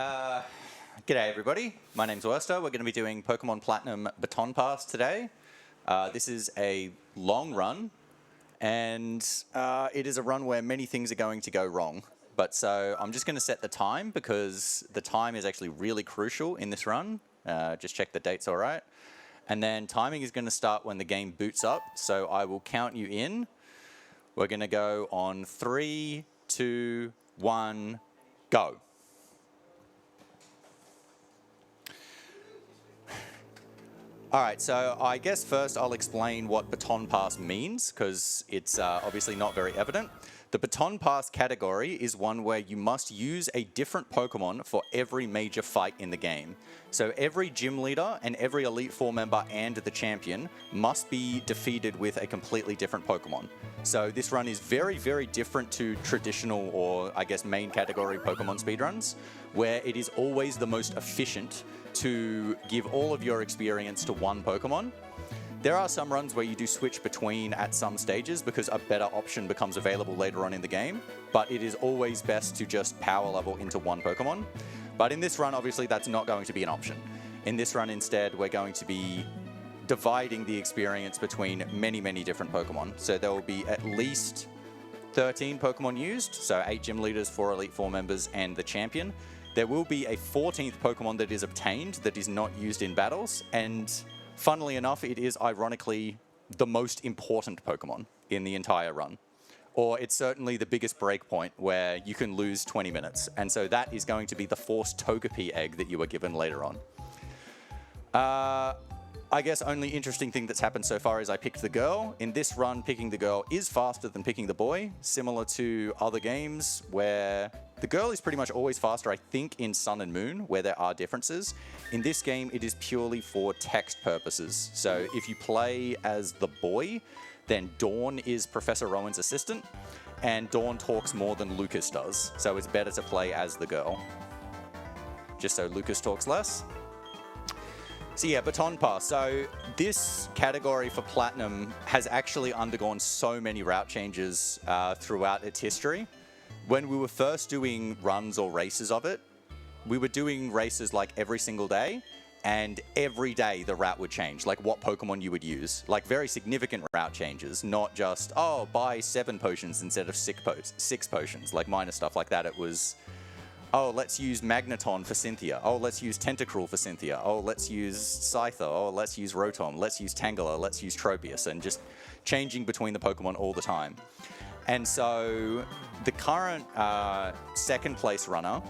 G'day everybody, my name's Worster. We're going to be doing Pokemon Platinum Baton Pass today. This is a long run, and it is a run where many things are going to go wrong. But so I'm just going to set the time because the time is actually really crucial in this run. Just check the date's all right. And then timing is going to start when the game boots up, so I will count you in. We're going to go on 3, 2, 1, go. All right, so I guess first I'll explain what Baton Pass means, because it's obviously not very evident. The Baton Pass category is one where you must use a different Pokemon for every major fight in the game. So every gym leader and every Elite Four member and the champion must be defeated with a completely different Pokemon. So this run is very, very different to traditional, or I guess main category Pokemon speedruns, where it is always the most efficient to give all of your experience to one Pokemon. There are some runs where you do switch between at some stages because a better option becomes available later on in the game, but it is always best to just power level into one Pokemon. But in this run, obviously, that's not going to be an option. In this run, instead, we're going to be dividing the experience between many, many different Pokemon. So there will be at least 13 Pokemon used, so 8 gym leaders, 4 Elite Four members, and the champion. There will be a 14th Pokemon that is obtained that is not used in battles, and funnily enough, it is ironically the most important Pokemon in the entire run. Or it's certainly the biggest breakpoint where you can lose 20 minutes, and so that is going to be the Force Togepi egg that you are given later on. I guess only interesting thing that's happened so far is I picked the girl. In this run, picking the girl is faster than picking the boy, similar to other games where the girl is pretty much always faster, I think, in Sun and Moon, where there are differences. In this game, it is purely for text purposes. So if you play as the boy, then Dawn is Professor Rowan's assistant, and Dawn talks more than Lucas does. So it's better to play as the girl, just so Lucas talks less. So yeah, Baton Pass. So this category for Platinum has actually undergone so many route changes throughout its history. When we were first doing runs or races of it, we were doing races like every single day, and every day the route would change, like what Pokemon you would use. Like very significant route changes, not just, oh, buy 7 potions instead of 6 potions, like minor stuff like that. It was, oh, let's use Magneton for Cynthia. Oh, let's use Tentacruel for Cynthia. Oh, let's use Scyther. Oh, let's use Rotom. Let's use Tangela. Let's use Tropius. And just changing between the Pokemon all the time. And so the current second place runner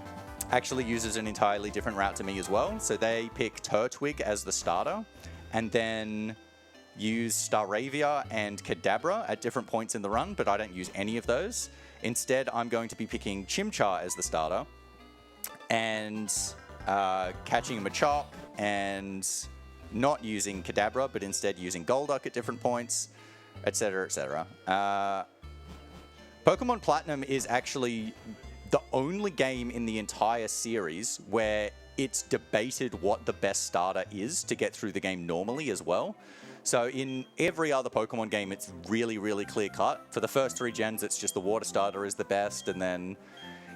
actually uses an entirely different route to me as well. So they pick Turtwig as the starter, and then use Staravia and Kadabra at different points in the run, but I don't use any of those. Instead, I'm going to be picking Chimchar as the starter, and catching Machop, and not using Kadabra, but instead using Golduck at different points, etc., etc. Pokemon Platinum is actually the only game in the entire series where it's debated what the best starter is to get through the game normally as well. So in every other Pokemon game, it's really, really clear cut. For the first 3 gens, it's just the water starter is the best, and then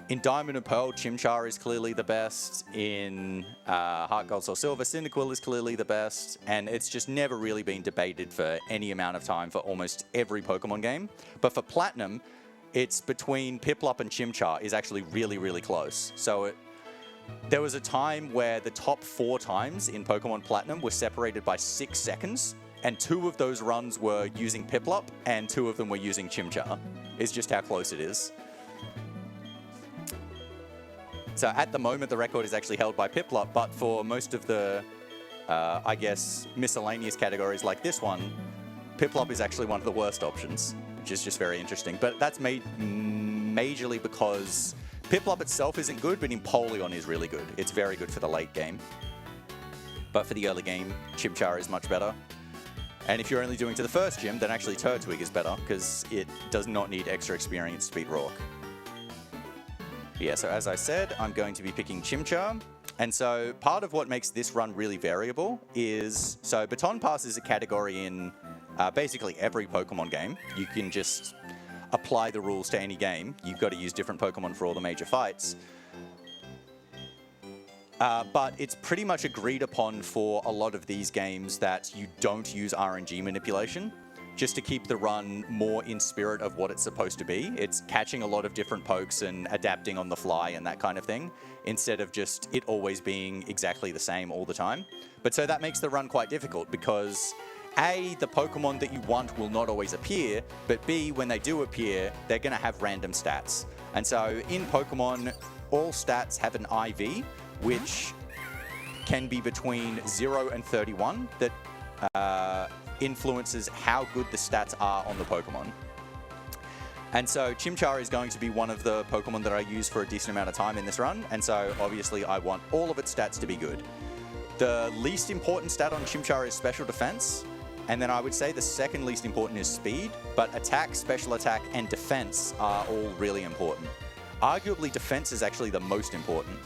in Diamond and Pearl, Chimchar is clearly the best. In Heart Gold Soul Silver, Cyndaquil is clearly the best, and it's just never really been debated for any amount of time for almost every Pokemon game. But for Platinum, it's between Piplup and Chimchar is actually really, really close. So there was a time where the top 4 times in Pokemon Platinum were separated by 6 seconds, and 2 of those runs were using Piplup, and 2 of them were using Chimchar. It's just how close it is. So at the moment, the record is actually held by Piplup, but for most of the, I guess, miscellaneous categories like this one, Piplup is actually one of the worst options, which is just very interesting. But that's made majorly because Piplup itself isn't good, but Empoleon is really good. It's very good for the late game. But for the early game, Chimchar is much better. And if you're only doing to the first gym, then actually Turtwig is better, because it does not need extra experience to beat Rourke. Yeah, so as I said, I'm going to be picking Chimchar. And so part of what makes this run really variable is, so Baton Pass is a category in basically every Pokemon game. You can just apply the rules to any game. You've got to use different Pokemon for all the major fights. But it's pretty much agreed upon for a lot of these games that you don't use RNG manipulation, just to keep the run more in spirit of what it's supposed to be. It's catching a lot of different pokes and adapting on the fly and that kind of thing, instead of just it always being exactly the same all the time. But so that makes the run quite difficult because A, the Pokemon that you want will not always appear, but B, when they do appear, they're going to have random stats. And so in Pokemon, all stats have an IV, which can be between 0 and 31, that influences how good the stats are on the Pokemon. And so Chimchar is going to be one of the Pokemon that I use for a decent amount of time in this run, and so obviously I want all of its stats to be good. The least important stat on Chimchar is Special Defense, and then I would say the second least important is Speed, but Attack, Special Attack, and Defense are all really important. Arguably, Defense is actually the most important.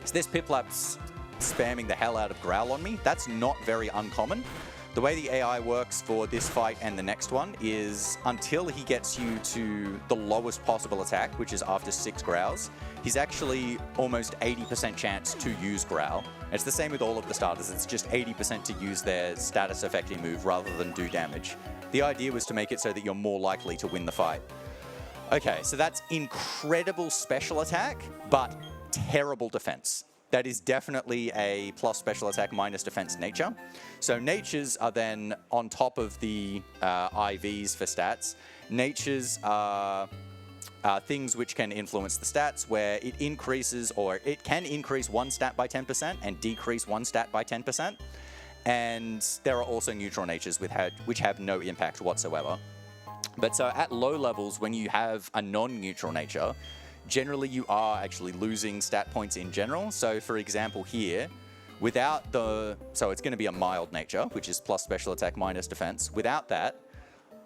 So this Piplap's spamming the hell out of Growl on me. That's not very uncommon. The way the AI works for this fight and the next one is until he gets you to the lowest possible attack, which is after 6 Growls, he's actually almost 80% chance to use Growl. It's the same with all of the starters. It's just 80% to use their status affecting move rather than do damage. The idea was to make it so that you're more likely to win the fight. Okay, so that's incredible special attack, but terrible defense. That is definitely a plus special attack minus defense nature. So natures are then on top of the IVs for stats. Natures are things which can influence the stats, where it increases, or it can increase one stat by 10% and decrease one stat by 10%. And there are also neutral natures which have no impact whatsoever. But so at low levels, when you have a non-neutral nature, generally you are actually losing stat points in general. So for example here, without so it's going to be a mild nature, which is plus special attack minus defense. Without that,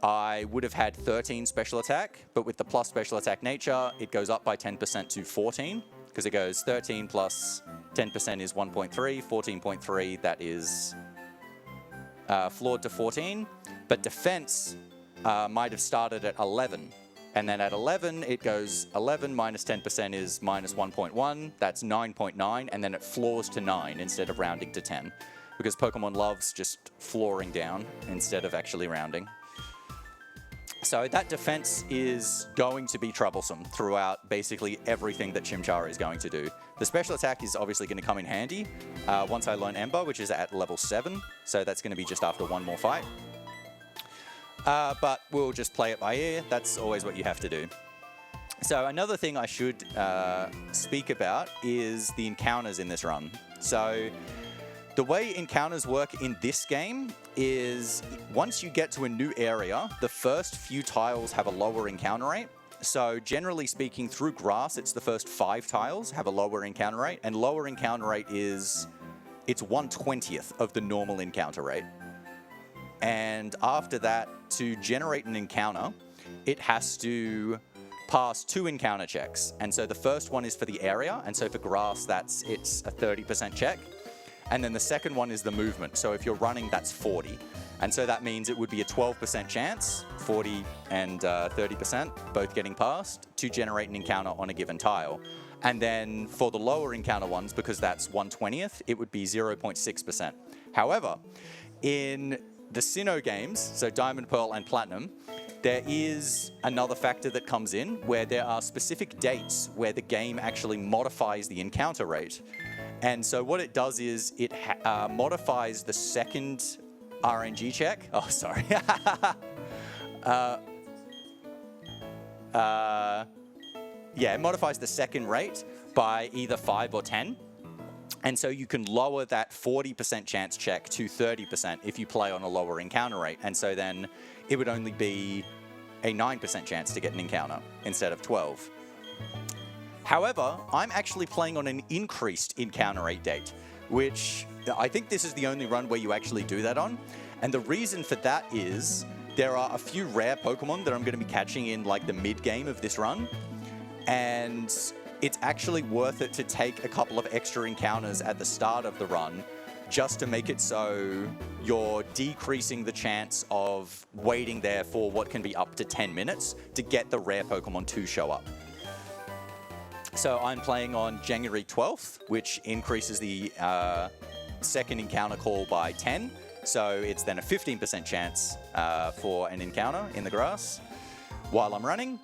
I would have had 13 special attack, but with the plus special attack nature, it goes up by 10% to 14, because it goes 13 plus 10% is 1.3, 14.3, that is floored to 14. But defense might have started at 11. And then at 11, it goes 11 minus 10% is minus 1.1. That's 9.9. And then it floors to 9 instead of rounding to 10. Because Pokemon loves just flooring down instead of actually rounding. So that defense is going to be troublesome throughout basically everything that Chimchar is going to do. The special attack is obviously going to come in handy once I learn Ember, which is at level 7. So that's going to be just after one more fight. But we'll just play it by ear. That's always what you have to do. So another thing I should speak about is the encounters in this run. So the way encounters work in this game is once you get to a new area, the first few tiles have a lower encounter rate. So generally speaking, through grass, it's the first 5 tiles have a lower encounter rate, and lower encounter rate is, it's 1/20th of the normal encounter rate. And after that, to generate an encounter, it has to pass 2 encounter checks. And so the first one is for the area, and so for grass, it's a 30% check. And then the second one is the movement. So if you're running, that's 40. And so that means it would be a 12% chance, 40 and 30%, both getting passed, to generate an encounter on a given tile. And then for the lower encounter ones, because that's 1/20th, it would be 0.6%. However, in the Sinnoh games, so Diamond, Pearl, and Platinum, there is another factor that comes in where there are specific dates where the game actually modifies the encounter rate. And so what it does is it modifies the second RNG check. Oh, sorry. Yeah, it modifies the second rate by either 5 or 10. And so you can lower that 40% chance check to 30% if you play on a lower encounter rate. And so then it would only be a 9% chance to get an encounter instead of 12. However, I'm actually playing on an increased encounter rate date, which I think this is the only run where you actually do that on. And the reason for that is there are a few rare Pokemon that I'm going to be catching in like the mid-game of this run. And it's actually worth it to take a couple of extra encounters at the start of the run just to make it so you're decreasing the chance of waiting there for what can be up to 10 minutes to get the rare Pokemon to show up. So I'm playing on January 12th, which increases the second encounter call by 10. So it's then a 15% chance for an encounter in the grass while I'm running,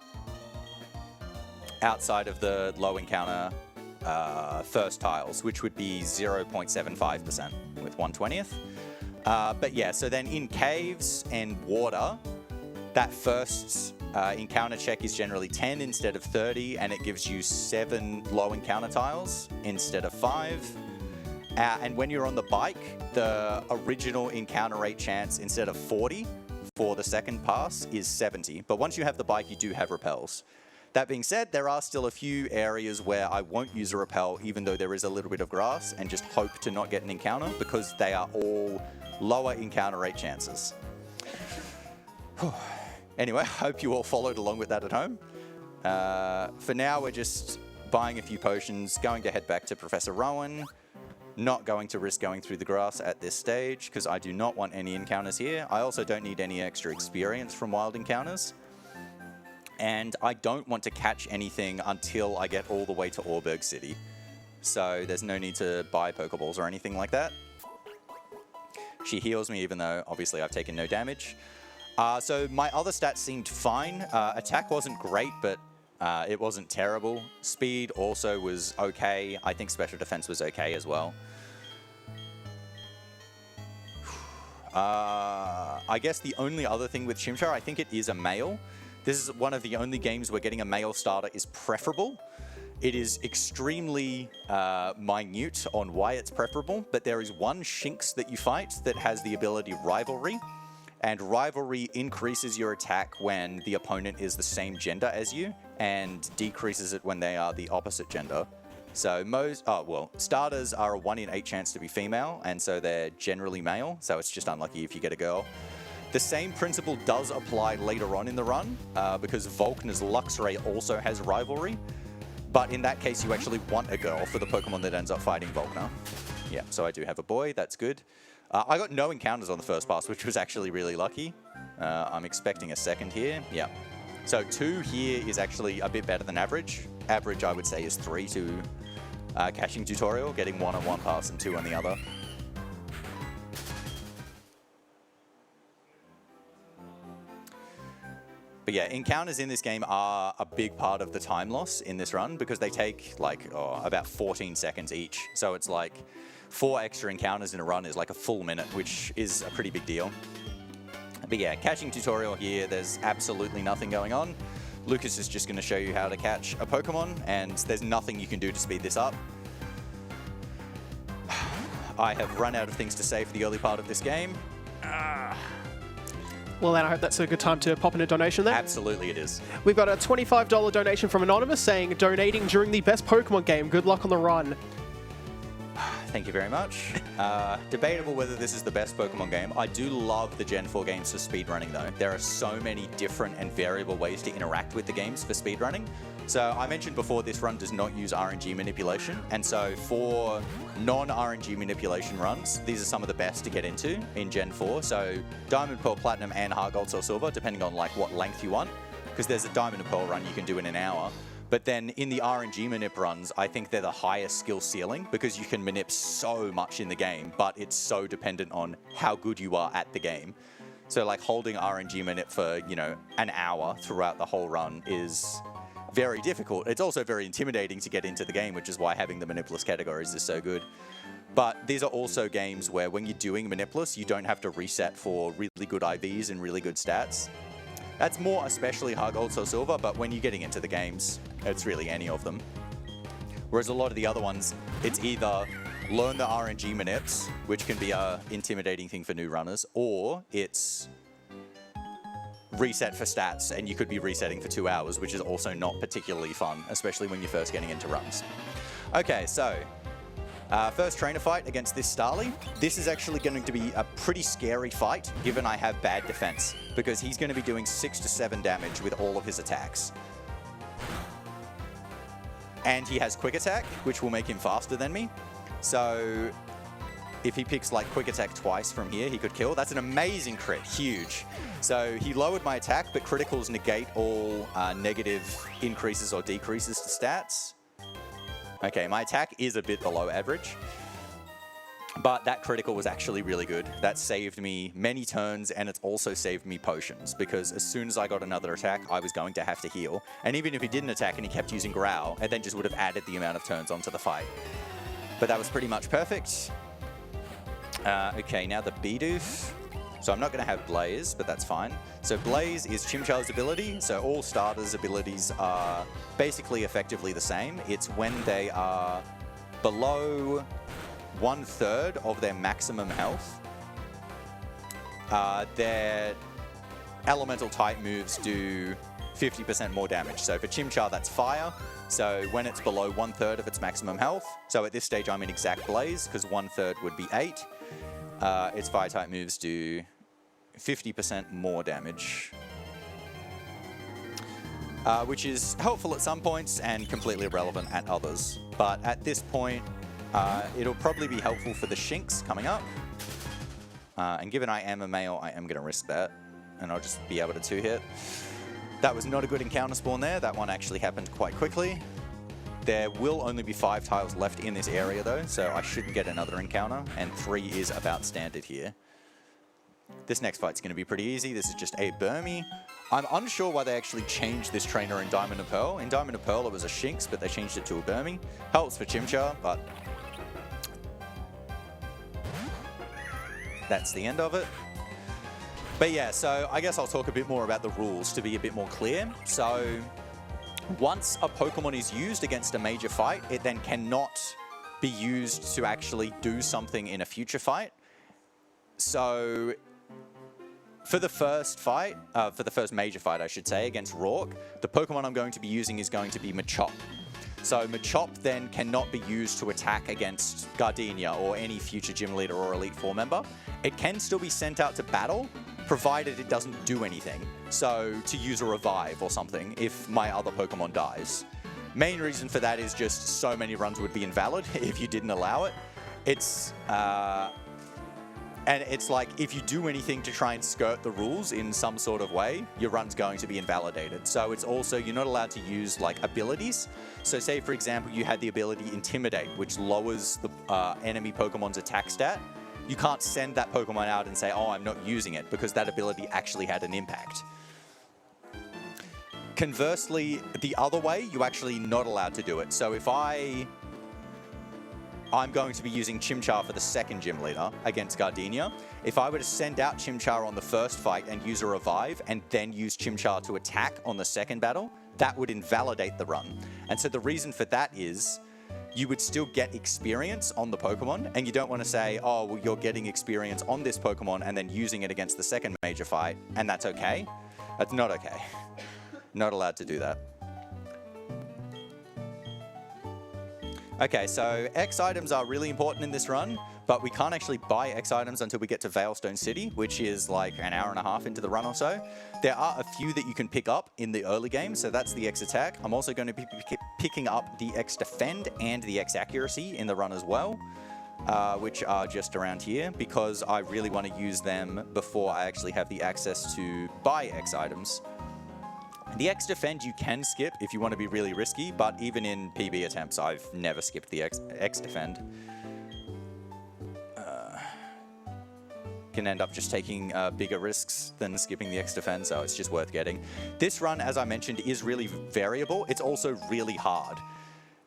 outside of the low encounter first tiles, which would be 0.75% with 1/20th. But yeah, so then in caves and water, that first encounter check is generally 10 instead of 30, and it gives you 7 low encounter tiles instead of 5. And when you're on the bike, the original encounter rate chance instead of 40 for the second pass is 70. But once you have the bike, you do have repels. That being said, there are still a few areas where I won't use a repel, even though there is a little bit of grass, and just hope to not get an encounter because they are all lower encounter rate chances. Anyway, I hope you all followed along with that at home. For now, we're just buying a few potions, going to head back to Professor Rowan. Not going to risk going through the grass at this stage because I do not want any encounters here. I also don't need any extra experience from wild encounters. And I don't want to catch anything until I get all the way to Auberg City. So there's no need to buy Pokeballs or anything like that. She heals me even though obviously I've taken no damage. So my other stats seemed fine. Attack wasn't great, but it wasn't terrible. Speed also was okay. I think special defense was okay as well. I guess the only other thing with Chimchar, I think it is a male. This is one of the only games where getting a male starter is preferable. It is extremely minute on why it's preferable, but there is one Shinx that you fight that has the ability Rivalry. And Rivalry increases your attack when the opponent is the same gender as you, and decreases it when they are the opposite gender. So starters are a 1 in 8 chance to be female, and so they're generally male, so it's just unlucky if you get a girl. The same principle does apply later on in the run, because Volkner's Luxray also has Rivalry, but in that case you actually want a girl for the Pokemon that ends up fighting Volkner. Yeah, so I do have a boy, that's good. I got no encounters on the first pass, which was actually really lucky. I'm expecting a second here. Yeah. So 2 here is actually a bit better than average. Average, I would say, is 3 to catching tutorial, getting 1 on one pass and 2 on the other. But yeah, encounters in this game are a big part of the time loss in this run because they take like about 14 seconds each. So it's like 4 extra encounters in a run is like a full minute, which is a pretty big deal. But yeah, catching tutorial here, there's absolutely nothing going on. Lucas is just going to show you how to catch a Pokemon, and there's nothing you can do to speed this up. I have run out of things to say for the early part of this game. Well, then I hope that's a good time to pop in a donation there. Absolutely it is. We've got a $25 donation from Anonymous saying, donating during the best Pokemon game. Good luck on the run. Thank you very much. Debatable whether this is the best Pokemon game. I do love the Gen 4 games for speedrunning though. There are so many different and variable ways to interact with the games for speedrunning. So I mentioned before this run does not use RNG manipulation, and so for non-RNG manipulation runs, these are some of the best to get into in Gen 4. So Diamond, Pearl, Platinum, and Heart Gold, Soul Silver, depending on like what length you want, because there's a Diamond and Pearl run you can do in an hour. But then in the RNG manip runs, I think they're the highest skill ceiling because you can manip so much in the game, but it's so dependent on how good you are at the game. So like holding RNG manip for, you know, an hour throughout the whole run is very difficult. It's also very intimidating to get into the game, which is why having the Manipless categories is so good. But these are also games where when you're doing Manipless, you don't have to reset for really good IVs and really good stats. That's more especially Heart Gold, Soul Silver, but when you're getting into the games, it's really any of them. Whereas a lot of the other ones, it's either learn the RNG manips, which can be a intimidating thing for new runners, or it's reset for stats, and you could be resetting for 2 hours, which is also not particularly fun, especially when you're first getting into runs. Okay, so first trainer fight against this Starly. This is actually going to be a pretty scary fight, given I have bad defense, because he's going to be doing 6 to 7 damage with all of his attacks. And he has Quick Attack, which will make him faster than me. So if he picks like Quick Attack twice from here, he could kill. That's an amazing crit, huge. So he lowered my attack, but criticals negate all negative increases or decreases to stats. Okay, my attack is a bit below average. But that critical was actually really good. That saved me many turns, and it's also saved me potions, because as soon as I got another attack, I was going to have to heal. And even if he didn't attack and he kept using Growl, it then just would have added the amount of turns onto the fight. But that was pretty much perfect. Okay, now the Bidoof. So I'm not going to have Blaze, but that's fine. So Blaze is Chimchar's ability, so all starters' abilities are basically effectively the same. It's when they are below 1/3 of their maximum health. Their elemental type moves do 50% more damage. So for Chimchar, that's fire. So when it's below 1/3 of its maximum health, so at this stage I'm in exact Blaze, because 1/3 would be 8. Its fire type moves do 50% more damage. Which is helpful at some points and completely irrelevant at others. But at this point, it'll probably be helpful for the Shinx coming up. And given I am a male, I am going to risk that. And I'll just be able to 2-hit. That was not a good encounter spawn there. That one actually happened quite quickly. There will only be 5 tiles left in this area though, so I shouldn't get another encounter. And 3 is about standard here. This next fight's going to be pretty easy. This is just a Burmy. I'm unsure why they actually changed this trainer in Diamond and Pearl. In Diamond and Pearl it was a Shinx, but they changed it to a Burmy. Helps for Chimchar, but that's the end of it. But yeah, so I guess I'll talk a bit more about the rules to be a bit more clear. So once a Pokemon is used against a major fight, it then cannot be used to actually do something in a future fight. So for the first fight, for the first major fight, I should say, against Rourke, the Pokemon I'm going to be using is going to be Machop. So Machop then cannot be used to attack against Gardenia or any future Gym Leader or Elite Four member. It can still be sent out to battle, provided it doesn't do anything. So to use a Revive or something if my other Pokemon dies. Main reason for that is just so many runs would be invalid if you didn't allow it. And it's like, if you do anything to try and skirt the rules in some sort of way, your run's going to be invalidated. So it's also, you're not allowed to use like abilities. So say, for example, you had the ability Intimidate, which lowers the enemy Pokemon's attack stat. You can't send that Pokemon out and say, oh, I'm not using it, because that ability actually had an impact. Conversely, the other way, you're actually not allowed to do it. So if I'm going to be using Chimchar for the second Gym Leader against Gardenia. If I were to send out Chimchar on the first fight and use a Revive and then use Chimchar to attack on the second battle, that would invalidate the run. And so the reason for that is you would still get experience on the Pokemon, and you don't want to say, oh, well, you're getting experience on this Pokemon and then using it against the second major fight, and that's okay. That's not okay. Not allowed to do that. Okay, so X items are really important in this run, but we can't actually buy X items until we get to Veilstone City, which is like an hour and a half into the run or so. There are a few that you can pick up in the early game, so that's the X attack. I'm also going to be picking up the X defend and the X accuracy in the run as well, which are just around here, because I really want to use them before I actually have the access to buy X items. The X defend you can skip if you want to be really risky, but even in PB attempts, I've never skipped the X defend. Can end up just taking bigger risks than skipping the X defend, so it's just worth getting. This run, as I mentioned, is really variable. It's also really hard.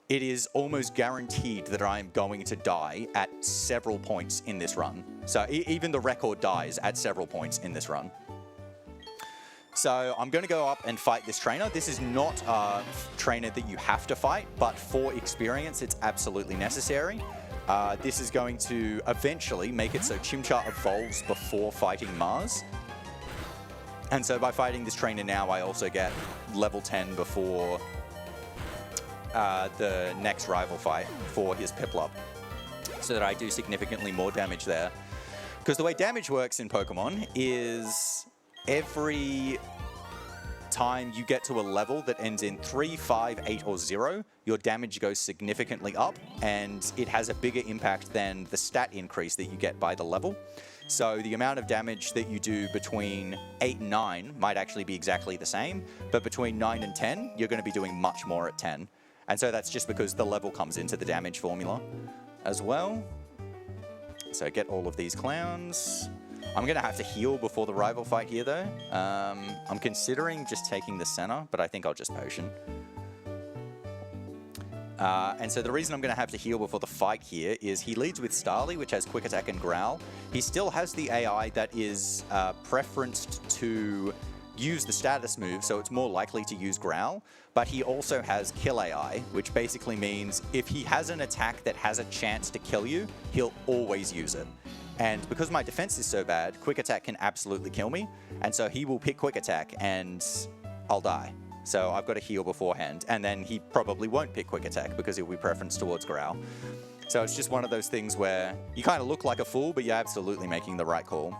It is almost guaranteed that I'm going to die at several points in this run. So even the record dies at several points in this run. So I'm going to go up and fight this trainer. This is not a trainer that you have to fight, but for experience, it's absolutely necessary. This is going to eventually make it so Chimchar evolves before fighting Mars. And so by fighting this trainer now, I also get level 10 before the next rival fight for his Piplup, so that I do significantly more damage there. Because the way damage works in Pokemon is every time you get to a level that ends in 3, 5, 8, or 0, your damage goes significantly up, and it has a bigger impact than the stat increase that you get by the level. So the amount of damage that you do between 8 and 9 might actually be exactly the same, but between 9 and 10, you're going to be doing much more at 10. And so that's just because the level comes into the damage formula as well. So get all of these clowns. I'm going to have to heal before the rival fight here, though. I'm considering just taking the center, but I think I'll just potion. And so the reason I'm going to have to heal before the fight here is he leads with Starly, which has Quick Attack and Growl. He still has the AI that is preferenced to use the status move, so it's more likely to use Growl. But he also has Kill AI, which basically means if he has an attack that has a chance to kill you, he'll always use it. And because my defense is so bad, Quick Attack can absolutely kill me. And so he will pick Quick Attack and I'll die. So I've got to heal beforehand. And then he probably won't pick Quick Attack because he'll be preferenced towards Growl. So it's just one of those things where you kind of look like a fool, but you're absolutely making the right call.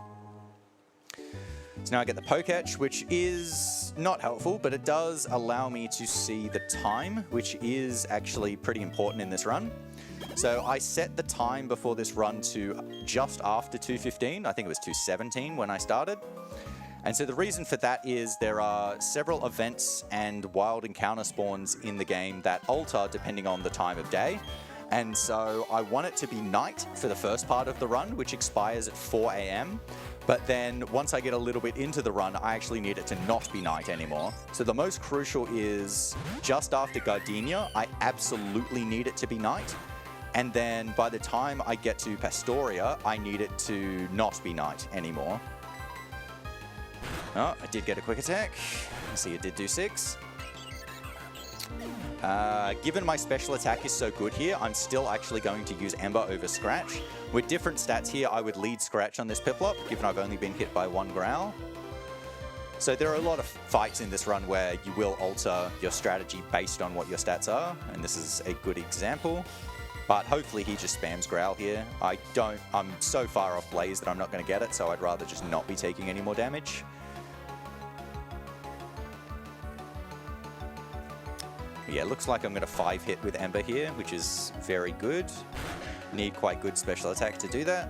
So now I get the Poketch, which is not helpful, but it does allow me to see the time, which is actually pretty important in this run. So I set the time before this run to just after 2:15. I think it was 2:17 when I started. And so the reason for that is there are several events and wild encounter spawns in the game that alter depending on the time of day. And so I want it to be night for the first part of the run, which expires at 4 AM. But then once I get a little bit into the run, I actually need it to not be night anymore. So the most crucial is just after Gardenia, I absolutely need it to be night. And then by the time I get to Pastoria, I need it to not be night anymore. Oh, I did get a Quick Attack. See, it did do 6. Given my special attack is so good here, I'm still actually going to use Ember over Scratch. With different stats here, I would lead Scratch on this Piplup, given I've only been hit by 1 Growl. So there are a lot of fights in this run where you will alter your strategy based on what your stats are, and this is a good example. But hopefully he just spams Growl here. I'm so far off Blaze that I'm not going to get it, so I'd rather just not be taking any more damage. Yeah, looks like I'm going to 5-hit with Ember here, which is very good. Need quite good special attack to do that.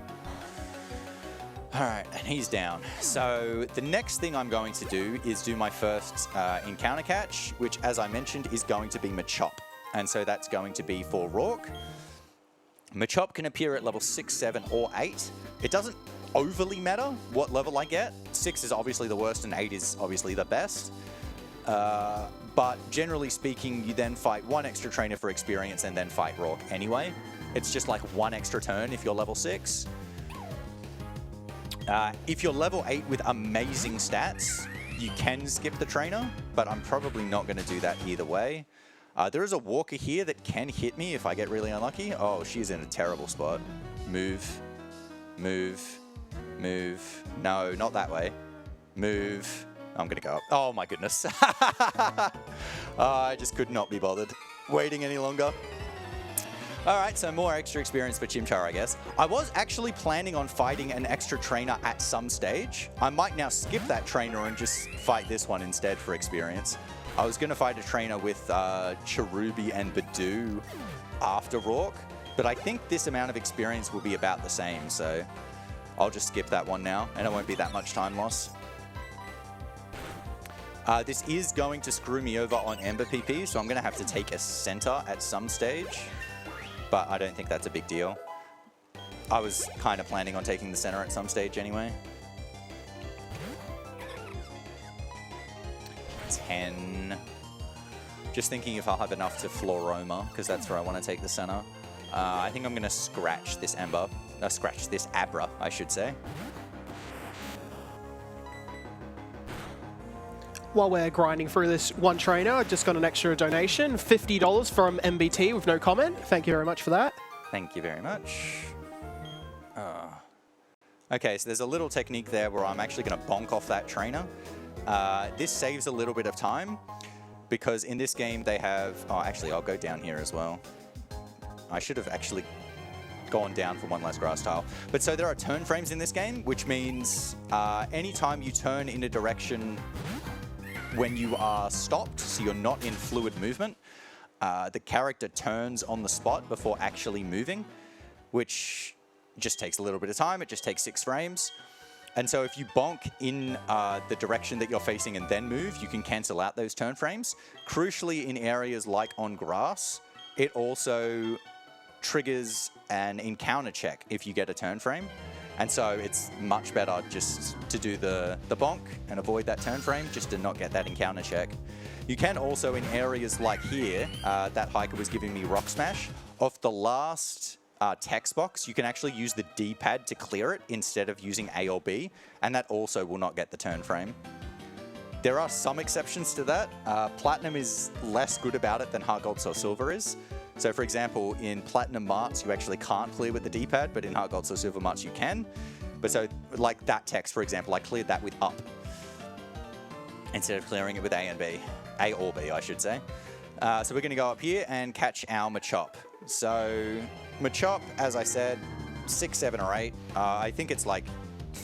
Alright, and he's down. So the next thing I'm going to do is do my first encounter catch, which as I mentioned is going to be Machop. And so that's going to be for Rourke. Machop can appear at level 6, 7, or 8. It doesn't overly matter what level I get. 6 is obviously the worst and 8 is obviously the best. But generally speaking, you then fight 1 extra trainer for experience and then fight Rourke anyway. It's just like 1 extra turn if you're level 6. If you're level 8 with amazing stats, you can skip the trainer, but I'm probably not going to do that either way. There is a Walker here that can hit me if I get really unlucky. Oh, she's in a terrible spot. Move. Move. Move. No, not that way. Move. I'm going to go up. Oh my goodness. I just could not be bothered waiting any longer. All right, so more extra experience for Chimchar, I guess. I was actually planning on fighting an extra trainer at some stage. I might now skip that trainer and just fight this one instead for experience. I was going to fight a trainer with Cherubi and Badoo after Rourke, but I think this amount of experience will be about the same, so I'll just skip that one now, and it won't be that much time loss. This is going to screw me over on Ember PP, so I'm going to have to take a center at some stage, but I don't think that's a big deal. I was kind of planning on taking the center at some stage anyway. 10. Just thinking if I'll have enough to Floroma, because that's where I want to take the center. I think I'm going to scratch this Ember. Scratch this Abra, I should say. While we're grinding through this one trainer, I just got an extra donation, $50 from MBT with no comment. Thank you very much for that. Thank you very much. Okay, so there's a little technique there where I'm actually going to bonk off that trainer. This saves a little bit of time because in this game they have... Oh, actually, I'll go down here as well. I should have actually gone down for one less grass tile. But so there are turn frames in this game, which means anytime you turn in a direction when you are stopped, so you're not in fluid movement, the character turns on the spot before actually moving, which just takes a little bit of time. It just takes 6 frames. And so if you bonk in the direction that you're facing and then move, you can cancel out those turn frames. Crucially, in areas like on grass, it also triggers an encounter check if you get a turn frame. And so it's much better just to do the bonk and avoid that turn frame, just to not get that encounter check. You can also, in areas like here, that hiker was giving me rock smash, off the last text box, you can actually use the D-pad to clear it instead of using A or B, and that also will not get the turn frame. There are some exceptions to that. Platinum is less good about it than Hard Gold or Silver is. So for example, in Platinum Marts, you actually can't clear with the D-pad, but in Hard Gold or Silver Marts, you can. But so, like that text, for example, I cleared that with up instead of clearing it with A and B. A or B, I should say. So we're going to go up here and catch our Machop. So Machop, as I said, 6, 7, or 8. I think it's like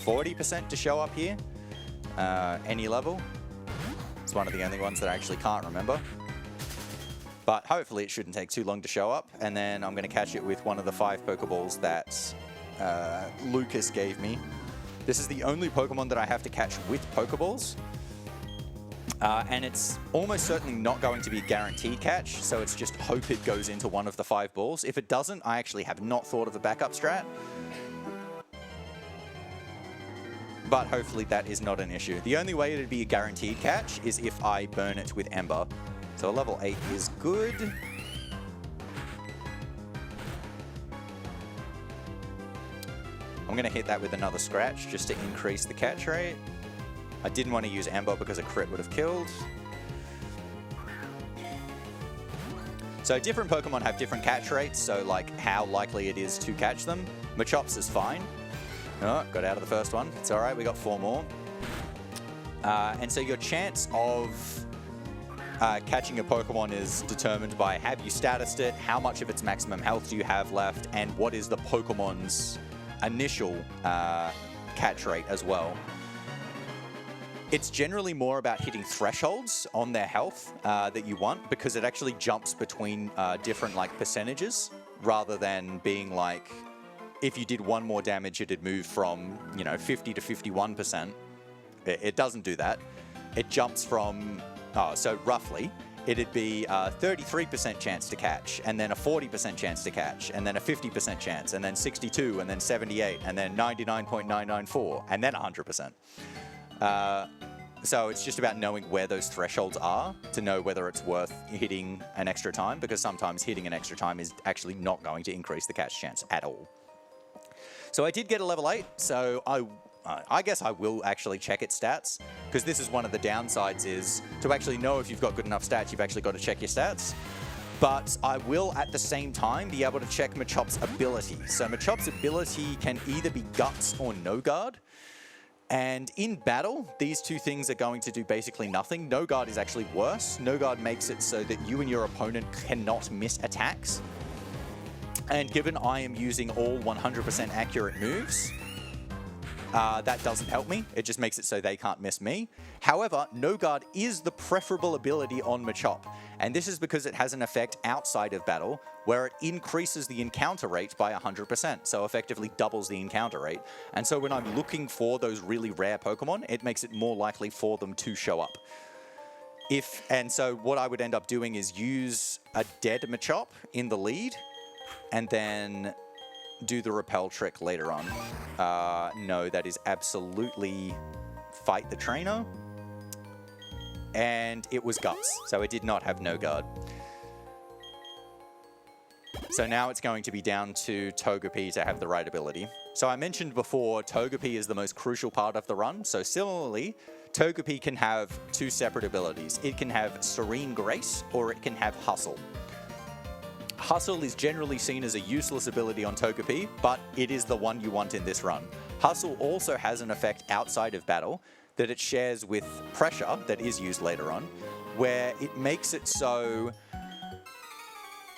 40% to show up here, any level. It's one of the only ones that I actually can't remember. But hopefully it shouldn't take too long to show up. And then I'm going to catch it with one of the 5 Pokeballs that Lucas gave me. This is the only Pokemon that I have to catch with Pokeballs. And it's almost certainly not going to be a guaranteed catch, so it's just hope it goes into one of the 5 balls. If it doesn't, I actually have not thought of a backup strat. But hopefully that is not an issue. The only way it'd be a guaranteed catch is if I burn it with Ember. So a level 8 is good. I'm going to hit that with another scratch just to increase the catch rate. I didn't want to use Ember because a crit would have killed. So different Pokemon have different catch rates, so like how likely it is to catch them. Machop's is fine. Oh, got out of the first one. It's all right, we got 4 more. And so your chance of catching a Pokemon is determined by have you statused it, how much of its maximum health do you have left, and what is the Pokemon's initial catch rate as well. It's generally more about hitting thresholds on their health that you want, because it actually jumps between different like percentages, rather than being like, if you did 1 more damage, it'd move from, you know, 50 to 51%. It doesn't do that. It jumps from, so roughly, it'd be a 33% chance to catch, and then a 40% chance to catch, and then a 50% chance, and then 62, and then 78, and then 99.994, and then 100%. So it's just about knowing where those thresholds are to know whether it's worth hitting an extra time, because sometimes hitting an extra time is actually not going to increase the catch chance at all. So I did get a level 8, so I guess I will actually check its stats, because this is one of the downsides, is to actually know if you've got good enough stats, you've actually got to check your stats. But I will at the same time be able to check Machop's ability. So Machop's ability can either be Guts or No Guard. And in battle, these 2 things are going to do basically nothing. No Guard is actually worse. No Guard makes it so that you and your opponent cannot miss attacks. And given I am using all 100% accurate moves, that doesn't help me. It just makes it so they can't miss me. However, No Guard is the preferable ability on Machop. And this is because it has an effect outside of battle where it increases the encounter rate by 100%. So effectively doubles the encounter rate. And so when I'm looking for those really rare Pokemon, it makes it more likely for them to show up. And so what I would end up doing is use a dead Machop in the lead and then do the repel trick later on. No, that is absolutely fight the trainer. And it was Guts, so it did not have No Guard. So now it's going to be down to Togepi to have the right ability. So I mentioned before, Togepi is the most crucial part of the run. So similarly, Togepi can have 2 separate abilities. It can have Serene Grace, or it can have Hustle. Hustle is generally seen as a useless ability on Togepi, but it is the one you want in this run. Hustle also has an effect outside of battle that it shares with Pressure, that is used later on, where it makes it so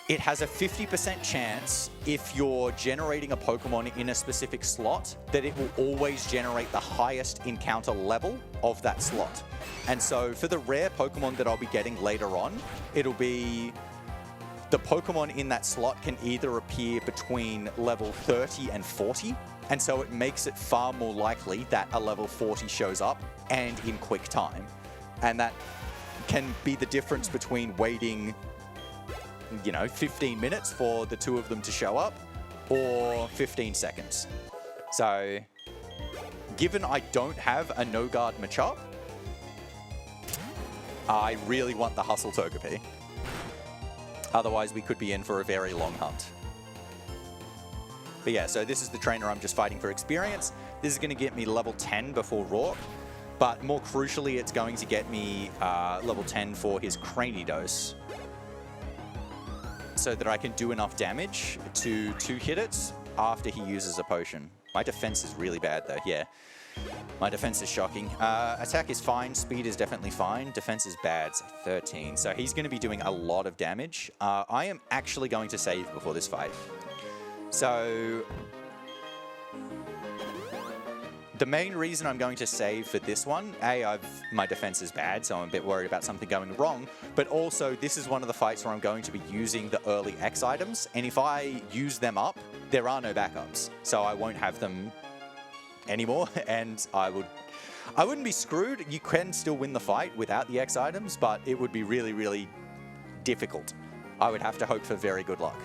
it has a 50% chance, if you're generating a Pokemon in a specific slot, that it will always generate the highest encounter level of that slot. And so for the rare Pokemon that I'll be getting later on, it'll be the Pokemon in that slot can either appear between level 30 and 40, And so it makes it far more likely that a level 40 shows up and in quick time. And that can be the difference between waiting, 15 minutes for the two of them to show up or 15 seconds. So given I don't have a no-guard Machop, I really want the Hustle Togepi. Otherwise, we could be in for a very long hunt. But yeah, so this is the trainer I'm just fighting for experience. This is going to get me level 10 before Rourke. But more crucially, it's going to get me level 10 for his Cranidos, so that I can do enough damage to two-hit it after he uses a potion. My defense is really bad though, yeah. My defense is shocking. Attack is fine, speed is definitely fine, defense is bad, so 13. So he's going to be doing a lot of damage. I am actually going to save before this fight. So the main reason I'm going to save for this one, my defense is bad, so I'm a bit worried about something going wrong, but also this is one of the fights where I'm going to be using the early X items, and if I use them up, there are no backups, so I won't have them anymore, and I wouldn't be screwed. You can still win the fight without the X items, but it would be really, really difficult. I would have to hope for very good luck.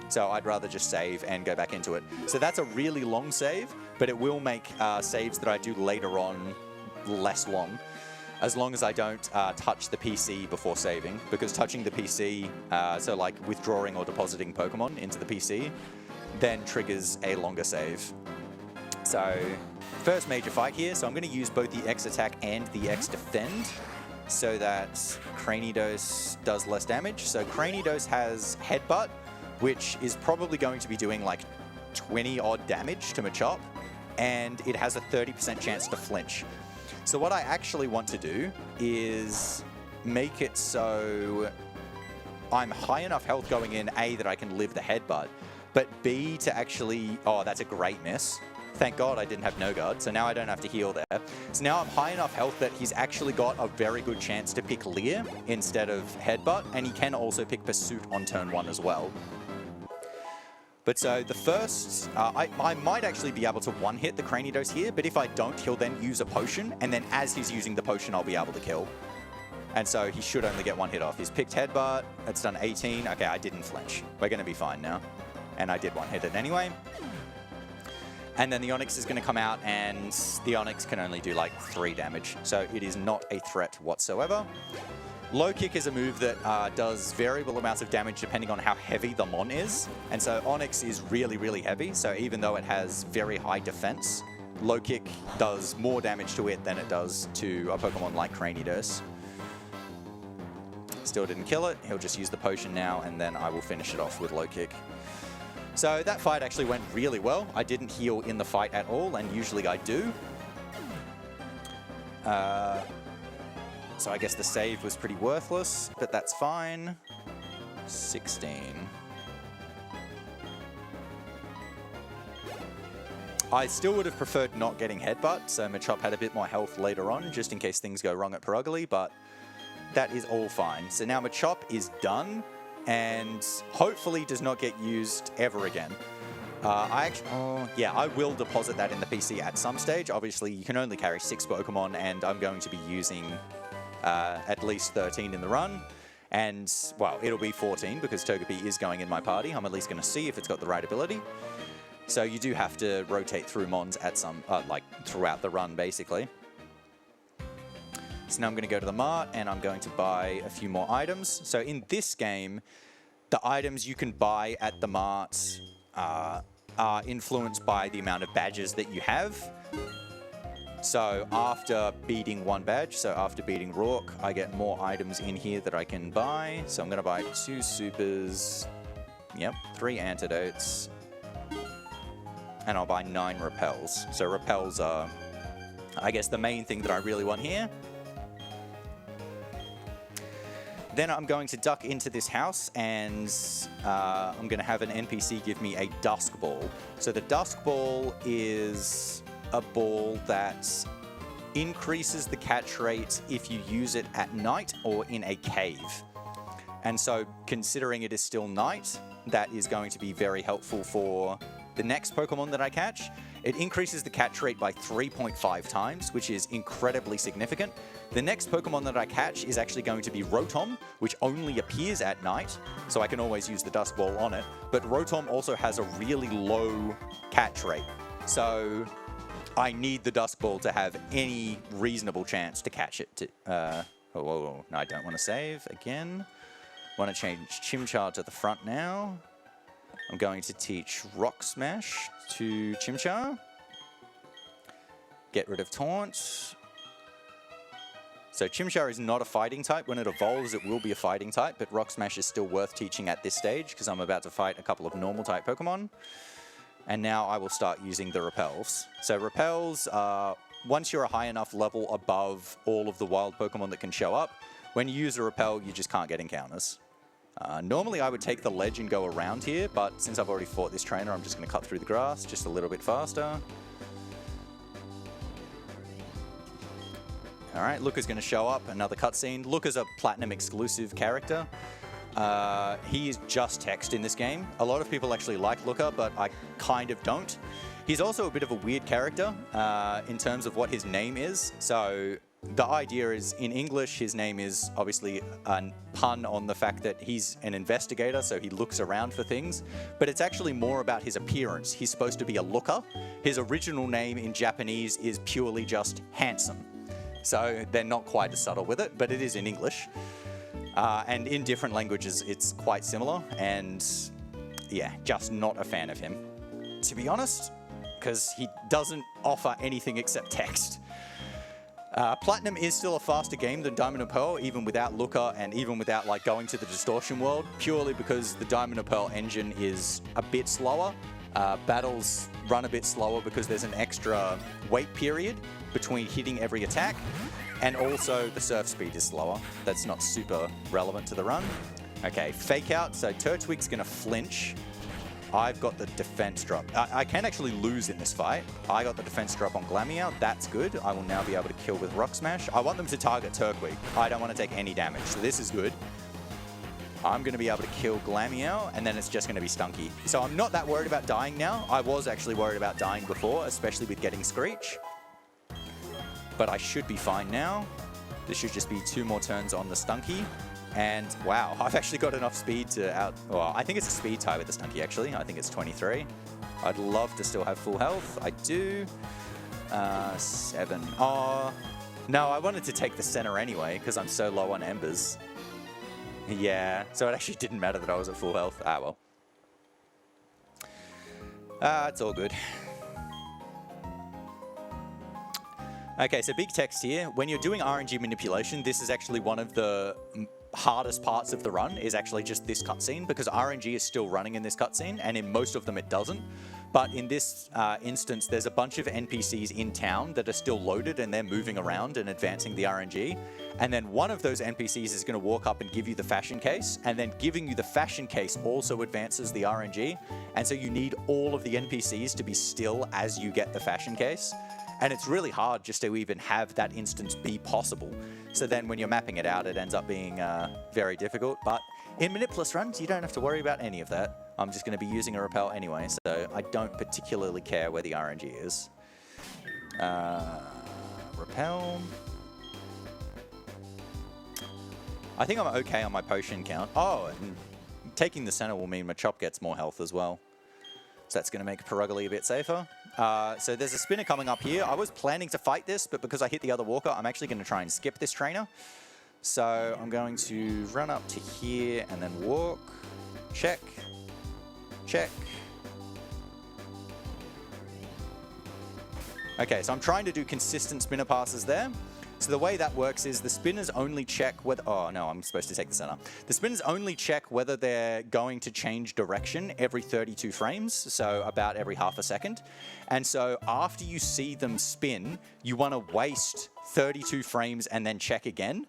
So I'd rather just save and go back into it. So that's a really long save, but it will make saves that I do later on less long, as long as I don't touch the PC before saving, because touching the PC, so like withdrawing or depositing Pokemon into the PC, then triggers a longer save. So first major fight here, so I'm going to use both the X attack and the X defend, so that Cranidos does less damage. So Cranidos has Headbutt, which is probably going to be doing like 20 odd damage to Machop, and it has a 30% chance to flinch. So what I actually want to do is make it so I'm high enough health going in, A, that I can live the Headbutt, but B, to actually, oh, that's a great miss. Thank God I didn't have no guard, so now I don't have to heal there. So now I'm high enough health that he's actually got a very good chance to pick Leer instead of Headbutt, and he can also pick Pursuit on turn 1 as well. But so the first, I might actually be able to one-hit the Cranidos here, but if I don't, he'll then use a potion, and then as he's using the potion, I'll be able to kill. And so he should only get one hit off. He's picked Headbutt, it's done 18. Okay, I didn't flinch. We're going to be fine now. And I did one-hit it anyway. And then the Onix is going to come out, and the Onix can only do like 3 damage. So it is not a threat whatsoever. Low Kick is a move that does variable amounts of damage depending on how heavy the Mon is. And so Onix is really, really heavy. So even though it has very high defense, Low Kick does more damage to it than it does to a Pokemon like Cranidos. Still didn't kill it. He'll just use the potion now, and then I will finish it off with Low Kick. So that fight actually went really well. I didn't heal in the fight at all, and usually I do. So I guess the save was pretty worthless, but that's fine. 16. I still would have preferred not getting Headbutt, so Machop had a bit more health later on, just in case things go wrong at Perugly, but that is all fine. So now Machop is done, and hopefully does not get used ever again. I will deposit that in the PC at some stage. Obviously, you can only carry 6 Pokemon, and I'm going to be using at least 13 in the run. And, well, it'll be 14 because Togepi is going in my party. I'm at least going to see if it's got the right ability. So you do have to rotate through Mons at some, throughout the run, basically. So now I'm going to go to the mart, and I'm going to buy a few more items. So in this game, the items you can buy at the mart are influenced by the amount of badges that you have. So after beating 1 badge, so after beating Rourke, I get more items in here that I can buy. So I'm going to buy 2 supers, 3 antidotes, and I'll buy 9 repels. So repels are, I guess, the main thing that I really want here. Then I'm going to duck into this house, and I'm going to have an NPC give me a Dusk Ball. So the Dusk Ball is a ball that increases the catch rate if you use it at night or in a cave. And so considering it is still night, that is going to be very helpful for the next Pokemon that I catch, it increases the catch rate by 3.5 times, which is incredibly significant. The next Pokemon that I catch is actually going to be Rotom, which only appears at night, so I can always use the Dusk Ball on it. But Rotom also has a really low catch rate, so I need the Dusk Ball to have any reasonable chance to catch it. No, I don't want to save again. Want to change Chimchar to the front now. I'm going to teach Rock Smash to Chimchar. Get rid of Taunt. So Chimchar is not a fighting type. When it evolves, it will be a fighting type, but Rock Smash is still worth teaching at this stage because I'm about to fight a couple of normal type Pokemon. And now I will start using the Repels. So Repels are, once you're a high enough level above all of the wild Pokemon that can show up, when you use a Repel, you just can't get encounters. Normally I would take the ledge and go around here, but since I've already fought this trainer, I'm just going to cut through the grass just a little bit faster. Alright, Luca's going to show up, another cutscene. Luca's a Platinum exclusive character. He is just text in this game. A lot of people actually like Luca, but I kind of don't. He's also a bit of a weird character in terms of what his name is. So the idea is, in English, his name is obviously a pun on the fact that he's an investigator, so he looks around for things. But it's actually more about his appearance. He's supposed to be a looker. His original name in Japanese is purely just handsome. So they're not quite as subtle with it, but it is in English. And in different languages, it's quite similar. And yeah, just not a fan of him, to be honest, because he doesn't offer anything except text. Platinum is still a faster game than Diamond and Pearl, even without Luca and even without like going to the distortion world, purely because the Diamond and Pearl engine is a bit slower. Battles run a bit slower because there's an extra wait period between hitting every attack, and also the surf speed is slower. That's not super relevant to the run. Okay, fake out. So Turtwig's gonna flinch. I've got the defense drop. I can actually lose in this fight. I got the defense drop on Glameow. That's good. I will now be able to kill with Rock Smash. I want them to target Turtwig. I don't want to take any damage, so this is good. I'm going to be able to kill Glameow, and then it's just going to be Stunky. So I'm not that worried about dying now. I was actually worried about dying before, especially with getting Screech. But I should be fine now. This should just be 2 more turns on the Stunky. And wow, I've actually got enough speed to well, I think it's a speed tie with the Stunky, actually. I think it's 23. I'd love to still have full health. I do. 7. Oh, no, I wanted to take the center anyway because I'm so low on embers. Yeah, so it actually didn't matter that I was at full health. Ah, well. It's all good. Okay, so big text here. When you're doing RNG manipulation, this is actually one of the hardest parts of the run, is actually just this cutscene, because RNG is still running in this cutscene, and in most of them it doesn't. But in this instance, there's a bunch of NPCs in town that are still loaded, and they're moving around and advancing the RNG. And then one of those NPCs is going to walk up and give you the fashion case, and then giving you the fashion case also advances the RNG. And so you need all of the NPCs to be still as you get the fashion case. And it's really hard just to even have that instance be possible. So then when you're mapping it out, it ends up being very difficult. But in Manipulus runs, you don't have to worry about any of that. I'm just going to be using a Repel anyway, so I don't particularly care where the RNG is. Repel. I think I'm okay on my potion count. Oh, and taking the center will mean Machop gets more health as well. So that's going to make Perugly a bit safer. So there's a spinner coming up here. I was planning to fight this, but because I hit the other walker, I'm actually going to try and skip this trainer. So I'm going to run up to here and then walk. Check. Check. Okay, so I'm trying to do consistent spinner passes there. So the way that works is the spinners only check whether... Oh, no, I'm supposed to take the center. The spinners only check whether they're going to change direction every 32 frames, so about every half a second. And so after you see them spin, you want to waste 32 frames and then check again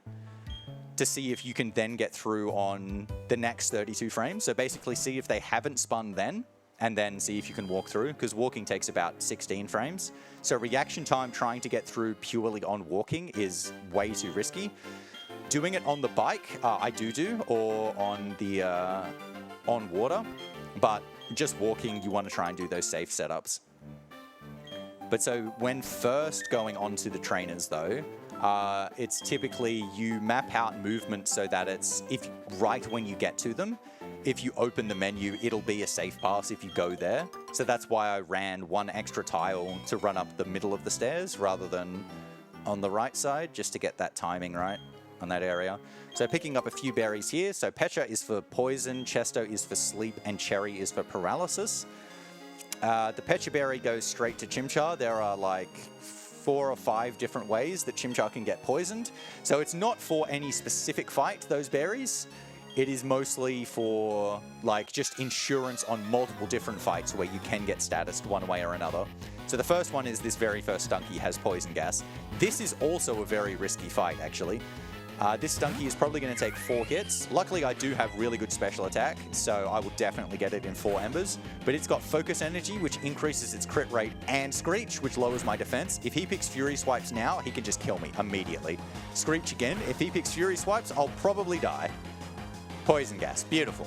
to see if you can then get through on the next 32 frames. So basically see if they haven't spun then, and then see if you can walk through, because walking takes about 16 frames. So reaction time trying to get through purely on walking is way too risky. Doing it on the bike, I do, or on the on water, But just walking, you want to try and do those safe setups. But so when first going onto the trainers though, it's typically you map out movement so that it's, if right when you get to them, if you open the menu, it'll be a safe pass if you go there. So that's why I ran one extra tile to run up the middle of the stairs rather than on the right side, just to get that timing right on that area. So picking up a few berries here. So Pecha is for poison, Chesto is for sleep, and Cherry is for paralysis. The Pecha berry goes straight to Chimchar. There are like 4 or 5 different ways that Chimchar can get poisoned. So it's not for any specific fight, those berries. It is mostly for like just insurance on multiple different fights where you can get statused one way or another. So the first one is this very first Stunky has poison gas. This is also a very risky fight actually. This Stunky is probably going to take 4 hits. Luckily I do have really good special attack, so I will definitely get it in 4 embers. But it's got focus energy, which increases its crit rate, and Screech, which lowers my defense. If he picks Fury Swipes now, he can just kill me immediately. Screech again, if he picks Fury Swipes, I'll probably die. Poison gas, beautiful.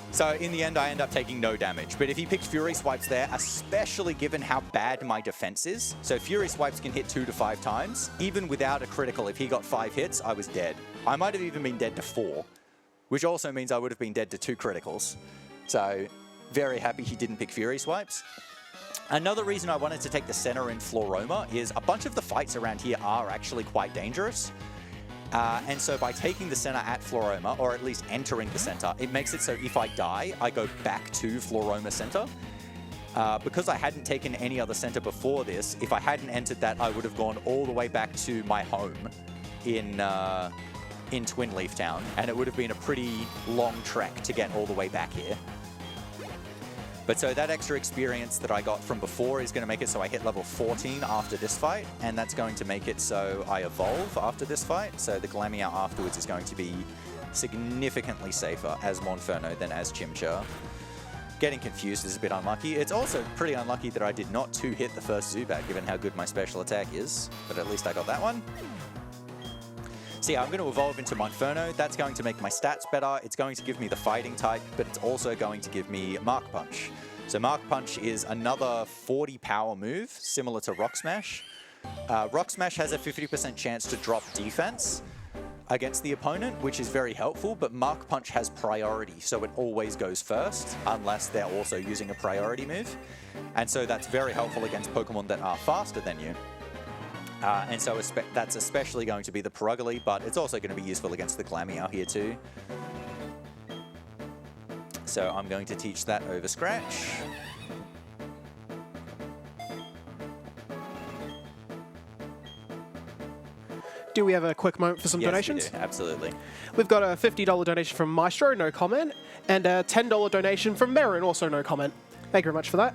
So in the end, I end up taking no damage. But if he picks Fury Swipes there, especially given how bad my defense is, so Fury Swipes can hit 2 to 5 times. Even without a critical, if he got 5 hits, I was dead. I might have even been dead to 4, which also means I would have been dead to 2 criticals. So very happy he didn't pick Fury Swipes. Another reason I wanted to take the center in Floroma is a bunch of the fights around here are actually quite dangerous. And so by taking the center at Floroma, or at least entering the center, it makes it so if I die, I go back to Floroma Center. Because I hadn't taken any other center before this, if I hadn't entered that, I would have gone all the way back to my home in Twin Leaf Town, and it would have been a pretty long trek to get all the way back here. But so that extra experience that I got from before is going to make it so I hit level 14 after this fight, and that's going to make it so I evolve after this fight. So the Glameow afterwards is going to be significantly safer as Monferno than as Chimchar. Getting confused is a bit unlucky. It's also pretty unlucky that I did not 2-hit the first Zubat, given how good my special attack is, but at least I got that one. So yeah, I'm going to evolve into Monferno. That's going to make my stats better. It's going to give me the fighting type, but it's also going to give me Mark Punch. So Mark Punch is another 40 power move, similar to Rock Smash. Rock Smash has a 50% chance to drop defense against the opponent, which is very helpful, but Mark Punch has priority, so it always goes first, unless they're also using a priority move. And so that's very helpful against Pokemon that are faster than you. And so that's especially going to be the Perugly, but it's also going to be useful against the Glameow here too. So I'm going to teach that over Scratch. Do we have a quick moment for some Yes, donations? we do. Absolutely. We've got a $50 donation from Maestro, no comment, and a $10 donation from Merrin, also no comment. Thank you very much for that.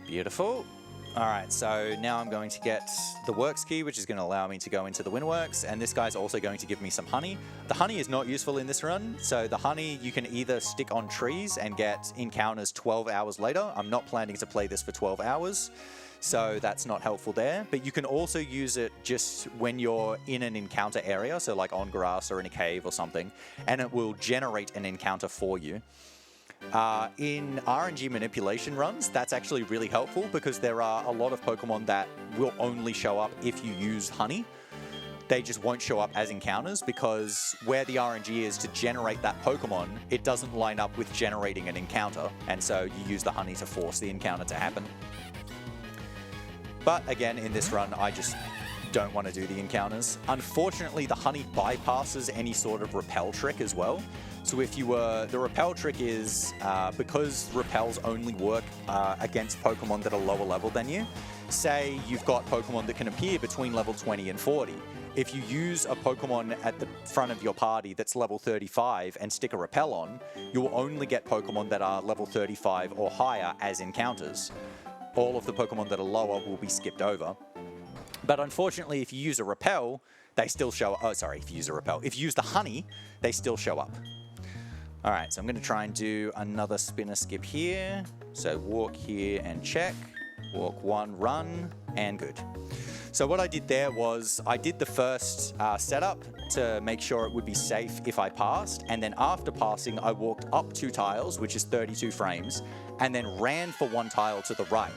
Beautiful. All right, so now I'm going to get the Works key, which is going to allow me to go into the Windworks, and this guy's also going to give me some honey. The honey is not useful in this run, so the honey you can either stick on trees and get encounters 12 hours later. I'm not planning to play this for 12 hours, so that's not helpful there. But you can also use it just when you're in an encounter area, so like on grass or in a cave or something, and it will generate an encounter for you. In RNG manipulation runs, that's actually really helpful because there are a lot of Pokemon that will only show up if you use honey. They just won't show up as encounters because where the RNG is to generate that Pokemon, it doesn't line up with generating an encounter, and so you use the honey to force the encounter to happen. But again, in this run, I just don't want to do the encounters. Unfortunately, the honey bypasses any sort of repel trick as well. So if you were, the repel trick is, because repels only work against Pokemon that are lower level than you, say you've got Pokemon that can appear between level 20 and 40. If you use a Pokemon at the front of your party that's level 35 and stick a repel on, you'll only get Pokemon that are level 35 or higher as encounters. All of the Pokemon that are lower will be skipped over. But unfortunately, if you use a repel, they still show up. Oh, sorry, if you use a repel. If you use the honey, they still show up. All right, so I'm going to try and do another spinner skip here. So walk here and check. Walk 1, run, and good. So what I did there was I did the first setup to make sure it would be safe if I passed, and then after passing I walked up 2 tiles, which is 32 frames, and then ran for 1 tile to the right.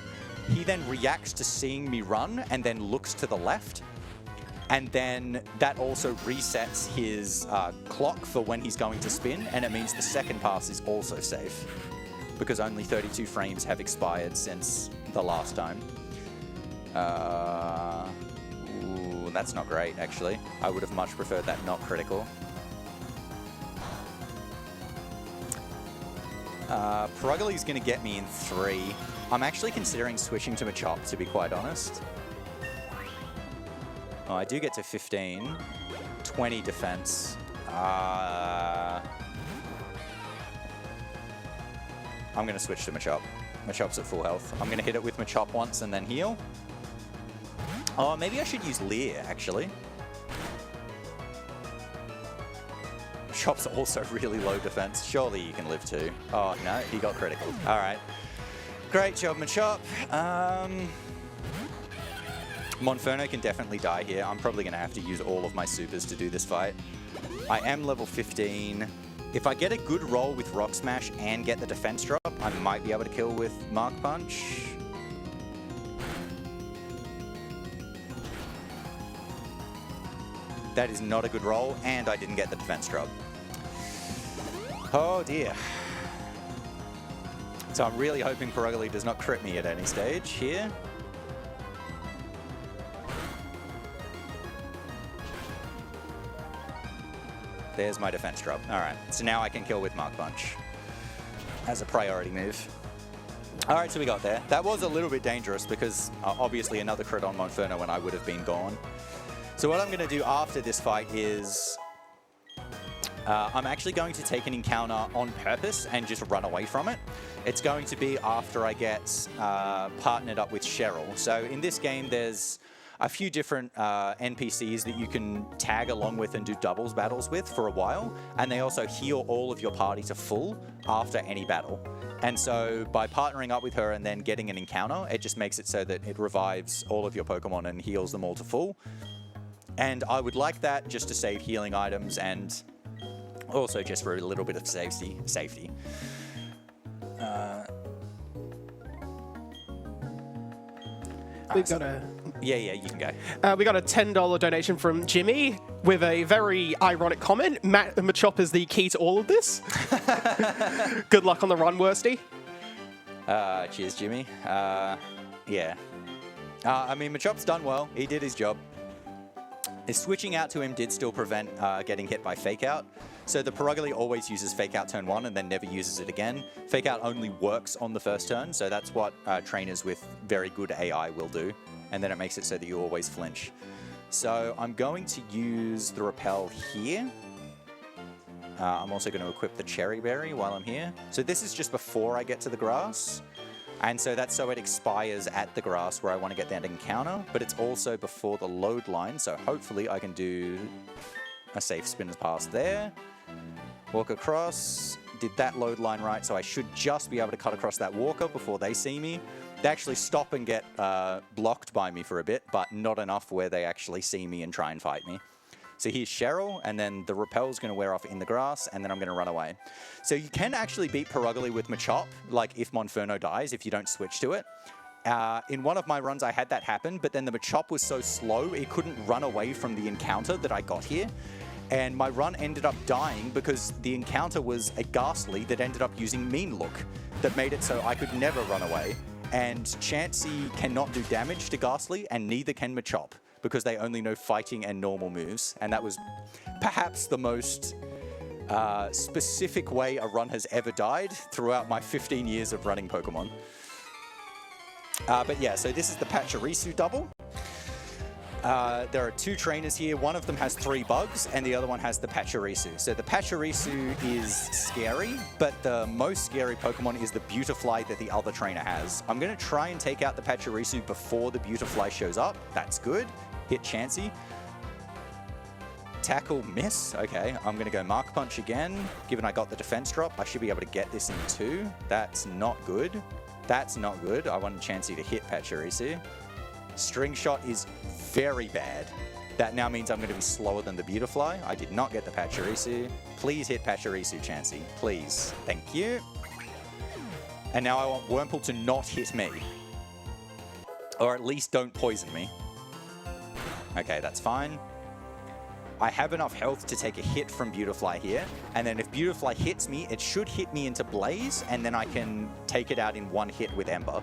He then reacts to seeing me run and then looks to the left, and then that also resets his clock for when he's going to spin, and it means the second pass is also safe because only 32 frames have expired since the last time. Ooh, that's not great, actually. I would have much preferred that not critical. Perugali's going to get me in 3. I'm actually considering switching to Machop, to be quite honest. Oh, I do get to 15. 20 defense. I'm going to switch to Machop. Machop's at full health. I'm going to hit it with Machop once and then heal. Oh, maybe I should use Leer, actually. Machop's also really low defense. Surely you can live too. Oh, no, he got critical. All right. Great job, Machop. Monferno can definitely die here. I'm probably going to have to use all of my supers to do this fight. I am level 15. If I get a good roll with Rock Smash and get the defense drop, I might be able to kill with Mark Punch. That is not a good roll, and I didn't get the defense drop. Oh dear. So I'm really hoping Perugali does not crit me at any stage here. There's my defense drop. All right, so now I can kill with Mark Punch as a priority move. All right, so we got there. That was a little bit dangerous because obviously another crit on Monferno when I would have been gone. So what I'm going to do after this fight is I'm actually going to take an encounter on purpose and just run away from it. It's going to be after I get partnered up with Cheryl. So in this game, there's a few different NPCs that you can tag along with and do doubles battles with for a while, and they also heal all of your party to full after any battle. And so by partnering up with her and then getting an encounter, it just makes it so that it revives all of your Pokemon and heals them all to full. And I would like that just to save healing items and also just for a little bit of safety. We've got a... Yeah, you can go. We got a $10 donation from Jimmy with a very ironic comment. Machop is the key to all of this. Good luck on the run, Worsty. Cheers, Jimmy. Yeah. I mean, Machop's done well. He did his job. Switching out to him did still prevent getting hit by Fake Out. So the Perugali always uses Fake Out turn 1 and then never uses it again. Fake Out only works on the first turn, so that's what trainers with very good AI will do. And then it makes it so that you always flinch. So I'm going to use the Repel here. I'm also going to equip the Cherry Berry while I'm here. So this is just before I get to the grass. And so that's so it expires at the grass where I want to get that encounter, but it's also before the load line, so hopefully I can do a safe spinner's pass there. Walk across, did that load line right, so I should just be able to cut across that walker before they see me. They actually stop and get blocked by me for a bit, but not enough where they actually see me and try and fight me. So here's Cheryl, and then the Repel's going to wear off in the grass, and then I'm going to run away. So you can actually beat Perugali with Machop, like if Monferno dies, if you don't switch to it. In one of my runs, I had that happen, but then the Machop was so slow, it couldn't run away from the encounter that I got here. And my run ended up dying because the encounter was a Ghastly that ended up using Mean Look that made it so I could never run away. And Chansey cannot do damage to Ghastly, and neither can Machop, because they only know fighting and normal moves. And that was perhaps the most specific way a run has ever died throughout my 15 years of running Pokemon. But yeah, so this is the Pachirisu double. There are 2 trainers here. One of them has 3 bugs, and the other one has the Pachirisu. So the Pachirisu is scary, but the most scary Pokemon is the Beautifly that the other trainer has. I'm going to try and take out the Pachirisu before the Beautifly shows up. That's good. Hit Chansey. Tackle, miss. Okay, I'm going to go Mark Punch again. Given I got the defense drop, I should be able to get this in 2. That's not good. That's not good. I wanted Chansey to hit Pachirisu. String Shot is very bad. That now means I'm going to be slower than the Beautifly. I did not get the Pachirisu. Please hit Pachirisu, Chansey. Please. Thank you. And now I want Wurmple to not hit me. Or at least don't poison me. Okay, that's fine. I have enough health to take a hit from Beautifly here. And then if Beautifly hits me, it should hit me into Blaze, and then I can take it out in one hit with Ember.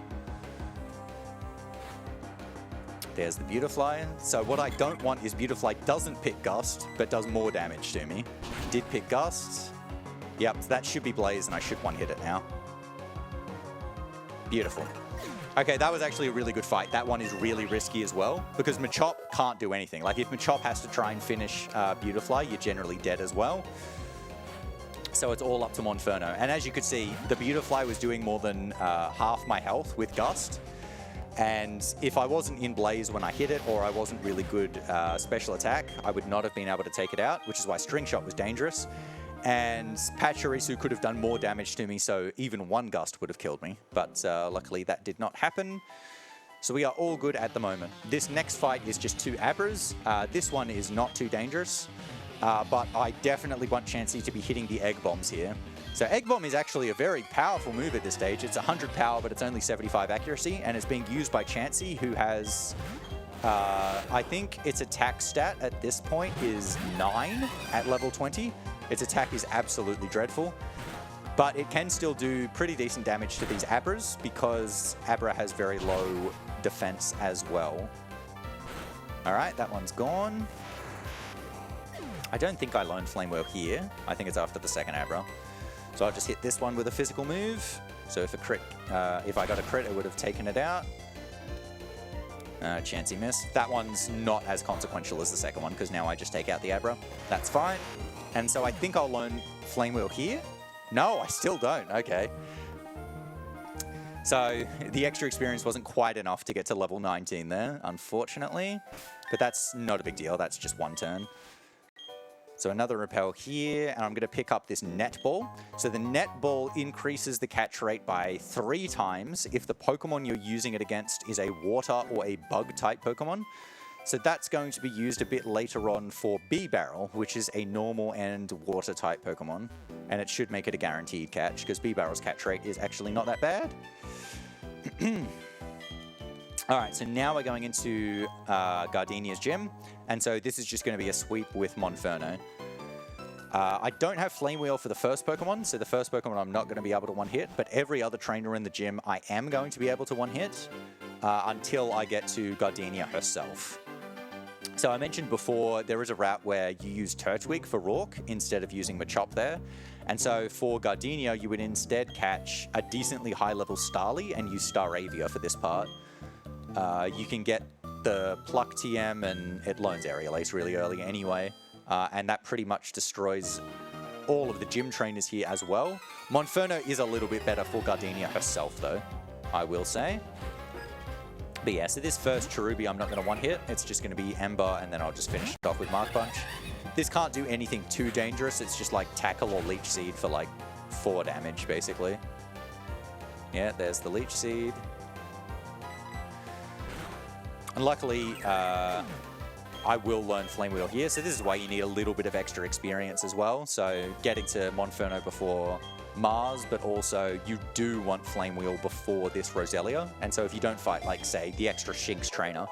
There's the Beautifly. So what I don't want is Beautifly doesn't pick Gust, but does more damage to me. Did pick Gust. Yep, that should be Blaze, and I should one-hit it now. Beautiful. Okay, that was actually a really good fight. That one is really risky as well, because Machop can't do anything. Like, if Machop has to try and finish Beautifly, you're generally dead as well. So it's all up to Monferno. And as you could see, the Beautifly was doing more than half my health with Gust. And if I wasn't in Blaze when I hit it, or I wasn't really good special attack, I would not have been able to take it out, which is why String Shot was dangerous. And Pachirisu could have done more damage to me, so even one Gust would have killed me. But luckily that did not happen. So we are all good at the moment. This next fight is just 2 Abras. This one is not too dangerous, but I definitely want Chansey to be hitting the Egg Bombs here. So Egg Bomb is actually a very powerful move at this stage. It's 100 power, but it's only 75 accuracy, and it's being used by Chansey, who has... I think its attack stat at this point is 9 at level 20. Its attack is absolutely dreadful, but it can still do pretty decent damage to these Abras because Abra has very low defense as well. All right, that one's gone. I don't think I learned Flame Wheel here. I think it's after the second Abra. So I'll just hit this one with a physical move. So if I got a crit, it would have taken it out. Chansey miss. That one's not as consequential as the second one because now I just take out the Abra. That's fine. And so I think I'll learn Flame Wheel here. No, I still don't. Okay. So the extra experience wasn't quite enough to get to level 19 there, unfortunately. But that's not a big deal. That's just one turn. So another Repel here, and I'm going to pick up this Netball. So the Netball increases the catch rate by 3 times if the Pokemon you're using it against is a Water or a Bug-type Pokemon. So that's going to be used a bit later on for B-Barrel, which is a normal and Water-type Pokemon. And it should make it a guaranteed catch, because B-Barrel's catch rate is actually not that bad. Alright, so now we're going into Gardenia's gym. And so this is just going to be a sweep with Monferno. I don't have Flame Wheel for the first Pokemon, so the first Pokemon I'm not going to be able to one-hit, but every other trainer in the gym I am going to be able to one-hit until I get to Gardenia herself. So I mentioned before, there is a route where you use Turtwig for Rourke instead of using Machop there. And so for Gardenia, you would instead catch a decently high-level Starly and use Staravia for this part. You can get the Pluck TM and it learns Aerial Ace really early anyway. And that pretty much destroys all of the gym trainers here as well. Monferno is a little bit better for Gardenia herself though, I will say. But yeah, so this first Cherubi I'm not going to one-hit. It's just going to be Ember, and then I'll just finish it off with Mark Punch. This can't do anything too dangerous. It's just like Tackle or Leech Seed for like 4 damage, basically. Yeah, there's the Leech Seed. And luckily, I will learn Flame Wheel here. So this is why you need a little bit of extra experience as well. So getting to Monferno before Mars, but also you do want Flame Wheel before this Roselia. And so if you don't fight, like, say, the extra Shinx trainer,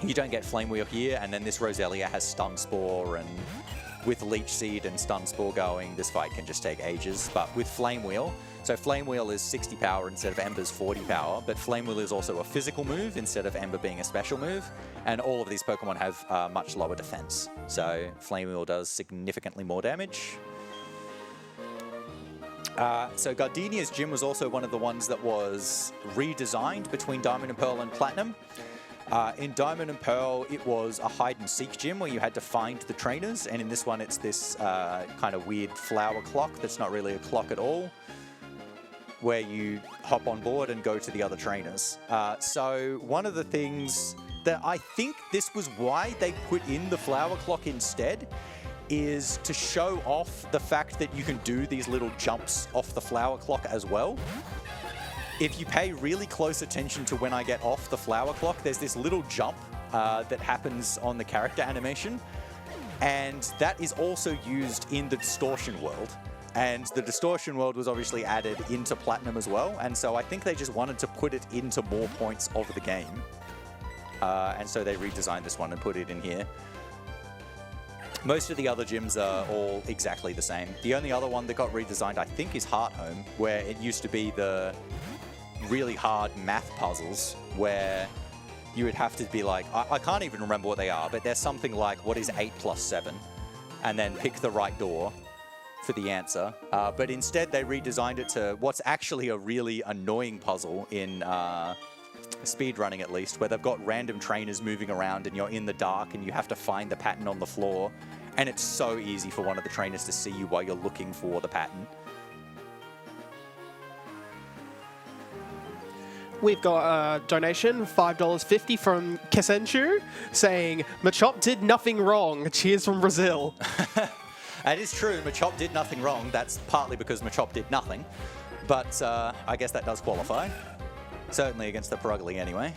you don't get Flame Wheel here, and then this Roselia has Stun Spore, and with Leech Seed and Stun Spore going, this fight can just take ages. But with Flame Wheel, so Flame Wheel is 60 power instead of Ember's 40 power, but Flame Wheel is also a physical move instead of Ember being a special move, and all of these Pokemon have much lower defense. So Flame Wheel does significantly more damage. So Gardenia's gym was also one of the ones that was redesigned between Diamond and Pearl and Platinum. In Diamond and Pearl, it was a hide-and-seek gym where you had to find the trainers, and in this one it's this kind of weird flower clock that's not really a clock at all, where you hop on board and go to the other trainers. So one of the things that I think this was why they put in the flower clock instead is to show off the fact that you can do these little jumps off the flower clock as well. If you pay really close attention to when I get off the flower clock, there's this little jump that happens on the character animation. And that is also used in the distortion world. And the distortion world was obviously added into Platinum as well. And so I think they just wanted to put it into more points of the game. And so they redesigned this one and put it in here. Most of the other gyms are all exactly the same. The only other one that got redesigned, I think, is Heart Home, where it used to be the really hard math puzzles where you would have to be like, I can't even remember what they are, but there's something like, what is 8 plus 7? And then pick the right door for the answer. But instead, they redesigned it to what's actually a really annoying puzzle in speedrunning, at least, where they've got random trainers moving around and you're in the dark and you have to find the pattern on the floor. And it's so easy for one of the trainers to see you while you're looking for the pattern. We've got a donation, $5.50 from Kesenchu, saying, Machop did nothing wrong. Cheers from Brazil. That is true. Machop did nothing wrong. That's partly because Machop did nothing. But I guess that does qualify. Certainly against the Perugly anyway.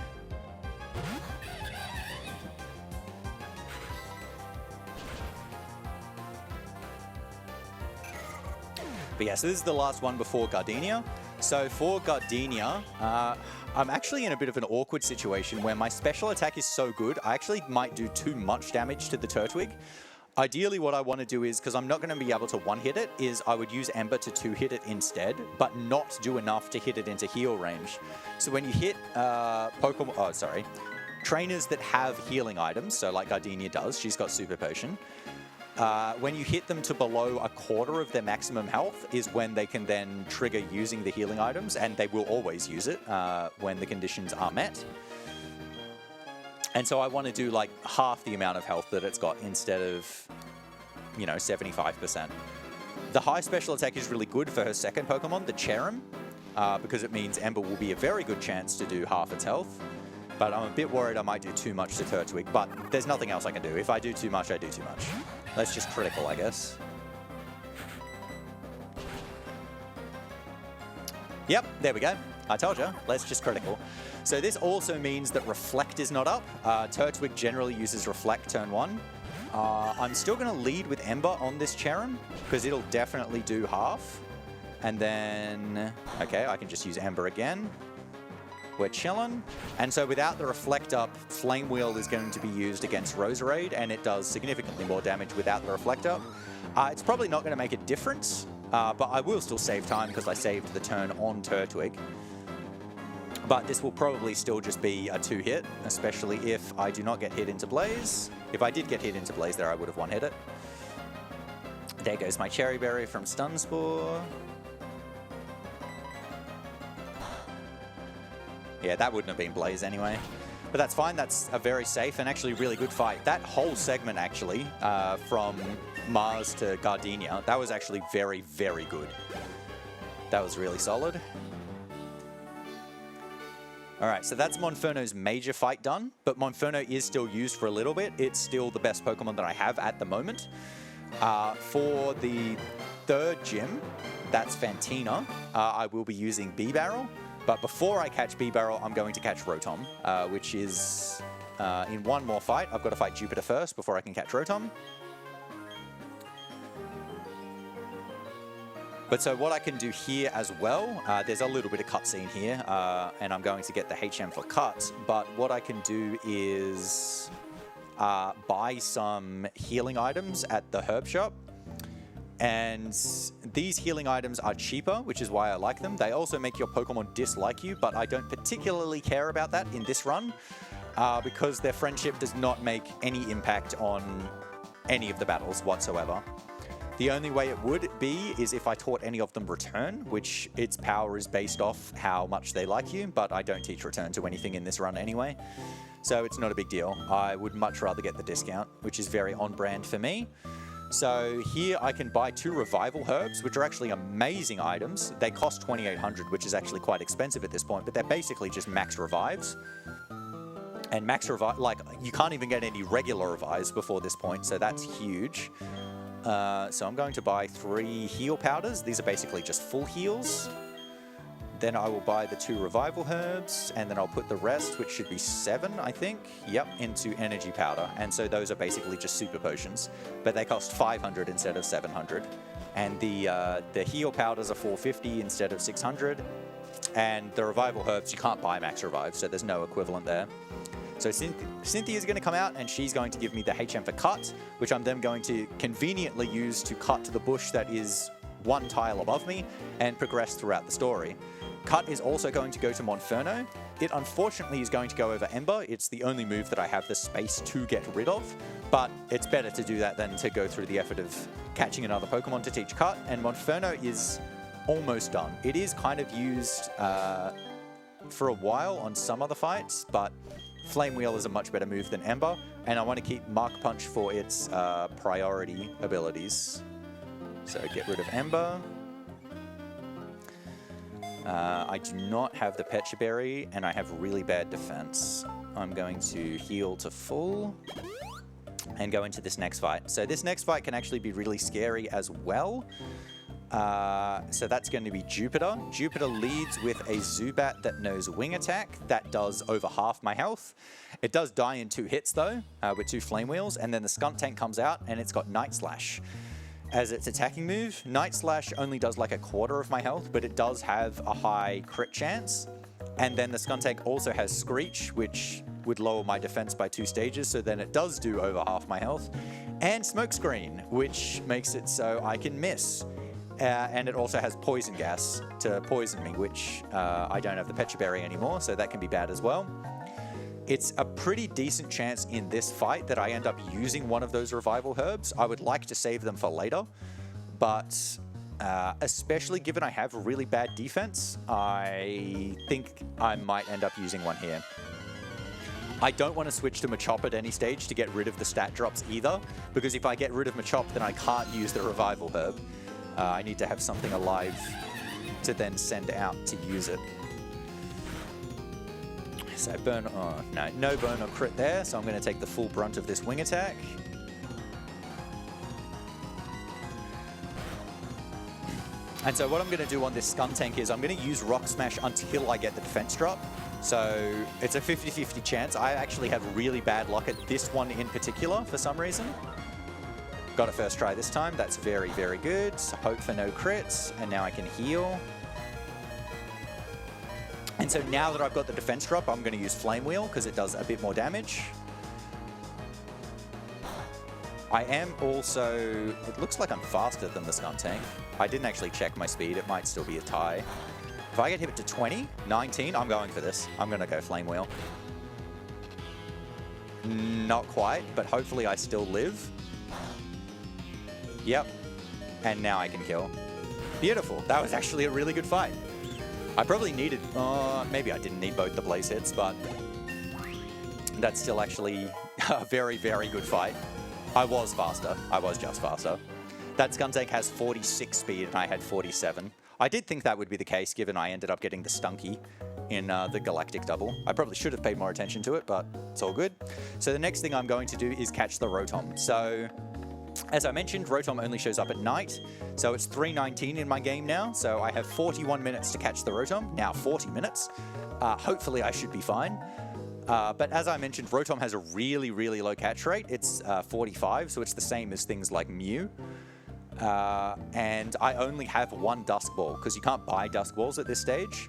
But yeah, so this is the last one before Gardenia. So for Gardenia, I'm actually in a bit of an awkward situation where my special attack is so good, I actually might do too much damage to the Turtwig. Ideally, what I want to do is, because I'm not going to be able to one-hit it, is I would use Ember to two-hit it instead, but not do enough to hit it into heal range. So when you hit trainers that have healing items, so like Gardenia does, she's got Super Potion, when you hit them to below a quarter of their maximum health is when they can then trigger using the healing items, and they will always use it when the conditions are met. And so I want to do like half the amount of health that it's got instead of, 75%. The high special attack is really good for her second Pokemon, the Cherrim, because it means Ember will be a very good chance to do half its health. But I'm a bit worried I might do too much to Turtwig, but there's nothing else I can do. If I do too much, I do too much. That's just critical, I guess. Yep, there we go. I told you, let's just critical. So this also means that Reflect is not up. Turtwig generally uses Reflect turn 1. I'm still going to lead with Ember on this Cherrim, because it'll definitely do half. And then, okay, I can just use Ember again. We're chilling. And so without the Reflect up, Flame Wheel is going to be used against Roserade, and it does significantly more damage without the Reflect up. It's probably not going to make a difference, but I will still save time because I saved the turn on Turtwig. But this will probably still just be a two-hit, especially if I do not get hit into Blaze. If I did get hit into Blaze there, I would have one-hit it. There goes my Cherry Berry from Stun Spore. Yeah, that wouldn't have been Blaze anyway. But that's fine. That's a very safe and actually really good fight. That whole segment, actually, from Mars to Gardenia, that was actually very, very good. That was really solid. All right, so that's Monferno's major fight done, but Monferno is still used for a little bit. It's still the best Pokemon that I have at the moment. For the third gym, that's Fantina, I will be using B-Barrel. But before I catch B-Barrel, I'm going to catch Rotom, which is in one more fight. I've got to fight Jupiter first before I can catch Rotom. But so what I can do here as well, there's a little bit of cutscene here, and I'm going to get the HM for cut. But what I can do is buy some healing items at the herb shop. And these healing items are cheaper, which is why I like them. They also make your Pokemon dislike you, but I don't particularly care about that in this run because their friendship does not make any impact on any of the battles whatsoever. The only way it would be is if I taught any of them Return, which its power is based off how much they like you, but I don't teach Return to anything in this run anyway. So it's not a big deal. I would much rather get the discount, which is very on brand for me. So here I can buy 2 Revival Herbs, which are actually amazing items. They cost 2,800, which is actually quite expensive at this point, but they're basically just max revives. And max revive, like, you can't even get any regular revives before this point, so that's huge. So I'm going to buy 3 heal powders. These are basically just full heals. Then I will buy the 2 revival herbs, and then I'll put the rest, which should be 7, I think, yep, into energy powder. And so those are basically just super potions, but they cost 500 instead of 700. And the heal powders are 450 instead of 600. And the revival herbs, you can't buy max revive, so there's no equivalent there. So Cynthia's going to come out, and she's going to give me the HM for cut, which I'm then going to conveniently use to cut to the bush that is 1 tile above me and progress throughout the story. Cut is also going to go to Monferno. It unfortunately is going to go over Ember. It's the only move that I have the space to get rid of, but it's better to do that than to go through the effort of catching another Pokemon to teach Cut, and Monferno is almost done. It is kind of used for a while on some other fights, but Flame Wheel is a much better move than Ember, and I want to keep Mark Punch for its priority abilities. So get rid of Ember. I do not have the Pecha Berry, and I have really bad defense. I'm going to heal to full and go into this next fight. So this next fight can actually be really scary as well. So that's going to be Jupiter. Jupiter leads with a Zubat that knows Wing Attack. That does over half my health. It does die in 2 hits though, with 2 Flame Wheels, and then the Skunk Tank comes out and it's got Night Slash as its attacking move. Night Slash only does like a quarter of my health, but it does have a high crit chance. And then the Skunk Tank also has Screech, which would lower my defense by 2 stages, so then it does do over half my health. And Smokescreen, which makes it so I can miss. And it also has Poison Gas to poison me, which I don't have the Pecha Berry anymore, so that can be bad as well. It's a pretty decent chance in this fight that I end up using one of those revival herbs. I would like to save them for later, but especially given I have really bad defense, I think I might end up using one here. I don't want to switch to Machop at any stage to get rid of the stat drops either, because if I get rid of Machop, then I can't use the revival herb. I need to have something alive to then send out to use it. So burn, oh no burn or crit there, so I'm going to take the full brunt of this Wing Attack. And so what I'm going to do on this Skunk Tank is I'm going to use Rock Smash until I get the defense drop. So it's a 50-50 chance. I actually have really bad luck at this one in particular for some reason. Got it first try this time. That's very, very good. Hope for no crits, and now I can heal. And so now that I've got the defense drop, I'm going to use Flame Wheel because it does a bit more damage. I am also... It looks like I'm faster than the Skunk Tank. I didn't actually check my speed. It might still be a tie. If I get hit to 20, 19, I'm going for this. I'm going to go Flame Wheel. Not quite, but hopefully I still live. Yep. And now I can kill. Beautiful. That was actually a really good fight. I probably needed... maybe I didn't need both the Blaze hits, but that's still actually a very, very good fight. I was faster. I was just faster. That Skunk Tank has 46 speed and I had 47. I did think that would be the case given I ended up getting the Stunky in the Galactic Double. I probably should have paid more attention to it, but it's all good. So the next thing I'm going to do is catch the Rotom. So... as I mentioned, Rotom only shows up at night, so it's 3:19 in my game now, so I have 41 minutes to catch the Rotom, now 40 minutes. Hopefully I should be fine. But as I mentioned, Rotom has a really, really low catch rate. It's 45, so it's the same as things like Mew. And I only have 1 Dusk Ball, because you can't buy Dusk Balls at this stage.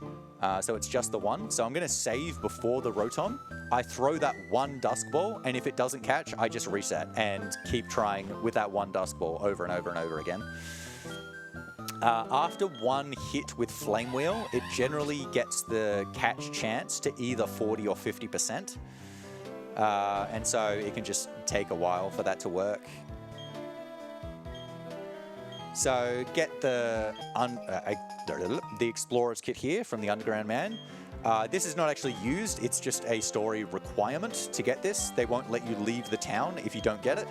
So it's just the 1. So I'm going to save before the Rotom. I throw that 1 Dusk Ball, and if it doesn't catch, I just reset and keep trying with that 1 Dusk Ball over and over and over again. After 1 hit with Flame Wheel, it generally gets the catch chance to either 40 or 50%. And so it can just take a while for that to work. So get the Explorer's Kit here from the Underground Man. This is not actually used, it's just a story requirement to get this. They won't let you leave the town if you don't get it.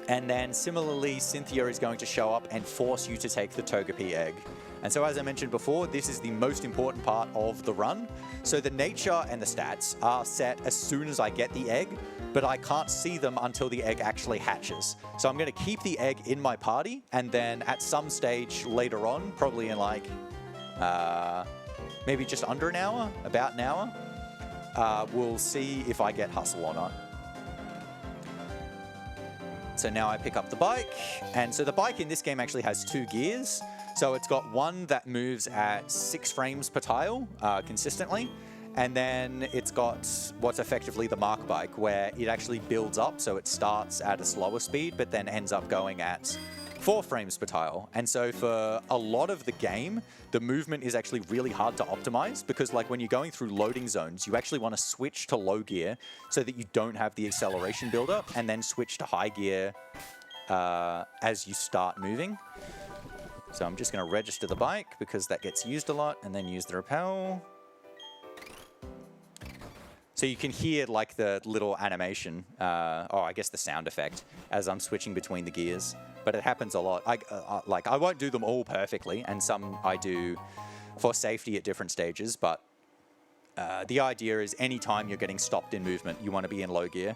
And then similarly, Cynthia is going to show up and force you to take the Togepi egg. And so as I mentioned before, this is the most important part of the run. So the nature and the stats are set as soon as I get the egg, but I can't see them until the egg actually hatches. So I'm going to keep the egg in my party, and then at some stage later on, probably in like maybe just under an hour, about an hour. We'll see if I get hustle or not. So now I pick up the bike, and so the bike in this game actually has 2 gears. So it's got one that moves at 6 frames per tile consistently, and then it's got what's effectively the mark bike, where it actually builds up, so it starts at a slower speed, but then ends up going at 4 frames per tile. And so for a lot of the game, the movement is actually really hard to optimize, because like when you're going through loading zones, you actually want to switch to low gear so that you don't have the acceleration buildup, and then switch to high gear as you start moving. So I'm just going to register the bike because that gets used a lot, and then use the rappel. So you can hear like the little animation, or I guess the sound effect, as I'm switching between the gears. But it happens a lot. I won't do them all perfectly, and some I do for safety at different stages, but the idea is anytime you're getting stopped in movement, you want to be in low gear.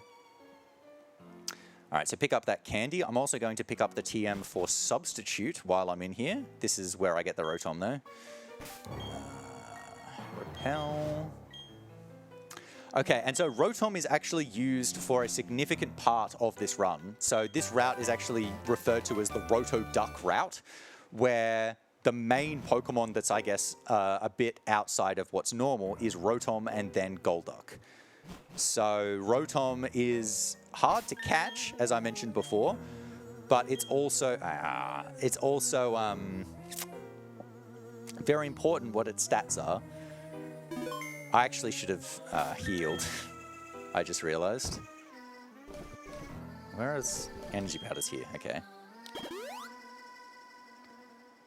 All right, so pick up that candy. I'm also going to pick up the TM for substitute while I'm in here. This is where I get the Rotom though. Repel. Okay, and so Rotom is actually used for a significant part of this run. So this route is actually referred to as the Roto Duck route, where the main Pokemon that's, I guess, a bit outside of what's normal is Rotom and then Golduck. So Rotom is hard to catch, as I mentioned before, but it's also very important what its stats are. I actually should have healed. I just realized. Where is energy powders here? Okay.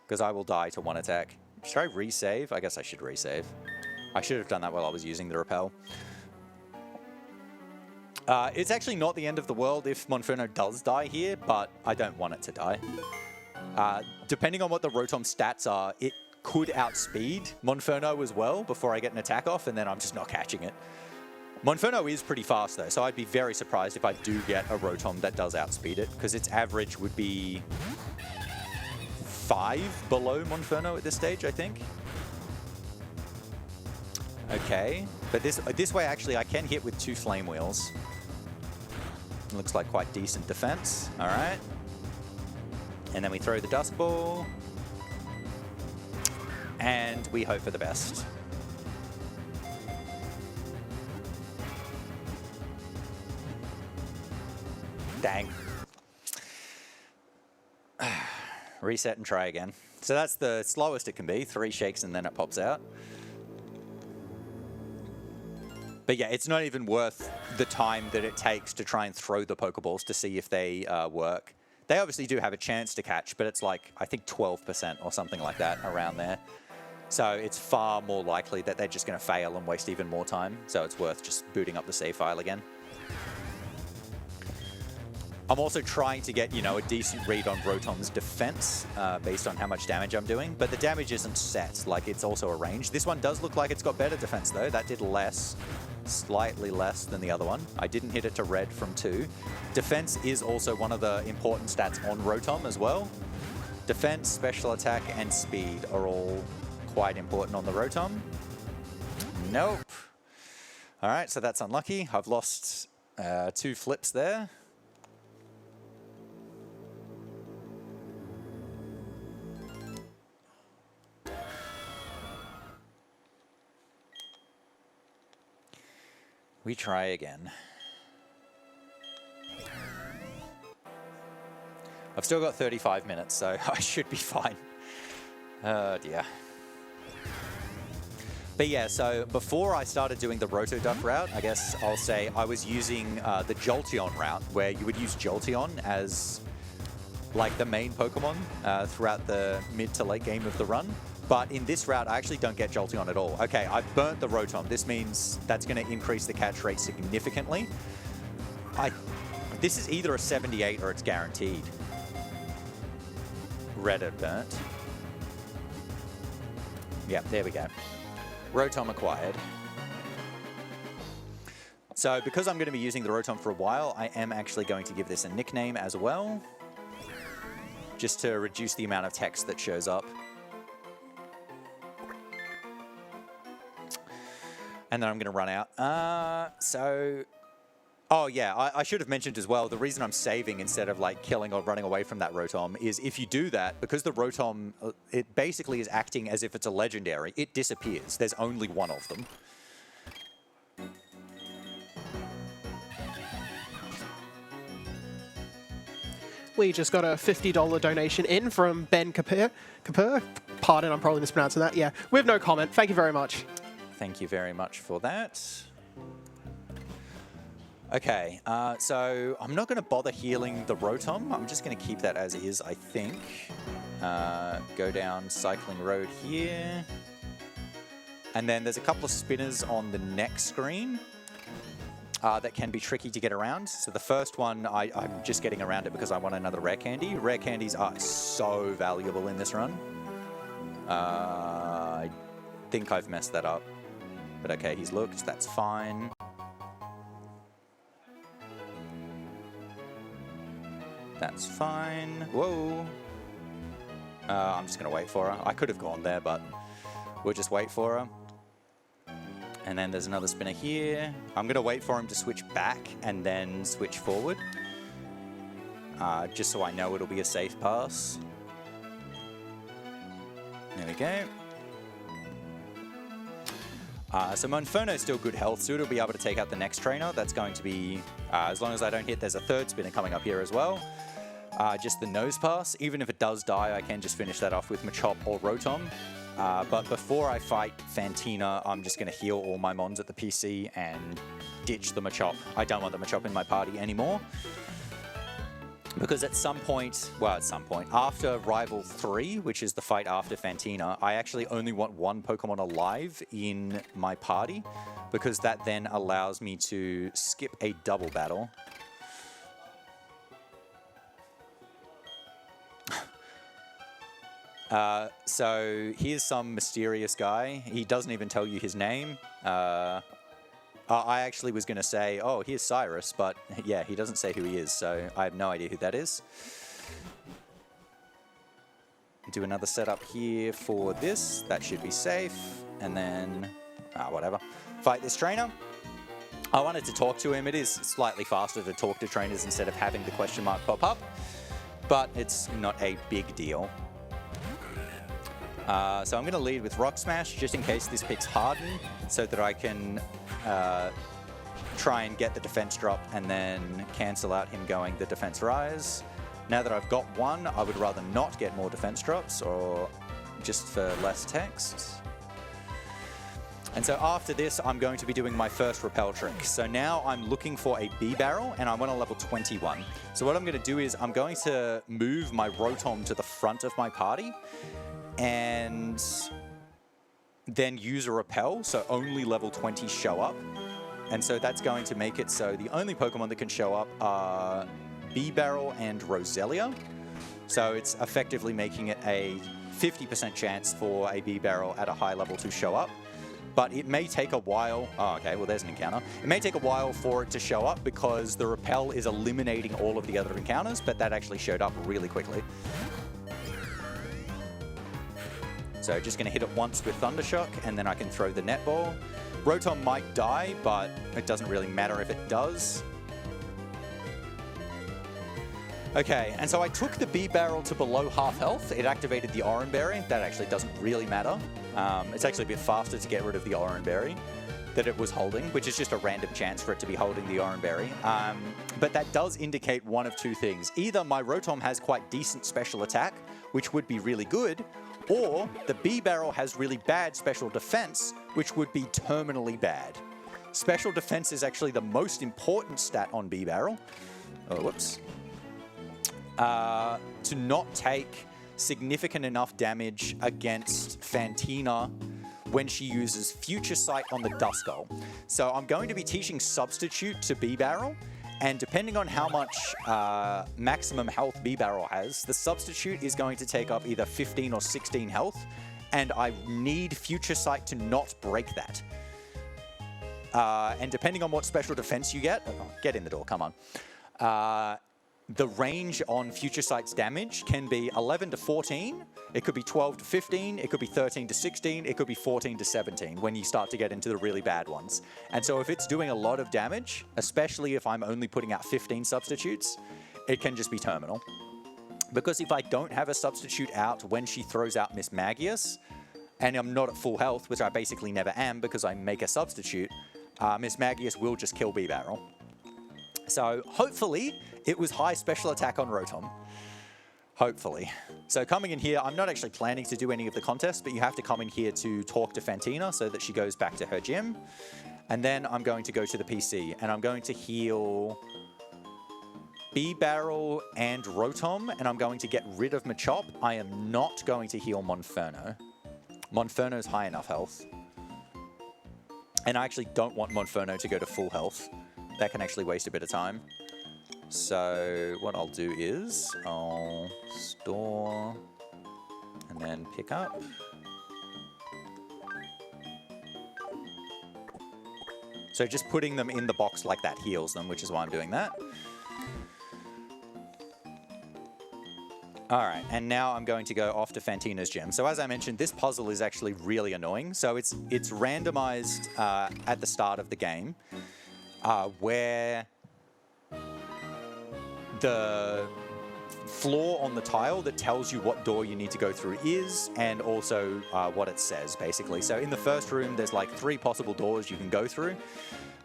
Because I will die to 1 attack. Should I resave? I guess I should resave. I should have done that while I was using the repel. It's actually not the end of the world if Monferno does die here, but I don't want it to die. Depending on what the Rotom stats are, it could outspeed Monferno as well before I get an attack off, and then I'm just not catching it. Monferno is pretty fast though, so I'd be very surprised if I do get a Rotom that does outspeed it, because its average would be 5 below Monferno at this stage, I think. Okay, but this way actually I can hit with 2 Flame Wheels. Looks like quite decent defense. All right. And then we throw the Dusk Ball. And we hope for the best. Dang. Reset and try again. So that's the slowest it can be. 3 shakes and then it pops out. But yeah, it's not even worth the time that it takes to try and throw the Pokeballs to see if they work. They obviously do have a chance to catch, but it's like, I think 12% or something like that around there. So it's far more likely that they're just going to fail and waste even more time. So it's worth just booting up the save file again. I'm also trying to get, a decent read on Rotom's defense based on how much damage I'm doing, but the damage isn't set, like it's also a range. This one does look like it's got better defense though. That did less, slightly less than the other one. I didn't hit it to red from 2. Defense is also one of the important stats on Rotom as well. Defense, special attack, and speed are all quite important on the Rotom. Nope. All right, so that's unlucky. I've lost 2 flips there. We try again. I've still got 35 minutes, so I should be fine. Oh dear. But yeah, so before I started doing the Roto Duck route, I guess I'll say I was using the Jolteon route, where you would use Jolteon as like the main Pokemon throughout the mid to late game of the run. But in this route, I actually don't get Jolteon at all. Okay, I've burnt the Rotom. This means that's going to increase the catch rate significantly. This is either a 78 or it's guaranteed. Red or burnt. Yep, there we go. Rotom acquired. So because I'm going to be using the Rotom for a while, I am actually going to give this a nickname as well, just to reduce the amount of text that shows up. And then I'm going to run out. Oh yeah, I should have mentioned as well, the reason I'm saving instead of like killing or running away from that Rotom is if you do that, because the Rotom, it basically is acting as if it's a legendary, it disappears. There's only one of them. We just got a $50 donation in from Ben Kapur. Pardon, I'm probably mispronouncing that. Yeah, we have no comment. Thank you very much. Thank you very much for that. Okay, so I'm not going to bother healing the Rotom. I'm just going to keep that as is, I think. Go down Cycling Road here. And then there's a couple of spinners on the next screen that can be tricky to get around. So the first one, I'm just getting around it because I want another rare candy. Rare candies are so valuable in this run. I think I've messed that up. But okay, he's looked, that's fine. That's fine. Whoa. I'm just going to wait for her. I could have gone there, but we'll just wait for her. And then there's another spinner here. I'm going to wait for him to switch back and then switch forward. Just so I know it'll be a safe pass. There we go. So Monferno's still good health, so it'll be able to take out the next trainer. That's going to be, as long as I don't hit, there's a third spinner coming up here as well. Just the nose pass. Even if it does die, I can just finish that off with Machop or Rotom. But before I fight Fantina, I'm just going to heal all my Mons at the PC and ditch the Machop. I don't want the Machop in my party anymore. Because at some point, after Rival 3, which is the fight after Fantina, I actually only want one Pokemon alive in my party, because that then allows me to skip a double battle. So here's some mysterious guy. He doesn't even tell you his name. I actually was going to say, oh, here's Cyrus, but yeah, he doesn't say who he is, so I have no idea who that is. Do another setup here for this. That should be safe. And then, whatever. Fight this trainer. I wanted to talk to him. It is slightly faster to talk to trainers instead of having the question mark pop up, but it's not a big deal. So I'm going to lead with Rock Smash, just in case this picks Harden, so that I can try and get the defense drop and then cancel out him going the defense rise. Now that I've got one, I would rather not get more defense drops, or just for less text. And so after this, I'm going to be doing my first repel trick. So now I'm looking for a B-Barrel, and I want a level 21. So what I'm going to do is I'm going to move my Rotom to the front of my party, and then use a repel, so only level 20 show up. And so that's going to make it so the only Pokemon that can show up are B-Barrel and Roselia. So it's effectively making it a 50% chance for a B-Barrel at a high level to show up. But it may take a while. Oh, okay, well, there's an encounter. It may take a while for it to show up because the repel is eliminating all of the other encounters, but that actually showed up really quickly. So just going to hit it once with Thundershock, and then I can throw the netball. Rotom might die, but it doesn't really matter if it does. Okay, and so I took the B-Barrel to below half health. It activated the Oran Berry. That actually doesn't really matter. It's actually a bit faster to get rid of the Oran Berry that it was holding, which is just a random chance for it to be holding the Oran Berry. But that does indicate one of two things. Either my Rotom has quite decent special attack, which would be really good, or the B-Barrel has really bad special defense, which would be terminally bad. Special defense is actually the most important stat on B-Barrel. Oh, whoops. To not take significant enough damage against Fantina when she uses Future Sight on the Duskull. So I'm going to be teaching Substitute to B-Barrel, and depending on how much maximum health B-Barrel has, the Substitute is going to take up either 15 or 16 health, and I need Future Sight to not break that. And depending on what special defense you get in the door, come on. the range on Future Sight's damage can be 11 to 14, it could be 12 to 15, it could be 13 to 16, it could be 14 to 17 when you start to get into the really bad ones. And so if it's doing a lot of damage, especially if I'm only putting out 15 substitutes, it can just be terminal. Because if I don't have a substitute out when she throws out Miss Magius, and I'm not at full health, which I basically never am because I make a substitute, Miss Magius will just kill B-Barrel. So hopefully it was high special attack on Rotom. Hopefully. So coming in here, I'm not actually planning to do any of the contests, but you have to come in here to talk to Fantina so that she goes back to her gym. And then I'm going to go to the PC and I'm going to heal B-Barrel and Rotom, and I'm going to get rid of Machop. I am not going to heal Monferno. Monferno's high enough health. And I actually don't want Monferno to go to full health. That can actually waste a bit of time. So what I'll do is I'll store and then pick up. So just putting them in the box like that heals them, which is why I'm doing that. All right, and now I'm going to go off to Fantina's gym. So as I mentioned, this puzzle is actually really annoying. So it's randomized at the start of the game, where the floor on the tile that tells you what door you need to go through is, and also what it says, basically. So in the first room, there's like 3 possible doors you can go through.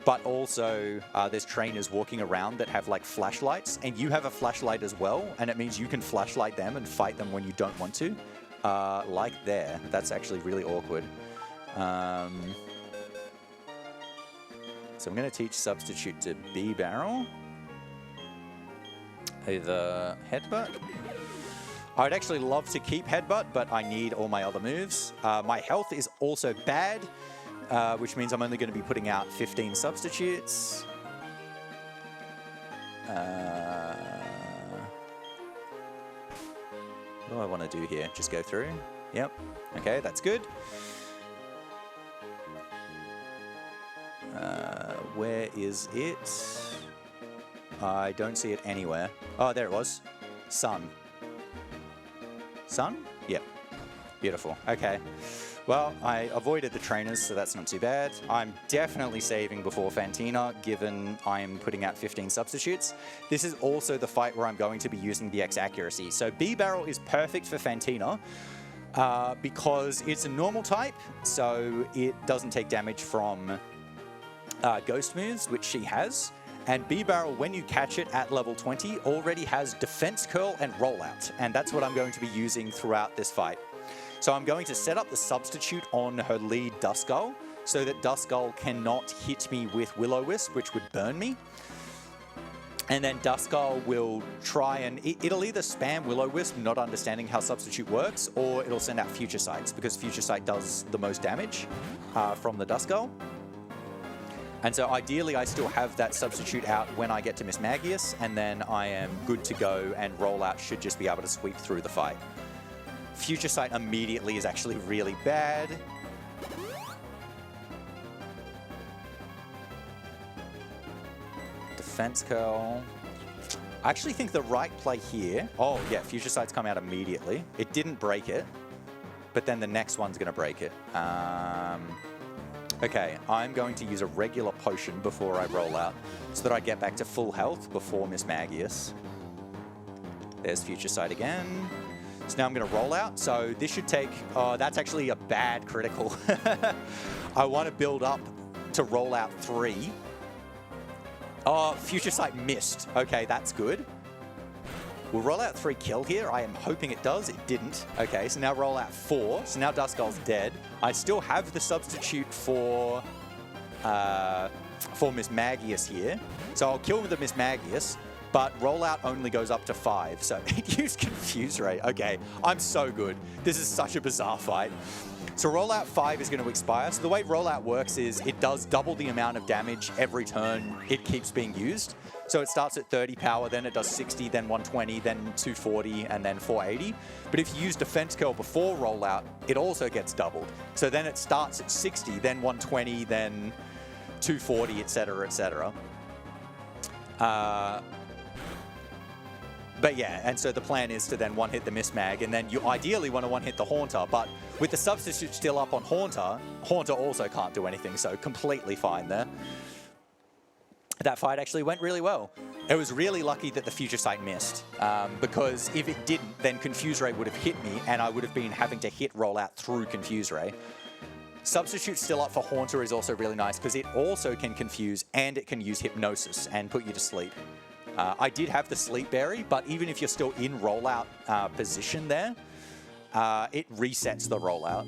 But also, there's trainers walking around that have like flashlights, and you have a flashlight as well, and it means you can flashlight them and fight them when you don't want to. Like there. That's actually really awkward. So I'm going to teach Substitute to B-Barrel. Either Headbutt. I'd actually love to keep Headbutt, but I need all my other moves. My health is also bad. Which means I'm only going to be putting out 15 substitutes. What do I want to do here? Just go through? Yep. Okay, that's good. Where is it? I don't see it anywhere. Oh, there it was. Sun. Sun? Yep. Beautiful. Okay. Well, I avoided the trainers, so that's not too bad. I'm definitely saving before Fantina, given I'm putting out 15 substitutes. This is also the fight where I'm going to be using the X accuracy. So B-Barrel is perfect for Fantina because it's a normal type, so it doesn't take damage from ghost moves, which she has. And B-Barrel, when you catch it at level 20, already has Defense Curl and Rollout, and that's what I'm going to be using throughout this fight. So I'm going to set up the substitute on her lead Duskull so that Duskull cannot hit me with Will-O-Wisp, which would burn me. And then Duskull will try and... It'll either spam Will-O-Wisp, not understanding how substitute works, or it'll send out Future Sights, because Future Sight does the most damage from the Duskull. And so ideally I still have that substitute out when I get to Miss Magius, and then I am good to go, and Rollout should just be able to sweep through the fight. Future Sight immediately is actually really bad. Defense Curl. I actually think the right play here... Oh, yeah, Future Sight's come out immediately. It didn't break it, but then the next one's going to break it. Okay, I'm going to use a regular potion before I roll out so that I get back to full health before Miss Magius. There's Future Sight again. So now I'm going to roll out. So this should take... Oh, that's actually a bad critical. I want to build up to roll out 3. Oh, Future Sight missed. Okay, that's good. Will roll out 3 kill here? I am hoping it does. It didn't. Okay, so now roll out 4. So now Duskull's dead. I still have the substitute for Miss Magius here. So I'll kill with the Miss Magius. But rollout only goes up to 5, so it used Confuse Ray. Okay, I'm so good. This is such a bizarre fight. So rollout 5 is going to expire. So the way rollout works is it does double the amount of damage every turn it keeps being used. So it starts at 30 power, then it does 60, then 120, then 240, and then 480. But if you use Defense Curl before rollout, it also gets doubled. So then it starts at 60, then 120, then 240, etc., etc. But yeah, and so the plan is to then one-hit the Mismag, and then you ideally want to one-hit the Haunter, but with the substitute still up on Haunter, Haunter also can't do anything, so completely fine there. That fight actually went really well. It was really lucky that the Future Sight missed, because if it didn't, then Confuse Ray would have hit me, and I would have been having to hit rollout through Confuse Ray. Substitute still up for Haunter is also really nice, because it also can confuse, and it can use Hypnosis and put you to sleep. I did have the Sleep Berry, but even if you're still in rollout position there, it resets the rollout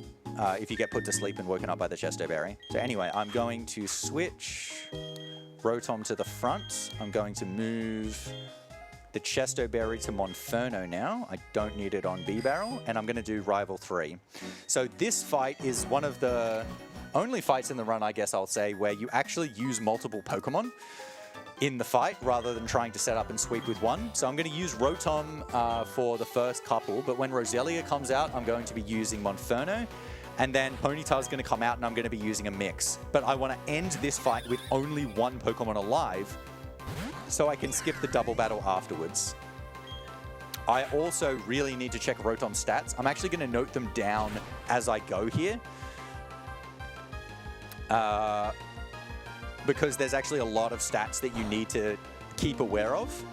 if you get put to sleep and woken up by the Chesto Berry. So anyway, I'm going to switch Rotom to the front. I'm going to move the Chesto Berry to Monferno now. I don't need it on B-Barrel, and I'm going to do Rival 3. So this fight is one of the only fights in the run, I guess I'll say, where you actually use multiple Pokemon in the fight rather than trying to set up and sweep with one. So I'm going to use Rotom for the first couple, but when Roselia comes out, I'm going to be using Monferno, and then Ponyta's going to come out and I'm going to be using a mix. But I want to end this fight with only one Pokemon alive so I can skip the double battle afterwards. I also really need to check Rotom's stats. I'm actually going to note them down as I go here. Because there's actually a lot of stats that you need to keep aware of,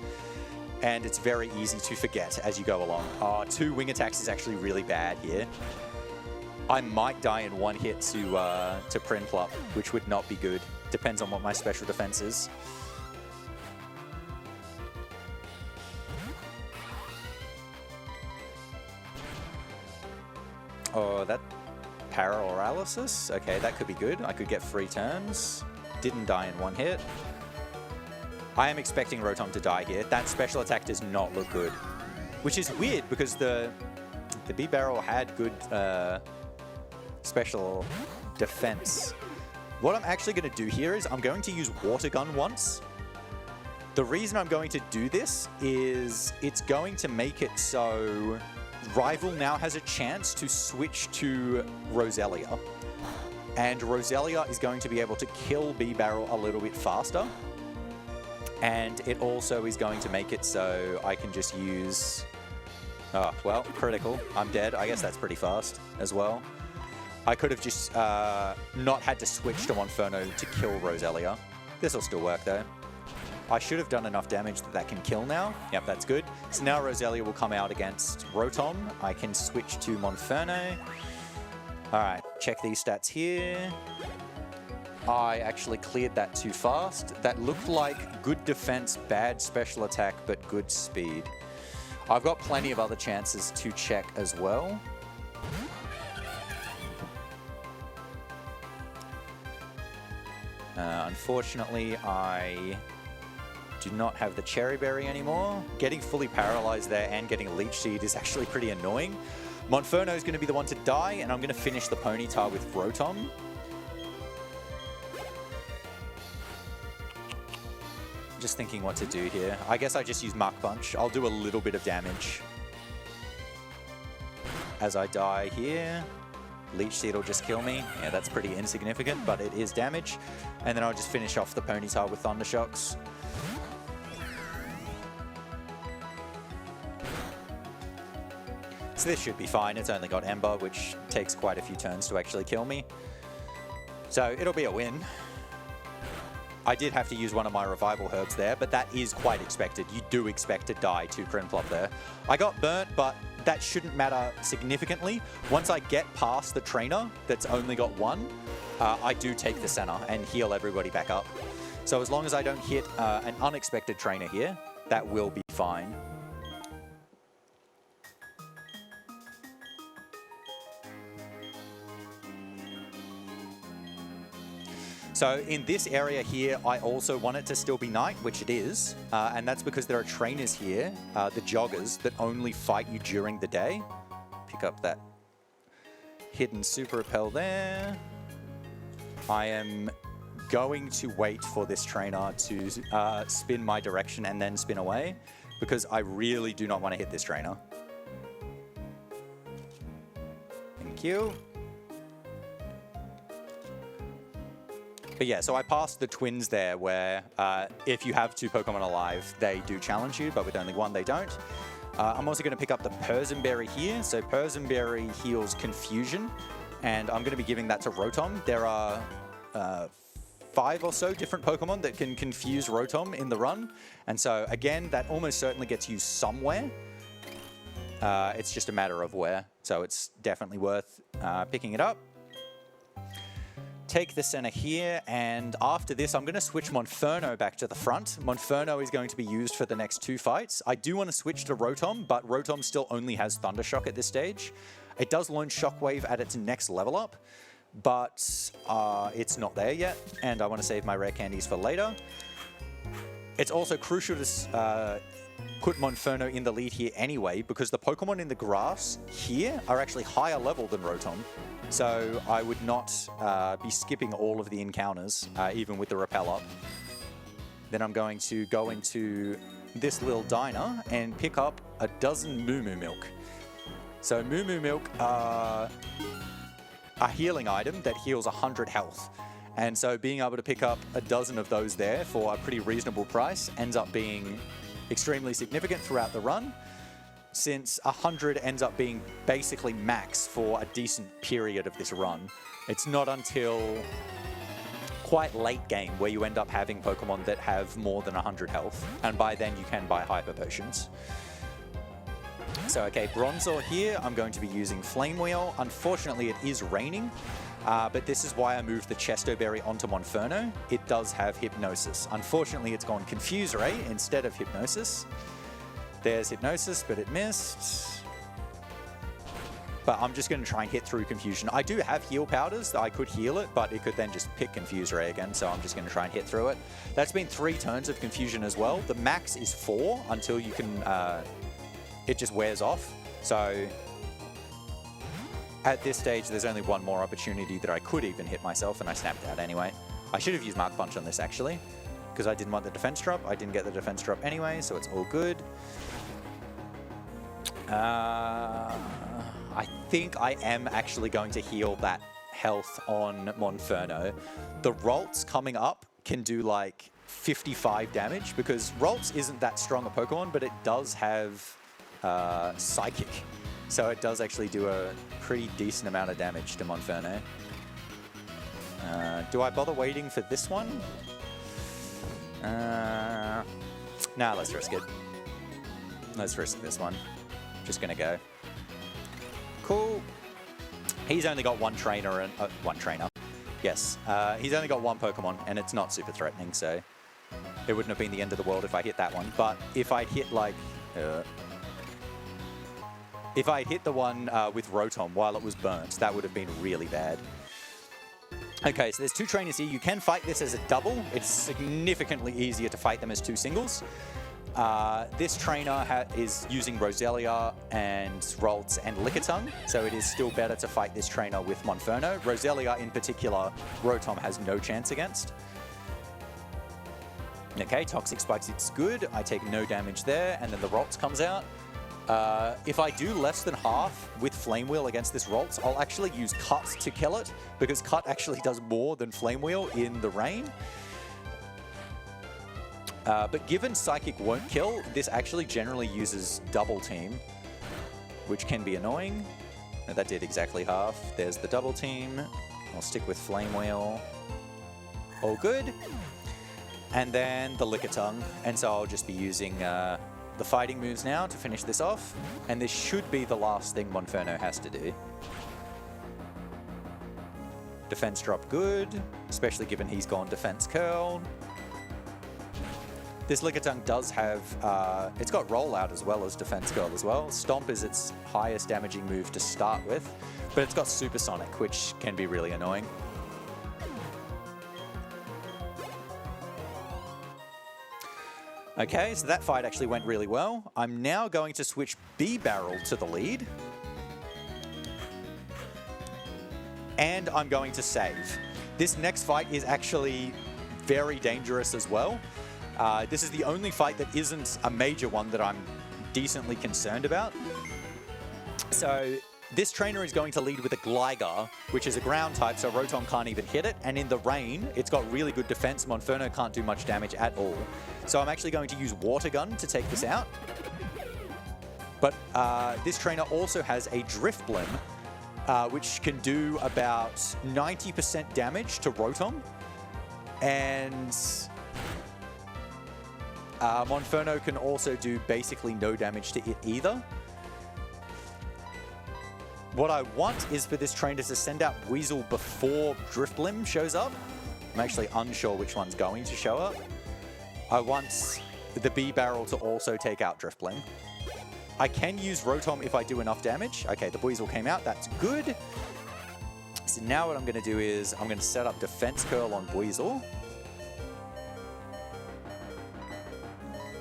and it's very easy to forget as you go along. 2 wing attacks is actually really bad here. I might die in one hit to Prinplup, which would not be good. Depends on what my special defense is. Oh, that Paralysis? Okay, that could be good. I could get free turns. Didn't die in one hit. I am expecting Rotom to die here. That special attack does not look good, which is weird because the B-Barrel had good special defense. What I'm actually going to do here is I'm going to use Water Gun once. The reason I'm going to do this is it's going to make it so Rival now has a chance to switch to Roselia. And Roselia is going to be able to kill B-Barrel a little bit faster. And it also is going to make it so I can just use... Oh, well, critical. I'm dead. I guess that's pretty fast as well. I could have just not had to switch to Monferno to kill Roselia. This will still work, though. I should have done enough damage that that can kill now. Yep, that's good. So now Roselia will come out against Rotom. I can switch to Monferno. All right, check these stats here. I actually cleared that too fast. That looked like good defense, bad special attack, but good speed. I've got plenty of other chances to check as well. Unfortunately, I do not have the Cherry Berry anymore. Getting fully paralyzed there and getting Leech Seed is actually pretty annoying. Monferno is going to be the one to die, and I'm going to finish the Ponyta with Rotom. Just thinking what to do here. I guess I just use Mach Punch. I'll do a little bit of damage as I die here. Leech Seed will just kill me. Yeah, that's pretty insignificant, but it is damage. And then I'll just finish off the Ponyta with Thunder Shocks. So this should be fine. It's only got Ember, which takes quite a few turns to actually kill me. So it'll be a win. I did have to use one of my revival herbs there, but that is quite expected. You do expect to die to Prinplup there. I got burnt, but that shouldn't matter significantly. Once I get past the trainer that's only got one, I do take the center and heal everybody back up. So as long as I don't hit an unexpected trainer here, that will be fine. So in this area here, I also want it to still be night, which it is. And that's because there are trainers here, the joggers, that only fight you during the day. Pick up that hidden Super Repel there. I am going to wait for this trainer to spin my direction and then spin away, because I really do not want to hit this trainer. Thank you. But yeah, so I passed the twins there where if you have 2 Pokemon alive, they do challenge you, but with only 1, they don't. I'm also going to pick up the Persimberry here. So Persimberry heals Confusion, and I'm going to be giving that to Rotom. There are 5 or so different Pokemon that can confuse Rotom in the run. And so again, that almost certainly gets used somewhere. It's just a matter of where. So it's definitely worth picking it up. Take the center here, and after this, I'm going to switch Monferno back to the front. Monferno is going to be used for the next 2 fights. I do want to switch to Rotom, but Rotom still only has Thunder Shock at this stage. It does learn Shockwave at its next level up, but it's not there yet, and I want to save my rare candies for later. It's also crucial to put Monferno in the lead here anyway, because the Pokemon in the grass here are actually higher level than Rotom. So I would not be skipping all of the encounters, even with the Repel up. Then I'm going to go into this little diner and pick up a dozen Moo Moo Milk. So Moo Moo Milk are a healing item that heals 100 health. And so being able to pick up a dozen of those there for a pretty reasonable price ends up being extremely significant throughout the run, since 100 ends up being basically max for a decent period of this run. It's not until quite late game where you end up having Pokemon that have more than 100 health, and by then you can buy Hyper Potions. So okay, Bronzor here, I'm going to be using Flame Wheel. Unfortunately, it is raining, but this is why I moved the Chesto Berry onto Monferno. It does have Hypnosis. Unfortunately, it's gone Confuse Ray instead of Hypnosis. There's Hypnosis, but it missed. But I'm just going to try and hit through Confusion. I do have heal powders that I could heal it, but it could then just pick Confuse Ray again, so I'm just going to try and hit through it. That's been 3 turns of Confusion as well. The max is 4 until you can... it just wears off. So at this stage, there's only 1 more opportunity that I could even hit myself, and I snapped out anyway. I should have used Mark Punch on this, actually, because I didn't want the defense drop. I didn't get the defense drop anyway, so it's all good. I think I am actually going to heal that health on Monferno. The Ralts coming up can do like 55 damage, because Ralts isn't that strong a Pokemon, but it does have Psychic. So it does actually do a pretty decent amount of damage to Monferno. Do I bother waiting for this one? Nah, let's risk it. Let's risk this one. Just gonna go. Cool. He's only got 1 trainer and one trainer. Yes, he's only got 1 Pokemon, and it's not super threatening, so it wouldn't have been the end of the world if I hit that one. But if I hit like, if I hit the one with Rotom while it was burnt, that would have been really bad. Okay, so there's 2 trainers here. You can fight this as a double. It's significantly easier to fight them as 2 singles. This trainer is using Roselia and Ralts and Lickitung, so it is still better to fight this trainer with Monferno. Roselia in particular, Rotom has no chance against. Okay, Toxic Spikes, it's good. I take no damage there, and then the Ralts comes out. If I do less than half with Flame Wheel against this Ralts, I'll actually use Cut to kill it, because Cut actually does more than Flame Wheel in the rain. But given Psychic won't kill, this actually generally uses Double Team, which can be annoying. No, that did exactly half. There's the Double Team. I'll stick with Flame Wheel. All good. And then the Lickitung. And so I'll just be using the fighting moves now to finish this off. And this should be the last thing Monferno has to do. Defense drop good, especially given he's gone Defense Curl. This Lickitung does have, it's got Rollout as well as Defense Curl as well. Stomp is its highest damaging move to start with, but it's got Supersonic, which can be really annoying. Okay, so that fight actually went really well. I'm now going to switch B-Barrel to the lead. And I'm going to save. This next fight is actually very dangerous as well. This is the only fight that isn't a major one that I'm decently concerned about. So This trainer is going to lead with a Gligar, which is a ground type, so Rotom can't even hit it. And in the rain, it's got really good defense. Monferno can't do much damage at all. So I'm actually going to use Water Gun to take this out. But this trainer also has a Drifblim, which can do about 90% damage to Rotom. And Monferno can also do basically no damage to it either. What I want is for this trainer to send out Weasel before Drifblim shows up. I'm actually unsure which one's going to show up. I want the B-Barrel to also take out Drifblim. I can use Rotom if I do enough damage. Okay, the Weasel came out. That's good. So now what I'm going to do is I'm going to set up Defense Curl on Weasel.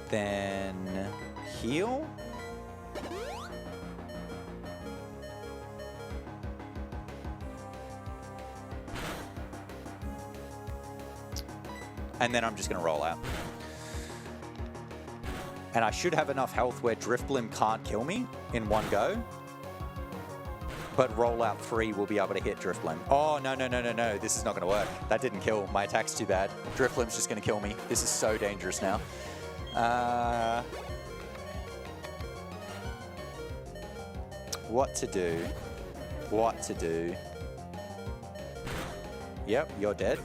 Then heal. And then I'm just going to roll out. And I should have enough health where Drifblim can't kill me in one go. But rollout 3 will be able to hit Drifblim. Oh, no. This is not going to work. That didn't kill. My attack's too bad. Drifblim's just going to kill me. This is so dangerous now. What to do? What to do? Yep, you're dead.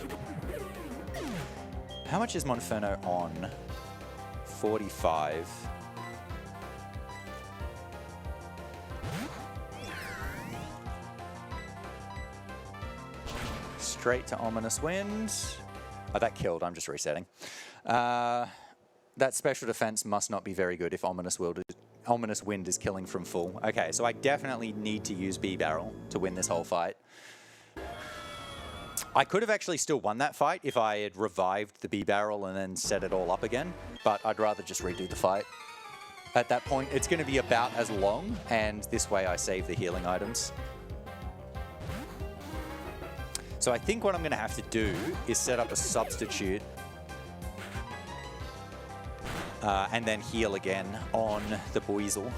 How much is Monferno on? 45. Straight to Ominous Wind. Oh, that killed. I'm just resetting. That special defense must not be very good if Ominous Wind is killing from full. Okay, so I definitely need to use B-Barrel to win this whole fight. I could have actually still won that fight if I had revived the B-Barrel and then set it all up again, but I'd rather just redo the fight. At that point, it's going to be about as long, and this way I save the healing items. So I think what I'm going to have to do is set up a substitute and then heal again on the Weasel.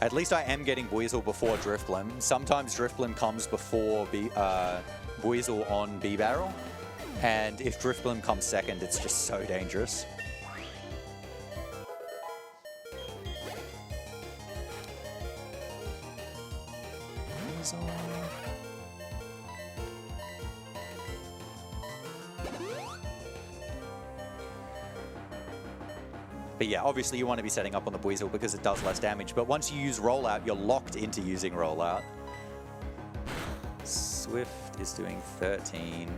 At least I am getting Weasel before Drifblim. Sometimes Drifblim comes before Weasel on B-Barrel. And if Drifblim comes second, it's just so dangerous. Weasel. But yeah, obviously you want to be setting up on the Weasel because it does less damage. But once you use Rollout, you're locked into using Rollout. Swift is doing 13.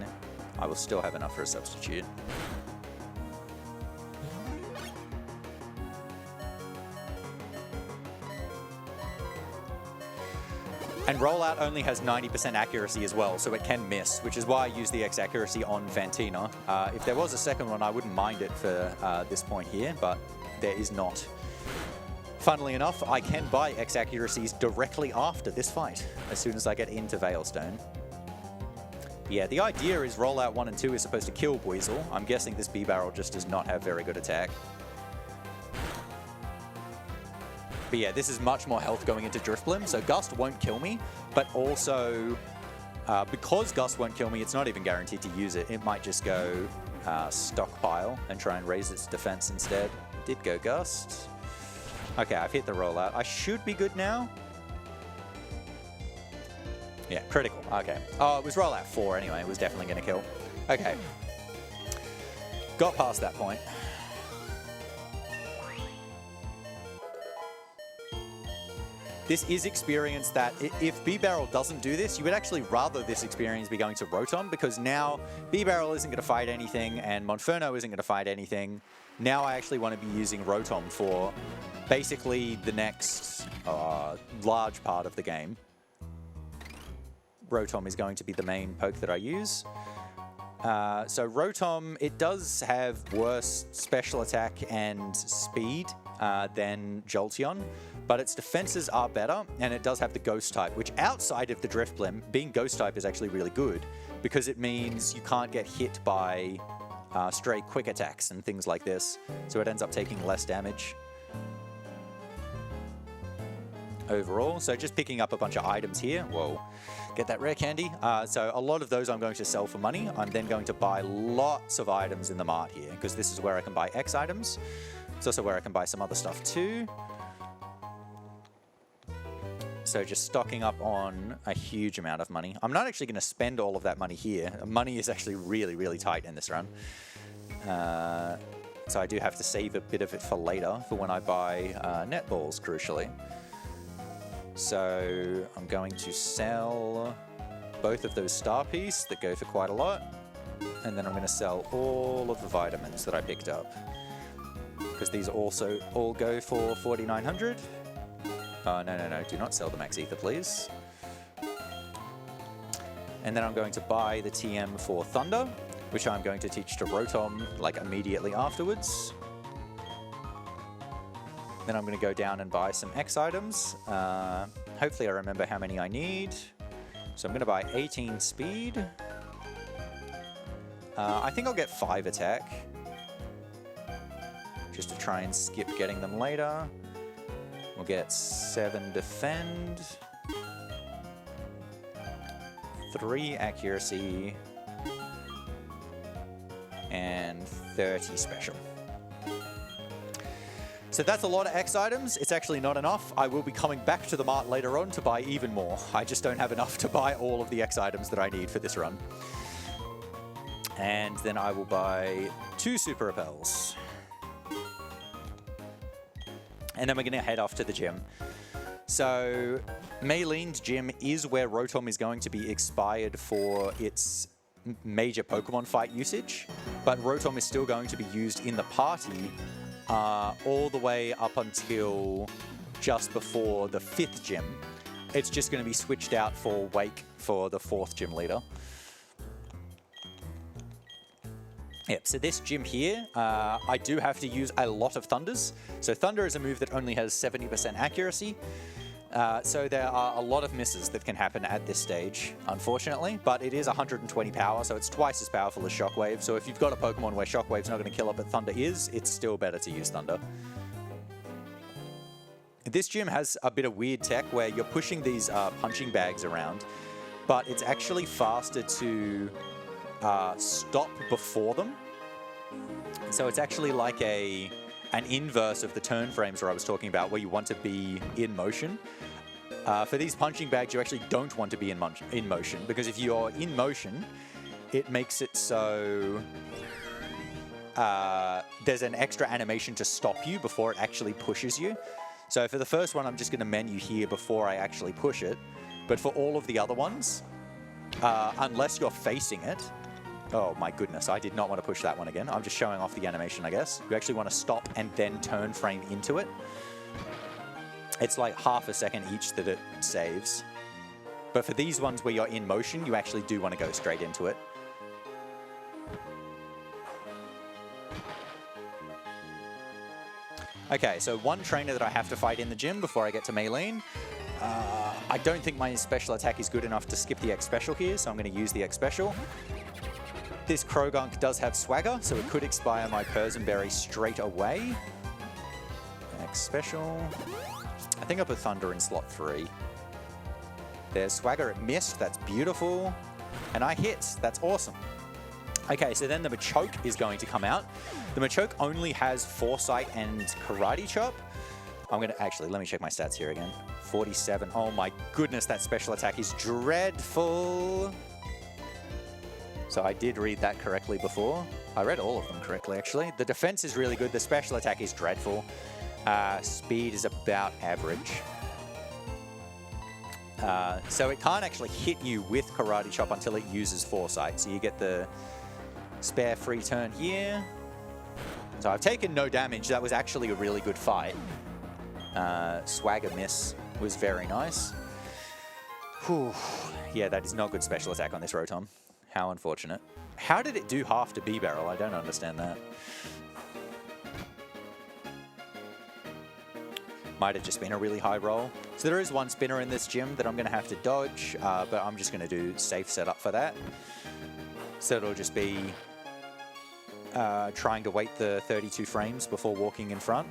I will still have enough for a substitute. And Rollout only has 90% accuracy as well, so it can miss, which is why I use the X accuracy on Fantina. If there was a second one, I wouldn't mind it for this point here, but there is not. Funnily enough, I can buy X accuracies directly after this fight, as soon as I get into Veilstone. Yeah, the idea is Rollout 1 and 2 is supposed to kill Weasel. I'm guessing this B-Barrel just does not have very good attack. But yeah, this is much more health going into Drifblim, so Gust won't kill me, but also because Gust won't kill me, it's not even guaranteed to use it. It might just go Stockpile and try and raise its defense instead. Did go Gust. Okay, I've hit the Rollout. I should be good now. Yeah, critical. Okay. Oh, it was Rollout 4 anyway. It was definitely going to kill. Okay. Got past that point. This is experience that if B-Barrel doesn't do this, you would actually rather this experience be going to Rotom, because now B-Barrel isn't going to fight anything and Monferno isn't going to fight anything. Now I actually want to be using Rotom for basically the next large part of the game. Rotom is going to be the main poke that I use. So Rotom, it does have worse special attack and speed than Jolteon, but its defenses are better, and it does have the ghost type, which outside of the drift blim, being ghost type is actually really good because it means you can't get hit by stray quick attacks and things like this. So it ends up taking less damage overall. So just picking up a bunch of items here. Whoa, get that rare candy. So a lot of those I'm going to sell for money. I'm then going to buy lots of items in the mart here because this is where I can buy X items. It's also where I can buy some other stuff too. So just stocking up on a huge amount of money. I'm not actually going to spend all of that money here. Money is actually really, really tight in this run. So I do have to save a bit of it for later, for when I buy netballs, crucially. So I'm going to sell both of those star piece that go for quite a lot. And then I'm going to sell all of the vitamins that I picked up, because these also all go for 4,900. No, do not sell the max ether, please. And then I'm going to buy the TM for Thunder, which I'm going to teach to Rotom like immediately afterwards. Then I'm going to go down and buy some X items. Hopefully I remember how many I need. So I'm going to buy 18 speed. I think I'll get 5 attack, just to try and skip getting them later. We'll get 7 defend, 3 accuracy, and 30 special. So that's a lot of X items. It's actually not enough. I will be coming back to the mart later on to buy even more. I just don't have enough to buy all of the X items that I need for this run. And then I will buy 2 super repels. And then we're going to head off to the gym. So Maylene's gym is where Rotom is going to be expired for its major Pokemon fight usage, but Rotom is still going to be used in the party all the way up until just before the 5th gym. It's just going to be switched out for Wake for the 4th gym leader. Yep, so this gym here, I do have to use a lot of Thunders. So Thunder is a move that only has 70% accuracy. So there are a lot of misses that can happen at this stage, unfortunately. But it is 120 power, so it's twice as powerful as Shockwave. So if you've got a Pokemon where Shockwave's not going to kill it, but Thunder is, it's still better to use Thunder. This gym has a bit of weird tech where you're pushing these punching bags around, but it's actually faster to stop before them. So it's actually like an inverse of the turn frames where I was talking about, where you want to be in motion. For these punching bags, you actually don't want to be in motion, because if you're in motion, it makes it so there's an extra animation to stop you before it actually pushes you. So for the first one, I'm just going to menu here before I actually push it. But for all of the other ones, unless you're facing it, oh my goodness, I did not want to push that one again. I'm just showing off the animation, I guess. You actually want to stop and then turn frame into it. It's like half a second each that it saves. But for these ones where you're in motion, you actually do want to go straight into it. Okay, so one trainer that I have to fight in the gym before I get to Maylene. I don't think my special attack is good enough to skip the X special here, so I'm going to use the X special. This Krogunk does have swagger, so it could expire my Persenberry straight away. X special. I think I put Thunder in slot 3. There's swagger, it missed, that's beautiful. And I hit, that's awesome. Okay, so then the Machoke is going to come out. The Machoke only has Foresight and Karate Chop. I'm going to actually, let me check my stats here again. 47, oh my goodness, that special attack is dreadful. So I did read that correctly before. I read all of them correctly, actually. The defense is really good. The special attack is dreadful. Speed is about average. So it can't actually hit you with Karate Chop until it uses Foresight. So you get the spare free turn here. So I've taken no damage. That was actually a really good fight. Swagger miss was very nice. Whew. Yeah, that is not good special attack on this Rotom. How unfortunate. How did it do half to B-Barrel? I don't understand that. Might have just been a really high roll. So there is one spinner in this gym that I'm going to have to dodge, but I'm just going to do safe setup for that. So it'll just be trying to wait the 32 frames before walking in front.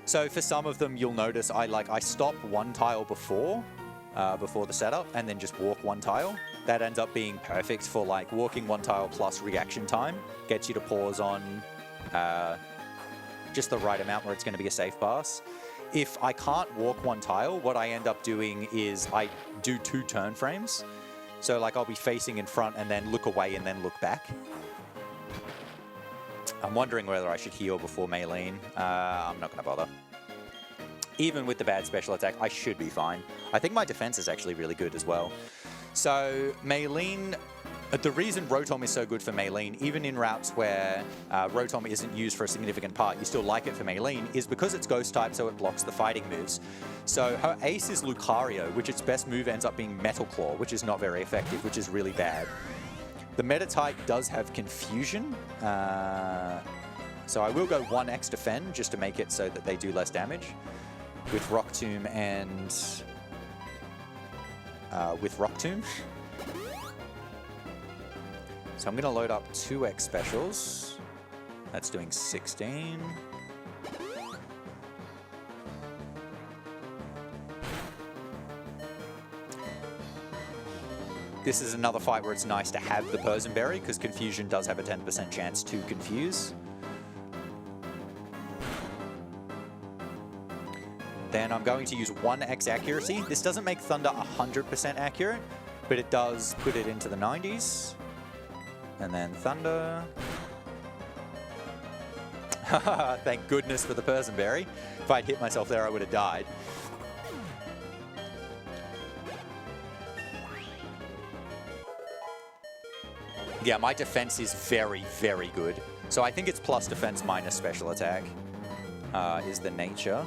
So for some of them, you'll notice I stop one tile before the setup and then just walk one tile. That ends up being perfect for like walking one tile plus reaction time. Gets you to pause on just the right amount where it's going to be a safe pass. If I can't walk one tile, what I end up doing is I do 2 turn frames. So like I'll be facing in front and then look away and then look back. I'm wondering whether I should heal before Maylene. I'm not going to bother. Even with the bad special attack, I should be fine. I think my defense is actually really good as well. So Maylene, the reason Rotom is so good for Maylene, even in routes where Rotom isn't used for a significant part, you still like it for Maylene, is because it's Ghost type, so it blocks the fighting moves. So her ace is Lucario, which its best move ends up being Metal Claw, which is not very effective, which is really bad. The meta type does have Confusion, so I will go 1x defend just to make it so that they do less damage. With Rock Tomb and with Rock Tomb. So I'm going to load up 2x specials. That's doing 16. This is another fight where it's nice to have the Berry because Confusion does have a 10% chance to confuse. Then I'm going to use 1x accuracy. This doesn't make Thunder 100% accurate, but it does put it into the 90s. And then Thunder. Thank goodness for the Berry. If I'd hit myself there, I would have died. Yeah, my defense is very, very good. So I think it's plus defense minus special attack is the nature.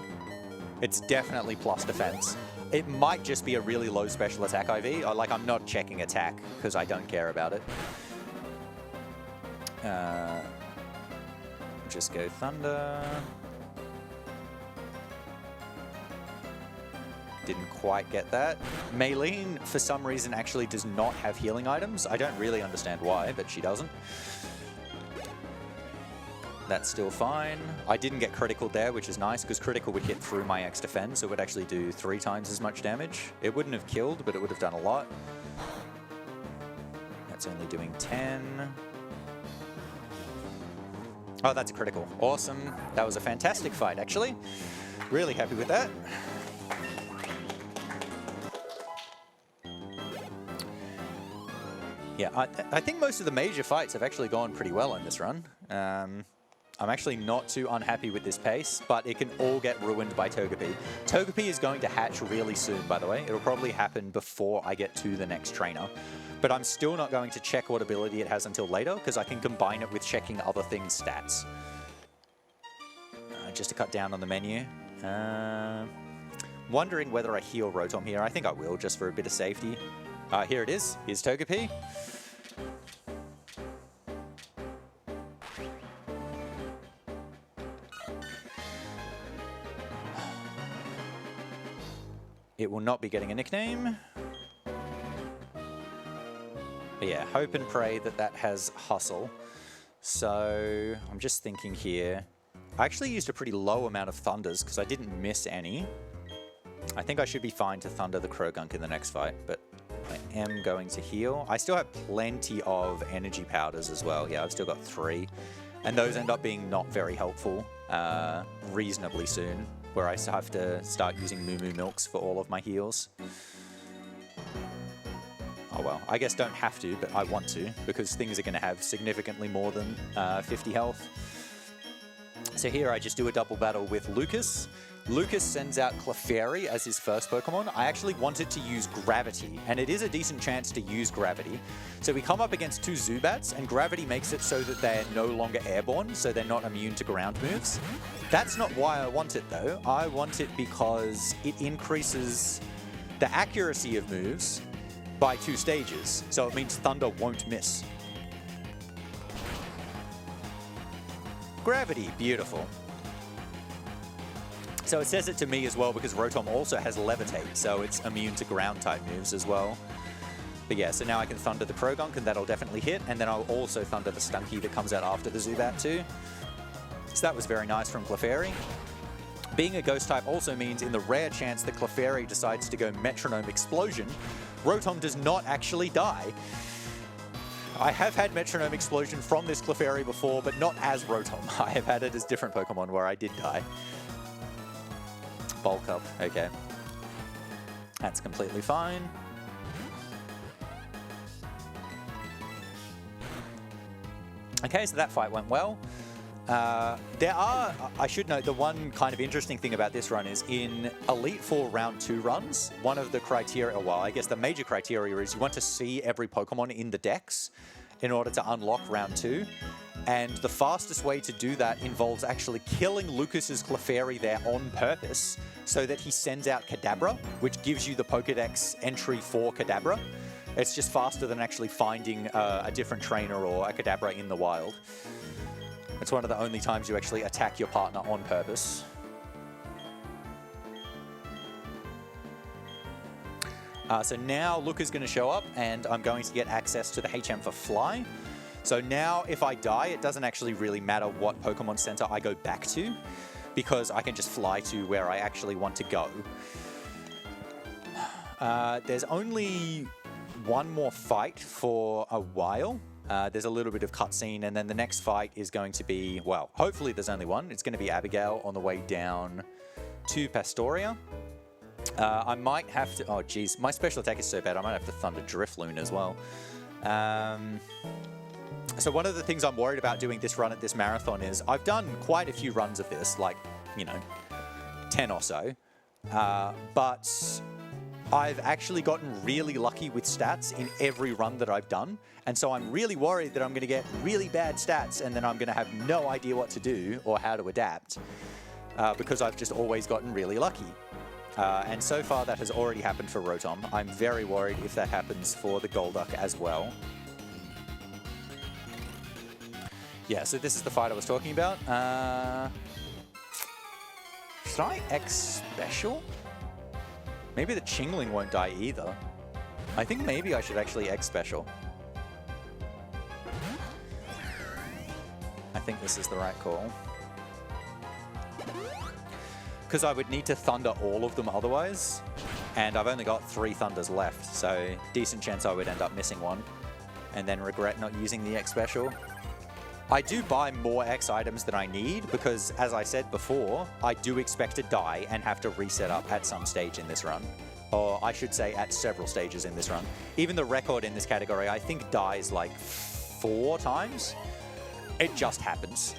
It's definitely plus defense. It might just be a really low special attack IV. Or, like, I'm not checking attack because I don't care about it. Just go Thunder. Didn't quite get that. Maylene, for some reason, actually does not have healing items. I don't really understand why, but she doesn't. That's still fine. I didn't get critical there, which is nice, because critical would hit through my X defense, so it would actually do 3 times as much damage. It wouldn't have killed, but it would have done a lot. That's only doing 10. Oh, that's a critical. Awesome. That was a fantastic fight, actually. Really happy with that. Yeah, I think most of the major fights have actually gone pretty well in this run. I'm actually not too unhappy with this pace, but it can all get ruined by Togepi. Togepi is going to hatch really soon, by the way. It'll probably happen before I get to the next trainer. But I'm still not going to check what ability it has until later, because I can combine it with checking other things' stats. Just to cut down on the menu. Wondering whether I heal Rotom here. I think I will, just for a bit of safety. Here it is. Here's Togepi. It will not be getting a nickname. But yeah, hope and pray that that has Hustle. So I'm just thinking here. I actually used a pretty low amount of Thunders because I didn't miss any. I think I should be fine to Thunder the Krogunk in the next fight, but I am going to heal. I still have plenty of energy powders as well. Yeah, I've still got 3. And those end up being not very helpful reasonably soon, where I have to start using Moo Moo Milks for all of my heals. Oh well, I guess don't have to, but I want to, because things are going to have significantly more than 50 health. So here I just do a double battle with Lucas. Lucas sends out Clefairy as his first Pokemon. I actually wanted to use Gravity, and it is a decent chance to use Gravity. So we come up against 2 Zubats, and Gravity makes it so that they're no longer airborne, so they're not immune to ground moves. That's not why I want it, though. I want it because it increases the accuracy of moves by 2 stages, so it means Thunder won't miss. Gravity, beautiful. So it says it to me as well because Rotom also has Levitate, so it's immune to ground type moves as well. But yeah, so now I can Thunder the Krogunk, and that'll definitely hit, and then I'll also Thunder the Stunky that comes out after the Zubat too. So that was very nice from Clefairy. Being a Ghost type also means in the rare chance that Clefairy decides to go Metronome Explosion, Rotom does not actually die. I have had Metronome Explosion from this Clefairy before, but not as Rotom. I have had it as different Pokemon where I did die. Bulk up, okay. That's completely fine. Okay, so that fight went well. I should note, the one kind of interesting thing about this run is in Elite Four Round 2 runs, one of the criteria, well, I guess the major criteria is you want to see every Pokemon in the decks in order to unlock Round 2. And the fastest way to do that involves actually killing Lucas's Clefairy there on purpose so that he sends out Kadabra, which gives you the Pokedex entry for Kadabra. It's just faster than actually finding a different trainer or a Kadabra in the wild. It's one of the only times you actually attack your partner on purpose. So now Luca's going to show up, and I'm going to get access to the HM for Fly. So now if I die, it doesn't actually really matter what Pokemon Center I go back to, because I can just fly to where I actually want to go. There's only one more fight for a while. There's a little bit of cutscene, and then the next fight is going to be, well, hopefully there's only one. It's going to be Abigail on the way down to Pastoria. I might have to, oh geez, my special attack is so bad, I might have to Thunder Drifloon as well. So one of the things I'm worried about doing this run at this marathon is I've done quite a few runs of this, like, 10 or so. But I've actually gotten really lucky with stats in every run that I've done. And so I'm really worried that I'm going to get really bad stats and then I'm going to have no idea what to do or how to adapt because I've just always gotten really lucky. And so far that has already happened for Rotom. I'm very worried if that happens for the Golduck as well. Yeah, so this is the fight I was talking about. Should I X Special? Maybe the Chingling won't die either. I think maybe I should actually X Special. I think this is the right call. Because I would need to Thunder all of them otherwise, and I've only got 3 Thunders left, so decent chance I would end up missing one, and then regret not using the X Special. I do buy more X items than I need, because as I said before, I do expect to die and have to reset up at some stage in this run. Or I should say at several stages in this run. Even the record in this category, I think, dies like 4 times. It just happens.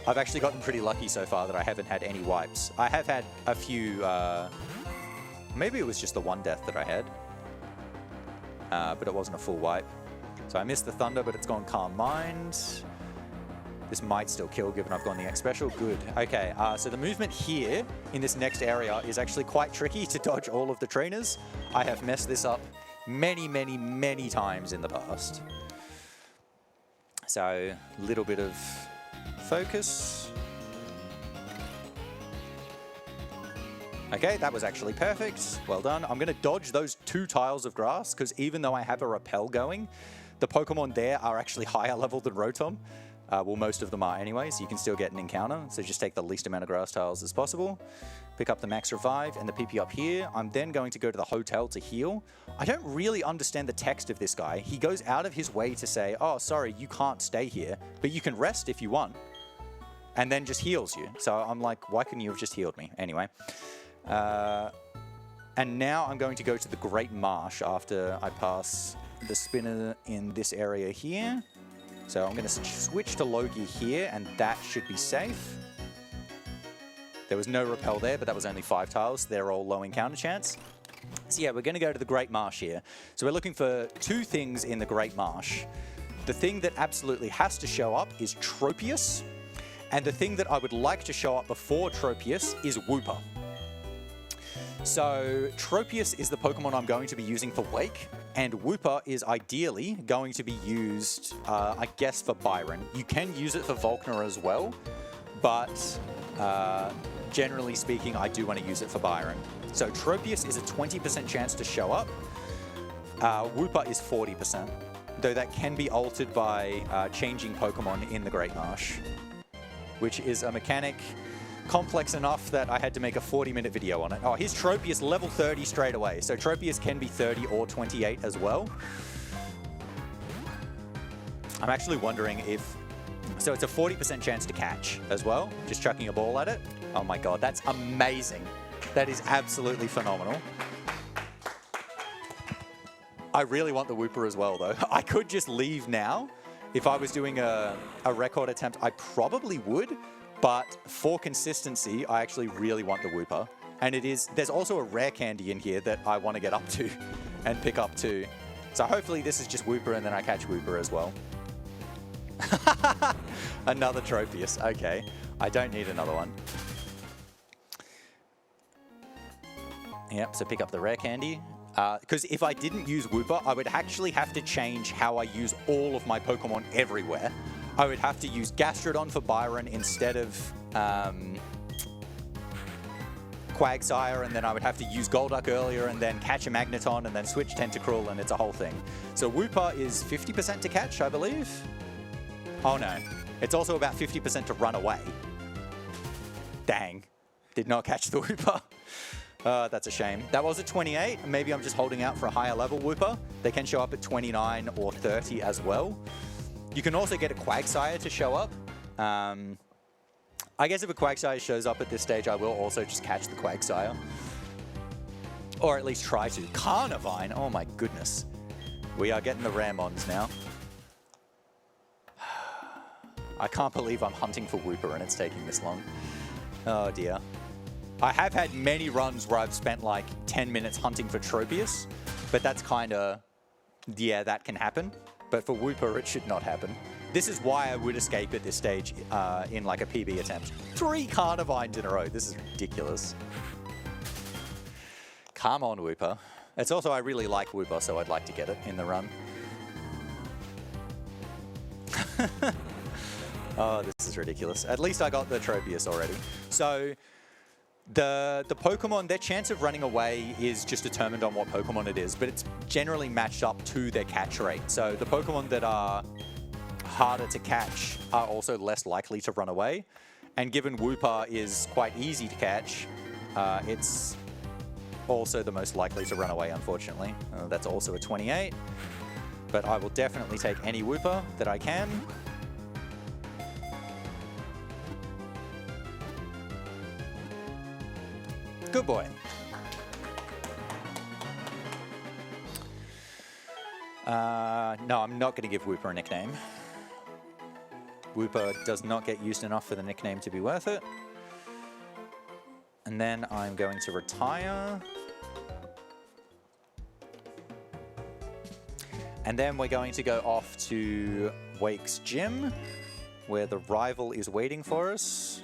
I've actually gotten pretty lucky so far that I haven't had any wipes. I have had a few, maybe it was just the one death that I had, but it wasn't a full wipe. So I missed the Thunder, but it's gone Calm Mind. This might still kill given I've gone the X Special. Good. Okay, so the movement here in this next area is actually quite tricky to dodge all of the trainers. I have messed this up many, many, many times in the past. So a little bit of focus. Okay, that was actually perfect. Well done. I'm going to dodge those 2 tiles of grass because even though I have a repel going, the Pokemon there are actually higher level than Rotom. Well, most of them are anyway, so you can still get an encounter. So just take the least amount of grass tiles as possible. Pick up the Max Revive and the PP up here. I'm then going to go to the hotel to heal. I don't really understand the text of this guy. He goes out of his way to say, oh, sorry, you can't stay here, but you can rest if you want. And then just heals you. So I'm like, why couldn't you have just healed me? Anyway. And now I'm going to go to the Great Marsh after I pass the spinner in this area here. So I'm going to switch to Logie here, and that should be safe. There was no repel there, but that was only 5 tiles. They're all low encounter chance. So yeah, we're going to go to the Great Marsh here. So we're looking for 2 things in the Great Marsh. The thing that absolutely has to show up is Tropius. And the thing that I would like to show up before Tropius is Wooper. So Tropius is the Pokemon I'm going to be using for Wake, and Wooper is ideally going to be used, I guess, for Byron. You can use it for Volkner as well, but generally speaking, I do want to use it for Byron. So Tropius is a 20% chance to show up. Wooper is 40%, though that can be altered by changing Pokemon in the Great Marsh, which is a mechanic complex enough that I had to make a 40-minute video on it. Oh, here's Tropius level 30 straight away. So Tropius can be 30 or 28 as well. I'm actually wondering if... So it's a 40% chance to catch as well, just chucking a ball at it. Oh my god, that's amazing. That is absolutely phenomenal. I really want the Wooper as well, though. I could just leave now. If I was doing a record attempt, I probably would. But for consistency, I actually really want the Wooper. And there's also a rare candy in here that I want to get up to and pick up too. So hopefully this is just Wooper and then I catch Wooper as well. Another Tropius. Okay. I don't need another one. Yep, so pick up the rare candy. Because if I didn't use Wooper, I would actually have to change how I use all of my Pokemon everywhere. I would have to use Gastrodon for Byron instead of Quagsire, and then I would have to use Golduck earlier and then catch a Magneton and then switch Tentacruel, and it's a whole thing. So Wooper is 50% to catch, I believe. Oh no, it's also about 50% to run away. Dang, did not catch the Wooper. That's a shame. That was a 28. Maybe I'm just holding out for a higher level Wooper. They can show up at 29 or 30 as well. You can also get a Quagsire to show up. I guess if a Quagsire shows up at this stage, I will also just catch the Quagsire. Or at least try to. Carnivine, oh my goodness. We are getting the rare mons now. I can't believe I'm hunting for Wooper and it's taking this long. Oh dear. I have had many runs where I've spent like 10 minutes hunting for Tropius, but that's kind of, yeah, that can happen. But for Wooper, it should not happen. This is why I would escape at this stage in like a PB attempt. 3 Carnivines in a row. This is ridiculous. Come on, Wooper. It's also, I really like Wooper, so I'd like to get it in the run. Oh, this is ridiculous. At least I got the Tropius already. So the Pokemon, their chance of running away is just determined on what Pokemon it is, but it's generally matched up to their catch rate. So the Pokemon that are harder to catch are also less likely to run away. And given Wooper is quite easy to catch, it's also the most likely to run away, unfortunately. That's also a 28. But I will definitely take any Wooper that I can. Good boy. No, I'm not going to give Wooper a nickname. Wooper does not get used enough for the nickname to be worth it. And then I'm going to retire. And then we're going to go off to Wake's gym, where the rival is waiting for us.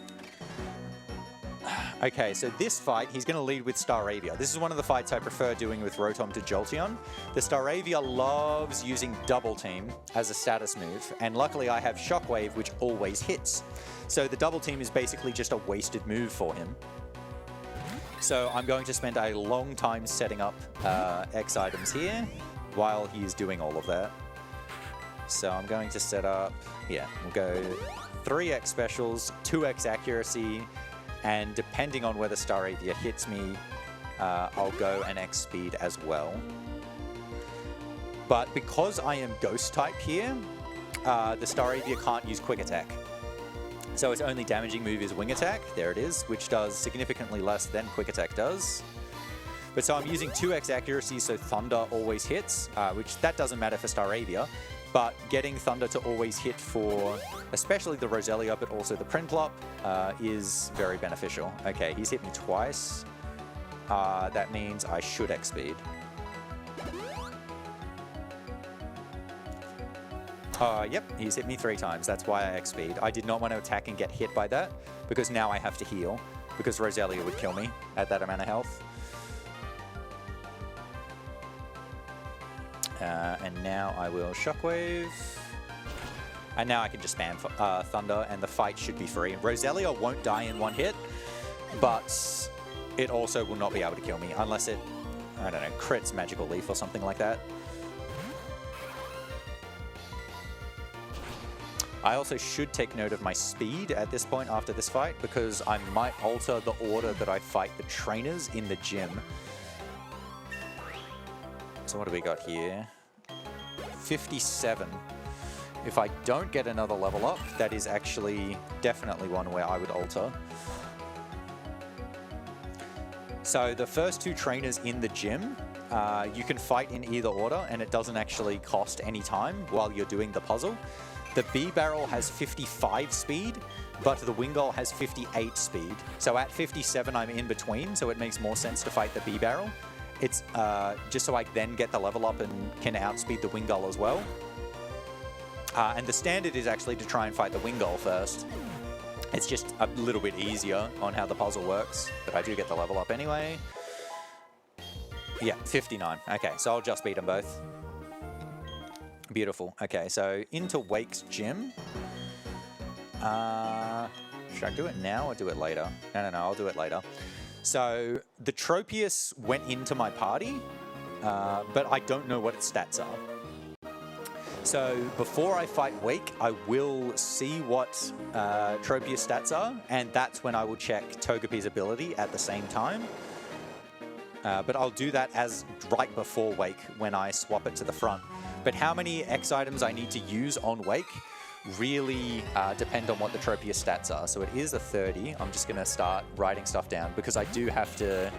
Okay, so this fight, he's going to lead with Staravia. This is one of the fights I prefer doing with Rotom to Jolteon. The Staravia loves using Double Team as a status move, and luckily I have Shockwave, which always hits. So the Double Team is basically just a wasted move for him. So I'm going to spend a long time setting up X items here while he's doing all of that. So I'm going to set up, yeah, we'll go 3X specials, 2X accuracy, and depending on whether Staravia hits me, I'll go an X speed as well. But because I am Ghost type here, the Staravia can't use Quick Attack. So its only damaging move is Wing Attack, there it is, which does significantly less than Quick Attack does. But so I'm using 2X accuracy, so Thunder always hits, which that doesn't matter for Staravia. But getting Thunder to always hit for especially the Roselia, but also the Prinplup, is very beneficial. Okay, he's hit me twice. That means I should X-Speed. Yep, he's hit me 3 times. That's why I X-Speed. I did not want to attack and get hit by that, because now I have to heal, because Roselia would kill me at that amount of health. And now I will Shockwave. And now I can just spam Thunder, and the fight should be free. Roselia won't die in one hit, but it also will not be able to kill me unless it, I don't know, crits Magical Leaf or something like that. I also should take note of my speed at this point after this fight, because I might alter the order that I fight the trainers in the gym. So what do we got here? 57. If I don't get another level up, that is actually definitely one where I would alter. So the first two trainers in the gym, you can fight in either order, and it doesn't actually cost any time while you're doing the puzzle. The B-Barrel has 55 speed, but the Wingull has 58 speed. So at 57, I'm in between, so it makes more sense to fight the B-Barrel. It's just so I then get the level up and can outspeed the Wingull as well. And the standard is actually to try and fight the Wingull first. It's just a little bit easier on how the puzzle works, but I do get the level up anyway. Yeah, 59. Okay, so I'll just beat them both. Beautiful. Okay, so into Wake's gym. Should I do it now or do it later? No, I'll do it later. So the Tropius went into my party, but I don't know what its stats are. So before I fight Wake, I will see what Tropius stats are, and that's when I will check Togepi's ability at the same time. But I'll do that as right before Wake when I swap it to the front. But how many X items I need to use on Wake really depend on what the Tropius stats are. So it is a 30. I'm just going to start writing stuff down because I do have to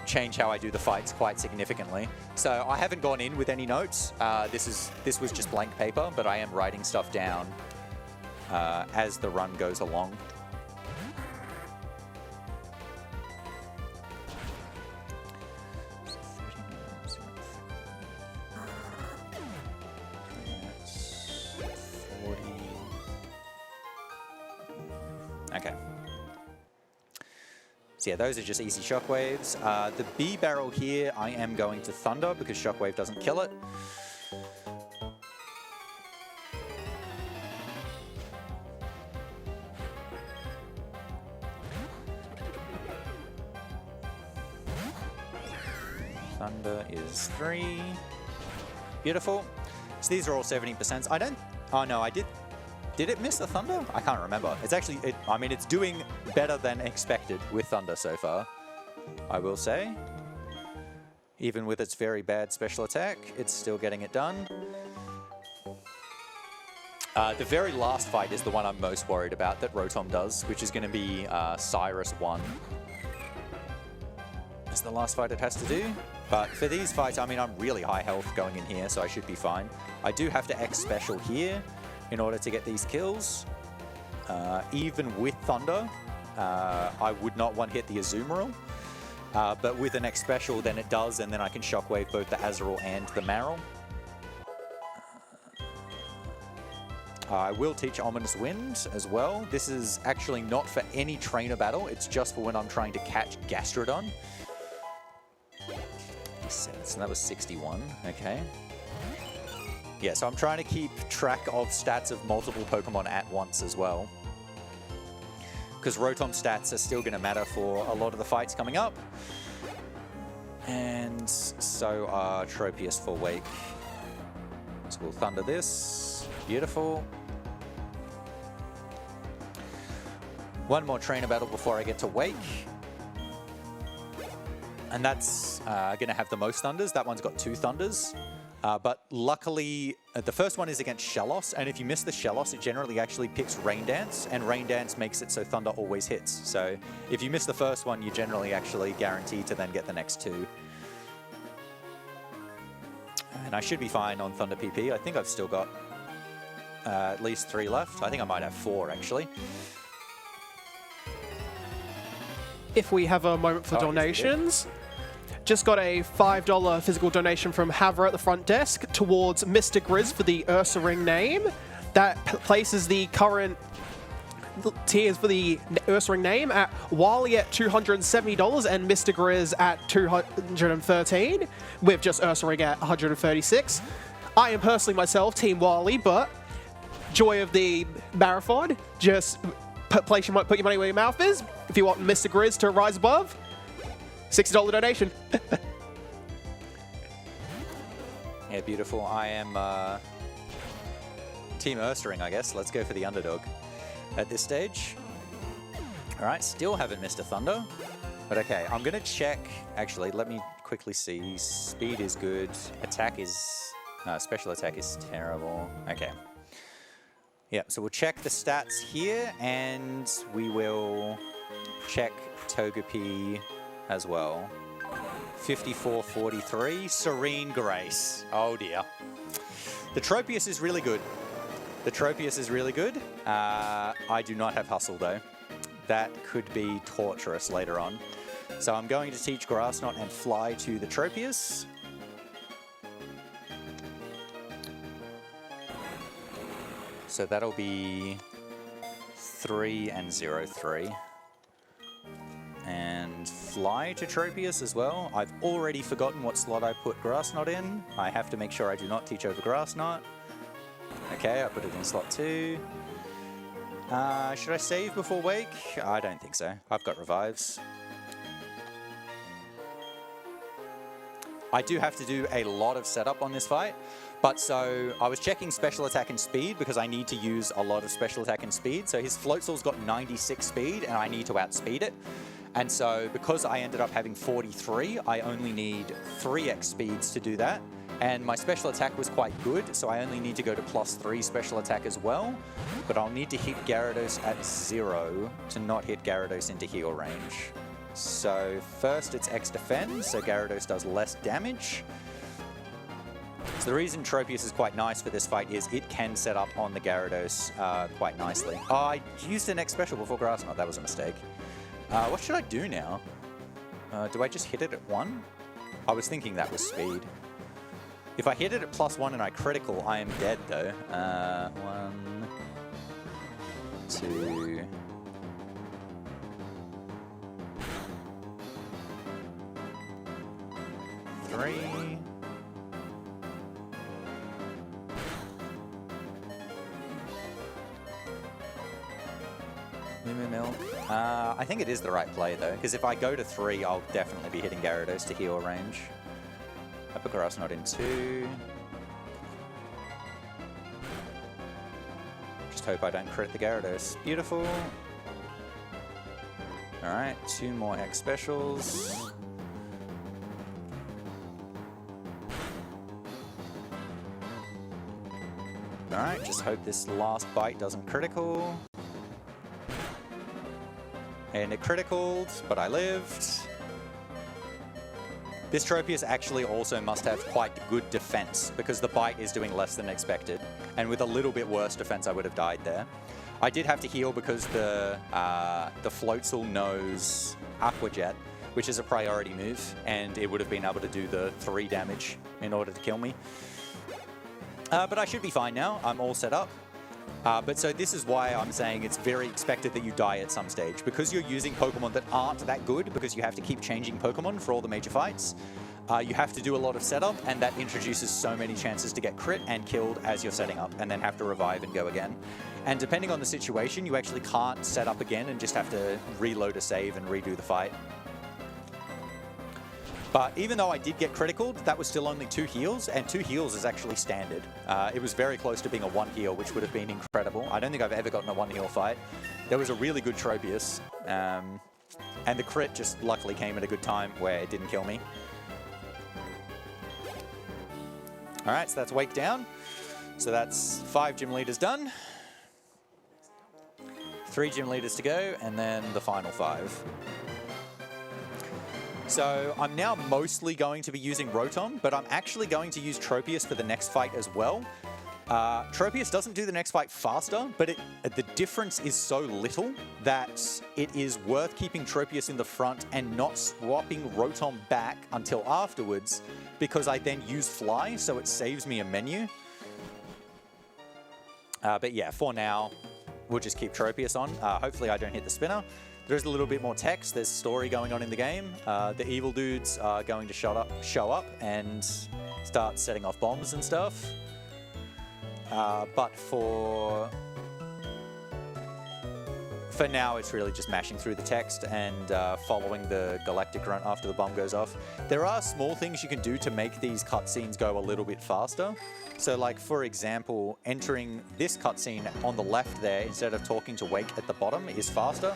change how I do the fights quite significantly. So I haven't gone in with any notes. This was just blank paper, but I am writing stuff down as the run goes along. Okay. So yeah, those are just easy shockwaves. The B-Barrel here, I am going to Thunder because Shockwave doesn't kill it. Thunder is 3. Beautiful. So these are all 70%. I don't... Oh no, I did... Did it miss the Thunder? I can't remember. It's actually, I mean, it's doing better than expected with Thunder so far, I will say. Even with its very bad special attack, it's still getting it done. The very last fight is the one I'm most worried about that Rotom does, which is going to be Cyrus 1. That's the last fight it has to do. But for these fights, I mean, I'm really high health going in here, so I should be fine. I do have to X special here in order to get these kills. Even with Thunder, I would not one-hit the Azumarill. But with an X special, then it does, and then I can Shockwave both the Azurill and the Marill. I will teach Ominous Wind as well. This is actually not for any trainer battle, it's just for when I'm trying to catch Gastrodon. So that was 61, okay. Yeah, so I'm trying to keep track of stats of multiple Pokemon at once as well. Because Rotom stats are still going to matter for a lot of the fights coming up. And so are Tropius for Wake. So we'll Thunder this. Beautiful. One more trainer battle before I get to Wake. And that's going to have the most Thunders. That one's got 2 Thunders. But luckily, the first one is against Shellos, and if you miss the Shellos, it generally actually picks Rain Dance, and Rain Dance makes it so Thunder always hits. So if you miss the first one, you're generally actually guaranteed to then get the next 2. And I should be fine on Thunder PP. I think I've still got at least 3 left. I think I might have 4, actually. If we have a moment for donations... Just got a $5 physical donation from Havra at the front desk towards Mr. Grizz for the Ursa Ring name. That places the current tiers for the Ursa Ring name at Wally at $270 and Mr. Grizz at $213, with just Ursa Ring at $136. I am personally myself Team Wally, but joy of the marathon. Just put your money where your mouth is. If you want Mr. Grizz to rise above, $60 donation. Yeah, beautiful. I am Team Urstring, I guess. Let's go for the underdog at this stage. All right, still haven't missed a Thunder. But okay, I'm going to check. Actually, let me quickly see. Speed is good. Attack is... No, special attack is terrible. Okay. Yeah, so we'll check the stats here, and we will check Togepi as well. 54-43. Serene Grace. Oh, dear. The Tropius is really good. The Tropius is really good. I do not have Hustle, though. That could be torturous later on. So I'm going to teach Grass Knot and Fly to the Tropius. So that'll be 3 and 0-3. And Fly to Tropius as well. I've already forgotten what slot I put Grass Knot in. I have to make sure I do not teach over Grass Knot. Okay, I put it in slot 2. Should I save before Wake? I don't think so. I've got revives. I do have to do a lot of setup on this fight. But so I was checking special attack and speed because I need to use a lot of special attack and speed. So his Floatzel's got 96 speed and I need to outspeed it. And so because I ended up having 43, I only need 3x speeds to do that. And my special attack was quite good, so I only need to go to +3 special attack as well. But I'll need to hit Gyarados at 0 to not hit Gyarados into heal range. So first it's X defend, so Gyarados does less damage. So the reason Tropius is quite nice for this fight is it can set up on the Gyarados quite nicely. Oh, I used an X special before Grass Knot, that was a mistake. What should I do now? Do I just hit it at 1? I was thinking that was speed. If I hit it at +1 and I critical, I am dead though. 1, 2... 3... I think it is the right play though, because if I go to 3, I'll definitely be hitting Gyarados to heal range. I put Grass Knot in 2. Just hope I don't crit the Gyarados. Beautiful. Alright, 2 more X specials. Alright, just hope this last bite doesn't critical. And it criticaled, but I lived. This Tropius actually also must have quite good defense because the bite is doing less than expected. And with a little bit worse defense, I would have died there. I did have to heal because the Floatzel knows Aqua Jet, which is a priority move, and it would have been able to do the 3 damage in order to kill me. But I should be fine now. I'm all set up. But so this is why I'm saying it's very expected that you die at some stage. Because you're using Pokemon that aren't that good, because you have to keep changing Pokemon for all the major fights, you have to do a lot of setup, and that introduces so many chances to get crit and killed as you're setting up, and then have to revive and go again. And depending on the situation, you actually can't set up again and just have to reload a save and redo the fight. But even though I did get critical, that was still only 2 heals, and 2 heals is actually standard. It was very close to being a 1 heal, which would have been incredible. I don't think I've ever gotten a 1 heal fight. There was a really good Tropius, and the crit just luckily came at a good time where it didn't kill me. Alright, so that's Wake down. So that's 5 gym leaders done. 3 gym leaders to go, and then the final 5. So I'm now mostly going to be using Rotom, but I'm actually going to use Tropius for the next fight as well. Tropius doesn't do the next fight faster, but the difference is so little that it is worth keeping Tropius in the front and not swapping Rotom back until afterwards, because I then use Fly, so it saves me a menu. But yeah, for now, we'll just keep Tropius on. Hopefully I don't hit the spinner. There's a little bit more text. There's story going on in the game. The evil dudes are going to show up and start setting off bombs and stuff. But for now, it's really just mashing through the text and following the galactic grunt after the bomb goes off. There are small things you can do to make these cutscenes go a little bit faster. So like, for example, entering this cutscene on the left there, instead of talking to Wake at the bottom, is faster.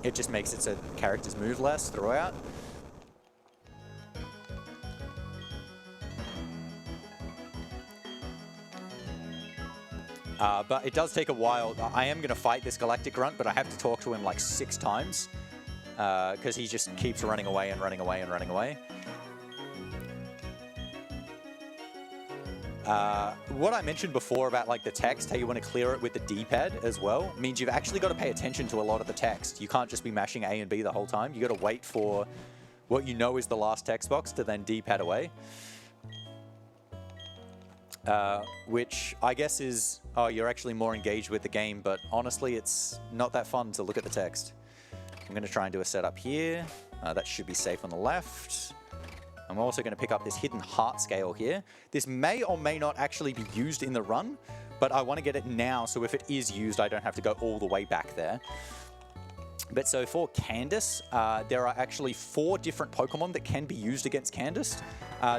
It just makes it so the characters move less throughout. But it does take a while. I am going to fight this galactic grunt, but I have to talk to him like 6 times because he just keeps running away and running away and running away. What I mentioned before about like the text, how you want to clear it with the D-pad as well, means you've actually got to pay attention to a lot of the text. You can't just be mashing A and B the whole time. You got to wait for what you know is the last text box to then D-pad away. Which I guess is, oh, you're actually more engaged with the game, but honestly, it's not that fun to look at the text. I'm going to try and do a setup here. That should be safe on the left. I'm also going to pick up this hidden heart scale here. This may or may not actually be used in the run, but I want to get it now, so if it is used, I don't have to go all the way back there. But so for Candace, there are actually 4 different Pokemon that can be used against Candace,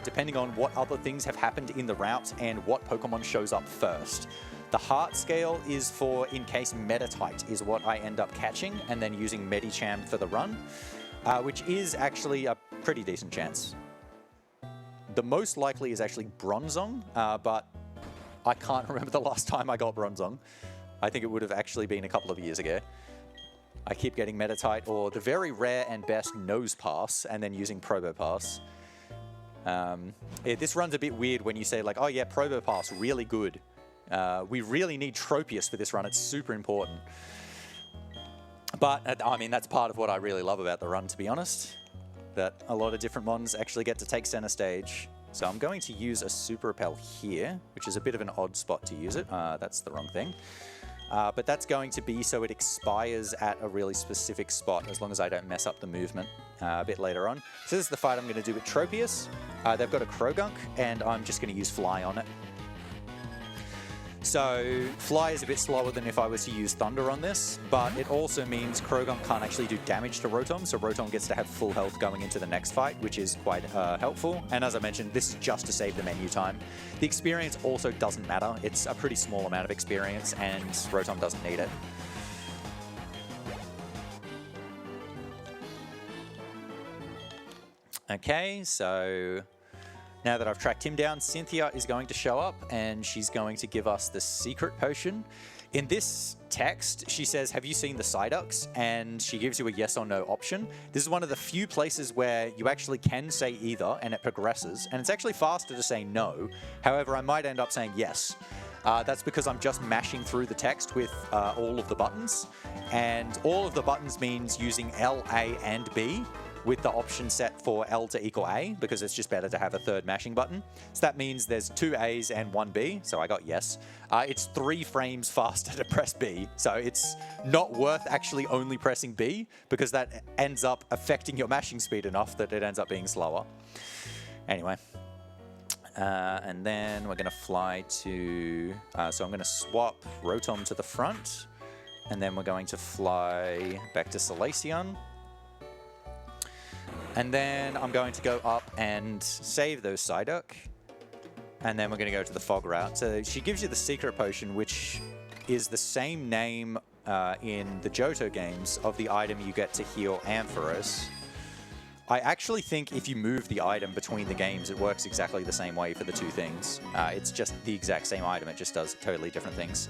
depending on what other things have happened in the route and what Pokemon shows up first. The heart scale is for in case Meditite is what I end up catching, and then using Medicham for the run, which is actually a pretty decent chance. The most likely is actually Bronzong, but I can't remember the last time I got Bronzong. I think it would have actually been a couple of years ago. I keep getting Meditite or the very rare and best Nose Pass, and then using Probopass. This run's a bit weird when you say like, oh yeah, Probopass, really good. We really need Tropius for this run, it's super important. But, I mean, that's part of what I really love about the run, to be honest. That a lot of different mons actually get to take center stage. So I'm going to use a Super Repel here, which is a bit of an odd spot to use it. That's the wrong thing. But that's going to be so it expires at a really specific spot, as long as I don't mess up the movement a bit later on. So this is the fight I'm going to do with Tropius. They've got a Krogunk, and I'm just going to use Fly on it. So Fly is a bit slower than if I was to use Thunder on this, but it also means Krogunk can't actually do damage to Rotom, so Rotom gets to have full health going into the next fight, which is quite helpful. And as I mentioned, this is just to save the menu time. The experience also doesn't matter. It's a pretty small amount of experience, and Rotom doesn't need it. Okay, so now that I've tracked him down, Cynthia is going to show up, and she's going to give us the secret potion. In this text, she says, have you seen the Psyducks? And she gives you a yes or no option. This is one of the few places where you actually can say either, and it progresses. And it's actually faster to say no. However, I might end up saying yes. That's because I'm just mashing through the text with all of the buttons. And all of the buttons means using L, A, and B, with the option set for L to equal A, because it's just better to have a third mashing button. So that means there's 2 A's and 1 B, so I got yes. It's 3 frames faster to press B, so it's not worth actually only pressing B, because that ends up affecting your mashing speed enough that it ends up being slower. Anyway. And then we're going to fly to... so I'm going to swap Rotom to the front, and then we're going to fly back to Salacion. And then I'm going to go up and save those Psyduck. And then we're going to go to the Fog route. So she gives you the secret potion, which is the same name in the Johto games of the item you get to heal Ampharos. I actually think if you move the item between the games, it works exactly the same way for the 2 things. It's just the exact same item, it just does totally different things.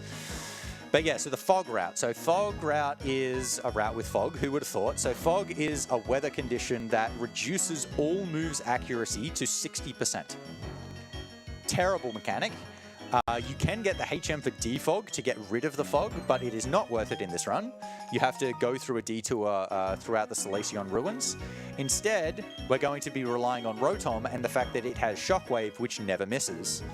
But yeah, so the Fog route. So Fog route is a route with Fog, who would have thought? So Fog is a weather condition that reduces all moves accuracy to 60%. Terrible mechanic. You can get the HM for Defog to get rid of the Fog, but it is not worth it in this run. You have to go through a detour throughout the Salacion ruins. Instead, we're going to be relying on Rotom and the fact that it has Shockwave, which never misses.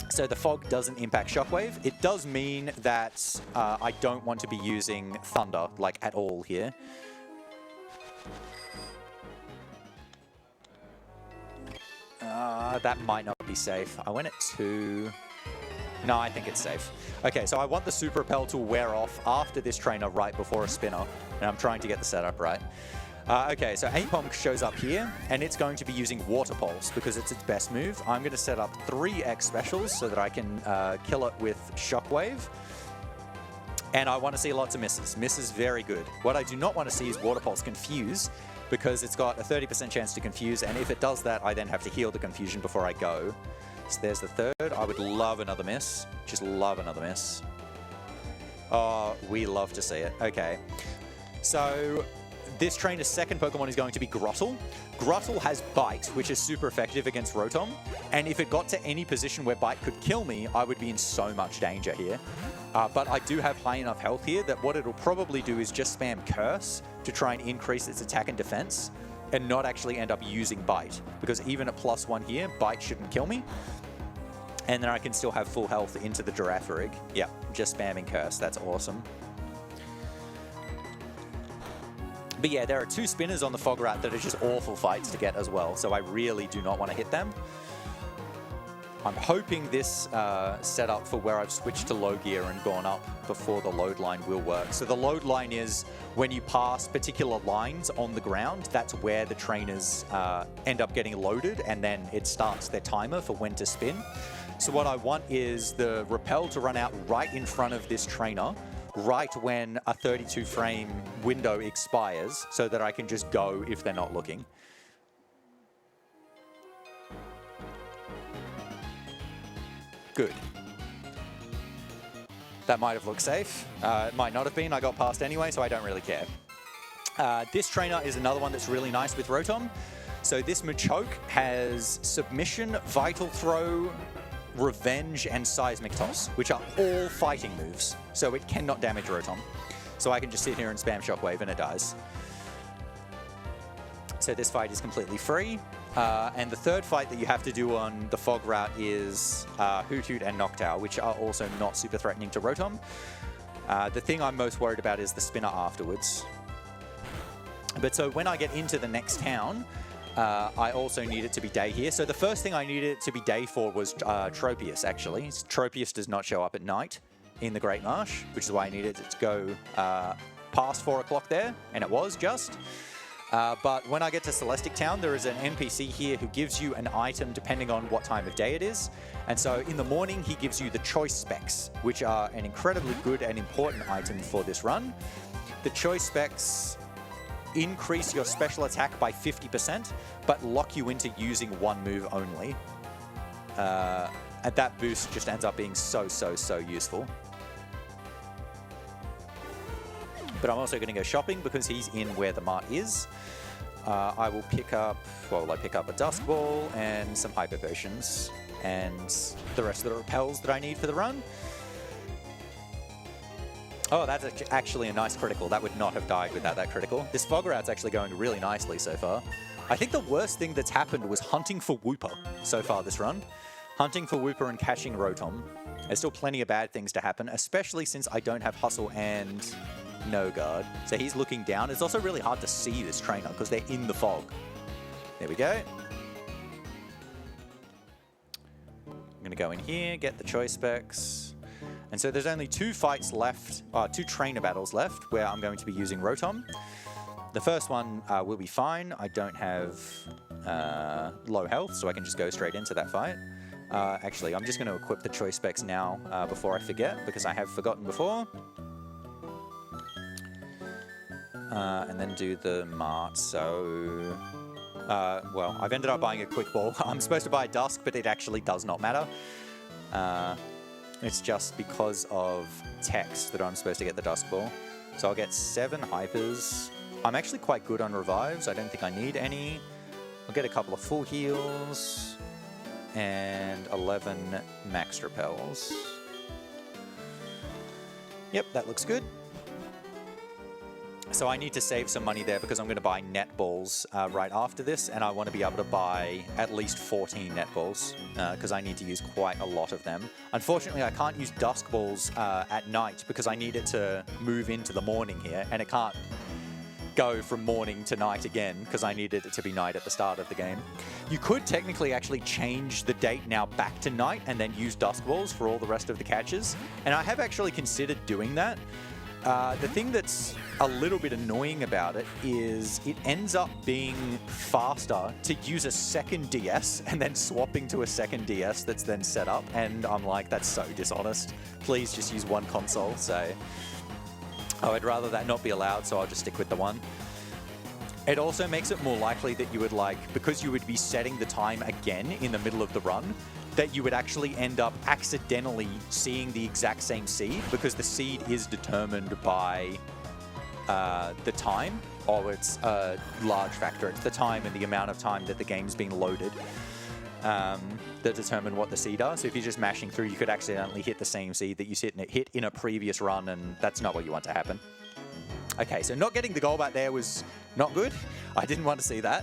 So the Fog doesn't impact Shockwave. It does mean that I don't want to be using Thunder, like, at all here. That might not be safe. I went at 2. No, I think it's safe. Okay, so I want the super repel to wear off after this trainer right before a spinner, and I'm trying to get the setup right. Okay, so Apom shows up here, and it's going to be using Water Pulse because it's its best move. I'm going to set up 3 X specials so that I can kill it with Shockwave. And I want to see lots of misses. Misses, very good. What I do not want to see is Water Pulse confuse because it's got a 30% chance to confuse, and if it does that, I then have to heal the confusion before I go. So there's the third. I would love another miss. Just love another miss. Oh, we love to see it. Okay. So this trainer's second Pokemon is going to be Grottle. Grottle has Bite, which is super effective against Rotom. And if it got to any position where Bite could kill me, I would be in so much danger here. But I do have high enough health here that what it'll probably do is just spam Curse to try and increase its attack and defense and not actually end up using Bite. Because even at +1 here, Bite shouldn't kill me. And then I can still have full health into the Girafarig. Yeah, just spamming Curse. That's awesome. But yeah, there are 2 spinners on the Fog Rat that are just awful fights to get as well. So I really do not want to hit them. I'm hoping this setup for where I've switched to low gear and gone up before the load line will work. So the load line is when you pass particular lines on the ground, that's where the trainers end up getting loaded, and then it starts their timer for when to spin. So what I want is the repel to run out right in front of this trainer, right when a 32 frame window expires, so that I can just go if they're not looking. Good. That might have looked safe. It might not have been. I got past anyway, so I don't really care. This trainer is another one that's really nice with Rotom. So this Machoke has Submission, Vital Throw, Revenge, and Seismic Toss, which are all fighting moves. So it cannot damage Rotom. So I can just sit here and spam Shockwave and it dies. So this fight is completely free. And the third fight that you have to do on the Fog Route is Hoot Hoot and Noctowl, which are also not super threatening to Rotom. The thing I'm most worried about is the spinner afterwards. But so when I get into the next town, I also need it to be day here. So the first thing I needed it to be day for was Tropius, actually. Tropius does not show up at night in the Great Marsh, which is why I needed it to go past 4 o'clock there, and it was just. But when I get to Celestic Town, there is an NPC here who gives you an item depending on what time of day it is. And so in the morning, he gives you the Choice Specs, which are an incredibly good and important item for this run. The Choice Specs increase your special attack by 50%, but lock you into using one move only. And that boost just ends up being so useful. But I'm also going to go shopping because he's in where the mart is. I will pick up, what will I pick up? A Dusk Ball and some Hyper Potions and the rest of the repels that I need for the run. Oh, that's actually a nice critical. That would not have died without that critical. This Fog Rout's actually going really nicely so far. I think the worst thing that's happened was hunting for Wooper so far this run. Hunting for Wooper and catching Rotom. There's still plenty of bad things to happen, especially since I don't have Hustle and No Guard. So he's looking down. It's also really hard to see this trainer because they're in the fog. There we go. I'm going to go in here, get the Choice Specs. And so there's only 2 fights left, 2 trainer battles left where I'm going to be using Rotom. The first one will be fine. I don't have low health, so I can just go straight into that fight. Actually, I'm just going to equip the Choice Specs now before I forget, because I have forgotten before. And then do the Mart, so... well, I've ended up buying a Quick Ball. I'm supposed to buy a Dusk, but it actually does not matter. It's just because of text that I'm supposed to get the Dusk Ball. So I'll get 7 Hypers. I'm actually quite good on Revives. I don't think I need any. I'll get a couple of full heals. And 11 Max Repels. Yep, that looks good. So I need to save some money there because I'm going to buy netballs right after this, and I want to be able to buy at least 14 netballs because I need to use quite a lot of them. Unfortunately, I can't use Dusk Balls at night because I need it to move into the morning here, and it can't go from morning to night again because I needed it to be night at the start of the game. You could technically actually change the date now back to night and then use dusk balls for all the rest of the catches. And I have actually considered doing that. The thing that's a little bit annoying about it is it ends up being faster to use a second DS and then swapping to a second DS that's then set up. And I'm like, that's so dishonest. Please just use one console. So I'd rather that not be allowed, so I'll just stick with the one. It also makes it more likely that you would because you would be setting the time again in the middle of the run, that you would actually end up accidentally seeing the exact same seed, because the seed is determined by the time, or it's a large factor. It's the time and the amount of time that the game's been loaded that determine what the seed are. So if you're just mashing through, you could accidentally hit the same seed that you hit in a previous run, and that's not what you want to happen. Okay, so not getting the goal back there was not good. I didn't want to see that.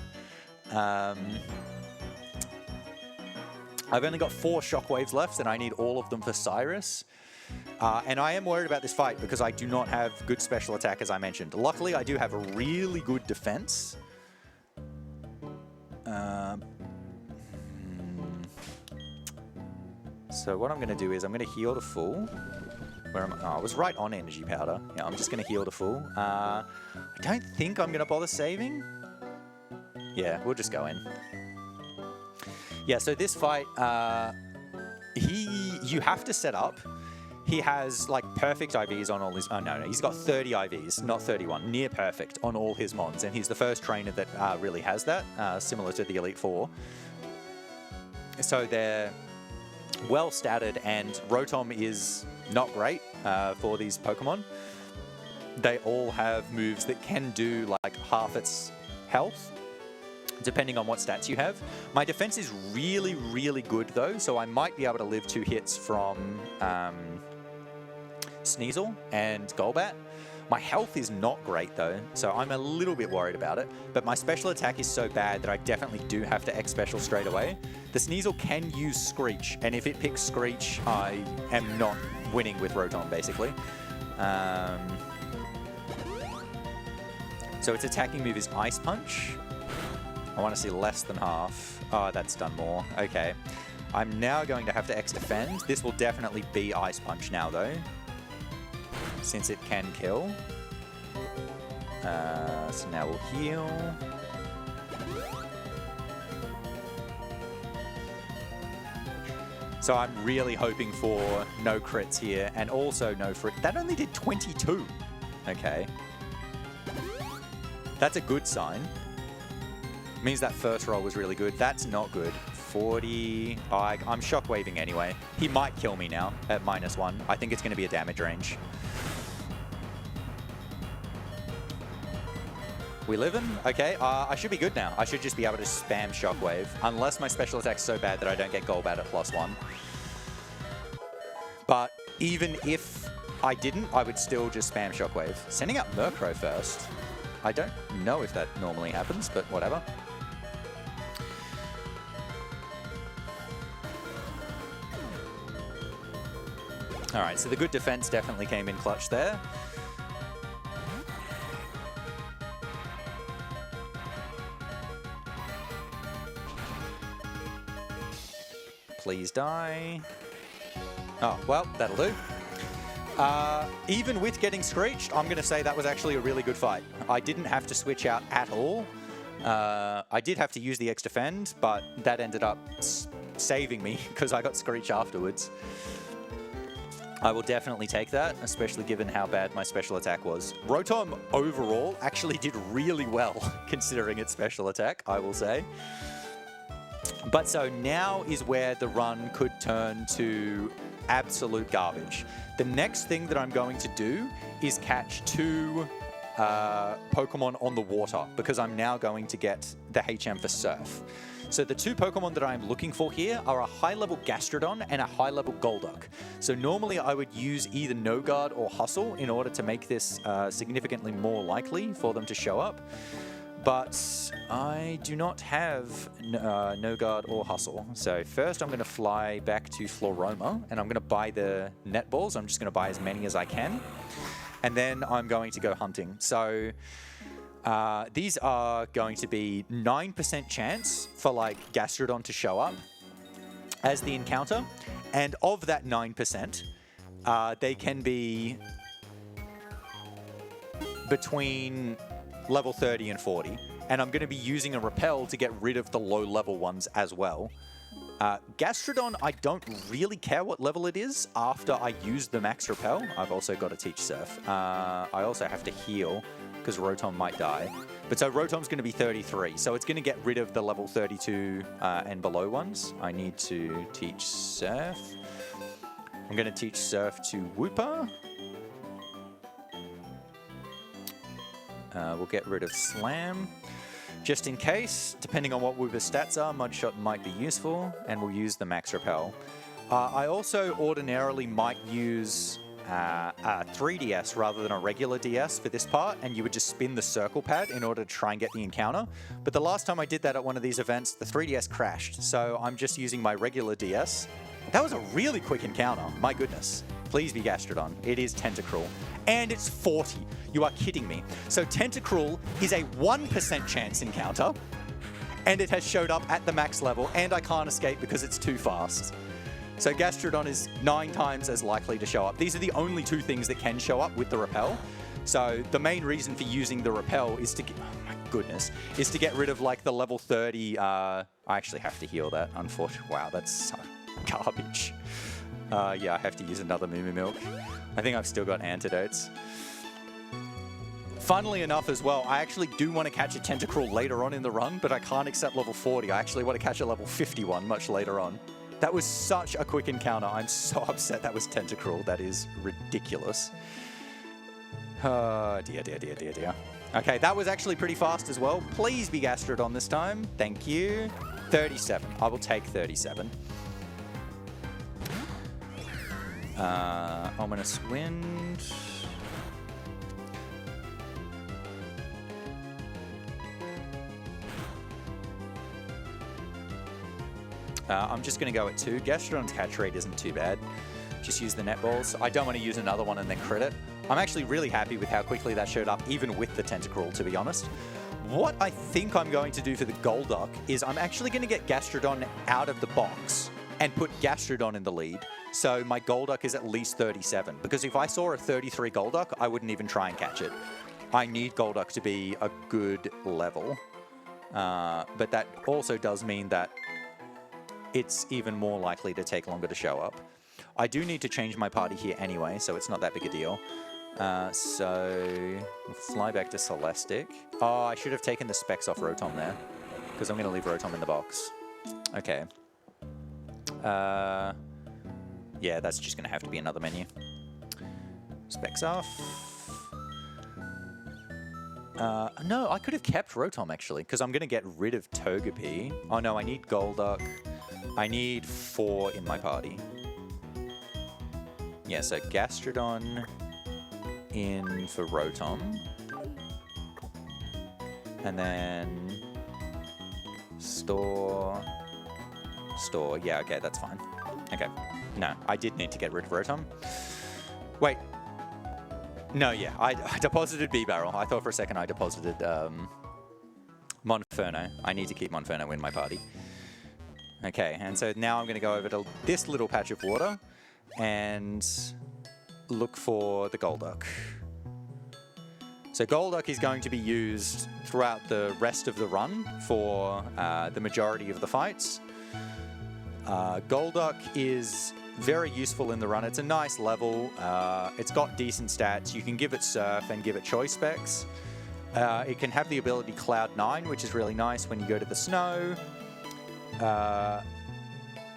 I've only got 4 shockwaves left, and I need all of them for Cyrus. And I am worried about this fight because I do not have good special attack, as I mentioned. Luckily, I do have a really good defense. So what I'm going to do is I'm going to heal to full. Where am I? Oh, I was right on energy powder. Yeah, I'm just going to heal to full. I don't think I'm going to bother saving. Yeah, we'll just go in. Yeah, so this fight, you have to set up. He has like perfect IVs on all his, oh no, he's got 30 IVs, not 31, near perfect on all his mons. And he's the first trainer that really has that, similar to the Elite Four. So they're well statted, and Rotom is not great for these Pokemon. They all have moves that can do like half its health, depending on what stats you have. My defense is really, really good though, so I might be able to live 2 hits from Sneasel and Golbat. My health is not great though, so I'm a little bit worried about it, but my special attack is so bad that I definitely do have to X-Special straight away. The Sneasel can use Screech, and if it picks Screech, I am not winning with Rotom, basically. So its attacking move is Ice Punch. I want to see less than half. Oh, that's done more. Okay. I'm now going to have to X-Defend. This will definitely be Ice Punch now, though, since it can kill. So now we'll heal. So I'm really hoping for no crits here, and also no frit. That only did 22. Okay. That's a good sign. Means that first roll was really good. That's not good. 40. Oh, I'm shockwaving anyway. He might kill me now at -1. I think it's going to be a damage range. We living? Okay, I should be good now. I should just be able to spam Shockwave, unless my special attack's so bad that I don't get Golbat at +1. But even if I didn't, I would still just spam Shockwave. Sending out Murkrow first. I don't know if that normally happens, but whatever. All right, so the good defense definitely came in clutch there. Please die. Oh, well, that'll do. Even with getting Screeched, I'm going to say that was actually a really good fight. I didn't have to switch out at all. I did have to use the X-Defend, but that ended up saving me because I got Screech afterwards. I will definitely take that, especially given how bad my special attack was. Rotom overall actually did really well considering its special attack, I will say. But so now is where the run could turn to absolute garbage. The next thing that I'm going to do is catch 2 Pokemon on the water, because I'm now going to get the HM for Surf. So the 2 Pokemon that I'm looking for here are a high-level Gastrodon and a high-level Golduck. So normally I would use either No Guard or Hustle in order to make this significantly more likely for them to show up. But I do not have No Guard or Hustle. So first I'm going to fly back to Floroma, and I'm going to buy the netballs. I'm just going to buy as many as I can. And then I'm going to go hunting. So These are going to be 9% chance for like Gastrodon to show up as the encounter. And of that 9%, they can be between level 30 and 40. And I'm going to be using a repel to get rid of the low level ones as well. Gastrodon, I don't really care what level it is after I use the max repel. I've also got to teach Surf. I also have to heal because Rotom might die. But so Rotom's going to be 33, so it's going to get rid of the level 32 and below ones. I need to teach Surf. I'm going to teach Surf to Wooper. We'll get rid of Slam. Just in case, depending on what Wooper's stats are, Mudshot might be useful, and we'll use the Max Repel. I also ordinarily might use a 3DS rather than a regular DS for this part, and you would just spin the circle pad in order to try and get the encounter. But the last time I did that at one of these events, the 3DS crashed, so I'm just using my regular DS. That was a really quick encounter, my goodness. Please be Gastrodon. It is Tentacruel. And it's 40. You are kidding me. So Tentacruel is a 1% chance encounter, and it has showed up at the max level, and I can't escape because it's too fast. So Gastrodon is 9 times as likely to show up. These are the only 2 things that can show up with the repel. So the main reason for using the repel is to get, oh my goodness, is to get rid of like the level 30. I actually have to heal that, unfortunately. Wow, that's so garbage. Yeah, I have to use another Moo Moo Milk. I think I've still got antidotes. Funnily enough as well, I actually do want to catch a Tentacruel later on in the run, but I can't accept level 40. I actually want to catch a level 51 much later on. That was such a quick encounter. I'm so upset that was Tentacruel. That is ridiculous. Oh, dear, dear, dear, dear, dear. Okay, that was actually pretty fast as well. Please be Gastrodon this time. Thank you. 37. I will take 37. Ominous Wind. I'm just going to go at 2. Gastrodon's catch rate isn't too bad. Just use the netballs. I don't want to use another one and then crit it. I'm actually really happy with how quickly that showed up, even with the Tentacruel, to be honest. What I think I'm going to do for the Golduck is I'm actually going to get Gastrodon out of the box and put Gastrodon in the lead. So my Golduck is at least 37. Because if I saw a 33 Golduck, I wouldn't even try and catch it. I need Golduck to be a good level. But that also does mean that it's even more likely to take longer to show up. I do need to change my party here anyway, so it's not that big a deal. So we'll fly back to Celestic. Oh, I should have taken the specs off Rotom there, because I'm going to leave Rotom in the box. Okay. Yeah, that's just going to have to be another menu. Specs off. No, I could have kept Rotom, actually, because I'm going to get rid of Togepi. Oh, no, I need Golduck. I need 4 in my party. Yeah, so Gastrodon in for Rotom. And then store. Yeah, okay, that's fine. Okay. No, I did need to get rid of Rotom. Wait. No, yeah, I deposited B-Barrel. I thought for a second I deposited Monferno. I need to keep Monferno in my party. Okay, and so now I'm going to go over to this little patch of water and look for the Golduck. So Golduck is going to be used throughout the rest of the run for the majority of the fights. Golduck is very useful in the run. It's a nice level. It's got decent stats. You can give it Surf and give it Choice Specs. It can have the ability Cloud 9, which is really nice when you go to the snow.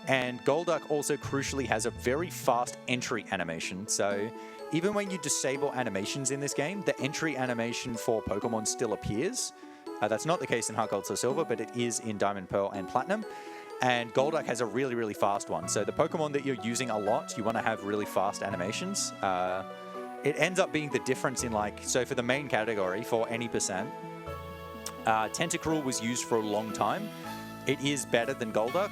And Golduck also crucially has a very fast entry animation. So even when you disable animations in this game, the entry animation for Pokemon still appears. That's not the case in Heart Gold, Soul Silver, but it is in Diamond, Pearl, and Platinum. And Golduck has a really, really fast one. So the Pokemon that you're using a lot, you want to have really fast animations. It ends up being the difference in so for the main category, for any percent, Tentacruel was used for a long time. It is better than Golduck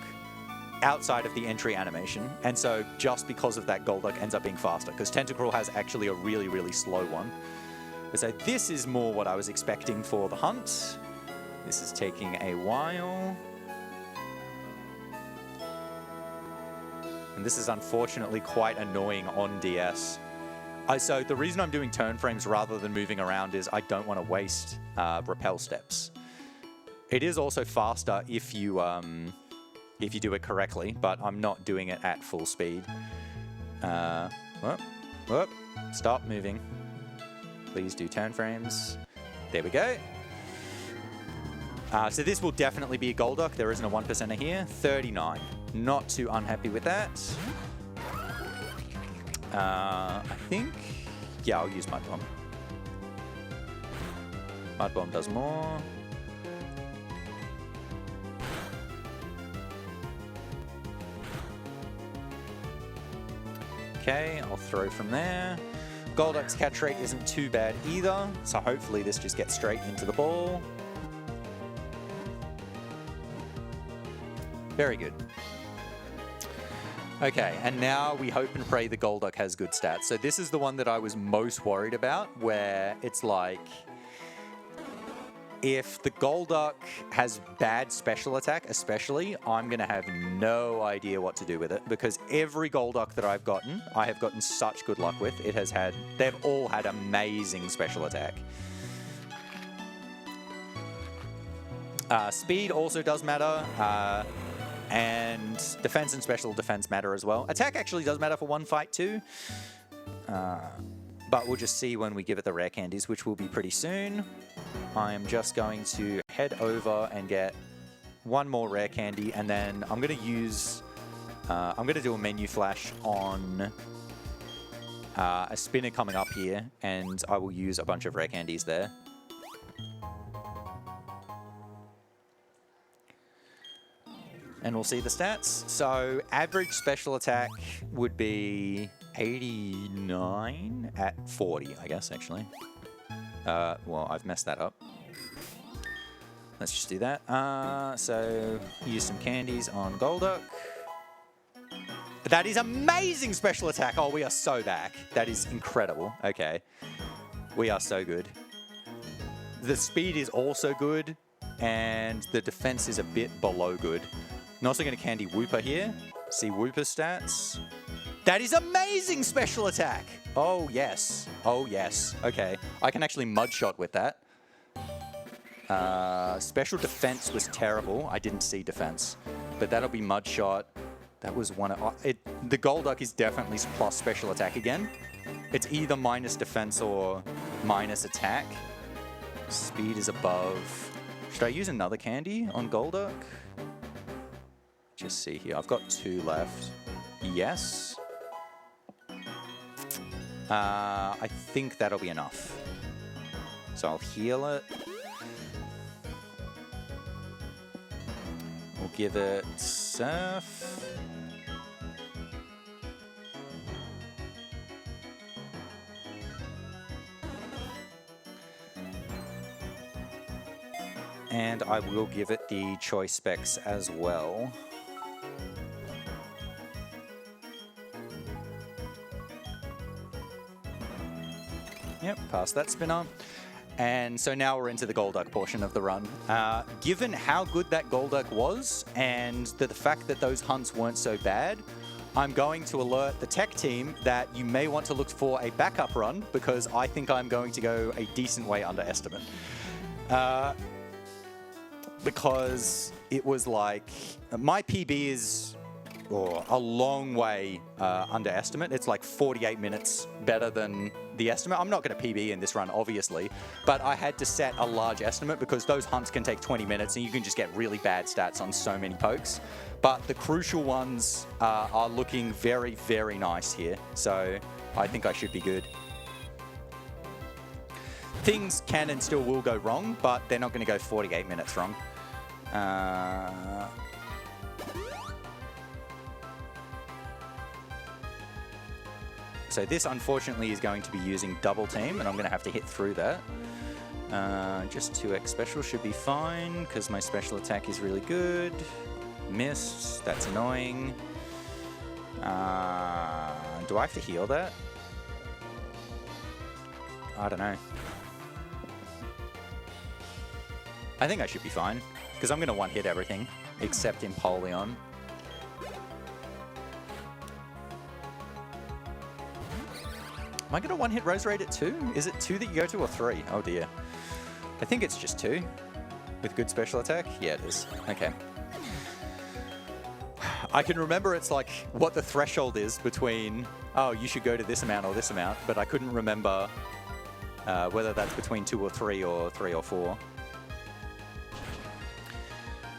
outside of the entry animation. And so just because of that, Golduck ends up being faster, because Tentacruel has actually a really, really slow one. So this is more what I was expecting for the hunt. This is taking a while. And this is unfortunately quite annoying on DS. So the reason I'm doing turn frames rather than moving around is I don't want to waste rappel steps. It is also faster if you do it correctly, but I'm not doing it at full speed. Whoop, stop moving. Please do turn frames. There we go. So this will definitely be a Golduck. There isn't a 1%er here. 39. Not too unhappy with that. I think, yeah, I'll use Mud Bomb. Mud Bomb does more. Okay, I'll throw from there. Golduck's catch rate isn't too bad either, so hopefully this just gets straight into the ball. Very good. Okay, and now we hope and pray the Golduck has good stats. So this is the one that I was most worried about, where it's like, if the Golduck has bad special attack, especially, I'm going to have no idea what to do with it, because every Golduck that I've gotten, I have gotten such good luck with. They've all had amazing special attack. Speed also does matter. And defense and special defense matter as well. Attack actually does matter for one fight too. But we'll just see when we give it the rare candies, which will be pretty soon. I'm just going to head over and get one more rare candy, and then I'm going to use... I'm going to do a menu flash on a spinner coming up here, and I will use a bunch of rare candies there. And we'll see the stats. So average special attack would be 89 at 40, I guess, actually. Well, I've messed that up. Let's just do that. So use some candies on Golduck. That is amazing special attack. Oh, we are so back. That is incredible. Okay. We are so good. The speed is also good, and the defense is a bit below good. I'm also going to candy Wooper here. See Wooper's stats. That is amazing special attack. Oh, yes. Oh, yes. Okay. I can actually mud shot with that. Special defense was terrible. I didn't see defense. But that'll be mud shot. That was one of... the Golduck is definitely plus special attack again. It's either minus defense or minus attack. Speed is above. Should I use another candy on Golduck? Just see here. I've got 2 left. Yes. I think that'll be enough. So I'll heal it. We'll give it Surf. And I will give it the choice specs as well. Yep, past that spinner. And so now we're into the Golduck portion of the run. Given how good that Golduck was, and the fact that those hunts weren't so bad, I'm going to alert the tech team that you may want to look for a backup run, because I think I'm going to go a decent way under estimate. Because it was like, my PB is a long way under estimate. It's like 48 minutes better than the estimate. I'm not going to PB in this run, obviously, but I had to set a large estimate because those hunts can take 20 minutes and you can just get really bad stats on so many pokes. But the crucial ones are looking very, very nice here. So I think I should be good. Things can and still will go wrong, but they're not going to go 48 minutes wrong. So this, unfortunately, is going to be using double team, and I'm going to have to hit through that. Just 2x special should be fine, because my special attack is really good. Missed. That's annoying. Do I have to heal that? I don't know. I think I should be fine, because I'm going to one-hit everything, except Empoleon. Am I going to one-hit Roserade at 2? Is it 2 that you go to, or 3? Oh dear. I think it's just 2. With good special attack? Yeah, it is. Okay. I can remember it's like what the threshold is between, oh, you should go to this amount or this amount, but I couldn't remember whether that's between 2 or 3 or 3 or 4.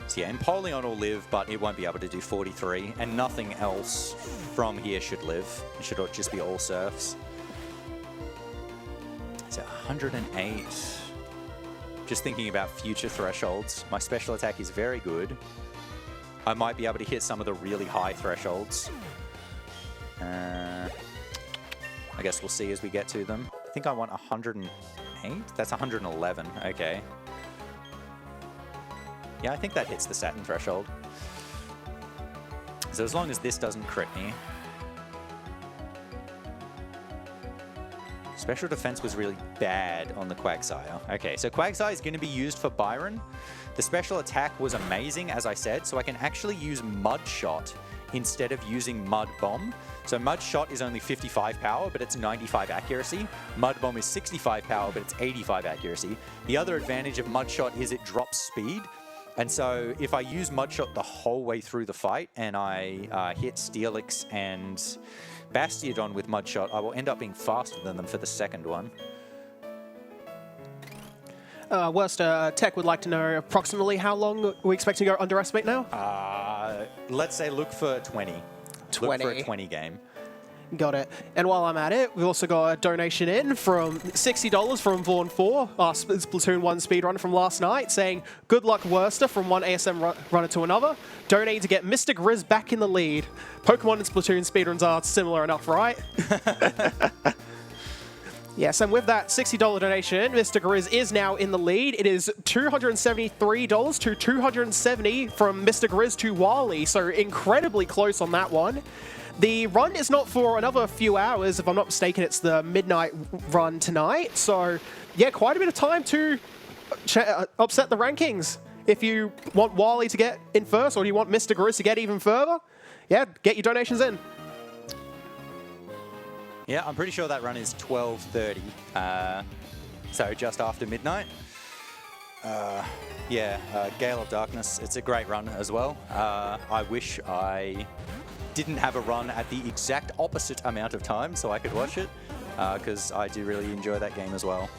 So yeah, Empoleon will live, but it won't be able to do 43, and nothing else from here should live. It should just be all surfs. So 108. Just thinking about future thresholds, my special attack is very good. I might be able to hit some of the really high thresholds. I guess we'll see as we get to them. I think I want 108? That's 111, okay. Yeah, I think that hits the Saturn threshold. So as long as this doesn't crit me. Special defense was really bad on the Quagsire. Okay, so Quagsire is going to be used for Byron. The special attack was amazing, as I said, so I can actually use Mud Shot instead of using Mud Bomb. So Mud Shot is only 55 power, but it's 95 accuracy. Mud Bomb is 65 power, but it's 85 accuracy. The other advantage of Mud Shot is it drops speed. And so if I use Mud Shot the whole way through the fight and I hit Steelix and Bastiodon with Mud Shot, I will end up being faster than them for the second one. Worcester, Tech would like to know approximately how long we're expecting to go underestimate now? Let's say look for 20. 20. Look for a 20 game. Got it. And while I'm at it, we've also got a donation in from $60 from Vaughn 4, our Splatoon 1 speedrunner from last night, saying, good luck Worcester from one ASM runner to another. Donate to get Mr. Grizz back in the lead. Pokemon and Splatoon speedruns are similar enough, right? Yes, and with that $60 donation, Mr. Grizz is now in the lead. It is $273 to $270 from Mr. Grizz to Wally, so incredibly close on that one. The run is not for another few hours. If I'm not mistaken, it's the midnight run tonight. So, yeah, quite a bit of time to upset the rankings. If you want Wally to get in first, or do you want Mr. Grizz to get even further, yeah, get your donations in. Yeah, I'm pretty sure that run is 12:30, so just after midnight. Gale of Darkness, it's a great run as well. I wish I didn't have a run at the exact opposite amount of time so I could watch it, because I do really enjoy that game as well.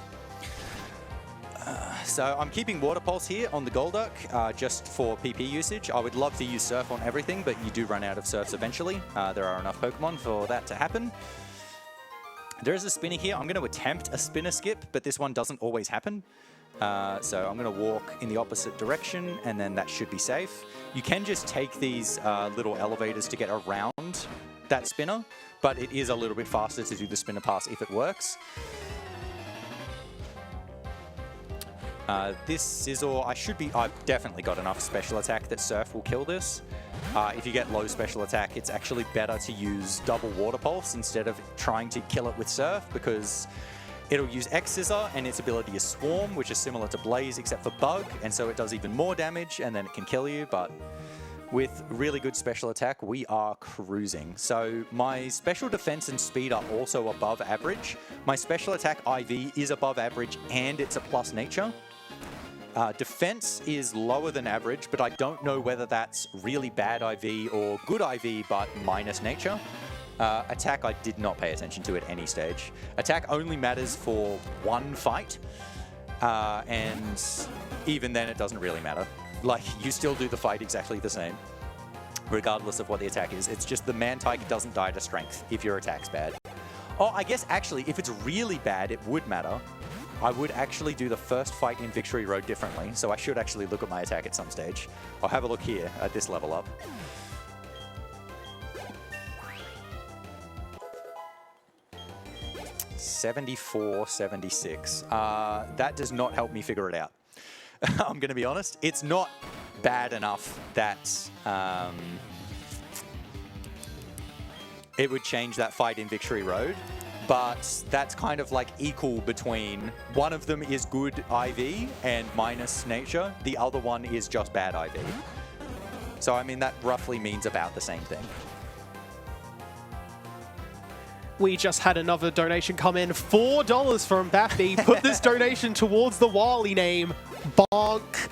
So I'm keeping Water Pulse here on the Golduck just for PP usage. I would love to use Surf on everything, but you do run out of Surfs eventually. There are enough Pokemon for that to happen. There is a spinner here. I'm going to attempt a spinner skip, but this one doesn't always happen. So I'm going to walk in the opposite direction, and then that should be safe. You can just take these little elevators to get around that spinner, but it is a little bit faster to do the spinner pass if it works. This Scizor, I've definitely got enough special attack that Surf will kill this. If you get low special attack, it's actually better to use double Water Pulse instead of trying to kill it with Surf, because it'll use X-Scissor and its ability is Swarm, which is similar to Blaze except for Bug, and so it does even more damage and then it can kill you, but with really good special attack, we are cruising. So my special defense and speed are also above average. My special attack IV is above average and it's a plus nature. Defense is lower than average, but I don't know whether that's really bad IV or good IV but minus nature. Attack, I did not pay attention to at any stage. Attack only matters for one fight, and even then it doesn't really matter. Like, you still do the fight exactly the same, regardless of what the attack is. It's just the Mantike doesn't die to strength if your attack's bad. Oh, I guess actually, if it's really bad, it would matter. I would actually do the first fight in Victory Road differently, so I should actually look at my attack at some stage. I'll have a look here at this level up. $74, $76. That does not help me figure it out. I'm going to be honest. It's not bad enough that it would change that fight in Victory Road. but that's kind of like equal between one of them is good IV and minus nature, the other one is just bad IV. So I mean that roughly means about the same thing. We just had another donation come in, $4 from Bappy. Put this donation towards the Wally name, bonk.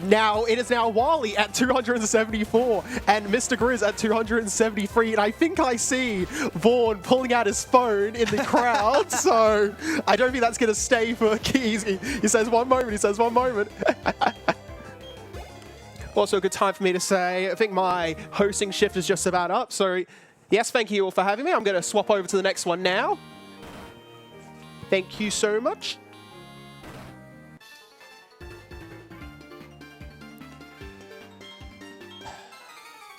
Now, it is now Wally at 274 and Mr. Grizz at 273. And I think I see Vaughn pulling out his phone in the crowd. So I don't think that's going to stay for keys. He says one moment. He says one moment. Also a good time for me to say, I think my hosting shift is just about up. So yes, thank you all for having me. I'm going to swap over to the next one now. Thank you so much.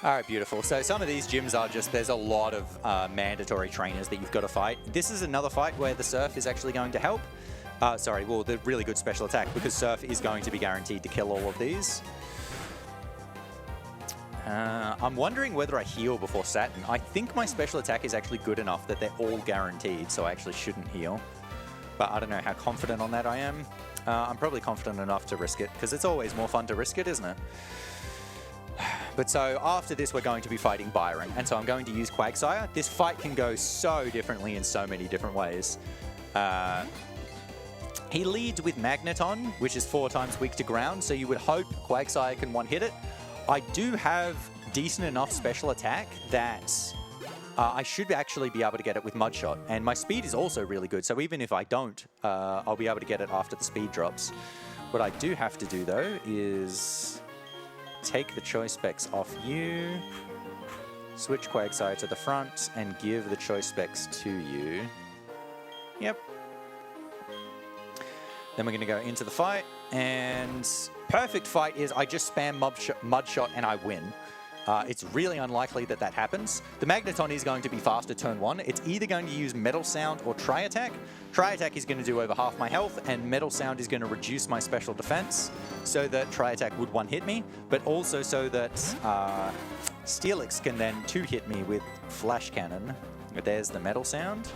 All right, beautiful. So some of these gyms are just, there's a lot of mandatory trainers that you've got to fight. This is another fight where the Surf is actually going to help. The really good special attack, because Surf is going to be guaranteed to kill all of these. I'm wondering whether I heal before Saturn. I think my special attack is actually good enough that they're all guaranteed, so I actually shouldn't heal. But I don't know how confident on that I am. I'm probably confident enough to risk it, because it's always more fun to risk it, isn't it? But so after this, we're going to be fighting Byron, and so I'm going to use Quagsire. This fight can go so differently in so many different ways. He leads with Magneton, which is 4 times weak to ground, so you would hope Quagsire can one-hit it. I do have decent enough special attack that I should actually be able to get it with Mudshot, and my speed is also really good, so even if I don't, I'll be able to get it after the speed drops. What I do have to do, though, is take the choice specs off you, switch Quagsire to the front, and give the choice specs to you. Yep. Then we're going to go into the fight, and perfect fight is I just spam Mudshot and I win. It's really unlikely that that happens. The Magneton is going to be faster turn 1. It's either going to use Metal Sound or Tri-Attack. Tri-Attack is going to do over half my health, and Metal Sound is going to reduce my special defense so that Tri-Attack would one-hit me, but also so that Steelix can then two-hit me with Flash Cannon. There's the Metal Sound.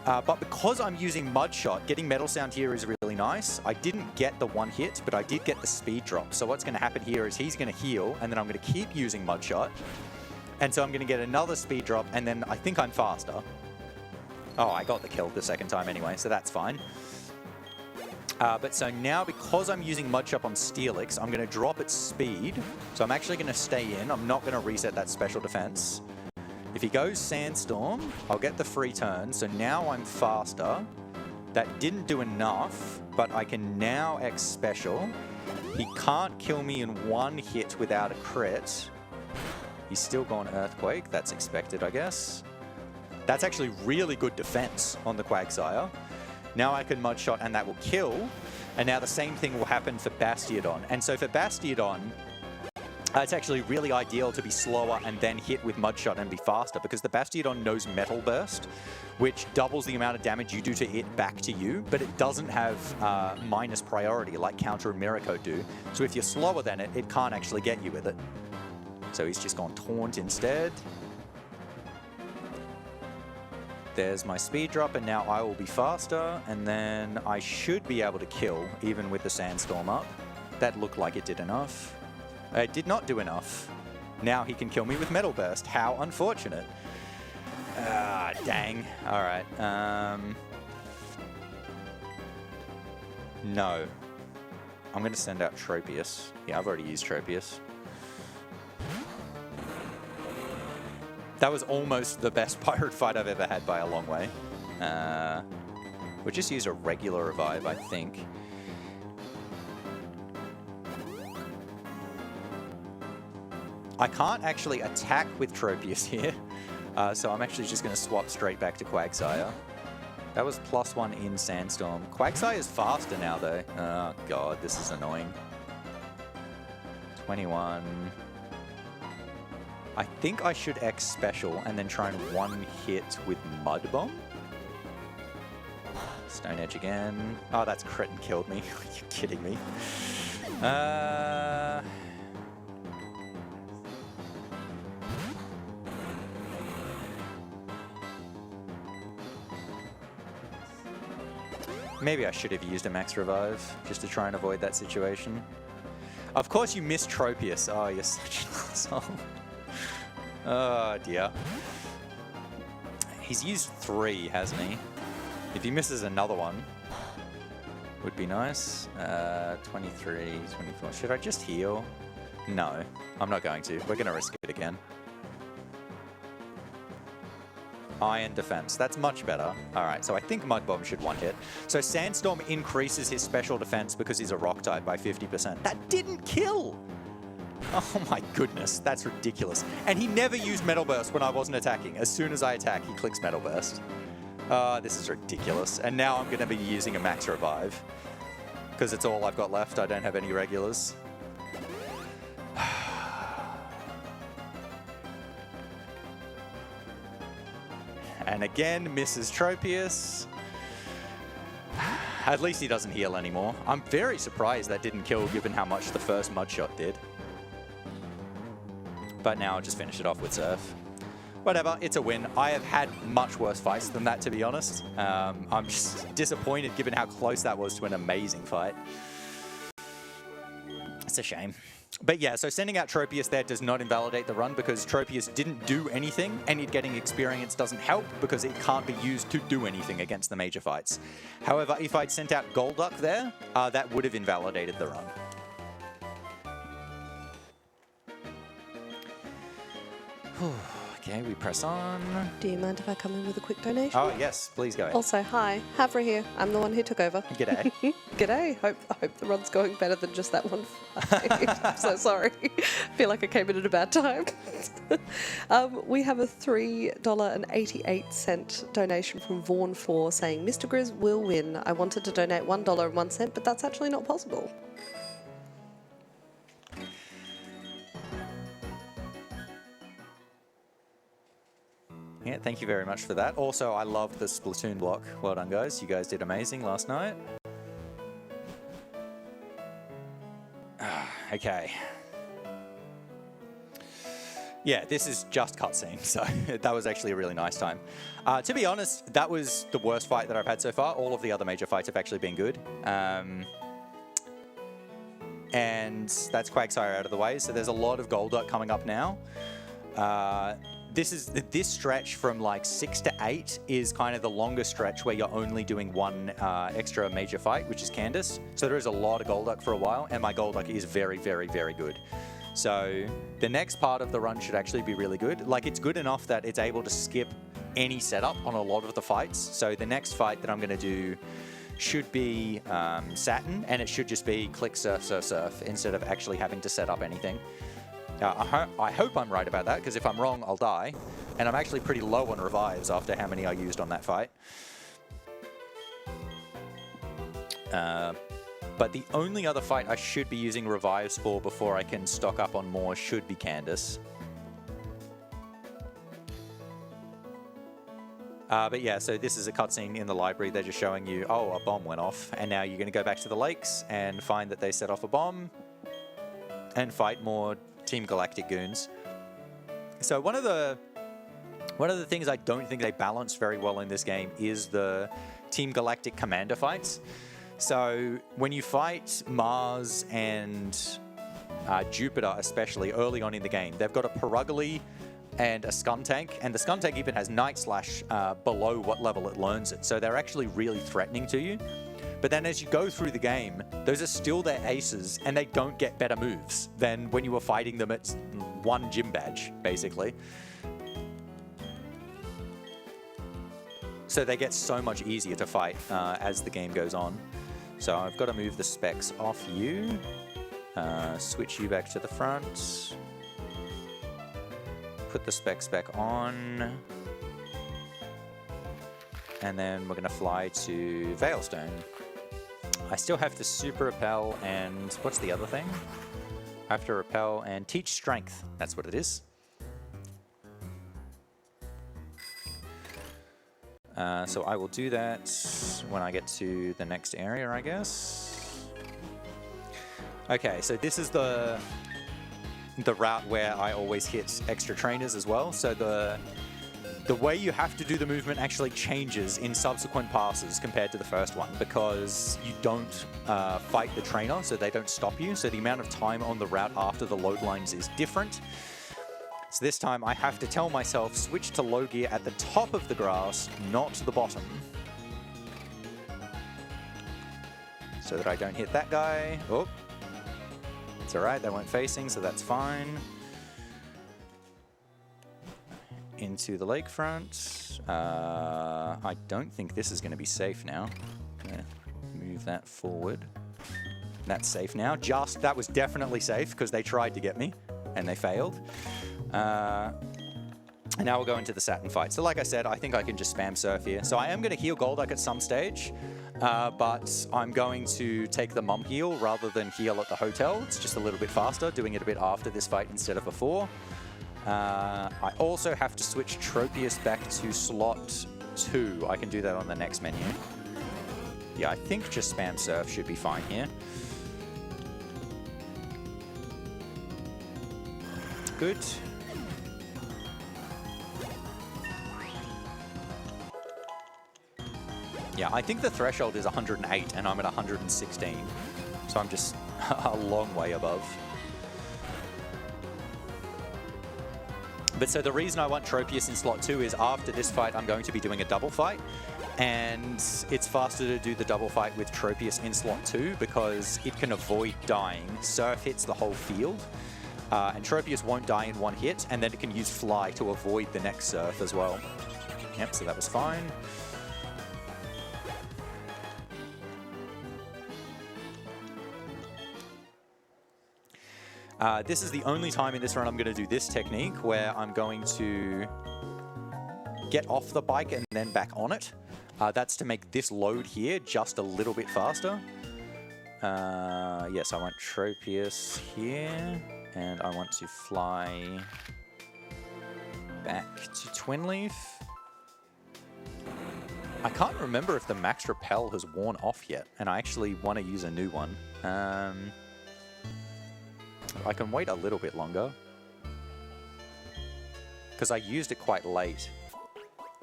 But because I'm using Mudshot, getting Metal Sound here is really nice. I didn't get the one hit, but I did get the speed drop. So what's going to happen here is he's going to heal, and then I'm going to keep using Mudshot. And so I'm going to get another speed drop, and then I think I'm faster. Oh, I got the kill the second time anyway, so that's fine. But so now, because I'm using Mudshot on Steelix, I'm going to drop its speed. So I'm actually going to stay in. I'm not going to reset that special defense. If he goes Sandstorm, I'll get the free turn, so now I'm faster. That didn't do enough, but I can now X Special. He can't kill me in one hit without a crit. He's still gone Earthquake, that's expected, I guess. That's actually really good defense on the Quagsire. Now I can Mudshot and that will kill, and now the same thing will happen for Bastiodon. And so for Bastiodon, it's actually really ideal to be slower and then hit with Mudshot and be faster, because the Bastiodon knows Metal Burst, which doubles the amount of damage you do to it back to you, but it doesn't have minus priority like Counter and Miracle do. So if you're slower than it, it can't actually get you with it. So he's just gone Taunt instead. There's my speed drop, and now I will be faster, and then I should be able to kill even with the Sandstorm up. That looked like it did enough. It did not do enough. Now he can kill me with Metal Burst. How unfortunate. Ah, dang. All right. No. I'm going to send out Tropius. Yeah, I've already used Tropius. That was almost the best pirate fight I've ever had by a long way. We'll just use a regular revive, I think. I can't actually attack with Tropius here, so I'm actually just going to swap straight back to Quagsire. That was +1 in Sandstorm. Quagsire is faster now, though. Oh, God, this is annoying. 21. I think I should X Special and then try and one hit with Mud Bomb. Stone Edge again. Oh, that's crit and killed me. Are you kidding me? Maybe I should have used a max revive just to try and avoid that situation. Of course you missed Tropius. Oh, you're such an asshole. Oh, dear. He's used 3, hasn't he? If he misses another one, would be nice. 23, 24. Should I just heal? No, I'm not going to. We're going to risk it again. Iron defense. That's much better. All right, so I think Mud Bomb should one hit. So Sandstorm increases his special defense because he's a rock type by 50%. That didn't kill! Oh my goodness, that's ridiculous. And he never used Metal Burst when I wasn't attacking. As soon as I attack, he clicks Metal Burst. This is ridiculous. And now I'm going to be using a max revive because it's all I've got left. I don't have any regulars. And again, misses Tropius. At least he doesn't heal anymore. I'm very surprised that didn't kill given how much the first mud shot did. But now I'll just finish it off with Surf. Whatever, it's a win. I have had much worse fights than that, to be honest. I'm just disappointed given how close that was to an amazing fight. It's a shame. But yeah, so sending out Tropius there does not invalidate the run because Tropius didn't do anything, and it getting experience doesn't help because it can't be used to do anything against the major fights. However, if I'd sent out Golduck there, that would have invalidated the run. Okay, we press on. Do you mind if I come in with a quick donation? Oh, yes, please go ahead. Also, hi, Havra here. I'm the one who took over. G'day. G'day. Hope the run's going better than just that one fight. I'm so sorry. I feel like I came in at a bad time. We have a $3.88 donation from Vaughn 4 saying, Mr. Grizz will win. I wanted to donate $1.01, but that's actually not possible. Yeah, thank you very much for that. Also, I loved the Splatoon block. Well done, guys. You guys did amazing last night. Okay. Yeah, this is just cutscene, so that was actually a really nice time. To be honest, that was the worst fight that I've had so far. All of the other major fights have actually been good. And that's Quagsire out of the way, so there's a lot of Golduck coming up now. This stretch from like 6 to 8 is kind of the longest stretch where you're only doing one extra major fight, which is Candace. So there is a lot of Golduck for a while, and my Golduck is very, very, very good. So the next part of the run should actually be really good. Like, it's good enough that it's able to skip any setup on a lot of the fights. So the next fight that I'm going to do should be Saturn, and it should just be click surf, surf, surf, instead of actually having to set up anything. I hope I'm right about that, because if I'm wrong, I'll die. And I'm actually pretty low on revives after how many I used on that fight. But the only other fight I should be using revives for before I can stock up on more should be Candace. But yeah, so this is a cutscene in the library. They're just showing you, oh, a bomb went off. And now you're going to go back to the lakes and find that they set off a bomb and fight more Team Galactic goons. So one of the things I don't think they balance very well in this game is the Team Galactic commander fights. So when you fight Mars and Jupiter, especially early on in the game, they've got a Perugly and a Skuntank, and the Skuntank even has Night Slash below what level it learns it. So they're actually really threatening to you. But then as you go through the game, those are still their aces, and they don't get better moves than when you were fighting them at one gym badge, basically. So they get so much easier to fight as the game goes on. So I've got to move the specs off you, switch you back to the front, put the specs back on, and then we're going to fly to Veilstone. I still have to super repel and what's the other thing? I have to repel and teach strength. That's what it is. So I will do that when I get to the next area, I guess. Okay, so this is the route where I always hit extra trainers as well. So the way you have to do the movement actually changes in subsequent passes compared to the first one, because you don't fight the trainer, so they don't stop you. So the amount of time on the route after the load lines is different. So this time I have to tell myself, switch to low gear at the top of the grass, not the bottom. So that I don't hit that guy. Oh, it's all right, they weren't facing, so that's fine. Into the lakefront. I don't think this is going to be safe now. Gonna move that forward. That's safe now. That was definitely safe because they tried to get me and they failed. And now we'll go into the Saturn fight. So like I said, I think I can just spam surf here. So I am going to heal Golduck at some stage, but I'm going to take the mum heal rather than heal at the hotel. It's just a little bit faster, doing it a bit after this fight instead of before. I also have to switch Tropius back to slot 2. I can do that on the next menu. Yeah, I think just spam surf should be fine here. Good. Yeah, I think the threshold is 108 and I'm at 116. So I'm just a long way above. But so the reason I want Tropius in slot 2 is after this fight, I'm going to be doing a double fight. And it's faster to do the double fight with Tropius in slot 2 because it can avoid dying. Surf hits the whole field. And Tropius won't die in one hit, and then it can use Fly to avoid the next surf as well. Yep, so that was fine. This is the only time in this run I'm going to do this technique, where I'm going to get off the bike and then back on it. That's to make this load here just a little bit faster. Yes, I want Tropius here, and I want to fly back to Twin Leaf. I can't remember if the max repel has worn off yet, and I actually want to use a new one. I can wait a little bit longer because I used it quite late.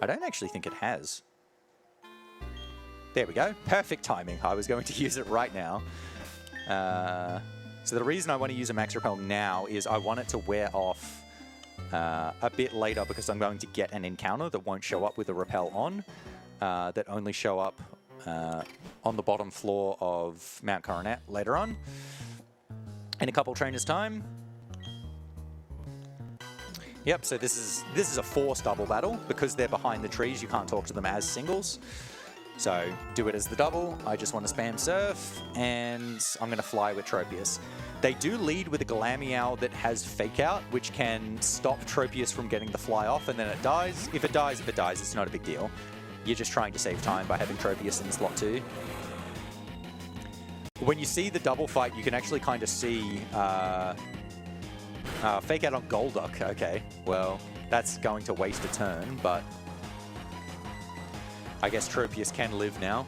I don't actually think it has. There we go. Perfect timing. I was going to use it right now. So the reason I want to use a max repel now is I want it to wear off a bit later because I'm going to get an encounter that won't show up with a repel on, that only show up on the bottom floor of Mount Coronet later on. In a couple trainers' time. Yep, so this is a forced double battle. Because they're behind the trees, you can't talk to them as singles. So do it as the double. I just want to spam surf, and I'm going to fly with Tropius. They do lead with a Glameow that has Fake Out, which can stop Tropius from getting the fly off, and then it dies. If it dies, it's not a big deal. You're just trying to save time by having Tropius in slot 2. When you see the double fight, you can actually kind of see Fake Out on Golduck. Okay, well, that's going to waste a turn, but I guess Tropius can live now.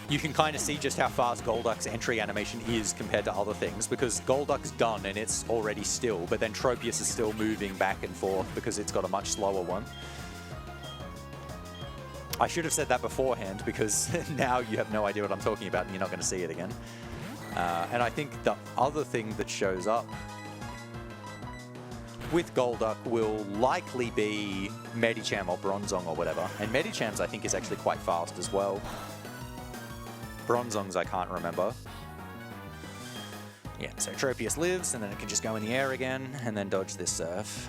You can kind of see just how fast Golduck's entry animation is compared to other things, because Golduck's done and it's already still, but then Tropius is still moving back and forth because it's got a much slower one. I should have said that beforehand, because now you have no idea what I'm talking about and you're not going to see it again. And I think the other thing that shows up with Golduck will likely be Medicham or Bronzong or whatever. And Medicham's, I think, is actually quite fast as well. Bronzong's I can't remember. Yeah, so Tropius lives, and then it can just go in the air again and then dodge this surf.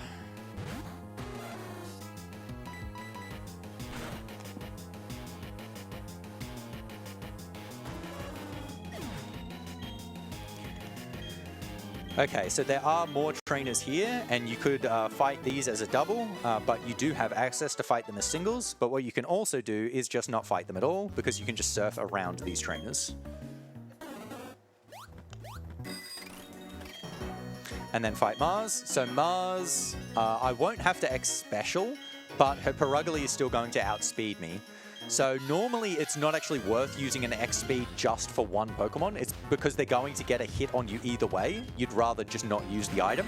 Okay, so there are more trainers here, and you could fight these as a double, but you do have access to fight them as singles. But what you can also do is just not fight them at all, because you can just surf around these trainers. And then fight Mars. So Mars, I won't have to X special, but her Perugly is still going to outspeed me. So normally it's not actually worth using an X speed just for one Pokemon. It's because they're going to get a hit on you either way. You'd rather just not use the item.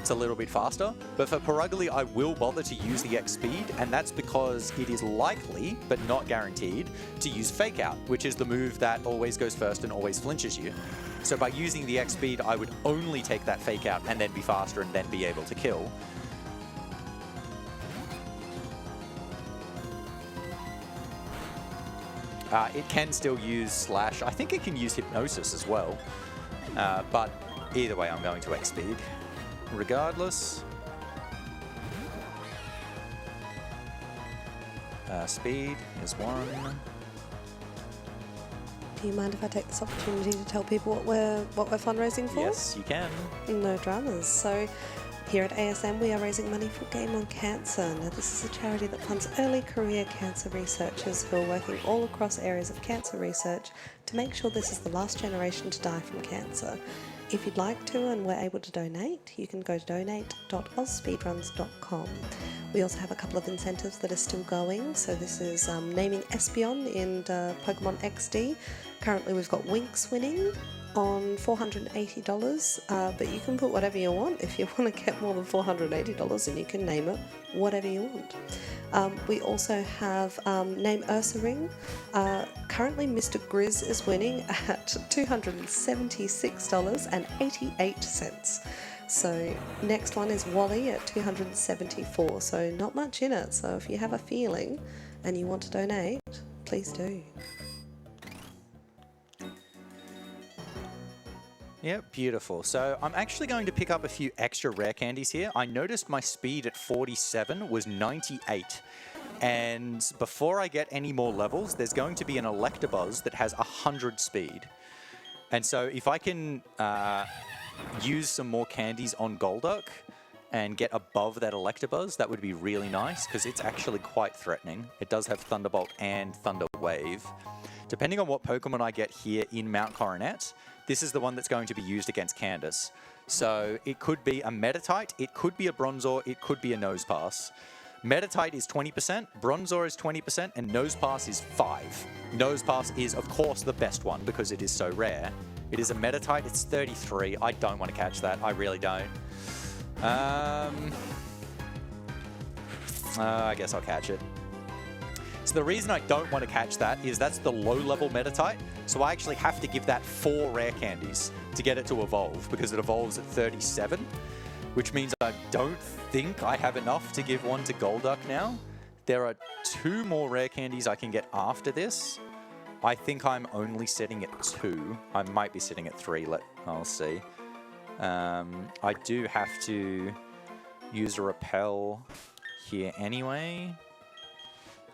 it's a little bit faster. But for Perugly, I will bother to use the X speed, and that's because it is likely, but not guaranteed, to use Fake Out, which is the move that always goes first and always flinches you. So by using the X speed, I would only take that Fake Out and then be faster and then be able to kill. It can still use Slash. I think it can use Hypnosis as well. But either way, I'm going to X speed. Regardless. Speed is 1. Do you mind if I take this opportunity to tell people what we're fundraising for? Yes, you can. No dramas. So here at ASM, we are raising money for Game on Cancer. Now, this is a charity that funds early career cancer researchers who are working all across areas of cancer research to make sure this is the last generation to die from cancer. If you'd like to and we're able to donate, you can go to donate.ausspeedruns.com. We also have a couple of incentives that are still going. So this is naming Espeon in Pokemon XD. Currently we've got Winx winning on $480, but you can put whatever you want. If you want to get more than $480, then you can name it whatever you want. We also have Name Ursa Ring. Currently Mr. Grizz is winning at $276.88. So next one is Wally at $274, so not much in it. So if you have a feeling and you want to donate, please do. Yeah, beautiful. So I'm actually going to pick up a few extra rare candies here. I noticed my speed at 47 was 98. And before I get any more levels, there's going to be an Electabuzz that has 100 speed. And so if I can use some more candies on Golduck and get above that Electabuzz, that would be really nice because it's actually quite threatening. It does have Thunderbolt and Thunder Wave. Depending on what Pokemon I get here in Mount Coronet, this is the one that's going to be used against Candace. So it could be a Meditite, it could be a Bronzor, it could be a Nosepass. Meditite is 20%, Bronzor is 20%, and Nosepass is 5%. Nosepass is, of course, the best one because it is so rare. It is a Meditite, it's 33. I don't want to catch that, I really don't. I guess I'll catch it. So the reason I don't want to catch that is that's the low-level Meditite, so I actually have to give that 4 rare candies to get it to evolve, because it evolves at 37, which means I don't think I have enough to give one to Golduck now. There are 2 more rare candies I can get after this. I think I'm only sitting at 2. I might be sitting at 3, I'll see. I do have to use a Repel here anyway.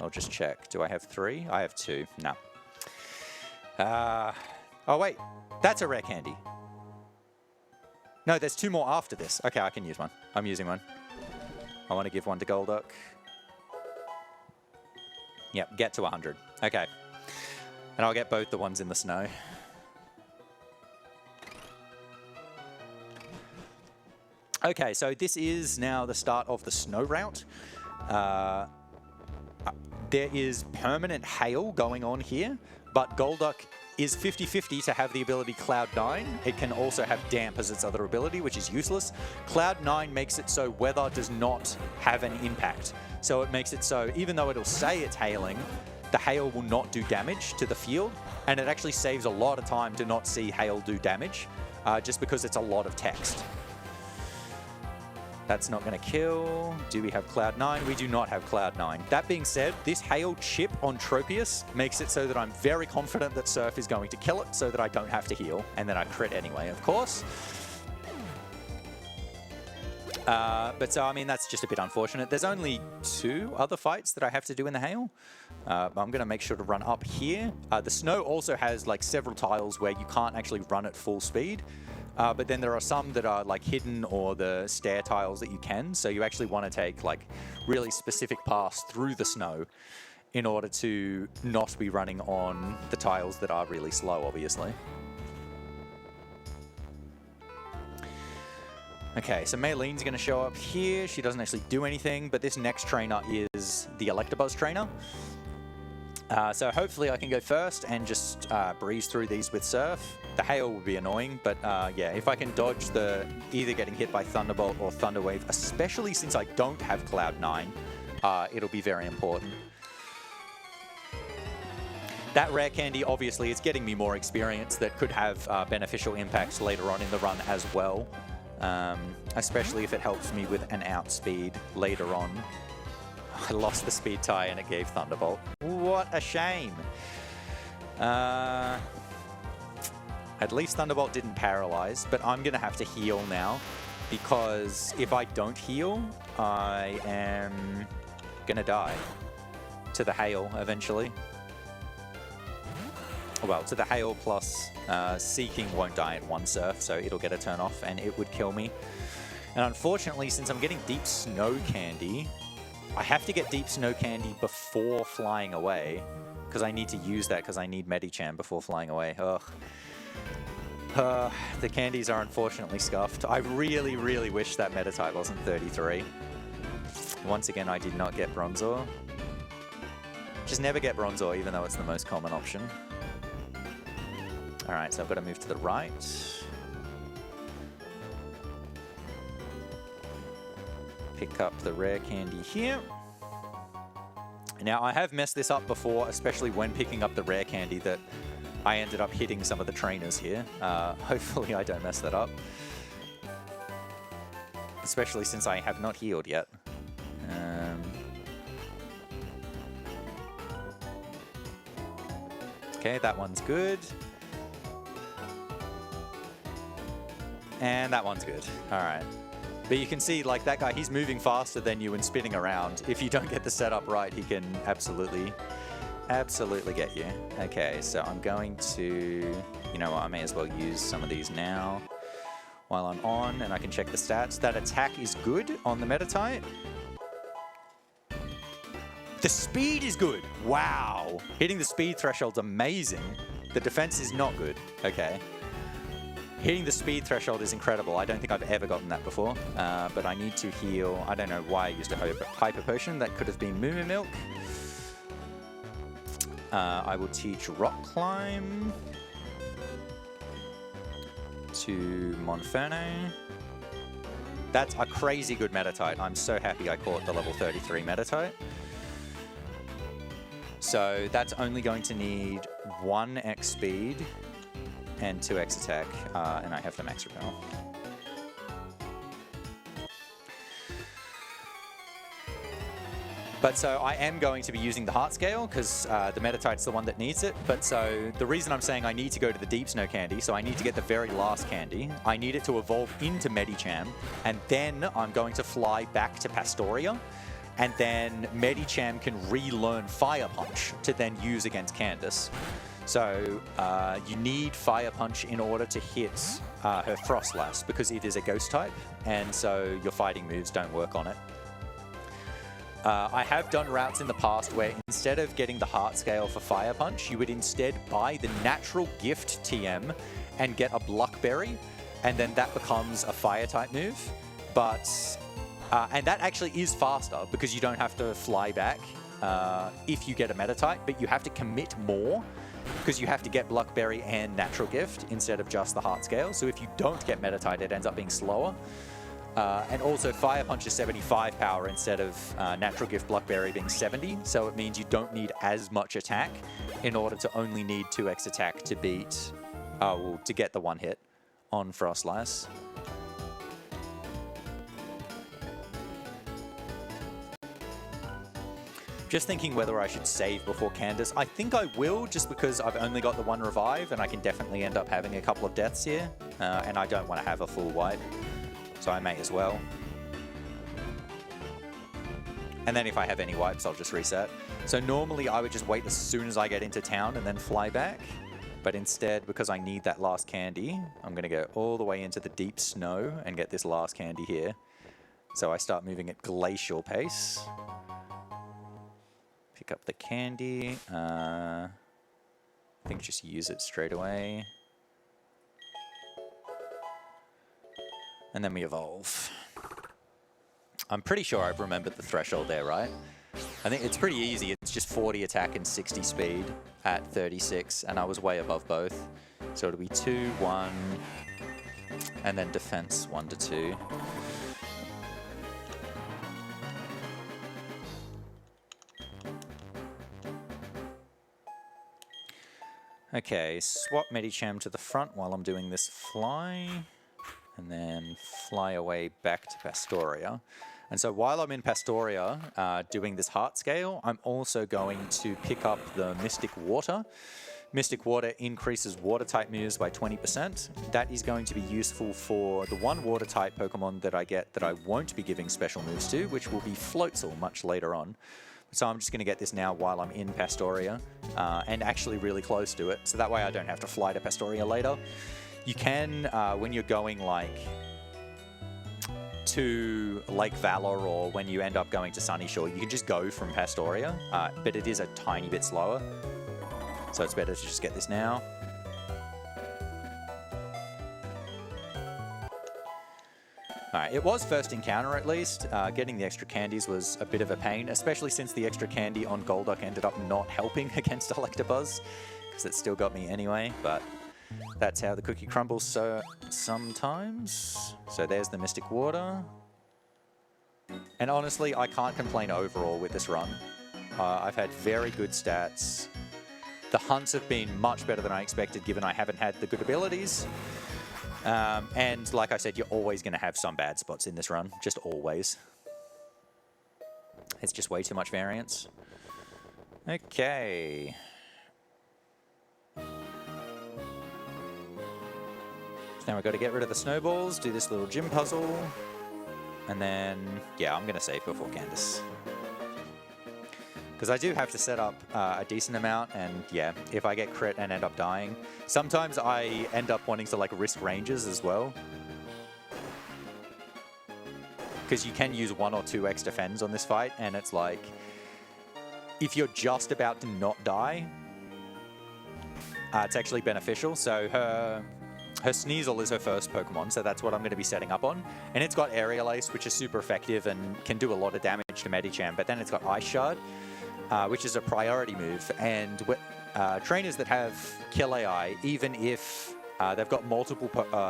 I'll just check. Do I have 3? I have 2. No. Oh, wait. That's a rare candy. No, there's 2 more after this. Okay, I can use one. I'm using one. I want to give one to Golduck. Yep, get to 100. Okay. And I'll get both the ones in the snow. Okay, so this is now the start of the snow route. There is permanent hail going on here, but Golduck is 50-50 to have the ability Cloud 9. It can also have Damp as its other ability, which is useless. Cloud 9 makes it so weather does not have an impact. So it makes it so even though it'll say it's hailing, the hail will not do damage to the field, and it actually saves a lot of time to not see hail do damage, just because it's a lot of text. That's not going to kill. Do we have Cloud 9? We do not have Cloud 9. That being said, this hail chip on Tropius makes it so that I'm very confident that Surf is going to kill it so that I don't have to heal. And then I crit anyway, of course. But so, I mean, that's just a bit unfortunate. There's only 2 other fights that I have to do in the hail. I'm going to make sure to run up here. The snow also has like several tiles where you can't actually run at full speed. But then there are some that are like hidden or the stair tiles that you can. So you actually want to take like really specific paths through the snow in order to not be running on the tiles that are really slow, obviously. Okay, so Maylene's going to show up here. She doesn't actually do anything, but this next trainer is the Electabuzz trainer. So hopefully I can go first and just breeze through these with Surf. The hail will be annoying, but yeah, if I can dodge the either getting hit by Thunderbolt or Thunderwave, especially since I don't have Cloud9, it'll be very important. That rare candy, obviously, is getting me more experience that could have beneficial impacts later on in the run as well, especially if it helps me with an outspeed later on. I lost the speed tie and it gave Thunderbolt. What a shame. At least Thunderbolt didn't paralyze, but I'm going to have to heal now because if I don't heal, I am going to die to the hail eventually. Well, to the hail plus Seeking won't die in one Surf, so it'll get a turn off and it would kill me. And unfortunately, since I'm getting Deep Snow Candy, I have to get Deep Snow Candy before flying away because I need to use that because I need Medicham before flying away. Ugh. The candies are unfortunately scuffed. I really, really wish that Meta-type wasn't 33. Once again, I did not get Bronzor. Just never get Bronzor, even though it's the most common option. Alright, so I've got to move to the right. Pick up the rare candy here. Now, I have messed this up before, especially when picking up the rare candy, that I ended up hitting some of the trainers here. Hopefully I don't mess that up. Especially since I have not healed yet. Okay, that one's good. And that one's good. All right. But you can see, like, that guy, he's moving faster than you and spinning around. If you don't get the setup right, he can absolutely get you. Okay, so I'm going to... You know what, I may as well use some of these now while I'm on, and I can check the stats. That attack is good on the Meta-type. The speed is good. Wow. Hitting the speed threshold's amazing. The defense is not good. Okay. Hitting the speed threshold is incredible. I don't think I've ever gotten that before, but I need to heal. I don't know why I used a Hyper Potion. That could have been Moo Moo Milk. I will teach Rock Climb to Monferno. That's a crazy good Meta-type. I'm so happy I caught the level 33 Meta-type. So that's only going to need 1x speed and 2x attack, and I have the max repel. But so I am going to be using the Heart Scale because the Meta-type's the one that needs it. But so the reason I'm saying I need to go to the Deep Snow Candy, so I need to get the very last candy. I need it to evolve into Medicham, and then I'm going to fly back to Pastoria, and then Medicham can relearn Fire Punch to then use against Candace. So you need Fire Punch in order to hit her Frostlass because it is a ghost type, and so your fighting moves don't work on it. I have done routes in the past where instead of getting the Heart Scale for Fire Punch, you would instead buy the Natural Gift TM and get a Bluckberry, and then that becomes a Fire type move. But and that actually is faster because you don't have to fly back if you get a Meta-type, but you have to commit more because you have to get Bluckberry and Natural Gift instead of just the Heart Scale. So if you don't get Meta-type, it ends up being slower. And also Fire Punch is 75 power instead of Natural Gift Bluckberry being 70. So it means you don't need as much attack in order to only need 2x attack to beat, well, to get the one hit on Frostlass. Just thinking whether I should save before Candace. I think I will, just because I've only got the one revive, and I can definitely end up having a couple of deaths here, and I don't want to have a full wipe, so I may as well. And then if I have any wipes, I'll just reset. So normally I would just wait as soon as I get into town and then fly back, but instead, because I need that last candy, I'm going to go all the way into the deep snow and get this last candy here. So I start moving at glacial pace. Pick up the candy. I think just use it straight away. And then we evolve. I'm pretty sure I've remembered the threshold there, right? I think it's pretty easy. It's just 40 attack and 60 speed at 36, and I was way above both. So it'll be 2, 1, and then defense 1 to 2. Okay, swap Medicham to the front while I'm doing this fly, and then fly away back to Pastoria. And so while I'm in Pastoria doing this heart scale, I'm also going to pick up the Mystic Water. Mystic Water increases water type moves by 20%. That is going to be useful for the one water type Pokemon that I get that I won't be giving special moves to, which will be Floatzel much later on. So I'm just going to get this now while I'm in Pastoria and actually really close to it. So that way I don't have to fly to Pastoria later. You can, when you're going like to Lake Valor or when you end up going to Sunyshore, you can just go from Pastoria, but it is a tiny bit slower. So it's better to just get this now. Alright, it was first encounter at least. Getting the extra candies was a bit of a pain, especially since the extra candy on Golduck ended up not helping against Electabuzz, because it still got me anyway, but that's how the cookie crumbles so sometimes. So there's the Mystic Water. And honestly, I can't complain overall with this run. I've had very good stats. The hunts have been much better than I expected, given I haven't had the good abilities. And like I said, you're always going to have some bad spots in this run. Just always. It's just way too much variance. Okay. So now we've got to get rid of the snowballs, do this little gym puzzle. And then, yeah, I'm going to save before Candace. Because I do have to set up a decent amount, and yeah, if I get crit and end up dying, sometimes I end up wanting to like risk ranges as well. Because you can use 1 or 2 X defends on this fight, and it's like, if you're just about to not die, it's actually beneficial. So her Sneasel is her first Pokemon, so that's what I'm going to be setting up on. And it's got Aerial Ace, which is super effective and can do a lot of damage to Medicham, but then it's got Ice Shard, which is a priority move. And trainers that have Kill AI, even if they've got multiple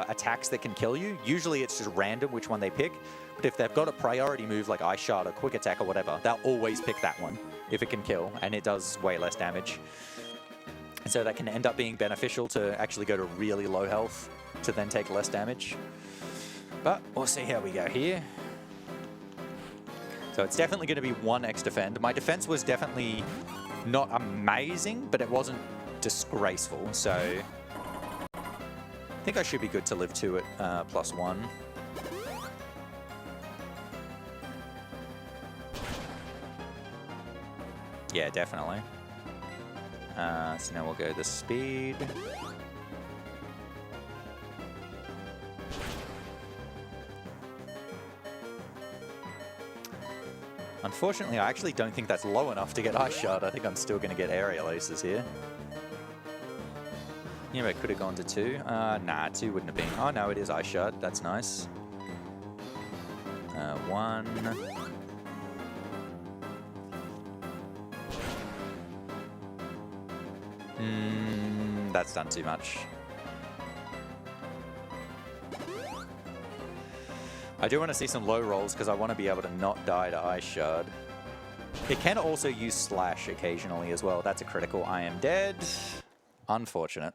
attacks that can kill you, usually it's just random which one they pick. But if they've got a priority move like Ice Shard or Quick Attack or whatever, they'll always pick that one if it can kill, and it does way less damage. And so that can end up being beneficial to actually go to really low health to then take less damage. But we'll see how we go here. So it's definitely going to be 1 X defend. My defense was definitely not amazing, but it wasn't disgraceful. So I think I should be good to live 2 at +1. Yeah, definitely. So now we'll go the speed. Unfortunately, I actually don't think that's low enough to get Ice Shard. I think I'm still going to get Aerial Aces here. Yeah, I could have gone to 2. Nah, 2 wouldn't have been. Oh no, it is Ice Shard. That's nice. 1. That's done too much. I do want to see some low rolls because I want to be able to not die to Ice Shard. It can also use Slash occasionally as well. That's a critical. I am dead. Unfortunate.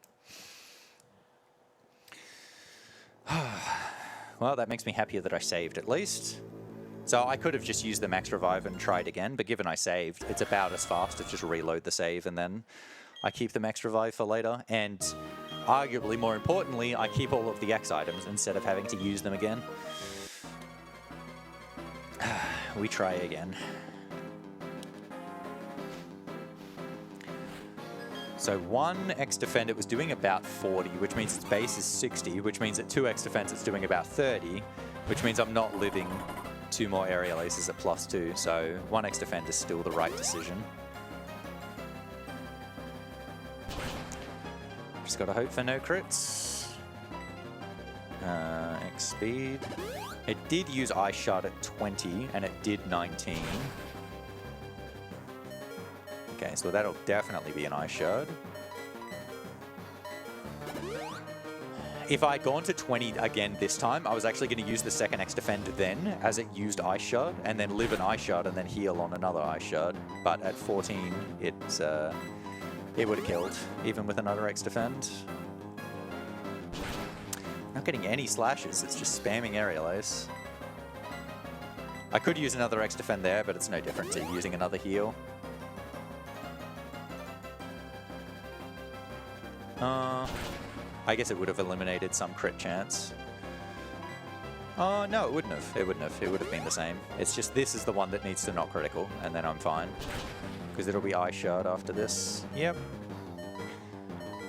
Well, that makes me happier that I saved at least. So I could have just used the Max Revive and tried again, but given I saved, it's about as fast to just reload the save and then I keep the Max Revive for later. And arguably, more importantly, I keep all of the X items instead of having to use them again. We try again. So 1 X defend, it was doing about 40, which means its base is 60, which means at 2 X defense it's doing about 30, which means I'm not living 2 more Aerial Aces at +2, so 1 X defend is still the right decision. Just gotta hope for no crits. X speed. It did use Ice Shard at 20, and it did 19. Okay, so that'll definitely be an ice shard. If I'd gone to 20 again this time, I was actually going to use the second X defend then, as it used ice shard, and then live an ice shard and then heal on another ice shard. But at 14, it would have killed, even with another X defend. Not getting any slashes, it's just spamming aerial ace. I could use another X defend there, but it's no different to using another heal. I guess it would have eliminated some crit chance. Oh, no, it wouldn't have. It wouldn't have. It would have been the same. It's just this is the one that needs to not critical, and then I'm fine. Because it'll be ice shard after this. Yep.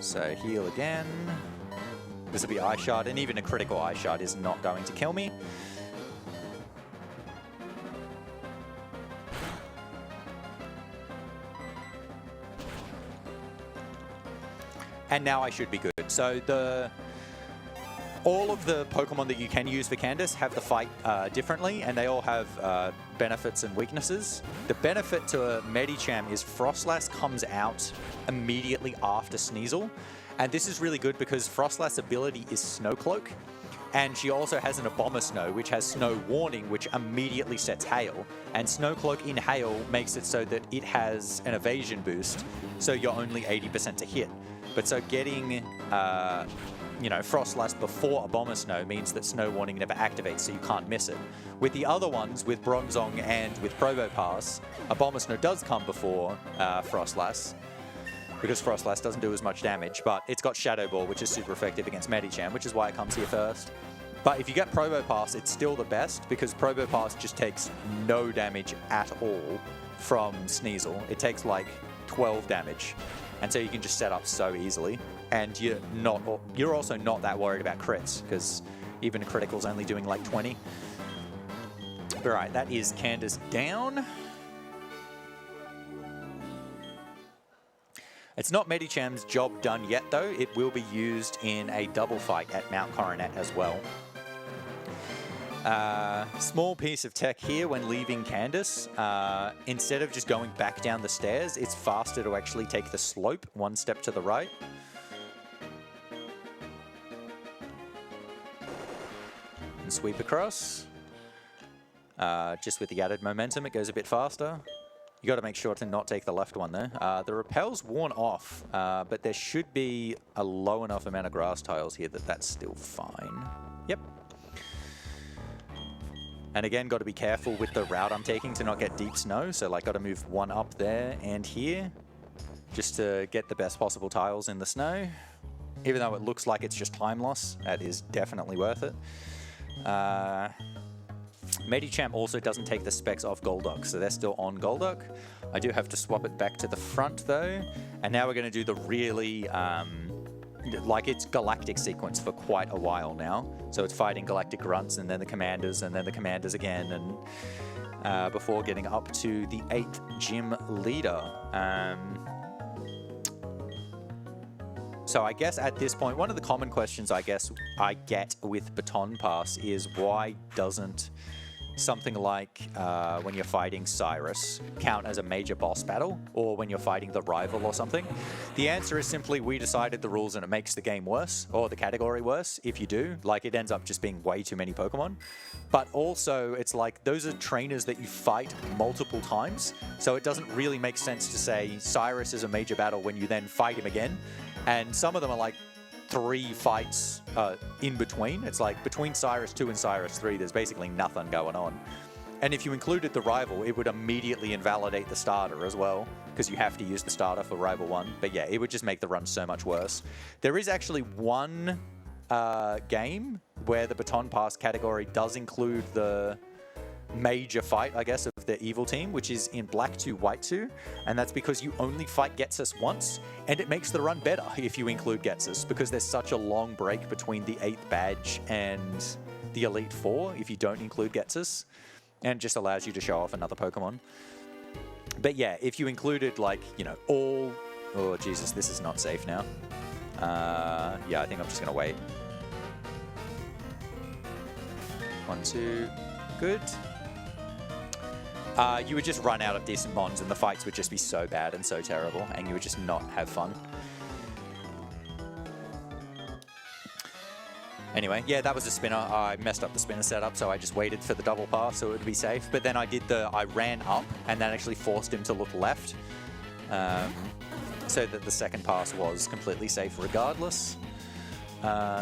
So heal again. This will be ice shard, and even a critical ice shard is not going to kill me. And now I should be good. So all of the Pokemon that you can use for Candace have the fight differently, and they all have benefits and weaknesses. The benefit to Medicham is Frostlass comes out immediately after Sneasel, and this is really good because Frostlass' ability is Snow Cloak, and she also has an Abomasnow, which has Snow Warning, which immediately sets Hail, and Snow Cloak in Hail makes it so that it has an evasion boost, so you're only 80% to hit. But so getting, you know, Frostlass before Abomasnow means that Snow Warning never activates, so you can't miss it. With the other ones, with Bronzong and with Probo Pass, Abomasnow does come before Frostlass, because Frostlass doesn't do as much damage, but it's got Shadow Ball, which is super effective against Medicham, which is why it comes here first. But if you get Probo Pass, it's still the best, because Probo Pass just takes no damage at all from Sneasel. It takes like 12 damage. And so you can just set up so easily, and you're also not that worried about crits, because even a critical's only doing like 20. All right, that is Candace down. It's not Medicham's job done yet, though. It will be used in a double fight at Mount Coronet as well. Small piece of tech here when leaving Candace. Instead of just going back down the stairs, it's faster to actually take the slope one step to the right. And sweep across. Just with the added momentum, it goes a bit faster. You got to make sure to not take the left one there. The rappel's worn off, but there should be a low enough amount of grass tiles here that that's still fine. Yep. And again, got to be careful with the route I'm taking to not get deep snow. So like got to move one up there and here just to get the best possible tiles in the snow. Even though it looks like it's just time loss, that is definitely worth it. Medicham also doesn't take the specs off Golduck, so they're still on Golduck. I do have to swap it back to the front though. And now we're going to do the really, like it's Galactic sequence for quite a while now. So it's fighting Galactic Grunts and then the Commanders and then the Commanders again, and before getting up to the 8th gym leader. So I guess at this point, one of the common questions I guess I get with Baton Pass is why doesn't something like when you're fighting Cyrus count as a major boss battle, or when you're fighting the rival or something? The answer is simply we decided the rules and it makes the game worse, or the category worse if you do. Like it ends up just being way too many Pokemon. But also it's like those are trainers that you fight multiple times, so it doesn't really make sense to say Cyrus is a major battle when you then fight him again. And some of them are like 3 fights in between. It's like between Cyrus 2 and Cyrus 3, there's basically nothing going on. And if you included the rival, it would immediately invalidate the starter as well, because you have to use the starter for rival 1. But yeah, it would just make the run so much worse. There is actually one game where the Baton Pass category does include the major fight, I guess, of the evil team, which is in Black 2, White 2, and that's because you only fight Getsus once, and it makes the run better if you include Getsus, because there's such a long break between the 8th badge and the Elite 4 if you don't include Getsus, and it just allows you to show off another Pokemon. But yeah, if you included, like, you know, all... Oh, Jesus, this is not safe now. Yeah, I think I'm just going to wait. 1, 2... Good. You would just run out of decent mons and the fights would just be so bad and so terrible and you would just not have fun. Anyway, yeah, that was a spinner. I messed up the spinner setup, so I just waited for the double pass so it would be safe. But then I ran up and that actually forced him to look left. So that the second pass was completely safe regardless.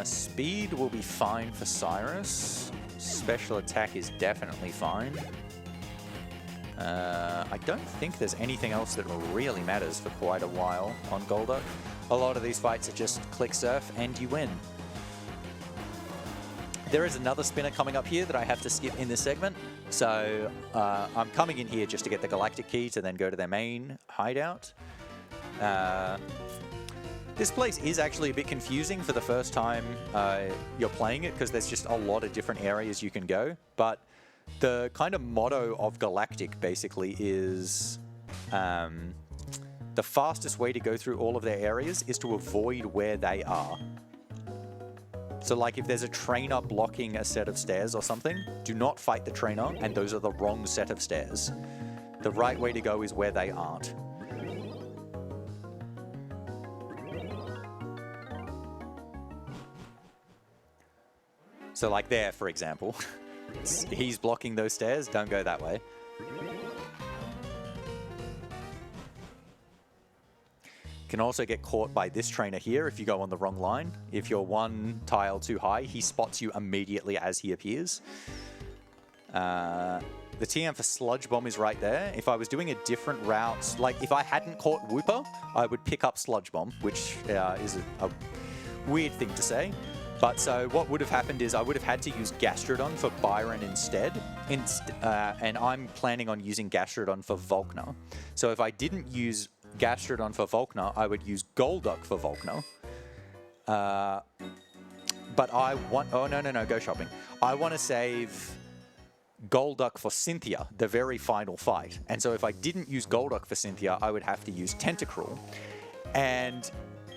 Speed will be fine for Cyrus. Special attack is definitely fine. I don't think there's anything else that really matters for quite a while on Golduck. A lot of these fights are just click surf and you win. There is another spinner coming up here that I have to skip in this segment. So I'm coming in here just to get the Galactic Key to then go to their main hideout. This place is actually a bit confusing for the first time you're playing it because there's just a lot of different areas you can go. But the kind of motto of Galactic basically is the fastest way to go through all of their areas is to avoid where they are. So like if there's a trainer blocking a set of stairs or something, do not fight the trainer and those are the wrong set of stairs. The right way to go is where they aren't. So like there, for example, he's blocking those stairs, don't go that way. Can also get caught by this trainer here if you go on the wrong line. If you're one tile too high, he spots you immediately as he appears. The TM for Sludge Bomb is right there. If I was doing a different route, like if I hadn't caught Wooper, I would pick up Sludge Bomb, which is a weird thing to say. But so what would have happened is I would have had to use Gastrodon for Byron instead. And I'm planning on using Gastrodon for Volkner. So if I didn't use Gastrodon for Volkner, I would use Golduck for Volkner. But I want... Oh, no, go shopping. I want to save Golduck for Cynthia, the very final fight. And so if I didn't use Golduck for Cynthia, I would have to use Tentacruel. And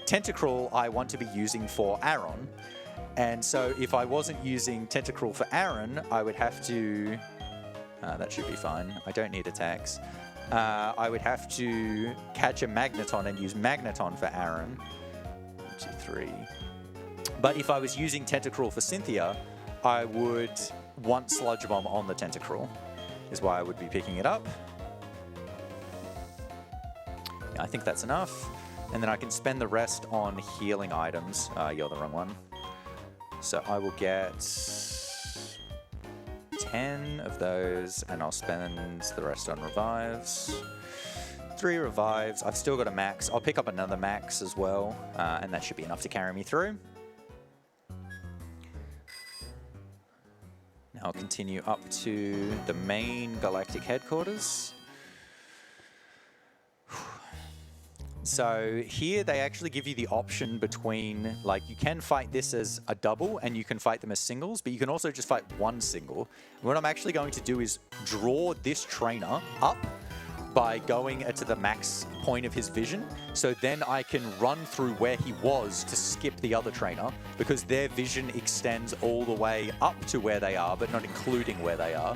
Tentacruel I want to be using for Aaron. And so if I wasn't using Tentacruel for Aaron, I would have to... that should be fine. I don't need attacks. I would have to catch a Magneton and use Magneton for Aaron. 1, 2, 3. But if I was using Tentacruel for Cynthia, I would want Sludge Bomb on the Tentacruel, is why I would be picking it up. Yeah, I think that's enough. And then I can spend the rest on healing items. You're the wrong one. So I will get 10 of those, and I'll spend the rest on revives. 3 revives. I've still got a max. I'll pick up another max as well, and that should be enough to carry me through. Now I'll continue up to the main Galactic headquarters. So here they actually give you the option between, like, you can fight this as a double and you can fight them as singles, but you can also just fight one single. What I'm actually going to do is draw this trainer up by going to the max point of his vision. So then I can run through where he was to skip the other trainer, because their vision extends all the way up to where they are, but not including where they are.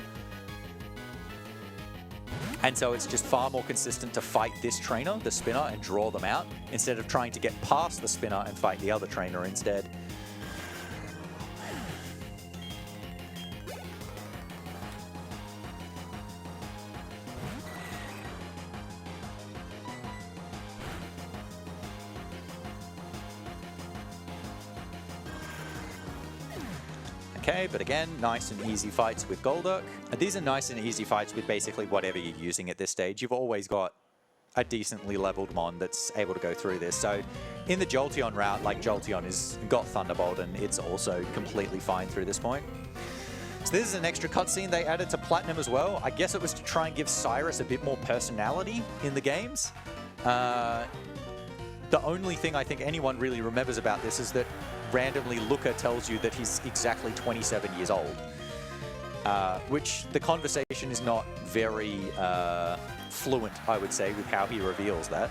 And so it's just far more consistent to fight this trainer, the spinner, and draw them out, instead of trying to get past the spinner and fight the other trainer instead. Okay, but again, nice and easy fights with Golduck. And these are nice and easy fights with basically whatever you're using at this stage. You've always got a decently leveled Mon that's able to go through this. So in the Jolteon route, like, Jolteon has got Thunderbolt and it's also completely fine through this point. So this is an extra cutscene they added to Platinum as well. I guess it was to try and give Cyrus a bit more personality in the games. The only thing I think anyone really remembers about this is that randomly Looker tells you that he's exactly 27 years old, which the conversation is not very fluent, I would say, with how he reveals that.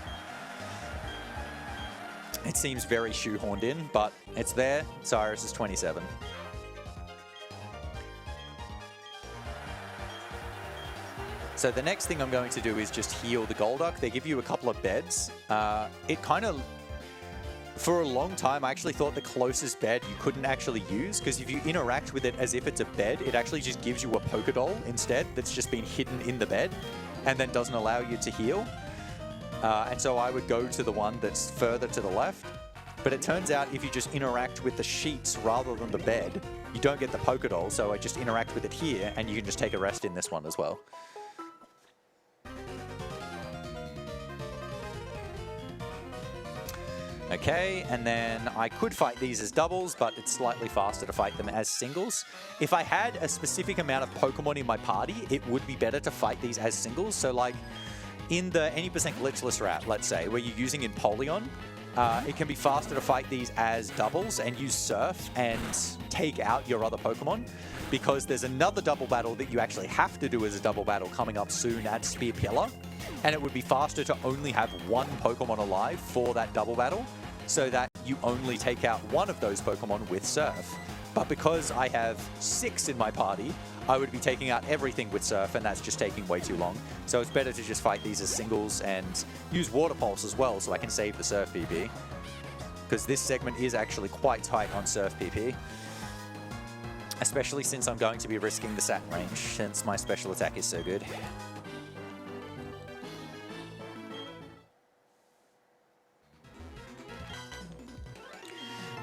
It seems very shoehorned in, but it's there. Cyrus is 27. So the next thing I'm going to do is just heal the Golduck. They give you a couple of beds. It kind of, for a long time, I actually thought the closest bed you couldn't actually use, because if you interact with it as if it's a bed, it actually just gives you a Pokédoll instead that's just been hidden in the bed and then doesn't allow you to heal. And so I would go to the one that's further to the left. But it turns out if you just interact with the sheets rather than the bed, you don't get the Pokédoll, so I just interact with it here and you can just take a rest in this one as well. Okay, and then I could fight these as doubles, but it's slightly faster to fight them as singles. If I had a specific amount of Pokemon in my party, it would be better to fight these as singles. So like in the any % glitchless route, let's say, where you're using Empoleon, it can be faster to fight these as doubles and use Surf and take out your other Pokemon, because there's another double battle that you actually have to do as a double battle coming up soon at Spear Pillar, and it would be faster to only have one Pokemon alive for that double battle, so that you only take out one of those Pokemon with Surf. But because I have 6 in my party, I would be taking out everything with Surf, and that's just taking way too long. So it's better to just fight these as singles and use Water Pulse as well, so I can save the Surf PP. Because this segment is actually quite tight on Surf PP. Especially since I'm going to be risking the Satin range, since my special attack is so good.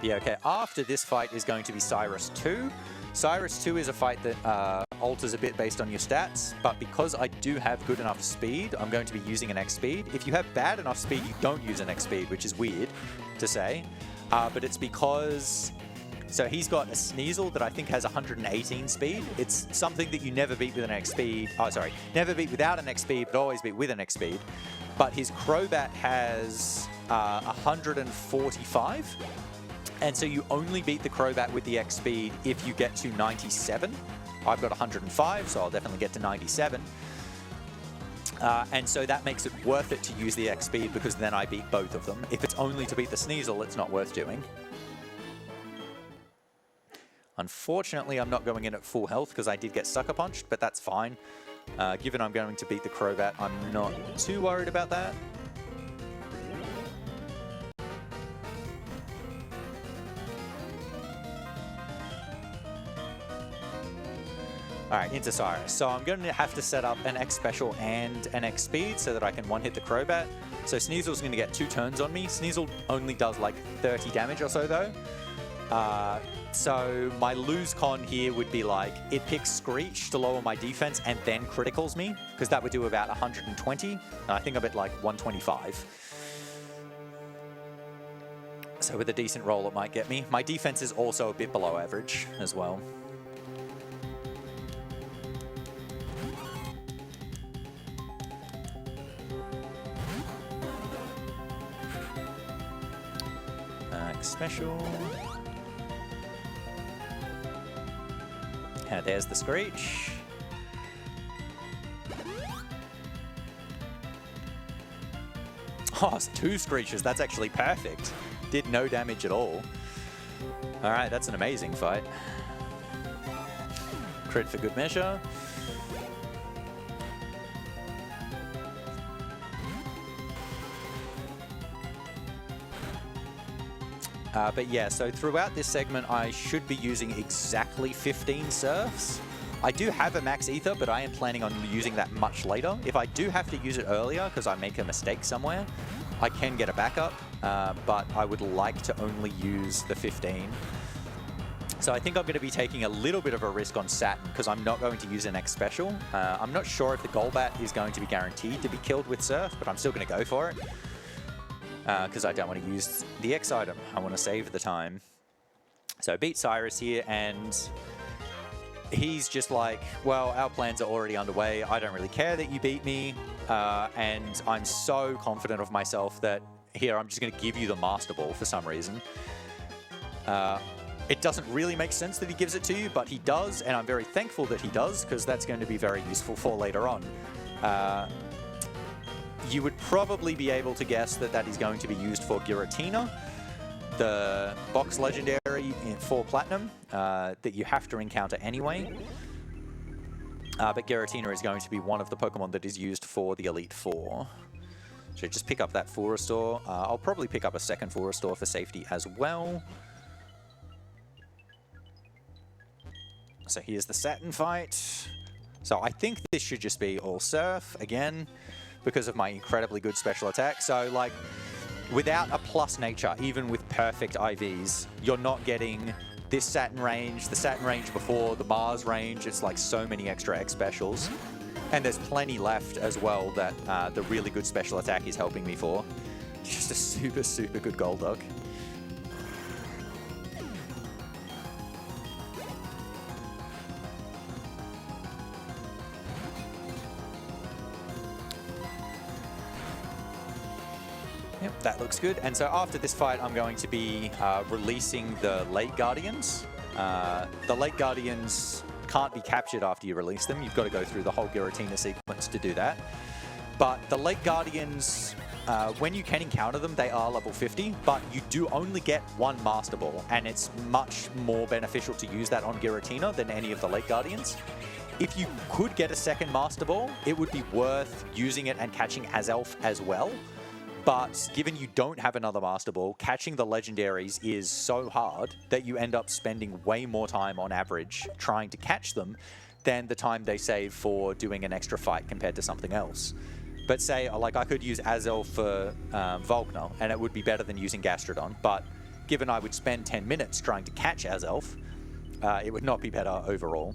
Yeah, okay, after this fight is going to be Cyrus 2. Cyrus 2 is a fight that alters a bit based on your stats, but because I do have good enough speed, I'm going to be using an X speed. If you have bad enough speed, you don't use an X speed, which is weird to say, but it's because... So he's got a Sneasel that I think has 118 speed. It's something that you never beat with an X speed. Oh, sorry, never beat without an X speed, but always beat with an X speed. But his Crobat has 145. And so you only beat the Crobat with the X speed if you get to 97. I've got 105, so I'll definitely get to 97. And so that makes it worth it to use the X speed, because then I beat both of them. If it's only to beat the Sneasel, it's not worth doing. Unfortunately, I'm not going in at full health because I did get Sucker Punched, but that's fine. Given I'm going to beat the Crobat, I'm not too worried about that. Alright, into Cyrus. So I'm going to have to set up an X Special and an X Speed so that I can one-hit the Crobat. So Sneasel's going to get 2 turns on me. Sneasel only does like 30 damage or so though. So my lose con here would be like, it picks Screech to lower my defense and then criticals me, because that would do about 120. And I think I'm at like 125. So with a decent roll, it might get me. My defense is also a bit below average as well. Special. There's the Screech. Oh, it's 2 Screeches. That's actually perfect. Did no damage at all. Alright, that's an amazing fight. Crit for good measure. But yeah, so throughout this segment, I should be using exactly 15 Surfs. I do have a Max Ether, but I am planning on using that much later. If I do have to use it earlier because I make a mistake somewhere, I can get a backup, but I would like to only use the 15. So I think I'm going to be taking a little bit of a risk on Saturn because I'm not going to use an X Special. I'm not sure if the Golbat is going to be guaranteed to be killed with Surf, but I'm still going to go for it. Because I don't want to use the X item. I want to save the time. So I beat Cyrus here, and he's just like, well, our plans are already underway. I don't really care that you beat me. And I'm so confident of myself that here I'm just going to give you the Master Ball for some reason. It doesn't really make sense that he gives it to you, but he does, and I'm very thankful that he does, because that's going to be very useful for later on. You would probably be able to guess that that is going to be used for Giratina, the box legendary for Platinum that you have to encounter anyway. But Giratina is going to be one of the Pokemon that is used for the Elite Four. So just pick up that full restore. I'll probably pick up a second full restore for safety as well. So here's the Saturn fight. So I think this should just be all Surf again because of my incredibly good special attack. So like without a plus nature, even with perfect IVs, you're not getting this Saturn range, the Saturn range before, the Mars range. It's like so many extra X specials. And there's plenty left as well that the really good special attack is helping me for. Just a super, super good Golduck. Yep, that looks good. And so after this fight, I'm going to be releasing the Late Guardians. The Late Guardians can't be captured after you release them. You've got to go through the whole Giratina sequence to do that. But the Late Guardians, when you can encounter them, they are level 50, but you do only get one Master Ball, and it's much more beneficial to use that on Giratina than any of the Late Guardians. If you could get a second Master Ball, it would be worth using it and catching Azelf as well. But given you don't have another Master Ball, catching the Legendaries is so hard that you end up spending way more time on average trying to catch them than the time they save for doing an extra fight compared to something else. But say, like, I could use Azelf for Volkner, and it would be better than using Gastrodon. But given I would spend 10 minutes trying to catch Azelf, it would not be better overall.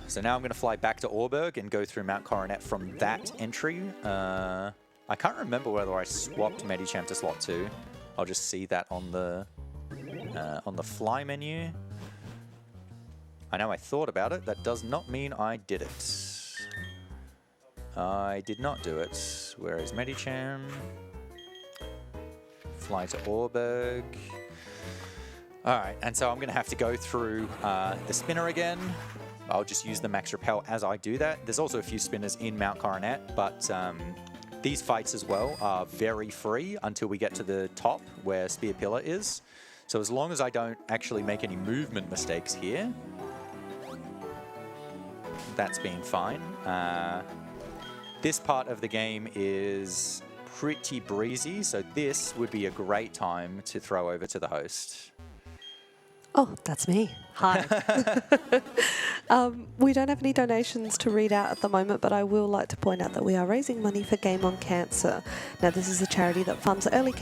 So now I'm going to fly back to Auberg and go through Mount Coronet from that entry. I can't remember whether I swapped Medicham to slot 2. I'll just see that on the fly menu. I know I thought about it. That does not mean I did it. I did not do it. Where is Medicham? Fly to Auberg. All right, and so I'm going to have to go through the spinner again. I'll just use the Max Repel as I do that. There's also a few spinners in Mount Coronet, but these fights as well are very free until we get to the top where Spear Pillar is. So as long as I don't actually make any movement mistakes here, that's been fine. This part of the game is pretty breezy, so this would be a great time to throw over to the host. Oh, that's me. Hi. We don't have any donations to read out at the moment, but I will like to point out that we are raising money for Game on Cancer. Now, this is a charity that funds early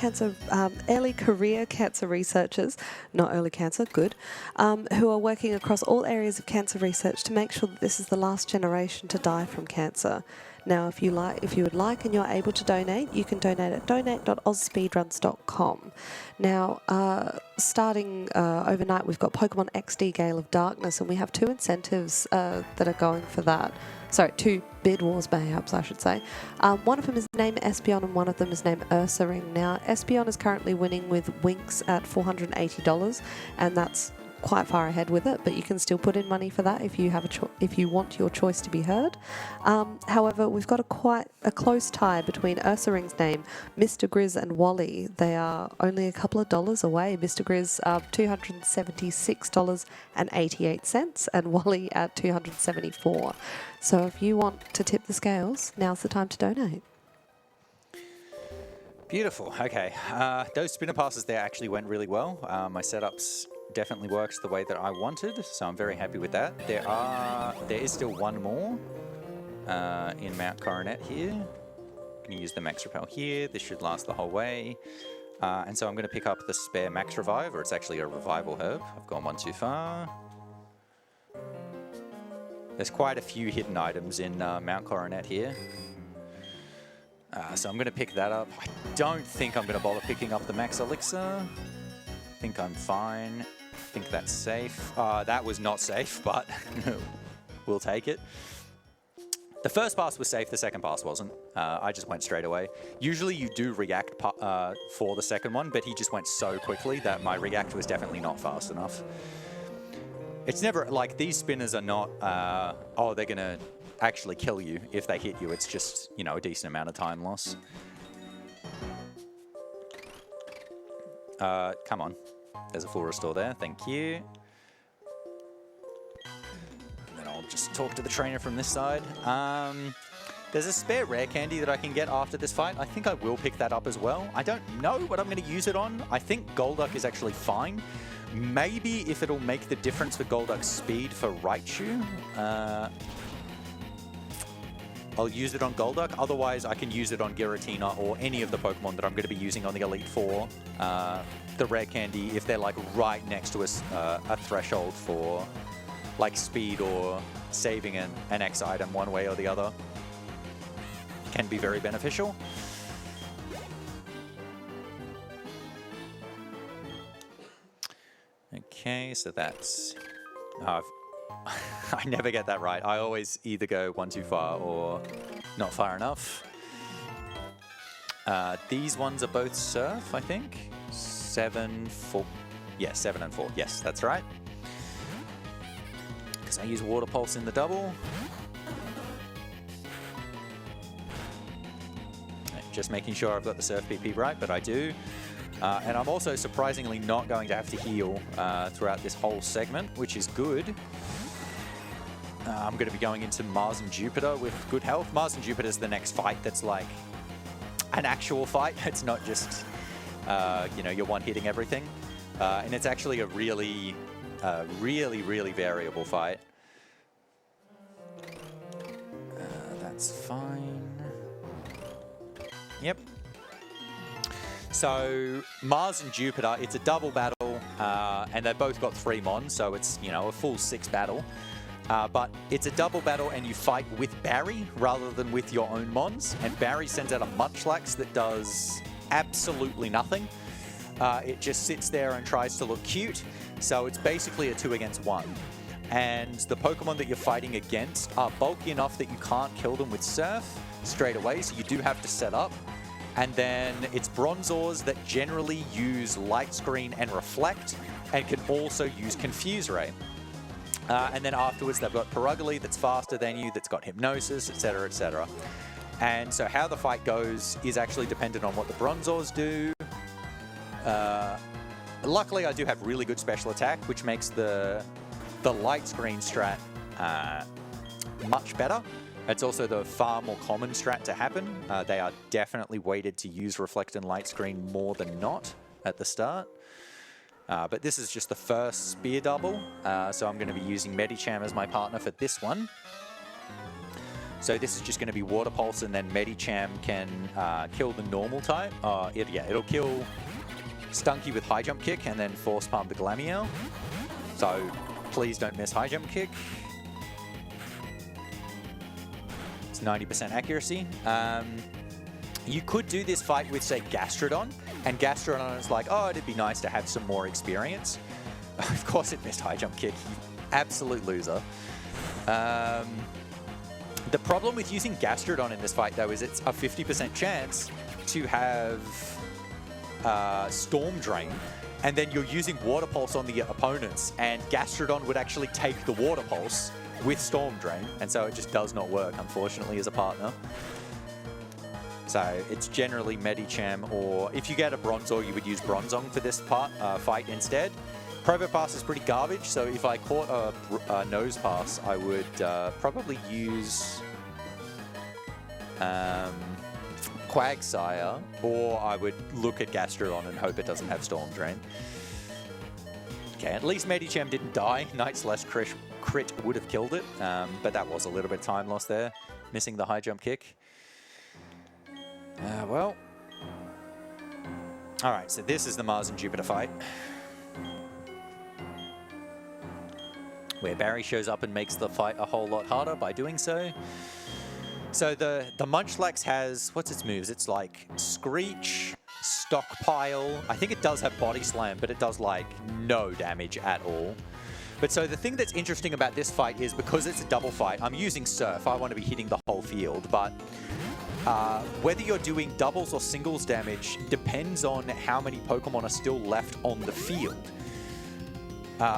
career cancer researchers, not early cancer, good, who are working across all areas of cancer research to make sure that this is the last generation to die from cancer. Now, if you would like and you're able to donate, you can donate at donate.ausspeedruns.com. Now, starting overnight, we've got Pokemon XD Gale of Darkness, and we have 2 incentives that are going for that. Sorry, 2 Bid Wars Mayhaps, I should say. One of them is named Espeon, and one of them is named Ursaring. Now, Espeon is currently winning with Winx at $480, and that's quite far ahead with it, but you can still put in money for that if you have if you want your choice to be heard. However, we've got quite a close tie between Ursaring's name, Mr. Grizz, and Wally. They are only a couple of dollars away. Mr. Grizz $276.88 and Wally at $274. So if you want to tip the scales, now's the time to donate. Beautiful. Okay, those spinner passes there actually went really well. My setups definitely works the way that I wanted, so I'm very happy with that. There is still one more in Mount Coronet here. I'm going to use the Max Repel here. This should last the whole way. And so I'm going to pick up the spare Max Revive, or it's actually a Revival Herb. I've gone one too far. There's quite a few hidden items in Mount Coronet here. So I'm going to pick that up. I don't think I'm going to bother picking up the Max Elixir. I think I'm fine. I think that's safe. That was not safe, but we'll take it. The first pass was safe, the second pass wasn't. I just went straight away. Usually you do react for the second one, but he just went so quickly that my react was definitely not fast enough. It's never, like, these spinners are not, oh, they're going to actually kill you if they hit you. It's just, you know, a decent amount of time loss. Come on. There's a full restore there. Thank you. just talk to the trainer from this side. There's a spare rare candy that I can get after this fight. I think I will pick that up as well. I don't know what I'm going to use it on. I think Golduck is actually fine. Maybe if it'll make the difference for Golduck's speed for Raichu, I'll use it on Golduck. Otherwise, I can use it on Giratina or any of the Pokemon that I'm going to be using on the Elite Four. The rare candy, if they're like right next to a threshold for like speed or saving an X item one way or the other, can be very beneficial. Okay, so that's... I never get that right. I always either go one too far or not far enough. These ones are both Surf, I think. 7, 4. Yeah, 7 and 4. Yes, that's right. Because I use Water Pulse in the double. Just making sure I've got the Surf PP right, but I do. And I'm also surprisingly not going to have to heal throughout this whole segment, which is good. I'm going to be going into Mars and Jupiter with good health. Mars and Jupiter is the next fight that's like an actual fight. It's not just, you know, you're one-hitting everything. And it's actually a really, really variable fight. That's fine. Yep. So Mars and Jupiter, it's a double battle, and they've both got 3 Mons, so it's, you know, a full 6 battle. But it's a double battle and you fight with Barry rather than with your own Mons. And Barry sends out a Munchlax that does absolutely nothing. It just sits there and tries to look cute. So it's basically a 2 against 1. And the Pokemon that you're fighting against are bulky enough that you can't kill them with Surf straight away. So you do have to set up. And then it's Bronzors that generally use Light Screen and Reflect and can also use Confuse Ray. And then afterwards, they've got Perugly that's faster than you, that's got Hypnosis, etc., etc. And so how the fight goes is actually dependent on what the Bronzors do. Luckily, I do have really good special attack, which makes the Light Screen strat much better. It's also the far more common strat to happen. They are definitely weighted to use Reflect and Light Screen more than not at the start. But this is just the first spear double, so I'm going to be using Medicham as my partner for this one. So this is just going to be Water Pulse, and then Medicham can kill the normal type. It'll kill Stunky with High Jump Kick, and then Force Palm the Glameow. So please don't miss High Jump Kick. It's 90% accuracy. You could do this fight with, say, Gastrodon, and Gastrodon is like, oh, it'd be nice to have some more experience. Of course it missed High Jump Kick, you absolute loser. The problem with using Gastrodon in this fight, though, is it's a 50% chance to have Storm Drain, and then you're using Water Pulse on the opponents, and Gastrodon would actually take the Water Pulse with Storm Drain, and so it just does not work, unfortunately, as a partner. So it's generally Medicham, or if you get a Bronzor, you would use Bronzong for this fight instead. Probopass is pretty garbage, so if I caught a Nose Pass, I would probably use Quagsire, or I would look at Gastrodon and hope it doesn't have Storm Drain. Okay, at least Medicham didn't die. Night Slash Crit would have killed it, but that was a little bit of time lost there, missing the High Jump Kick. Well, all right, so this is the Mars and Jupiter fight, where Barry shows up and makes the fight a whole lot harder by doing so. So the Munchlax has, what's its moves? It's like Screech, Stockpile. I think it does have Body Slam, but it does like no damage at all. But so the thing that's interesting about this fight is because it's a double fight, I'm using Surf. I want to be hitting the whole field, but whether you're doing doubles or singles damage depends on how many Pokemon are still left on the field.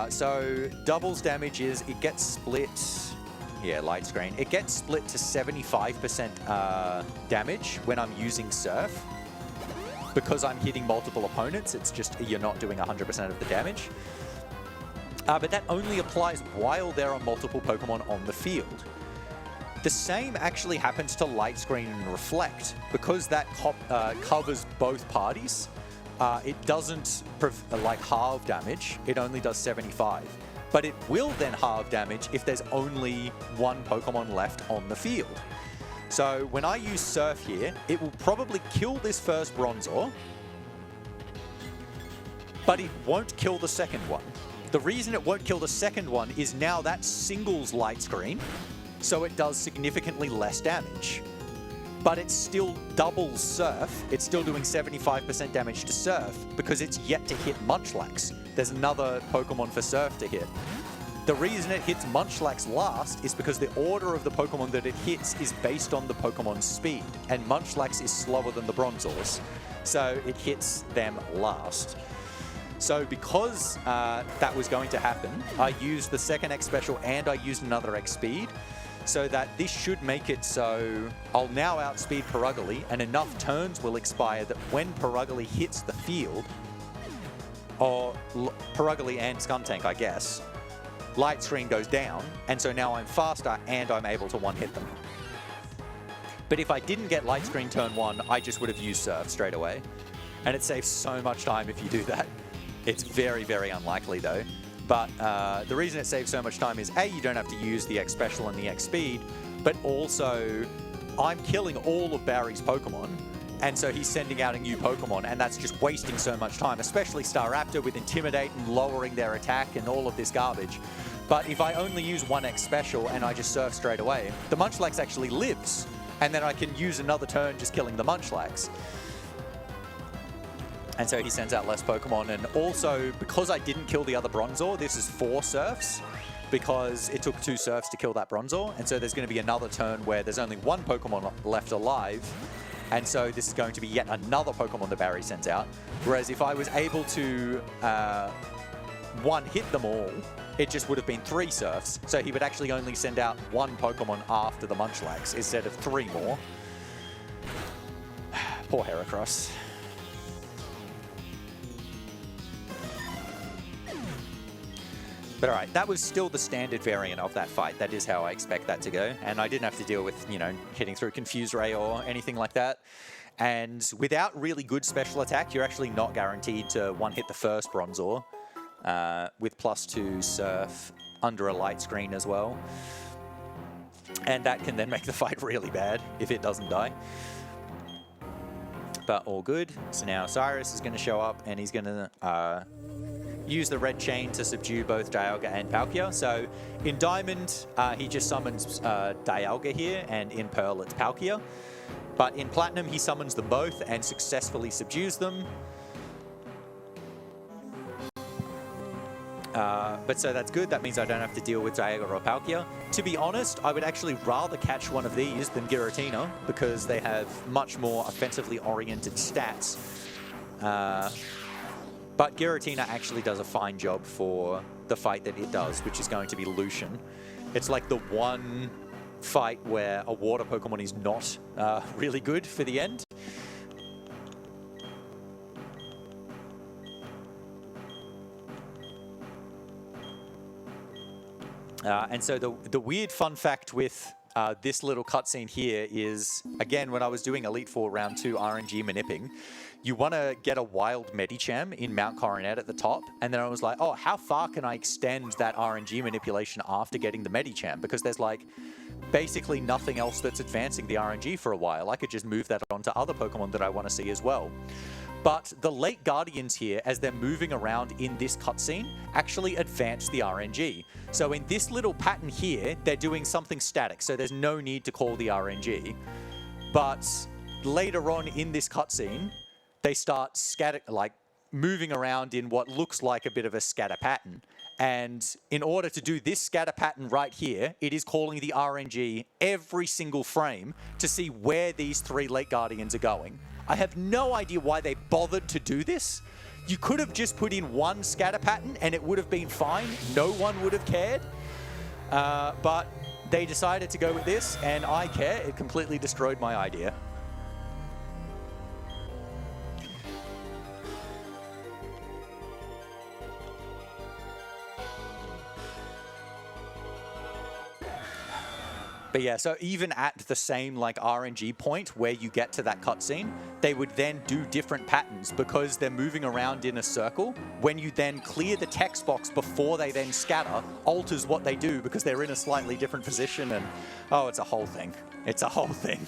So doubles damage is, it gets split, yeah, Light Screen. It gets split to 75% damage when I'm using Surf. Because I'm hitting multiple opponents, it's just, you're not doing 100% of the damage. But that only applies while there are multiple Pokemon on the field. The same actually happens to Light Screen and Reflect. Because that covers both parties, it doesn't like halve damage, it only does 75. But it will then halve damage if there's only one Pokemon left on the field. So when I use Surf here, it will probably kill this first Bronzor, but it won't kill the second one. The reason it won't kill the second one is now that singles Light Screen, so it does significantly less damage. But it still doubles Surf. It's still doing 75% damage to Surf because it's yet to hit Munchlax. There's another Pokemon for Surf to hit. The reason it hits Munchlax last is because the order of the Pokemon that it hits is based on the Pokemon's speed, and Munchlax is slower than the Bronzors, so it hits them last. So because that was going to happen, I used the second X Special and I used another X Speed, so that this should make it so I'll now outspeed Perugly, and enough turns will expire that when Perugly hits the field, or Perugly and Skuntank, I guess, Light Screen goes down, and so now I'm faster and I'm able to one-hit them. But if I didn't get Light Screen turn 1, I just would have used Surf straight away. And it saves so much time if you do that. It's very, very unlikely though. But the reason it saves so much time is A, you don't have to use the X Special and the X Speed, but also I'm killing all of Barry's Pokemon, and so he's sending out a new Pokemon, and that's just wasting so much time, especially Staraptor with Intimidate and lowering their attack and all of this garbage. But if I only use one X Special and I just Surf straight away, the Munchlax actually lives, and then I can use another turn just killing the Munchlax. And so he sends out less Pokemon, and also because I didn't kill the other Bronzor, this is 4 Surfs, because it took 2 Surfs to kill that Bronzor, and so there's going to be another turn where there's only one Pokemon left alive, and so this is going to be yet another Pokemon that Barry sends out. Whereas if I was able to one-hit them all, it just would have been 3 Surfs, so he would actually only send out one Pokemon after the Munchlax instead of 3 more. Poor Heracross. But alright, that was still the standard variant of that fight. That is how I expect that to go. And I didn't have to deal with, you know, hitting through Confuse Ray or anything like that. And without really good special attack, you're actually not guaranteed to one-hit the first Bronzor with +2 Surf under a Light Screen as well. And that can then make the fight really bad if it doesn't die. But all good. So now Cyrus is going to show up, and he's going to use the red chain to subdue both Dialga and Palkia. So in Diamond, he just summons Dialga here, and in Pearl, it's Palkia. But in Platinum, he summons them both and successfully subdues them. But so that's good. That means I don't have to deal with Dialga or Palkia. To be honest, I would actually rather catch one of these than Giratina, because they have much more offensively oriented stats. But Giratina actually does a fine job for the fight that it does, which is going to be Lucian. It's like the one fight where a water Pokemon is not really good for the end. And so the weird fun fact with this little cutscene here is, again, when I was doing Elite Four Round 2 RNG Manipping, you want to get a wild Medicham in Mount Coronet at the top, and then I was like, oh, how far can I extend that RNG manipulation after getting the Medicham? Because there's like basically nothing else that's advancing the RNG for a while. I could just move that on to other Pokemon that I want to see as well. But the late Guardians here, as they're moving around in this cutscene, actually advance the RNG. So in this little pattern here, they're doing something static, so there's no need to call the RNG. But later on in this cutscene, they start moving around in what looks like a bit of a scatter pattern. And in order to do this scatter pattern right here, it is calling the RNG every single frame to see where these 3 late Guardians are going. I have no idea why they bothered to do this. You could have just put in one scatter pattern and it would have been fine. No one would have cared. But they decided to go with this, and I care. It completely destroyed my idea. But yeah, so even at the same like RNG point where you get to that cutscene, they would then do different patterns because they're moving around in a circle. When you then clear the text box before they then scatter, alters what they do because they're in a slightly different position, and oh, it's a whole thing. It's a whole thing.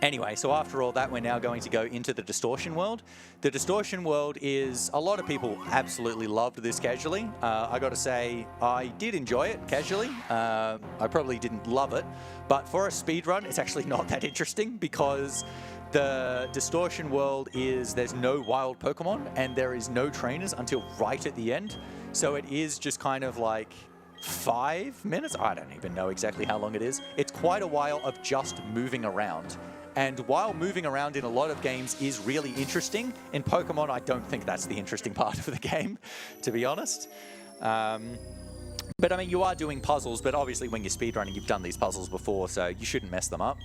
Anyway, so after all that, we're now going to go into the distortion world. The distortion world is, a lot of people absolutely loved this casually. I got to say, I did enjoy it casually. I probably didn't love it, but for a speedrun, it's actually not that interesting because the distortion world is, there's no wild Pokemon and there is no trainers until right at the end. So it is just kind of like 5 minutes? I don't even know exactly how long it is. It's quite a while of just moving around. And while moving around in a lot of games is really interesting, in Pokemon, I don't think that's the interesting part of the game, to be honest. But I mean, you are doing puzzles, but obviously when you're speedrunning, you've done these puzzles before, so you shouldn't mess them up.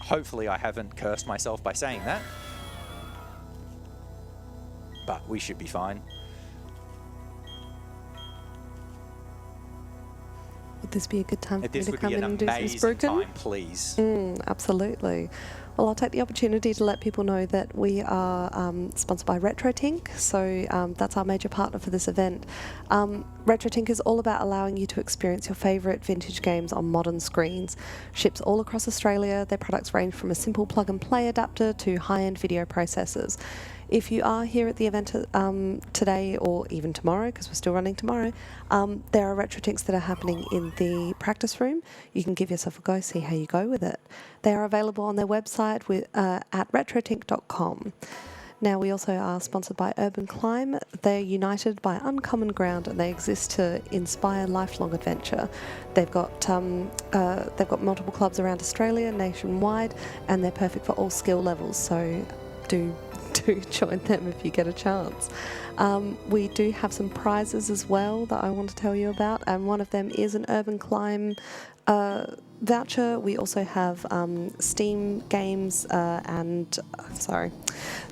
Hopefully I haven't cursed myself by saying that. But we should be fine. Would this be a good time for me This to would come be in an and do some amazing Spruken? time, please. Absolutely. Well, I'll take the opportunity to let people know that we are sponsored by RetroTink, so that's our major partner for this event. RetroTink is all about allowing you to experience your favourite vintage games on modern screens. Ships all across Australia, their products range from a simple plug-and-play adapter to high-end video processors. If you are here at the event today or even tomorrow, because we're still running tomorrow, there are RetroTinks that are happening in the practice room. You can give yourself a go, see how you go with it. They are available on their website at retrotink.com. Now, we also are sponsored by Urban Climb. They're united by uncommon ground and they exist to inspire lifelong adventure. They've got multiple clubs around Australia, nationwide, and they're perfect for all skill levels, so do join them if you get a chance. We do have some prizes as well that I want to tell you about, and one of them is an Urban Climb voucher. We also have Steam games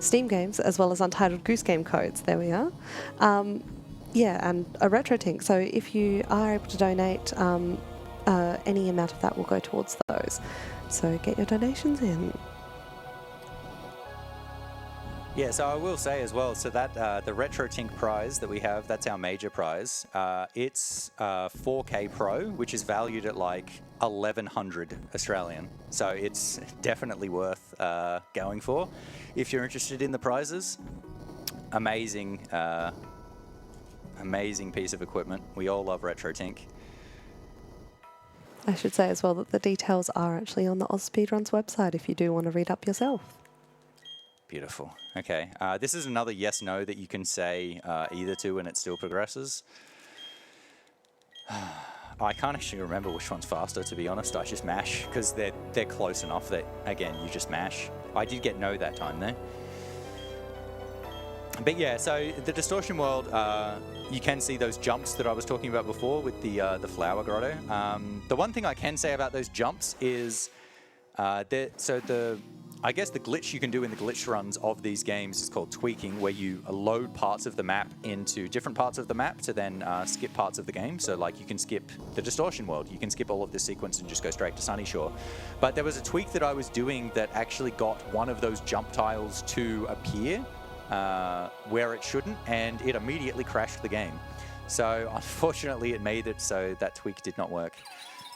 Steam games as well as Untitled Goose Game codes. There we are. Yeah, and a RetroTink. So if you are able to donate, any amount of that will go towards those. So get your donations in. Yeah, so I will say as well, so that the RetroTink prize that we have, that's our major prize. It's 4K Pro, which is valued at like 1,100 Australian. So it's definitely worth going for. If you're interested in the prizes, amazing, amazing piece of equipment. We all love RetroTink. I should say as well that the details are actually on the AusSpeedruns website if you do want to read up yourself. Beautiful. Okay. This is another yes/no that you can say either to and it still progresses. I can't actually remember which one's faster, to be honest. I just mash because they're close enough that, again, you just mash. I did get no that time though. But yeah, so the distortion world, you can see those jumps that I was talking about before with the flower grotto. The one thing I can say about those jumps is I guess the glitch you can do in the glitch runs of these games is called tweaking, where you load parts of the map into different parts of the map to then skip parts of the game. So like you can skip the distortion world, you can skip all of this sequence and just go straight to Sunnyshore's. But there was a tweak that I was doing that actually got one of those jump tiles to appear where it shouldn't, and it immediately crashed the game. So unfortunately it made it so that tweak did not work.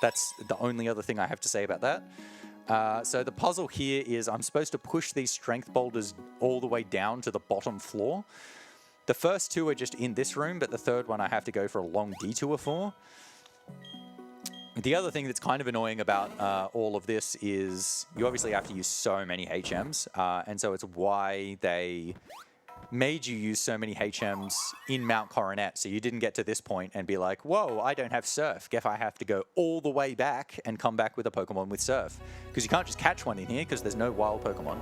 That's the only other thing I have to say about that. So the puzzle here is I'm supposed to push these strength boulders all the way down to the bottom floor. The first two are just in this room, but the third one I have to go for a long detour for. The other thing that's kind of annoying about all of this is you obviously have to use so many HMs, and so it's why they made you use so many HMs in Mount Coronet, so you didn't get to this point and be like, whoa, I don't have Surf. Guess I have to go all the way back and come back with a Pokemon with Surf. Because you can't just catch one in here because there's no wild Pokemon.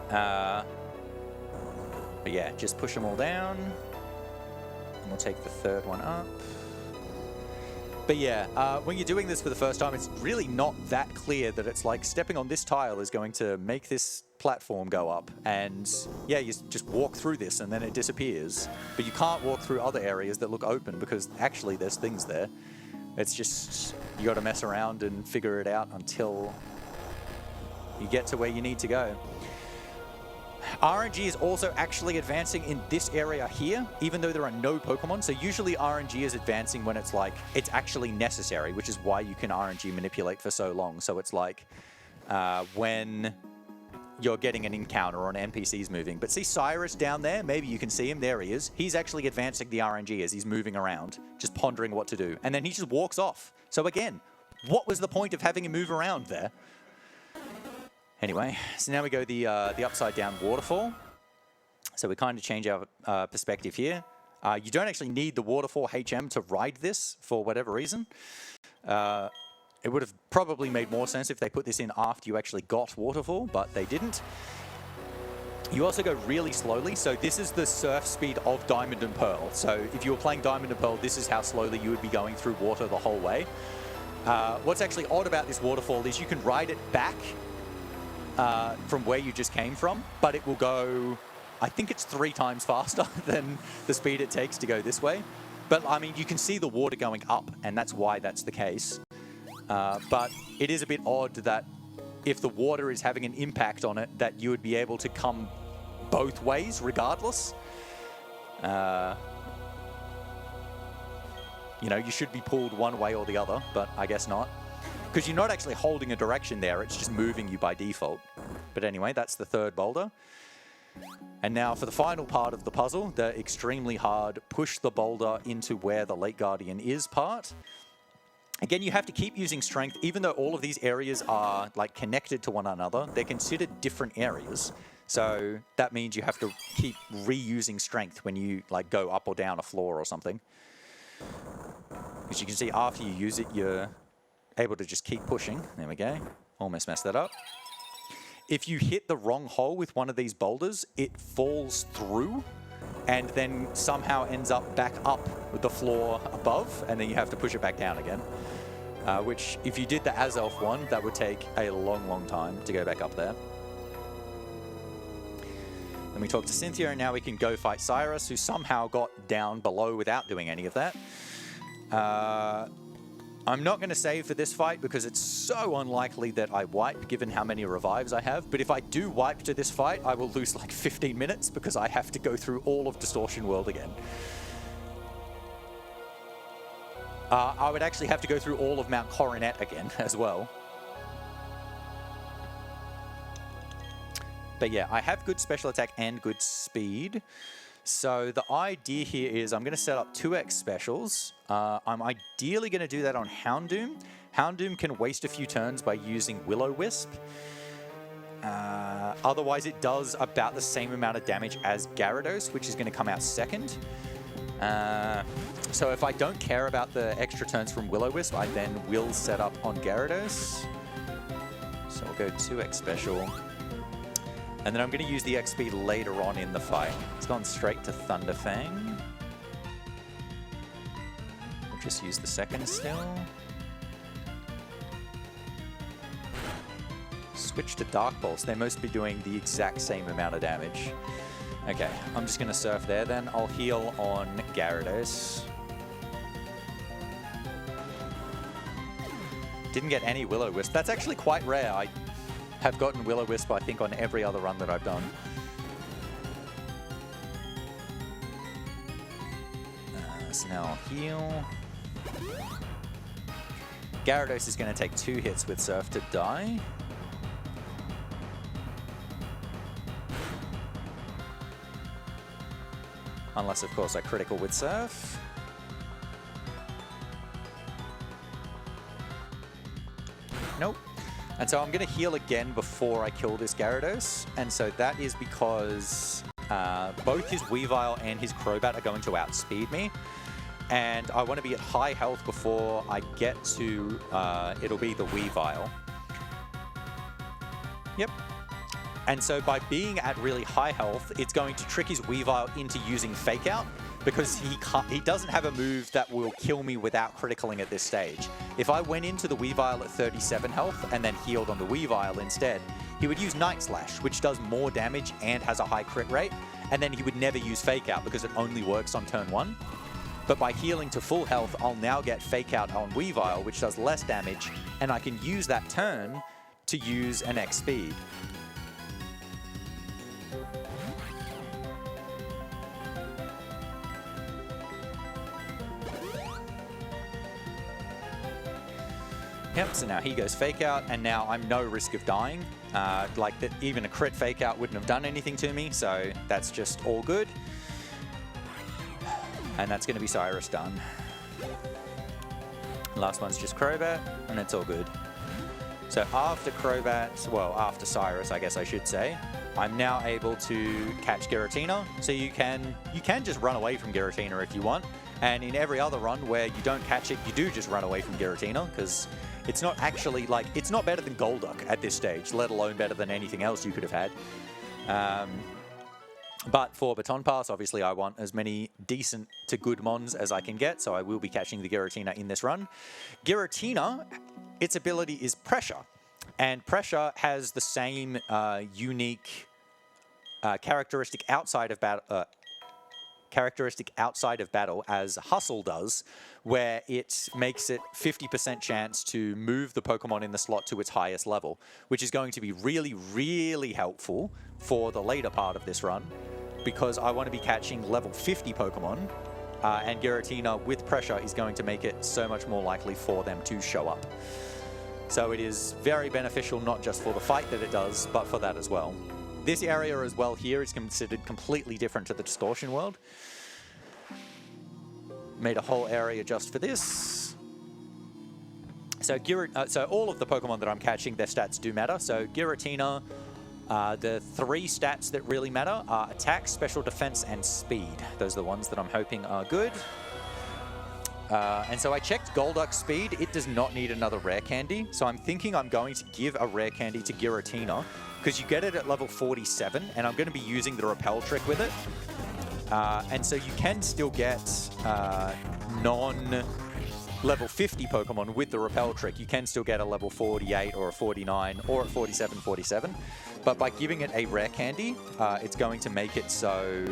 But yeah, just push them all down. And we'll take the third one up. But yeah, when you're doing this for the first time, it's really not that clear that it's like stepping on this tile is going to make this platform go up, and yeah, you just walk through this and then it disappears. But you can't walk through other areas that look open because actually there's things there. It's just, you got to mess around and figure it out until you get to where you need to go. RNG is also actually advancing in this area here, even though there are no Pokemon. So usually RNG is advancing when it's like, it's actually necessary, which is why you can RNG manipulate for so long. So it's like when you're getting an encounter or an NPC's moving. But see Cyrus down there? Maybe you can see him. There he is. He's actually advancing the RNG as he's moving around, just pondering what to do. And then he just walks off. So again, what was the point of having him move around there? Anyway, so now we go the upside down waterfall. So we kind of change our perspective here. You don't actually need the waterfall HM to ride this for whatever reason. It would have probably made more sense if they put this in after you actually got waterfall, but they didn't. You also go really slowly, so this is the surf speed of Diamond and Pearl. So if you were playing Diamond and Pearl, this is how slowly you would be going through water the whole way. What's actually odd about this waterfall is you can ride it back from where you just came from, but it will go, I think it's 3 times faster than the speed it takes to go this way. But I mean, you can see the water going up, and that's why that's the case. But it is a bit odd that if the water is having an impact on it, that you would be able to come both ways regardless. You know, you should be pulled one way or the other, but I guess not. Because you're not actually holding a direction there, it's just moving you by default. But anyway, that's the third boulder. And now for the final part of the puzzle, the extremely hard push the boulder into where the Lake Guardian is part. Again, you have to keep using strength, even though all of these areas are like connected to one another, they're considered different areas. So that means you have to keep reusing strength when you like go up or down a floor or something. As you can see, after you use it, you're able to just keep pushing. There we go. Almost messed that up. If you hit the wrong hole with one of these boulders, it falls through and then somehow ends up back up with the floor above, and then you have to push it back down again. Which, if you did the Azelf one, that would take a long, long time to go back up there. Then we talk to Cynthia, and now we can go fight Cyrus, who somehow got down below without doing any of that. I'm not going to save for this fight because it's so unlikely that I wipe given how many revives I have. But if I do wipe to this fight, I will lose like 15 minutes because I have to go through all of Distortion World again. I would actually have to go through all of Mount Coronet again as well. But yeah, I have good special attack and good speed. So the idea here is I'm going to set up 2x specials. I'm ideally going to do that on Houndoom. Houndoom can waste a few turns by using Will-O-Wisp. Otherwise, it does about the same amount of damage as Gyarados, which is going to come out second. So if I don't care about the extra turns from Will-O-Wisp, I then will set up on Gyarados. So we'll go 2x special. And then I'm going to use the XP later on in the fight. It's gone straight to Thunderfang. We'll just use the second still. Switch to Dark Pulse. They must be doing the exact same amount of damage. Okay, I'm just going to surf there then. I'll heal on Gyarados. Didn't get any Will-O-Wisp. That's actually quite rare. I have gotten Will-O-Wisp, I think, on every other run that I've done. So now I'll heal. Gyarados is going to take 2 hits with Surf to die. Unless, of course, I critical with Surf. Nope. And so I'm going to heal again before I kill this Gyarados. And so that is because both his Weavile and his Crobat are going to outspeed me. And I want to be at high health before I get to, it'll be the Weavile. Yep. And so by being at really high health, it's going to trick his Weavile into using Fake Out, because he doesn't have a move that will kill me without criticaling at this stage. If I went into the Weavile at 37 health and then healed on the Weavile instead, he would use Night Slash, which does more damage and has a high crit rate, and then he would never use Fake Out because it only works on turn 1. But by healing to full health, I'll now get Fake Out on Weavile, which does less damage, and I can use that turn to use an X speed. Yep, so now he goes Fake Out, and now I'm no risk of dying. Like that, even a crit Fake Out wouldn't have done anything to me, so that's just all good. And that's going to be Cyrus done. Last one's just Crobat, and it's all good. So after Crobat, well, after Cyrus, I guess I should say, I'm now able to catch Giratina. So you can just run away from Giratina if you want. And in every other run where you don't catch it, you do just run away from Giratina, because it's not actually, like, it's not better than Golduck at this stage, let alone better than anything else you could have had. But for Baton Pass, obviously I want as many decent to good mons as I can get, so I will be catching the Giratina in this run. Giratina, its ability is Pressure, and Pressure has the same unique characteristic outside of battle as Hustle does, where it makes it 50% chance to move the Pokemon in the slot to its highest level, which is going to be really, really helpful for the later part of this run, because I want to be catching level 50 Pokemon, and Giratina with Pressure is going to make it so much more likely for them to show up. So it is very beneficial, not just for the fight that it does, but for that as well. This area as well here is considered completely different to the Distortion world. Made a whole area just for this. So all of the Pokemon that I'm catching, their stats do matter. So Giratina, the 3 stats that really matter are Attack, Special Defense, and Speed. Those are the ones that I'm hoping are good. And so I checked Golduck's speed. It does not need another Rare Candy. So I'm thinking I'm going to give a Rare Candy to Giratina, because you get it at level 47, and I'm going to be using the Repel trick with it. And so you can still get non-level 50 Pokemon with the Repel trick. You can still get a level 48 or a 49 or a 47. But by giving it a Rare Candy, it's going to make it so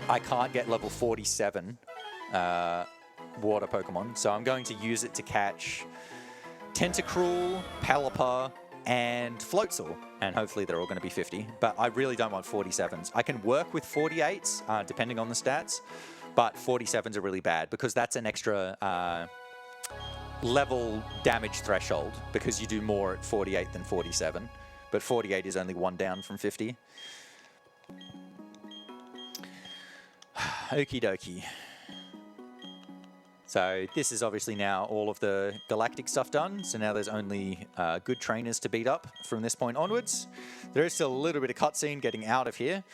I can't get level 47 water Pokemon. So I'm going to use it to catch Tentacruel, Pelipper, and Floatzel, and hopefully they're all going to be 50, but I really don't want 47s. I can work with 48s, depending on the stats, but 47s are really bad, because that's an extra level damage threshold, because you do more at 48 than 47, but 48 is only 1 down from 50. Okie dokie. So this is obviously now all of the galactic stuff done. So now there's only good trainers to beat up from this point onwards. There is still a little bit of cutscene getting out of here.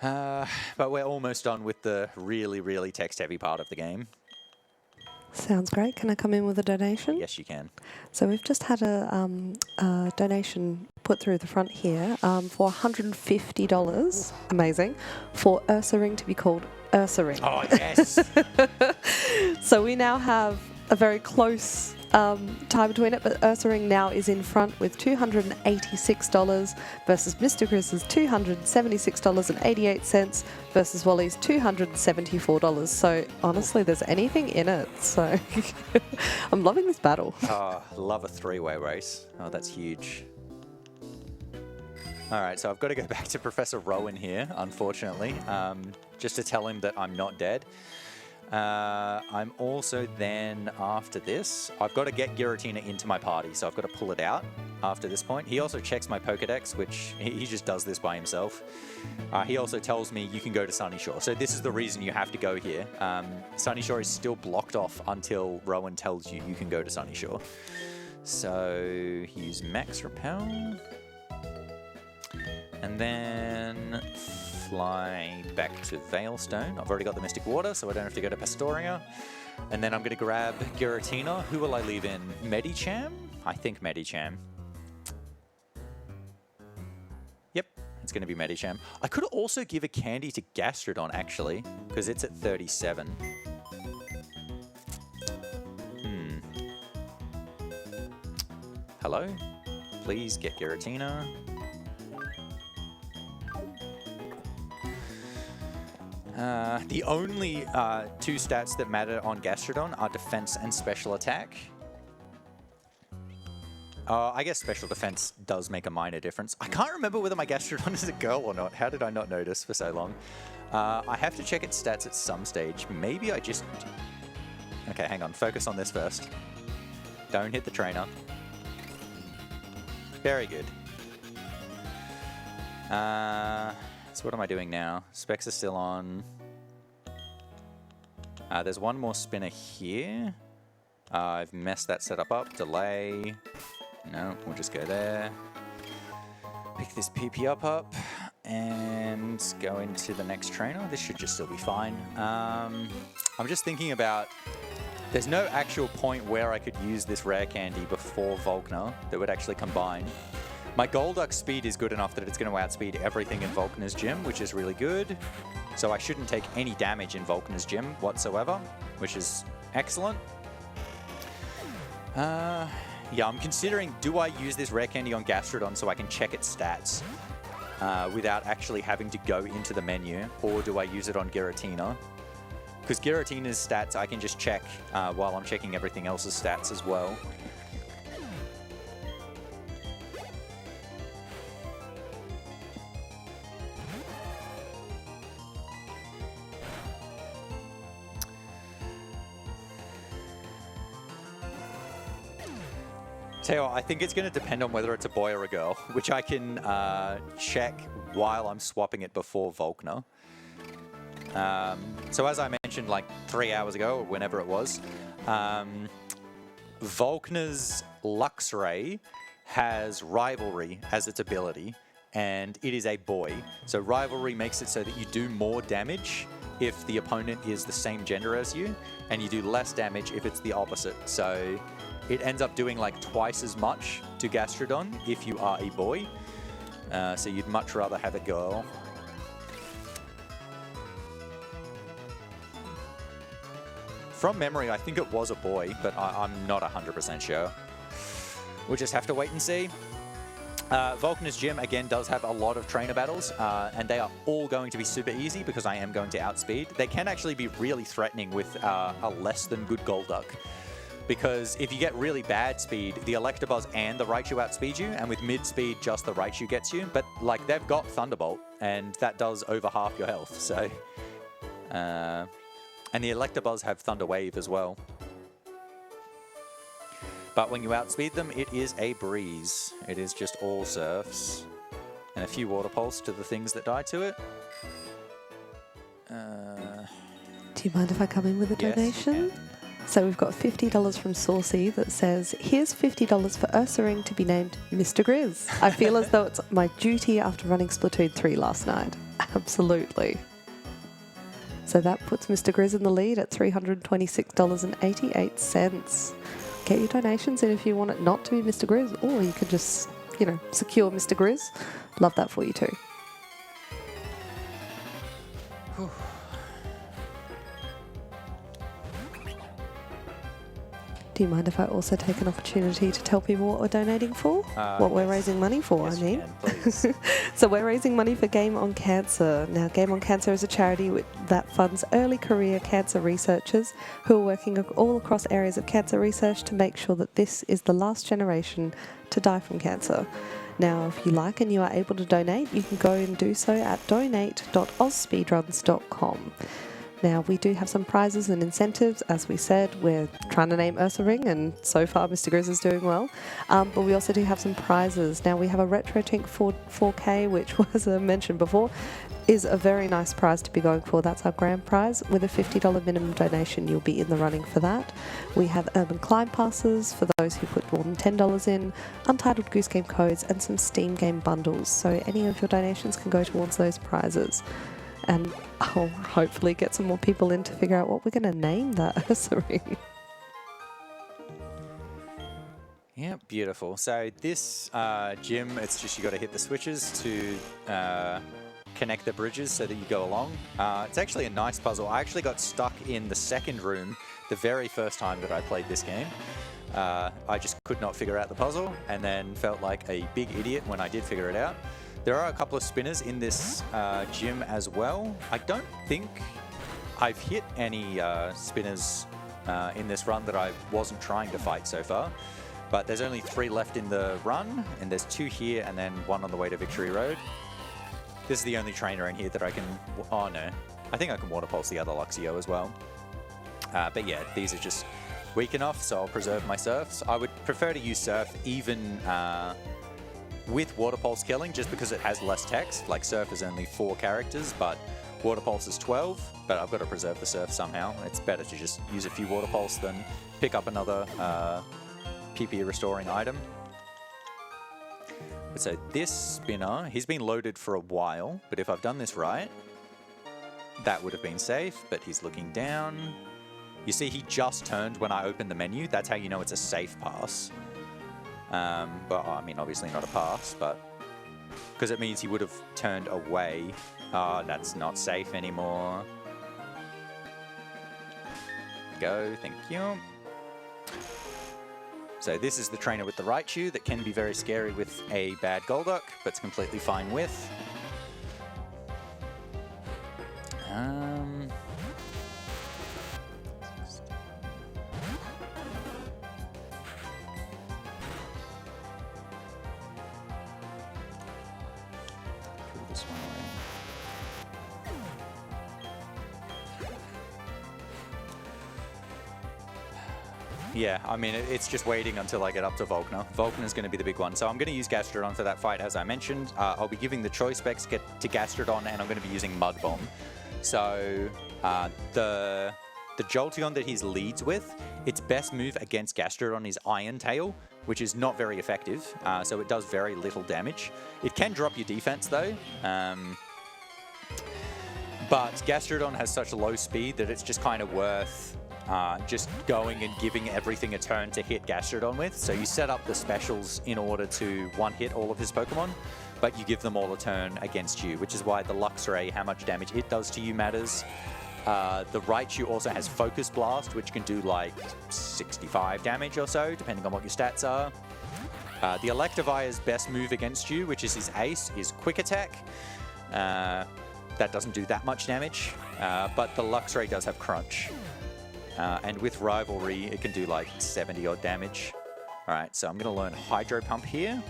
But we're almost done with the really, really text-heavy part of the game. Sounds great. Can I come in with a donation? Yes, you can. So we've just had a donation put through the front here for $150, amazing, for Ursaring to be called Ursaring. Oh, yes! So we now have a very close tie between it, but Ursaring now is in front with $286 versus Mr. Chris's $276.88 versus Wally's $274. So honestly, there's anything in it. So I'm loving this battle. Oh, love a 3-way race. Oh, that's huge. All right, so I've got to go back to Professor Rowan here, unfortunately, just to tell him that I'm not dead. I'm also then, after this, I've got to get Giratina into my party, so I've got to pull it out after this point. He also checks my Pokedex, which he just does this by himself. He also tells me you can go to Sunyshore. So this is the reason you have to go here. Sunyshore is still blocked off until Rowan tells you you can go to Sunyshore. So use Max Repel. And then fly back to Veilstone. I've already got the Mystic Water, so I don't have to go to Pastoria. And then I'm going to grab Giratina. Who will I leave in? Medicham? I think Medicham. Yep, it's going to be Medicham. I could also give a candy to Gastrodon, actually, because it's at 37. Hello? please get Giratina. The only two stats that matter on Gastrodon are defense and special attack. I guess special defense does make a minor difference. I can't remember whether my Gastrodon is a girl or not. How did I not notice for so long? I have to check its stats at some stage. Maybe I just... Okay, hang on. Focus on this first. Don't hit the trainer. Very good. So what am I doing now? Specs are still on. There's one more spinner here. I've messed that setup up. Delay. No, we'll just go there. Pick this PP up and go into the next trainer. This should just still be fine. I'm just thinking about, there's no actual point where I could use this rare candy before Volkner that would actually combine. My Golduck speed is good enough that it's going to outspeed everything in Volkner's gym, which is really good. So I shouldn't take any damage in Volkner's gym whatsoever, which is excellent. Yeah, I'm considering, do I use this rare candy on Gastrodon so I can check its stats without actually having to go into the menu, or do I use it on Giratina? Because Giratina's stats I can just check while I'm checking everything else's stats as well. Tell you what, I think it's going to depend on whether it's a boy or a girl, which I can check while I'm swapping it before Volkner. So as I mentioned like 3 hours ago, or whenever it was, Volkner's Luxray has Rivalry as its ability, and it is a boy. So Rivalry makes it so that you do more damage if the opponent is the same gender as you, and you do less damage if it's the opposite. So it ends up doing like twice as much to Gastrodon if you are a boy. So you'd much rather have a girl. From memory, I think it was a boy, but I'm not 100% sure. We'll just have to wait and see. Volkner's gym, again, does have a lot of trainer battles, and they are all going to be super easy because I am going to outspeed. They can actually be really threatening with a less than good Golduck, because if you get really bad speed, the Electabuzz and the Raichu outspeed you, and with mid speed, just the Raichu gets you. But like, they've got Thunderbolt, and that does over half your health. So, and the Electabuzz have Thunder Wave as well. But when you outspeed them, it is a breeze. It is just all surfs. And a few Water Pulse to the things that die to it. Do you mind if I come in with a donation? Yes. So we've got $50 from Saucy that says, here's $50 for Ursaring to be named Mr. Grizz. I feel as though it's my duty after running Splatoon 3 last night. Absolutely. So that puts Mr. Grizz in the lead at $326.88. Get your donations in if you want it not to be Mr. Grizz, or you could just, you know, secure Mr. Grizz. Love that for you too. Do you mind if I also take an opportunity to tell people what we're donating for? What we're raising money for, Yes, I mean. you can, please. So we're raising money for Game on Cancer. Now, Game on Cancer is a charity that funds early career cancer researchers who are working all across areas of cancer research to make sure that this is the last generation to die from cancer. Now, if you like and you are able to donate, you can go and do so at donate.ausspeedruns.com. Now, we do have some prizes and incentives. As we said, we're trying to name Ursaring, and so far Mr. Grizz is doing well. But we also do have some prizes. Now, we have a RetroTink 4K, which was mentioned before, is a very nice prize to be going for. That's our grand prize. With a $50 minimum donation, you'll be in the running for that. We have Urban Climb Passes for those who put more than $10 in, Untitled Goose Game codes, and some Steam game bundles. So any of your donations can go towards those prizes. And I'll hopefully get some more people in to figure out what we're going to name that Ursaring. Yeah, beautiful. So this gym, it's just you got to hit the switches to connect the bridges so that you go along. It's actually a nice puzzle. I actually got stuck in the second room the very first time that I played this game. I just could not figure out the puzzle, and then felt like a big idiot when I did figure it out. There are a couple of spinners in this gym as well. I don't think I've hit any spinners in this run that I wasn't trying to fight so far. But there's only 3 left in the run, and there's 2 here and then 1 on the way to Victory Road. This is the only trainer in here that I can... Oh, no. I think I can Water Pulse the other Luxio as well. But yeah, these are just weak enough, so I'll preserve my Surfs. I would prefer to use Surf even with Water Pulse killing, just because it has less text. Like, Surf is only 4 characters, but Water Pulse is 12. But I've got to preserve the Surf somehow. It's better to just use a few Water Pulse than pick up another PP restoring item. But so this spinner, he's been loaded for a while, but if I've done this right, that would have been safe, but he's looking down. You see he just turned when I opened the menu. That's how you know it's a safe pass. Well, I mean, obviously not a pass, but because it means he would have turned away. Oh, that's not safe anymore. Go, thank you. So this is the trainer with the Raichu that can be very scary with a bad Golduck, but it's completely fine with. Throw this one away. Yeah, I mean, it's just waiting until I get up to Volkner. Volkner is going to be the big one. So I'm going to use Gastrodon for that fight, as I mentioned. I'll be giving the choice specs to Gastrodon, and I'm going to be using Mud Bomb. So the Jolteon that he leads with, its best move against Gastrodon is Iron Tail, which is not very effective. So it does very little damage. It can drop your defense, though. But Gastrodon has such low speed that it's just kind of worth... just going and giving everything a turn to hit Gastrodon with. So you set up the specials in order to one-hit all of his Pokemon, but you give them all a turn against you, which is why the Luxray, how much damage it does to you matters. The Raichu also has Focus Blast, which can do like 65 damage or so, depending on what your stats are. The Electivire's best move against you, which is his ace, is Quick Attack. That doesn't do that much damage, but the Luxray does have Crunch. And with Rivalry, it can do like 70 odd damage. All right, so I'm going to learn Hydro Pump here.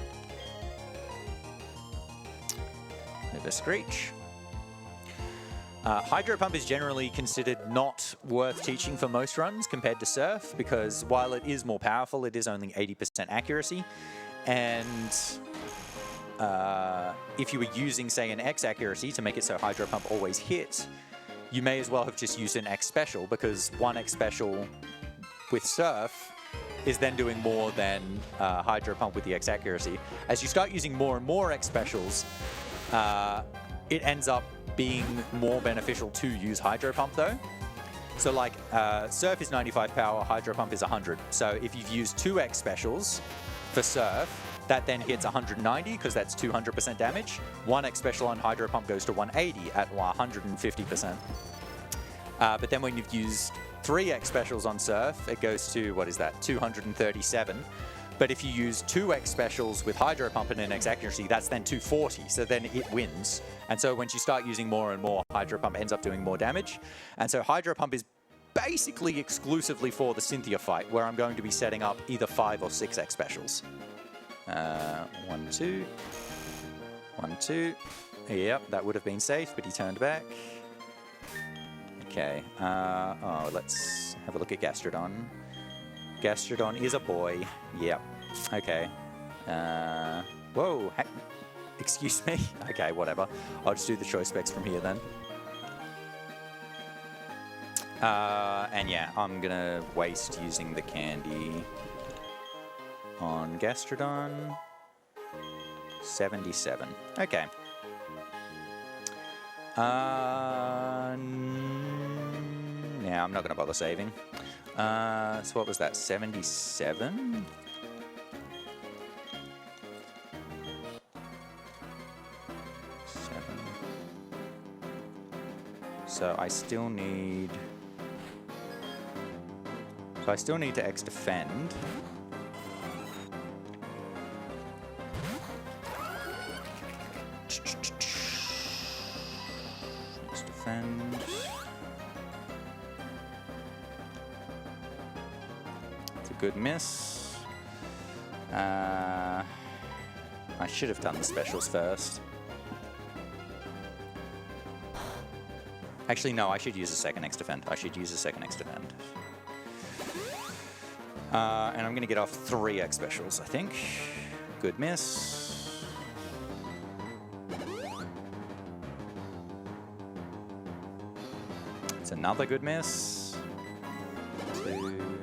Never Screech. Hydro Pump is generally considered not worth teaching for most runs compared to Surf, because while it is more powerful, it is only 80% accuracy. And if you were using, say, an X accuracy to make it so Hydro Pump always hit, you may as well have just used an X Special, because one X Special with Surf is then doing more than Hydro Pump with the X accuracy. As you start using more and more X Specials, it ends up being more beneficial to use Hydro Pump, though. So like, Surf is 95 power, Hydro Pump is 100. So if you've used 2 X Specials for Surf, that then hits 190, because that's 200% damage. 1 X Special on Hydro Pump goes to 180 at 150%. But then when you've used 3 X Specials on Surf, it goes to, what is that, 237. But if you use 2 X Specials with Hydro Pump and an X accuracy, that's then 240, so then it wins. And so once you start using more and more, Hydro Pump ends up doing more damage. And so Hydro Pump is basically exclusively for the Cynthia fight, where I'm going to be setting up either 5 or 6 X Specials. 1, 2. 1, 2. Yep, that would have been safe, but he turned back. Okay. Let's have a look at Gastrodon. Gastrodon is a boy. Yep. Okay. Whoa. Excuse me. Okay, whatever. I'll just do the choice specs from here then. And yeah, I'm gonna waste using the candy on Gastrodon. 77. Okay. Now I'm not going to bother saving. So what was that? 77? So I still need So I still need to X-defend. X-defend. It's a good miss. I should have done the specials first. Actually, no, I should use a second X-defend. I should use a second X-defend. And I'm going to get off 3 X specials, I think. Good miss. It's another good miss. 2.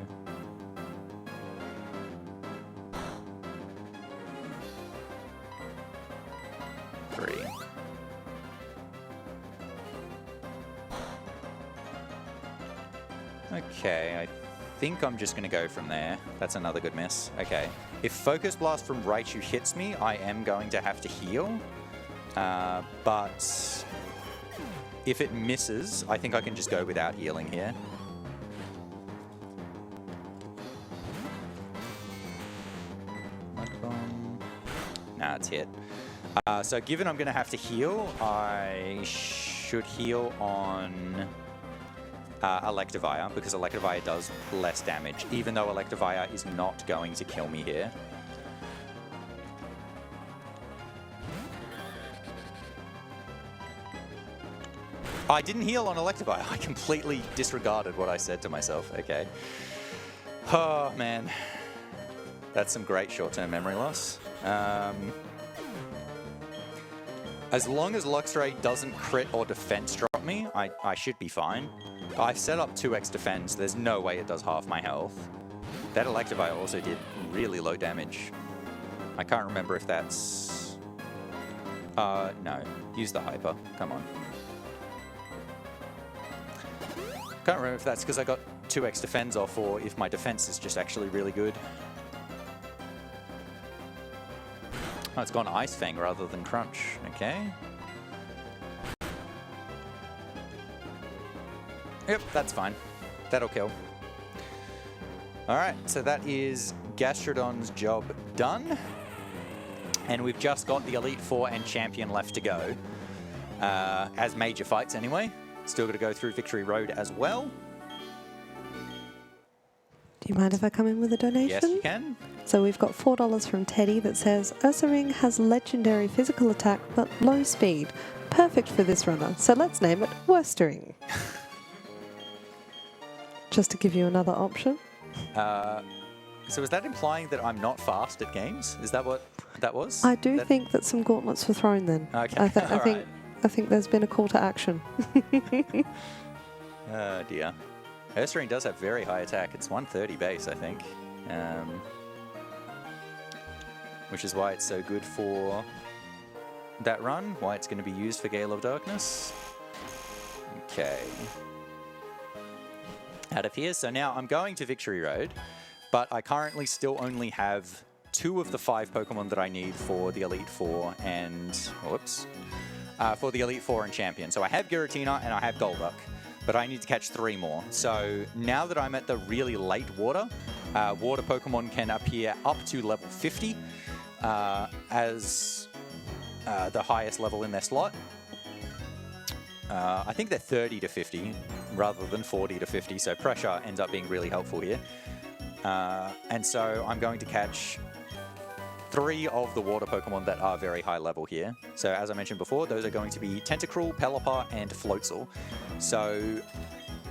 3. Okay, I think I'm just going to go from there. That's another good miss. Okay. If Focus Blast from Raichu hits me, I am going to have to heal. But if it misses, I think I can just go without healing here. Nah, it's hit. So given I'm going to have to heal, I should heal on Electivire, because Electivire does less damage, even though Electivire is not going to kill me here. I didn't heal on Electivire. I completely disregarded what I said to myself. Okay. Oh, man. That's some great short-term memory loss. As long as Luxray doesn't crit or defense drop me, I should be fine. I've set up 2x defense. There's no way it does half my health. That Electivire also did really low damage. I can't remember if that's... no. Use the Hyper. Come on. Can't remember if that's because I got 2x defense off or if my defense is just actually really good. Oh, it's gone Ice Fang rather than Crunch. Okay. Yep, that's fine. That'll kill. Alright, so that is Gastrodon's job done. And we've just got the Elite Four and Champion left to go. As major fights anyway. Still got to go through Victory Road as well. Do you mind if I come in with a donation? Yes, you can. So we've got $4 from Teddy that says, Ursaring has legendary physical attack but low speed. Perfect for this runner, so let's name it Worstering. Just to give you another option. So is that implying that I'm not fast at games? Is that what that was? I do think that some gauntlets were thrown then. Okay, I think there's been a call to action. Oh dear. Ursaring does have very high attack. It's 130 base, I think. Which is why it's so good for that run, why it's going to be used for Gale of Darkness. Okay. Out of here. So now I'm going to Victory Road, but I currently still only have 2 of the 5 Pokemon that I need for the Elite Four and... Whoops. For the Elite Four and Champion. So I have Giratina and I have Golduck, but I need to catch 3 more. So now that I'm at the really late water, water Pokemon can appear up to level 50 as the highest level in their slot. I think they're 30 to 50 rather than 40 to 50, so pressure ends up being really helpful here. And so I'm going to catch 3 of the water Pokemon that are very high level here. So as I mentioned before, those are going to be Tentacruel, Pelipper, and Floatzel. So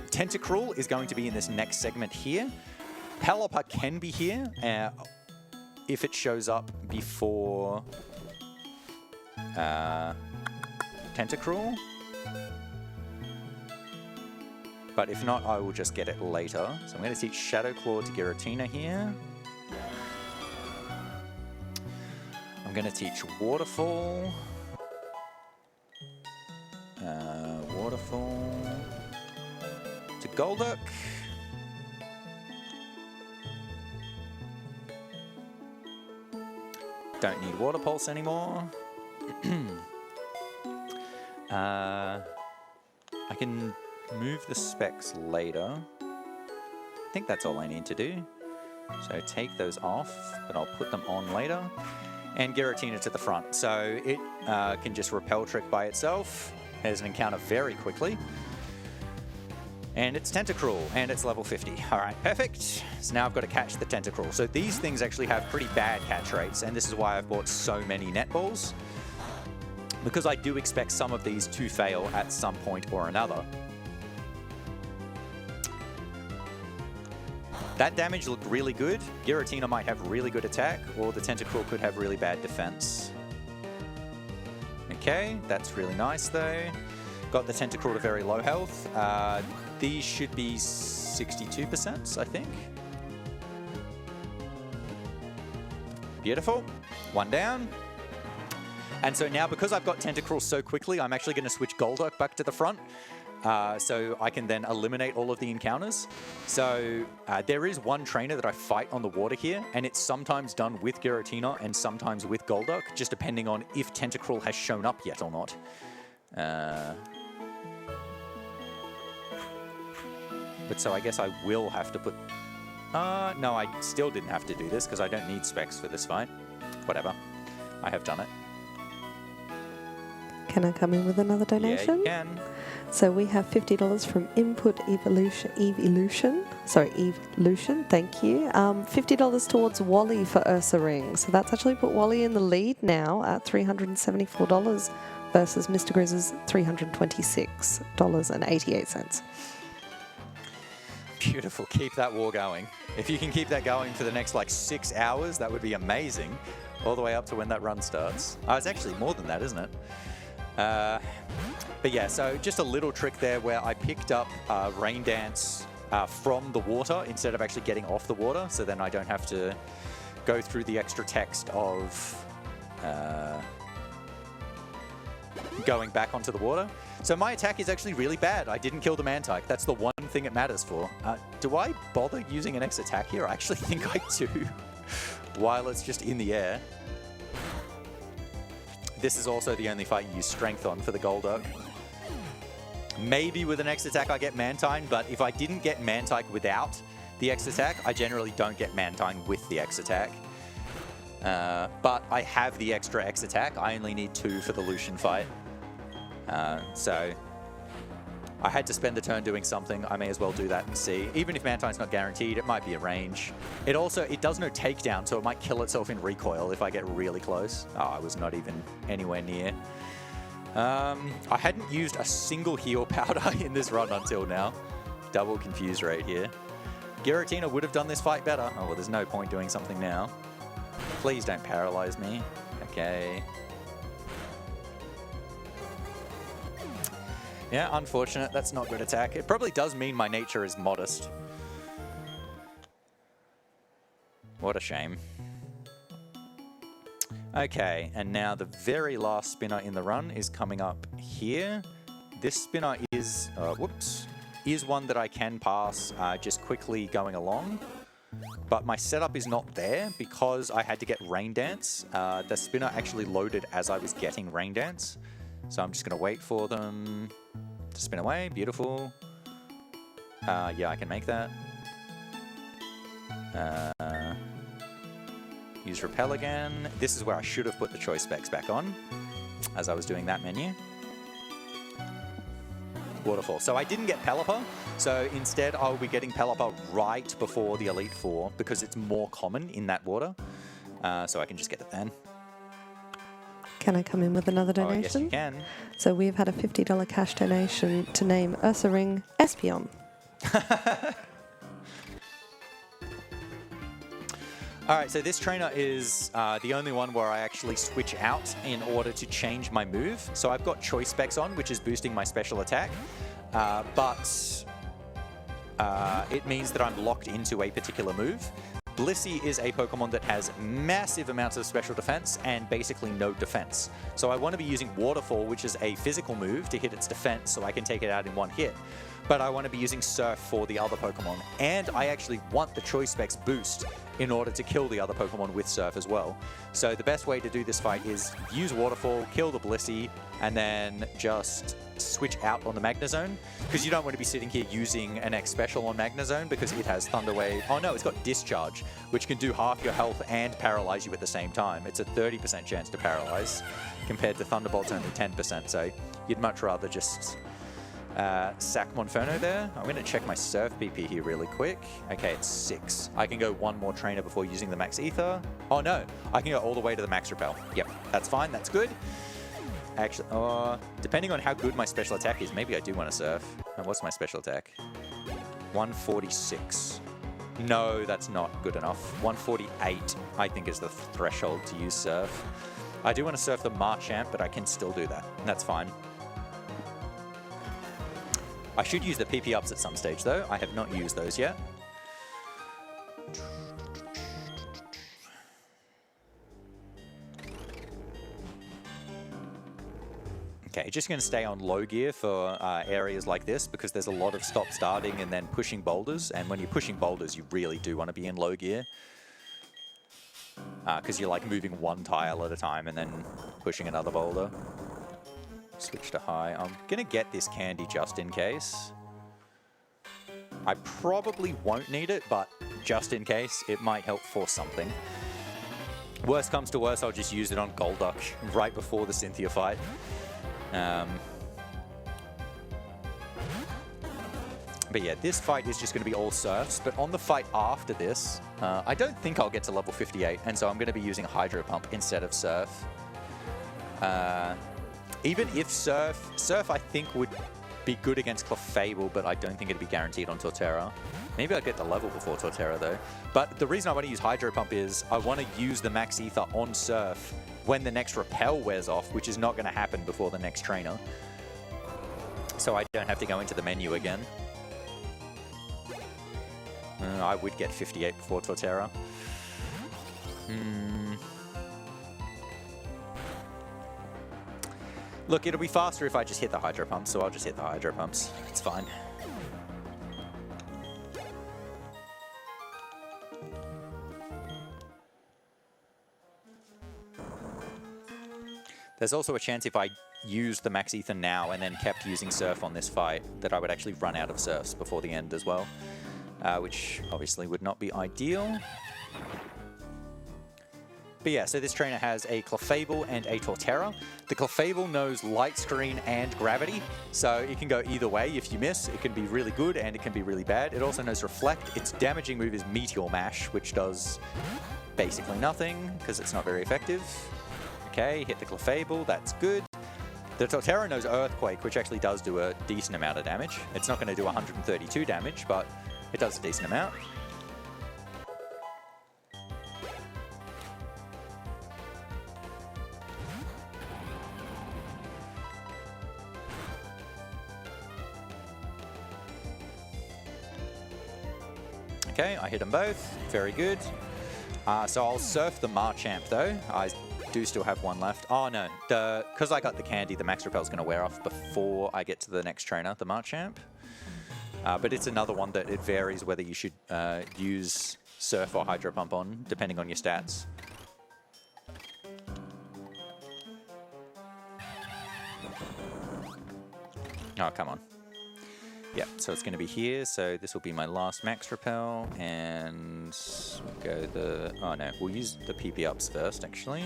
Tentacruel is going to be in this next segment here. Pelipper can be here if it shows up before Tentacruel. But if not, I will just get it later. So I'm going to teach Shadow Claw to Giratina here. I'm going to teach Waterfall. Waterfall to Golduck. Don't need Water Pulse anymore. I can move the specs later. I think that's all I need to do. So take those off, but I'll put them on later. And Giratina to the front. So it can just repel trick by itself. Has an encounter very quickly. And it's Tentacruel, and it's level 50. All right, perfect. So now I've got to catch the Tentacruel. So these things actually have pretty bad catch rates, and this is why I've bought so many netballs. Because I do expect some of these to fail at some point or another. That damage looked really good. Giratina might have really good attack, or the Tentacruel could have really bad defense. Okay, that's really nice though. Got the Tentacruel to very low health. These should be 62%, I think. Beautiful. One down. And so now, because I've got Tentacruel so quickly, I'm actually going to switch Golduck back to the front. So I can then eliminate all of the encounters. So there is one trainer that I fight on the water here, and it's sometimes done with Giratina and sometimes with Golduck, just depending on if Tentacruel has shown up yet or not. But so I guess I will have to put... no, I still didn't have to do this because I don't need specs for this fight. Whatever. I have done it. Can I come in with another donation? Yeah, you can. So we have $50 from Input Evolution. Thank you. $50 towards Wally for Ursa Ring. So that's actually put Wally in the lead now at $374 versus Mr. Grizz's $326.88. Beautiful. Keep that war going. If you can keep that going for the next like 6 hours, that would be amazing. All the way up to when that run starts. Oh, it's actually more than that, isn't it? But yeah, so just a little trick there where I picked up Rain Dance from the water instead of actually getting off the water, so then I don't have to go through the extra text of going back onto the water. So my attack is actually really bad. I didn't kill the Mantike. That's the one thing it matters for. Do I bother using an X attack here? I actually think I do, while it's just in the air. This is also the only fight you use Strength on for the Golduck. Maybe with an X attack I get Mantine, but if I didn't get Mantike without the X attack, I generally don't get Mantine with the X attack. But I have the extra X attack. I only need 2 for the Lucian fight. So I had to spend the turn doing something. I may as well do that and see. Even if Mantine's not guaranteed, it might be a range. It does no takedown, so it might kill itself in recoil if I get really close. Oh, I was not even anywhere near. I hadn't used a single heal powder in this run until now. Double confuse rate here. Giratina would have done this fight better. Oh, well, there's no point doing something now. Please don't paralyze me. Okay. Yeah, unfortunate. That's not good attack. It probably does mean my nature is modest. What a shame. Okay, and now the very last spinner in the run is coming up here. This spinner is, is one that I can pass just quickly going along. But my setup is not there because I had to get Rain Dance. The spinner actually loaded as I was getting Rain Dance. So I'm just going to wait for them to spin away. Beautiful. Yeah, I can make that. Use Repel again. This is where I should have put the choice specs back on as I was doing that menu. Waterfall. So I didn't get Pelipper. So instead I'll be getting Pelipper right before the Elite Four because it's more common in that water. So I can just get it then. Can I come in with another donation? Yes, you can. So we've had a $50 cash donation to name Ursa Ring Espion. All right, so this trainer is the only one where I actually switch out in order to change my move. So I've got Choice Specs on, which is boosting my special attack, but it means that I'm locked into a particular move. Blissey is a Pokemon that has massive amounts of special defense and basically no defense. So I want to be using Waterfall, which is a physical move, to hit its defense so I can take it out in one hit. But I want to be using Surf for the other Pokemon. And I actually want the Choice Specs boost in order to kill the other Pokemon with Surf as well. So the best way to do this fight is use Waterfall, kill the Blissey, and then just switch out on the Magnezone, because you don't want to be sitting here using an X Special on Magnezone because it has Thunder Wave. Oh no, it's got Discharge, which can do half your health and paralyze you at the same time. It's a 30% chance to paralyze, compared to Thunderbolt's only 10%, so you'd much rather just sack Monferno there. I'm going to check my Surf BP here really quick. Okay, it's 6. I can go one more trainer before using the Max Ether. Oh no, I can go all the way to the Max Repel. Yep, that's fine, that's good. Actually, depending on how good my special attack is, maybe I do want to Surf. And what's my special attack? 146. No, that's not good enough. 148, I think, is the threshold to use Surf. I do want to Surf the Marchant, but I can still do that. That's fine. I should use the PP ups at some stage, though. I have not used those yet. Okay, just going to stay on low gear for areas like this because there's a lot of stop-starting and then pushing boulders. And when you're pushing boulders, you really do want to be in low gear. Because you're like moving one tile at a time and then pushing another boulder. Switch to high. I'm going to get this candy just in case. I probably won't need it, but just in case, it might help for something. Worst comes to worst, I'll just use it on Golduck right before the Cynthia fight. But yeah, this fight is just going to be all Surfs, but on the fight after this, I don't think I'll get to level 58, and so I'm going to be using Hydro Pump instead of Surf. Even if Surf I think would be good against Clefable, but I don't think it'd be guaranteed on Torterra. Maybe I'll get the level before Torterra though. But the reason I want to use Hydro Pump is I want to use the Max Ether on Surf when the next Repel wears off, which is not going to happen before the next trainer. So I don't have to go into the menu again. I would get 58 before Torterra. Look, it'll be faster if I just hit the Hydro Pumps, so I'll just hit the Hydro Pumps. It's fine. There's also a chance if I used the Max Ether now and then kept using Surf on this fight that I would actually run out of Surfs before the end as well, which obviously would not be ideal. But yeah, so this trainer has a Clefable and a Torterra. The Clefable knows Light Screen and Gravity, so it can go either way. If you miss, it can be really good and it can be really bad. It also knows Reflect. Its damaging move is Meteor Mash, which does basically nothing because it's not very effective. Okay, hit the Clefable, that's good. The Torterra knows Earthquake, which actually does do a decent amount of damage. It's not going to do 132 damage, but it does a decent amount. Okay, I hit them both. Very good. So I'll Surf the Marchant though. I do still have one left. Oh no, because I got the candy, the Max Repel is going to wear off before I get to the next trainer, the Marchant. But it's another one that it varies whether you should use Surf or Hydro Pump on, depending on your stats. Oh, come on. Yeah, so it's going to be here. So this will be my last Max Repel, and we'll go the... Oh no, we'll use the PP ups first, actually.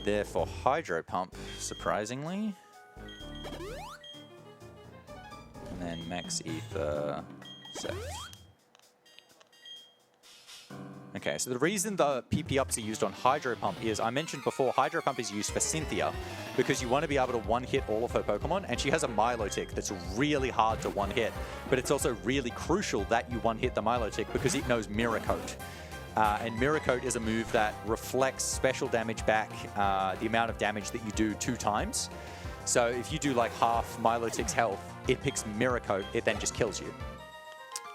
Therefore, Hydro Pump, surprisingly. And then Max Ether, Surf. Okay, so the reason the PP ups are used on Hydro Pump is, I mentioned before, Hydro Pump is used for Cynthia because you want to be able to one-hit all of her Pokemon, and she has a Milotic that's really hard to one-hit, but it's also really crucial that you one-hit the Milotic because it knows Mirror Coat. And Mirror Coat is a move that reflects special damage back, the amount of damage that you do 2 times. So if you do like half Milotic's health, it picks Mirror Coat, it then just kills you.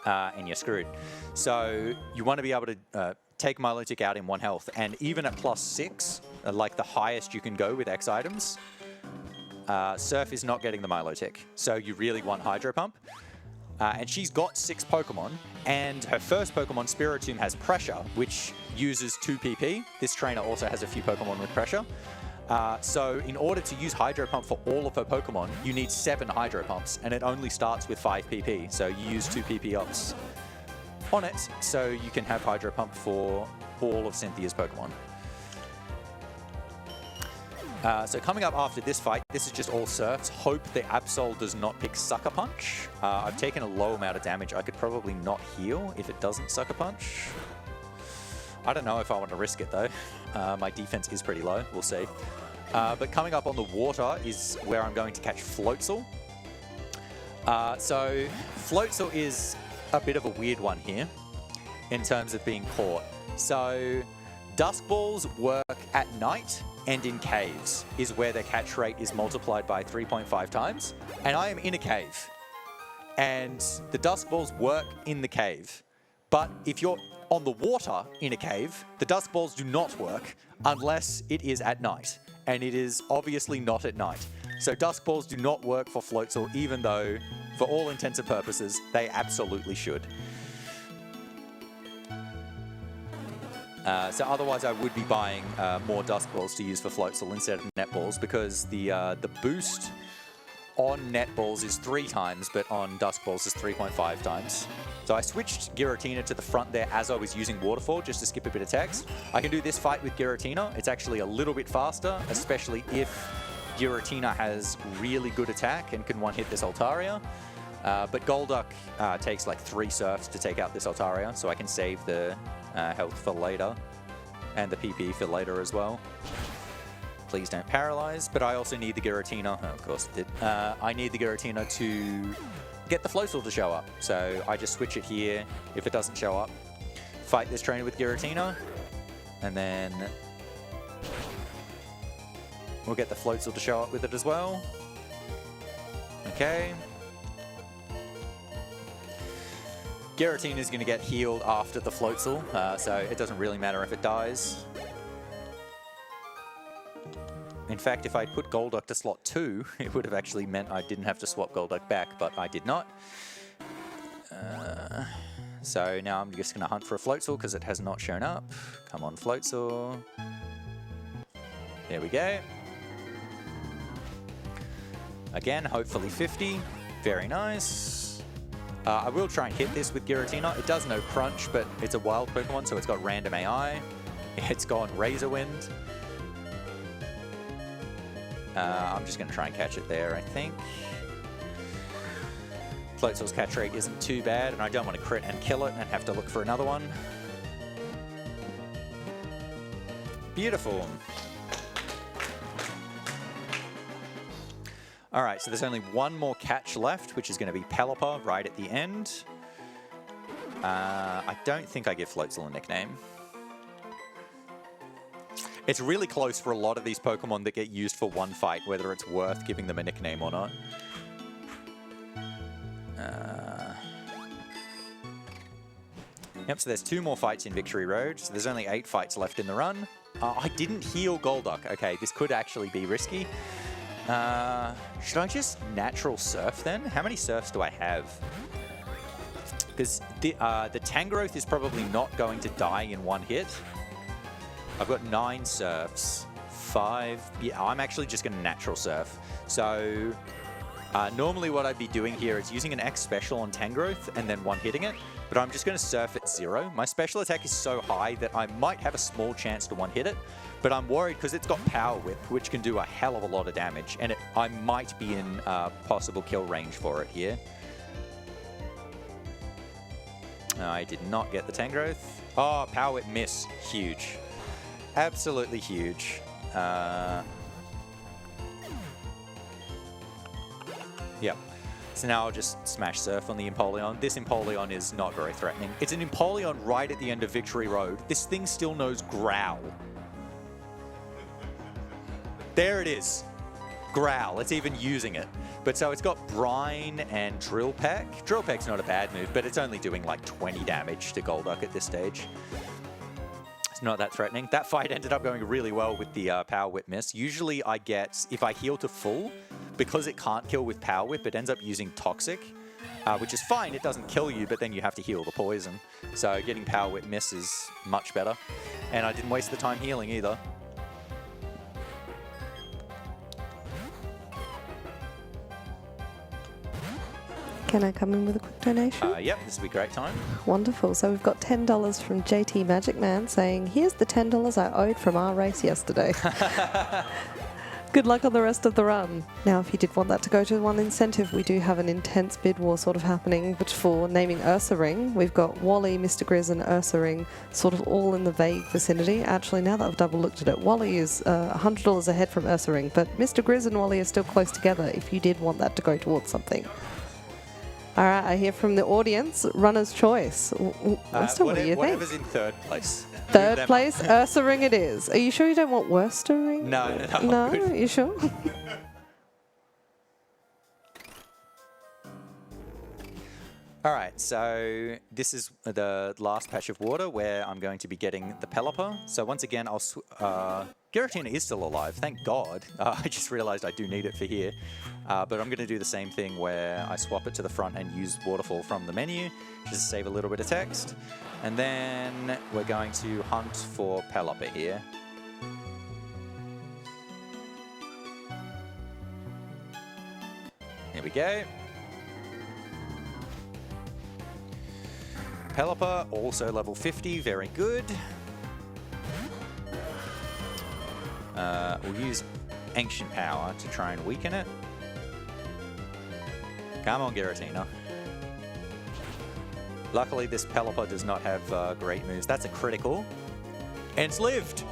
And you're screwed. So you want to be able to take Milotic out in 1 health, and even at +6, like the highest you can go with X items, Surf is not getting the Milotic. So you really want Hydro Pump. And she's got 6 Pokemon, and her first Pokemon, Spiritomb, has Pressure, which uses 2 PP. This trainer also has a few Pokemon with Pressure. So in order to use Hydro Pump for all of her Pokemon, you need 7 Hydro Pumps, and it only starts with 5 PP. So you use 2 PP ups on it, so you can have Hydro Pump for all of Cynthia's Pokemon. So coming up after this fight, this is just all Surfs. Hope the Absol does not pick Sucker Punch. I've taken a low amount of damage. I could probably not heal if it doesn't Sucker Punch. I don't know if I want to risk it though. My defense is pretty low, we'll see. But coming up on the water is where I'm going to catch Floatzel. So Floatzel is a bit of a weird one here in terms of being caught. So Dusk Balls work at night and in caves is where their catch rate is multiplied by 3.5 times. And I am in a cave. And the Dusk Balls work in the cave. But if you're on the water in a cave, the Dusk Balls do not work unless it is at night. And it is obviously not at night. So Dusk Balls do not work for Floatzel, even though, for all intents and purposes, they absolutely should. So otherwise I would be buying more Dusk Balls to use for Floatzel instead of Net Balls, because the boost on Net Balls is 3 times, but on Dusk Balls is 3.5 times. So I switched Giratina to the front there as I was using Waterfall, just to skip a bit of text. I can do this fight with Giratina. It's actually a little bit faster, especially if Giratina has really good attack and can one-hit this Altaria. But Golduck takes like 3 Surfs to take out this Altaria, so I can save the health for later, and the PP for later as well. Please don't paralyze, but I also need the Giratina. Oh, of course it did. I need the Giratina to get the Floatzel to show up. So I just switch it here. If it doesn't show up, fight this trainer with Giratina, and then we'll get the Floatzel to show up with it as well. Okay. Giratina is going to get healed after the Floatzel, so it doesn't really matter if it dies. In fact, if I put Golduck to slot 2, it would have actually meant I didn't have to swap Golduck back, but I did not. So now I'm just going to hunt for a Floatzel because it has not shown up. Come on, Floatzel. There we go. Again, hopefully 50. Very nice. I will try and hit this with Giratina. It does no crunch, but it's a wild Pokemon, so it's got random AI. It's gone Razor Wind. I'm just going to try and catch it there, I think. Floatzel's catch rate isn't too bad, and I don't want to crit and kill it and have to look for another one. Beautiful. All right, so there's only one more catch left, which is going to be Pelipper right at the end. I don't think I give Floatzel a nickname. It's really close for a lot of these Pokemon that get used for one fight, whether it's worth giving them a nickname or not. Yep, so there's 2 more fights in Victory Road, so there's only 8 fights left in the run. I didn't heal Golduck. Okay, this could actually be risky. Should I just Natural Surf then? How many Surfs do I have? Because the Tangrowth is probably not going to die in one hit. I've got 9 Surfs. 5... Yeah, I'm actually just going to Natural Surf. So normally what I'd be doing here is using an X special on Tangrowth and then one-hitting it. But I'm just going to Surf at 0. My special attack is so high that I might have a small chance to one-hit it. But I'm worried because it's got Power Whip, which can do a hell of a lot of damage. And I might be in possible kill range for it here. I did not get the Tangrowth. Oh, Power Whip miss. Huge. Absolutely huge. Yep. So now I'll just Smash Surf on the Empoleon. This Empoleon is not very threatening. It's an Empoleon right at the end of Victory Road. This thing still knows Growl. There it is. Growl. It's even using it. But so it's got Brine and Drill Peck. Drill Peck's not a bad move, but it's only doing like 20 damage to Golduck at this stage. It's not that threatening. That fight ended up going really well with the Power Whip miss. Usually I get, if I heal to full, because it can't kill with Power Whip, it ends up using Toxic, which is fine. It doesn't kill you, but then you have to heal the poison. So getting Power Whip miss is much better. And I didn't waste the time healing either. Can I come in with a quick donation? Yep, this will be great time. Wonderful. So we've got $10 from JT Magic Man saying, here's the $10 I owed from our race yesterday. Good luck on the rest of the run. Now, if you did want that to go to one incentive, we do have an intense bid war sort of happening, but for naming Ursa Ring, we've got Wally, Mr. Grizz and Ursa Ring sort of all in the vague vicinity. Actually, now that I've double looked at it, Wally is $100 ahead from Ursa Ring, but Mr. Grizz and Wally are still close together if you did want that to go towards something. All right, I hear from the audience, runner's choice. Worcester, what do you think? Whatever's in third place. Third place, Ursa Ring it is. Are you sure you don't want Worcester Ring? No, No, good. are you sure? All right, so this is the last patch of water where I'm going to be getting the Pelipper. So once again, Giratina is still alive, thank God. I just realized I do need it for here. But I'm going to do the same thing where I swap it to the front and use Waterfall from the menu, just to save a little bit of text. And then we're going to hunt for Pelipper here. Here we go. Pelipper, also level 50, very good. We'll use Ancient Power to try and weaken it. Come on, Giratina. Luckily, this Pelipper does not have great moves. That's a critical. And it's lived.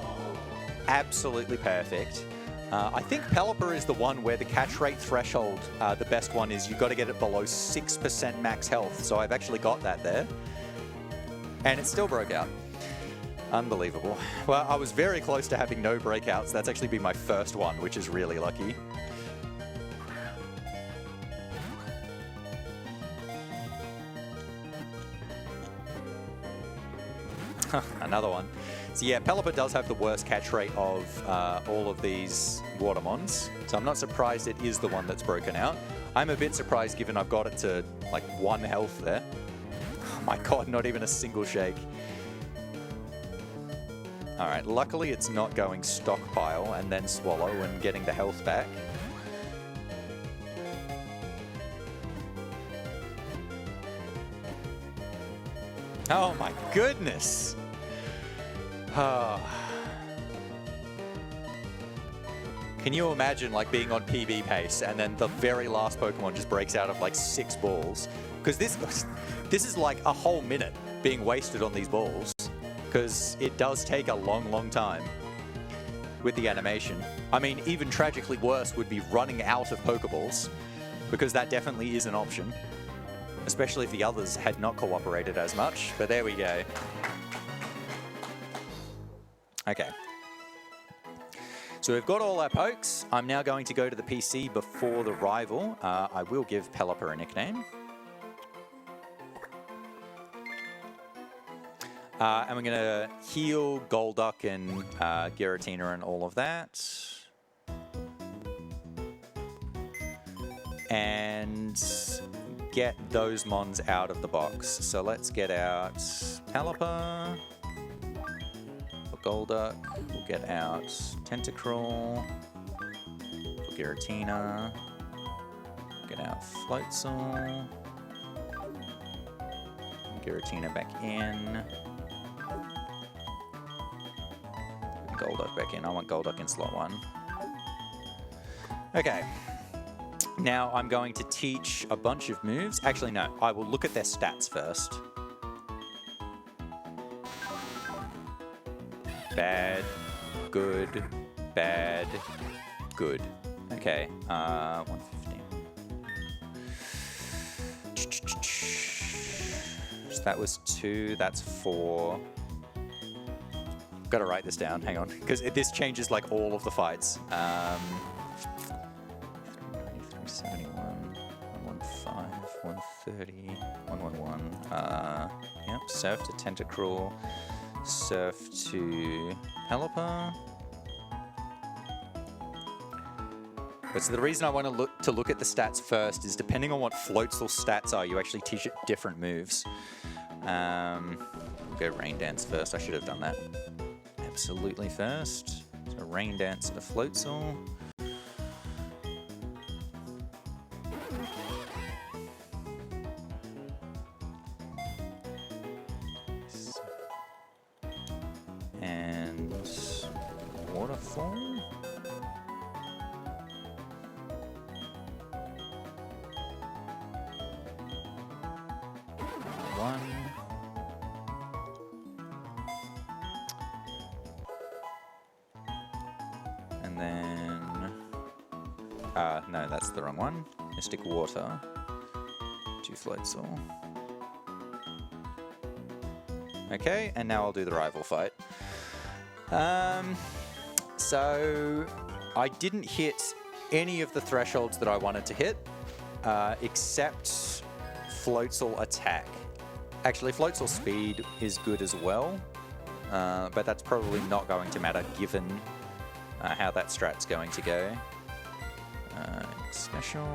Absolutely perfect. I think Pelipper is the one where the catch rate threshold, the best one is you've got to get it below 6% max health. So I've actually got that there. And it still broke out. Unbelievable. Well, I was very close to having no breakouts. That's actually been my first one, which is really lucky. Another one. So yeah, Pelipper does have the worst catch rate of all of these Watermons. So I'm not surprised it is the one that's broken out. I'm a bit surprised given I've got it to like 1 health there. Oh my God, not even a single shake. All right, luckily it's not going stockpile and then swallow and getting the health back. Oh my goodness. Oh. Can you imagine like being on PB pace and then the very last Pokemon just breaks out of like 6 balls? Because this is like a whole minute being wasted on these balls. Because it does take a long, long time with the animation. I mean, even tragically worse would be running out of Pokeballs, because that definitely is an option, especially if the others had not cooperated as much. But there we go. Okay. So we've got all our pokes. I'm now going to go to the PC before the rival. I will give Pelipper a nickname. And we're going to heal Golduck and Giratina and all of that. And get those mons out of the box. So let's get out Pelipper. For Golduck, we'll get out Tentacruel. For Giratina, get out Floatzel. Giratina back in. Golduck back in. I want Golduck in slot 1. Okay. Now I'm going to teach a bunch of moves. Actually, no. I will look at their stats first. Bad. Good. Bad. Good. Okay. 115. So that was 2. That's 4. Got to write this down, hang on, because this changes like all of the fights. 71, 115, 130, 111. Yep, Surf to Tentacruel, Surf to Pelipper. But so the reason I want to look at the stats first is depending on what Floatzel's stats are, you actually teach it different moves. We'll go Rain Dance first. I should have done that. Absolutely first. So Rain Dance to Floatzel. and waterfall. One. And then... no, that's the wrong one. Mystic Water. 2 Floatzel. Okay, and now I'll do the rival fight. So I didn't hit any of the thresholds that I wanted to hit, except Floatzel attack. Actually, Floatzel speed is good as well, but that's probably not going to matter given how that strat's going to go. Special.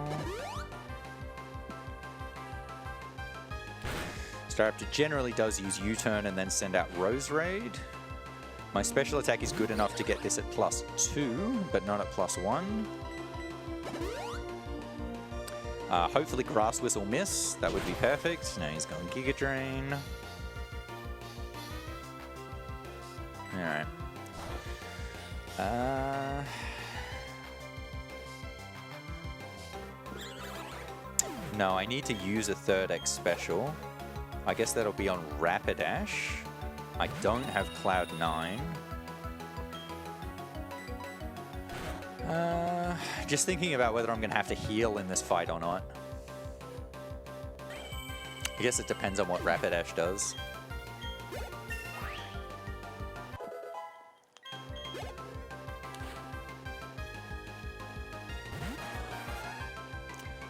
Staraptor generally does use U-turn and then send out Rose Raid. My special attack is good enough to get this at +2, but not at +1. Hopefully Grass Whistle miss. That would be perfect. Now he's going Giga Drain. Alright. No, I need to use a 3rd X special. I guess that'll be on Rapidash. I don't have Cloud9. Just thinking about whether I'm going to have to heal in this fight or not. I guess it depends on what Rapidash does.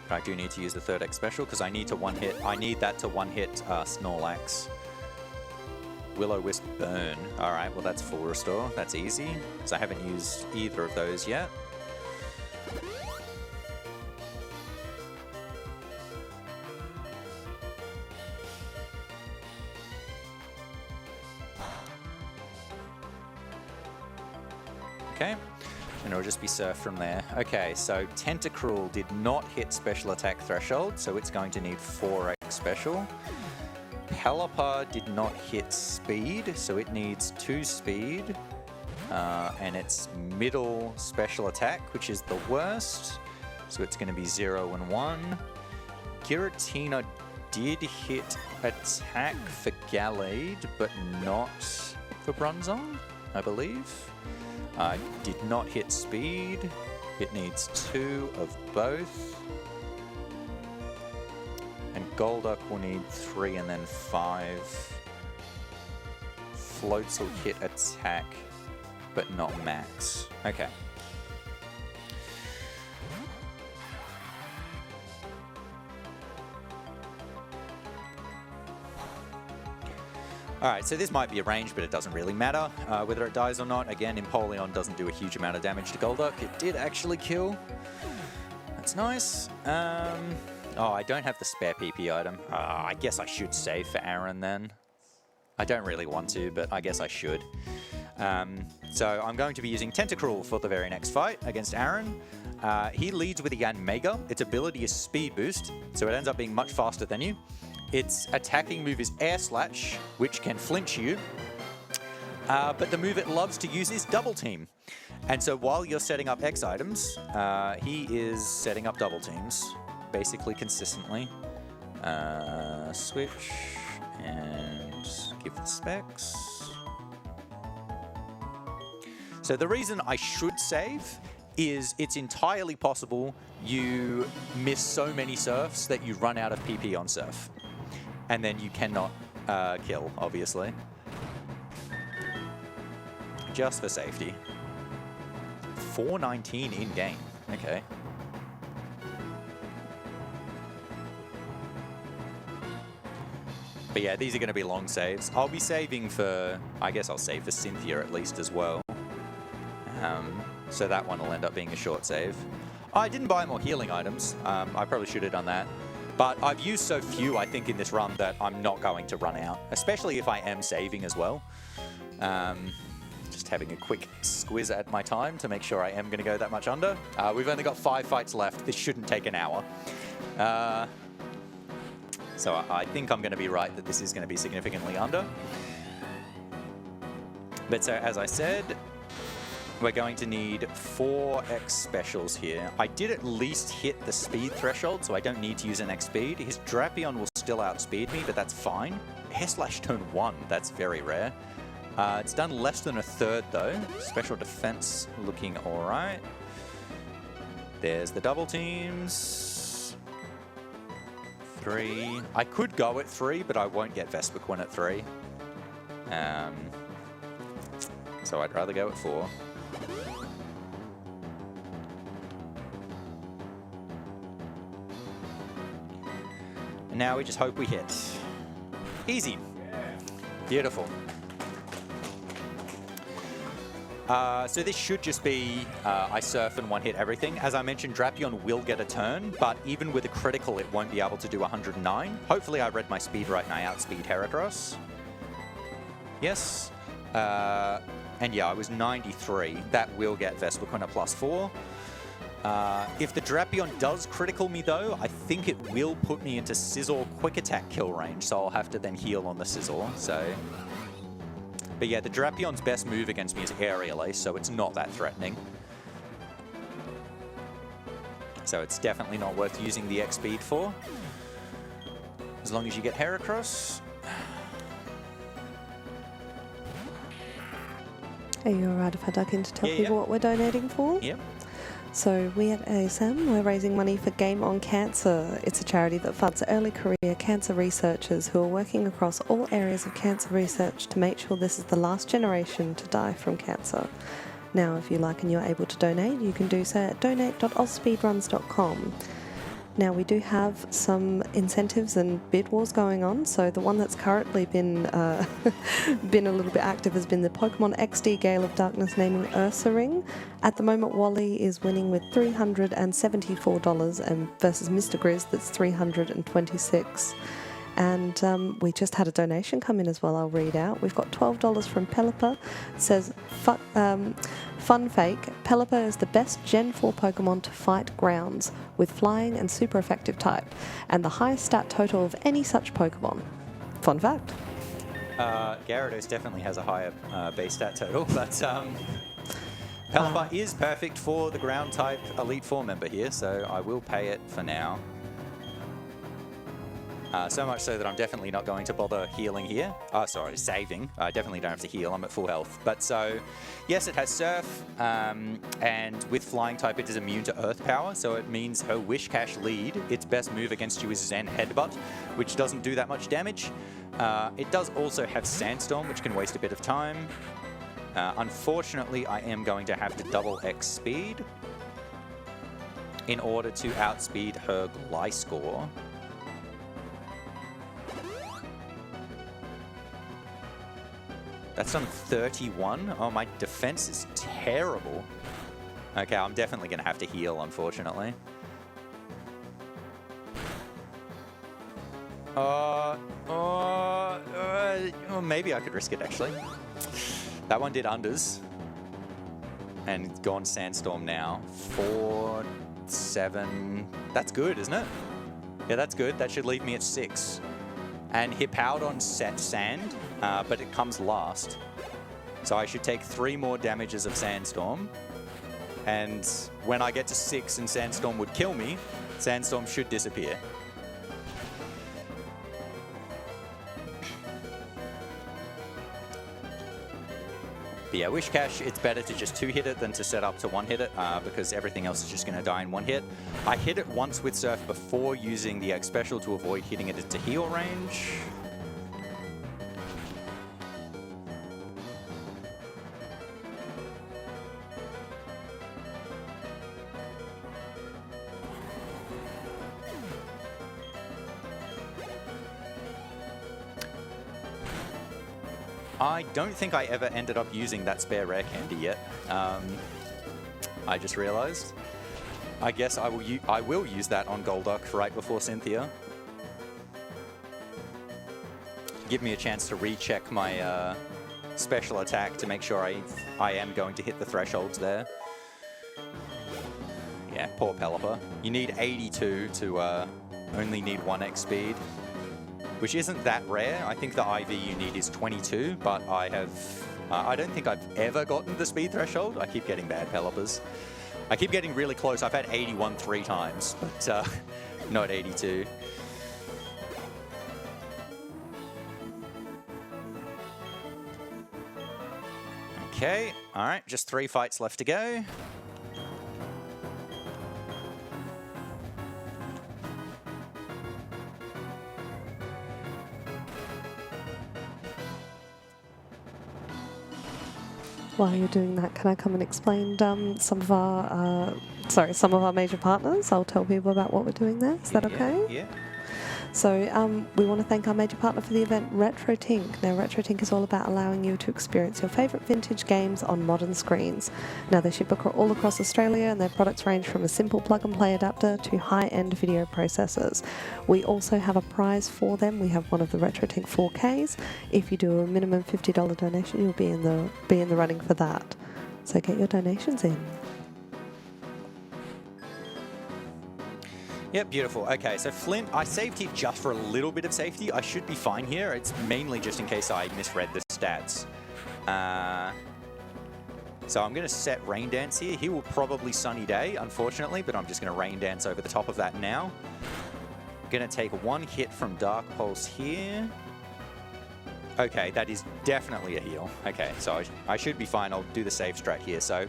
I do need to use the 3rd X special because I need to one-hit. I need that to one-hit Snorlax. Will-O-Wisp Burn. Alright, well that's full restore. That's easy, because I haven't used either of those yet. Okay, and it'll just be Surf from there. Okay, so Tentacruel did not hit special attack threshold, so it's going to need 4x special. Pelipper did not hit speed, so it needs 2 speed. And it's middle special attack, which is the worst. So it's going to be 0 and 1. Giratina did hit attack for Gallade, but not for Bronzong, I believe. Did not hit speed. It needs 2 of both. And Golduck will need 3 and then 5. Floats will hit attack, but not max. Okay. Alright, so this might be a range, but it doesn't really matter whether it dies or not. Again, Empoleon doesn't do a huge amount of damage to Golduck. It did actually kill. That's nice. Oh, I don't have the spare PP item. I guess I should save for Aaron then. I don't really want to, but I guess I should. So I'm going to be using Tentacruel for the very next fight against Aaron. He leads with a Yanmega. Its ability is Speed Boost, so it ends up being much faster than you. Its attacking move is Air Slash, which can flinch you. But the move it loves to use is Double Team. And so while you're setting up X items, he is setting up double teams, basically consistently. Switch and give the specs. So the reason I should save is it's entirely possible you miss so many surfs that you run out of PP on surf. And then you cannot kill, obviously. Just for safety. 419 in-game. Okay. But yeah, these are going to be long saves. I'll be saving for... I guess I'll save for Cynthia at least as well. So that one will end up being a short save. I didn't buy more healing items. I probably should have done that. But I've used so few, I think, in this run that I'm not going to run out, especially if I am saving as well. Just having a quick squiz at my time to make sure I am going to go that much under. We've only got 5 fights left. This shouldn't take an hour. So I think I'm going to be right that this is going to be significantly under. But so, as I said, we're going to need 4x specials here. I did at least hit the speed threshold, so I don't need to use an X speed. His Drapion will still outspeed me, but that's fine. Air Slash turn 1, that's very rare. It's done less than a third though. Special defense looking all right. There's the double teams. 3. I could go at 3, but I won't get Vespiquen at 3. So I'd rather go at 4. And now we just hope we hit. Easy. Beautiful. So this should just be I surf and one hit everything. As I mentioned, Drapion will get a turn, but even with a critical, it won't be able to do 109. Hopefully I read my speed right and I outspeed Heracross. Yes. And yeah, I was 93. That will get Vespiquen at +4. If the Drapion does critical me though, I think it will put me into Scizor quick attack kill range, so I'll have to then heal on the Scizor, so... But yeah, the Drapion's best move against me is Aerial Ace, so it's not that threatening. So it's definitely not worth using the X speed for. As long as you get Heracross. Are you alright if I duck in to tell people what we're donating for? Yep. So we at ASM, we're raising money for Game On Cancer. It's a charity that funds early career cancer researchers who are working across all areas of cancer research to make sure this is the last generation to die from cancer. Now, if you like and you're able to donate, you can do so at donate.ausspeedruns.com. Now, we do have some incentives and bid wars going on. So the one that's currently been been a little bit active has been the Pokemon XD Gale of Darkness naming Ursaring. At the moment, Wally is winning with $374 and versus Mr. Grizz that's $326. And we just had a donation come in as well, I'll read out. We've got $12 from Pelipper. It says, fun fake, Pelipper is the best Gen 4 Pokemon to fight grounds, with flying and super effective type, and the highest stat total of any such Pokemon. Fun fact. Gyarados definitely has a higher base stat total, but Pelipper is perfect for the ground type Elite Four member here, so I will pay it for now. So much so that I'm definitely not going to bother healing here. Oh, sorry, saving. I definitely don't have to heal. I'm at full health. But so, yes, it has Surf, and with Flying type, it is immune to Earth Power, so it means her Wishcash lead, its best move against you is Zen Headbutt, which doesn't do that much damage. It does also have Sandstorm, which can waste a bit of time. Unfortunately, I am going to have to double X speed in order to outspeed her Gliscor. That's on 31. Oh, my defense is terrible. Okay, I'm definitely going to have to heal, unfortunately. Maybe I could risk it, actually. That one did unders. And gone Sandstorm now. 4, 7. That's good, isn't it? Yeah, that's good. That should leave me at 6. And Hippowdon set Sand, but it comes last. So I should take 3 more damages of Sandstorm. And when I get to 6 and Sandstorm would kill me, Sandstorm should disappear. But yeah, Wishcash, it's better to just 2-hit it than to set up to 1-hit it, because everything else is just going to die in 1 hit. I hit it once with Surf before using the X Special to avoid hitting it into heal range. I don't think I ever ended up using that spare rare candy yet. I just realized. I guess I will use that on Golduck right before Cynthia. Give me a chance to recheck my special attack to make sure I am going to hit the thresholds there. Yeah, poor Pelipper. You need 82 to only need 1x speed. which isn't that rare. I think the IV you need is 22, but I don't think I've ever gotten the speed threshold. I keep getting bad pelopers. I keep getting really close. I've had 81 3 times, but not 82. Okay, all right, just 3 fights left to go. While you're doing that, can I come and explain some of our major partners? I'll tell people about what we're doing there. Is that okay? Yeah. So we want to thank our major partner for the event, RetroTink. Now, RetroTink is all about allowing you to experience your favourite vintage games on modern screens. Now, they ship all across Australia, and their products range from a simple plug-and-play adapter to high-end video processors. We also have a prize for them. We have one of the RetroTink 4Ks. If you do a minimum $50 donation, you'll be in the running for that. So get your donations in. Yep, beautiful. Okay, so Flint, I saved here just for a little bit of safety. I should be fine here. It's mainly just in case I misread the stats. So I'm going to set Rain Dance here. He will probably Sunny Day, unfortunately, but I'm just going to Rain Dance over the top of that now. I'm going to take 1 hit from Dark Pulse here. Okay, that is definitely a heal. Okay, so I should be fine. I'll do the save strat here. So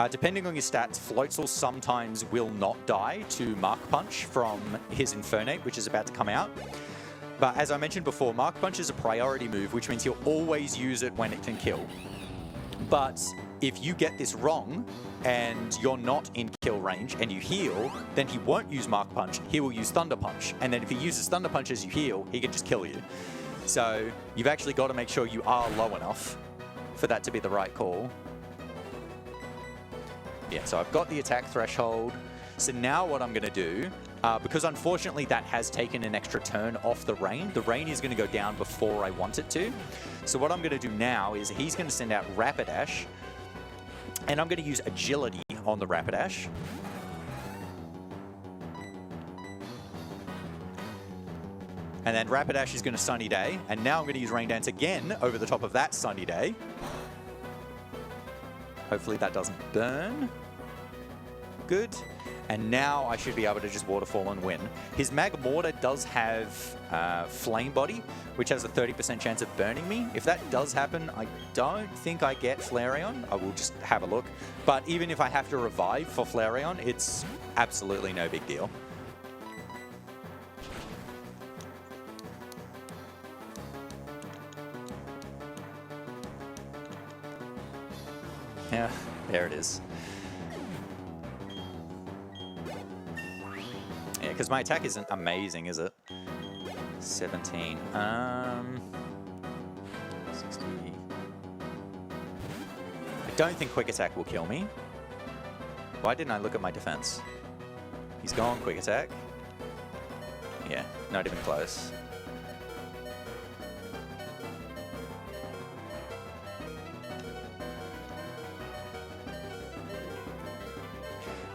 depending on your stats, Floatzel sometimes will not die to Mark Punch from his Infernate, which is about to come out. But as I mentioned before, Mark Punch is a priority move, which means he'll always use it when it can kill. But if you get this wrong and you're not in kill range and you heal, then he won't use Mark Punch, he will use Thunder Punch. And then if he uses Thunder Punch as you heal, he can just kill you. So you've actually got to make sure you are low enough for that to be the right call. Yeah, so I've got the attack threshold. So now what I'm going to do, because unfortunately that has taken an extra turn off the rain is going to go down before I want it to. So what I'm going to do now is he's going to send out Rapidash, and I'm going to use Agility on the Rapidash. And then Rapidash is going to Sunny Day, and now I'm going to use Rain Dance again over the top of that Sunny Day. Hopefully that doesn't burn. Good. And now I should be able to just Waterfall and win. His Magmortar does have Flame Body, which has a 30% chance of burning me. If that does happen, I don't think I get Flareon. I will just have a look. But even if I have to revive for Flareon, it's absolutely no big deal. Yeah, there it is. Yeah, because my attack isn't amazing, is it? 17. 60. I don't think Quick Attack will kill me. Why didn't I look at my defense? He's gone Quick Attack. Yeah, not even close.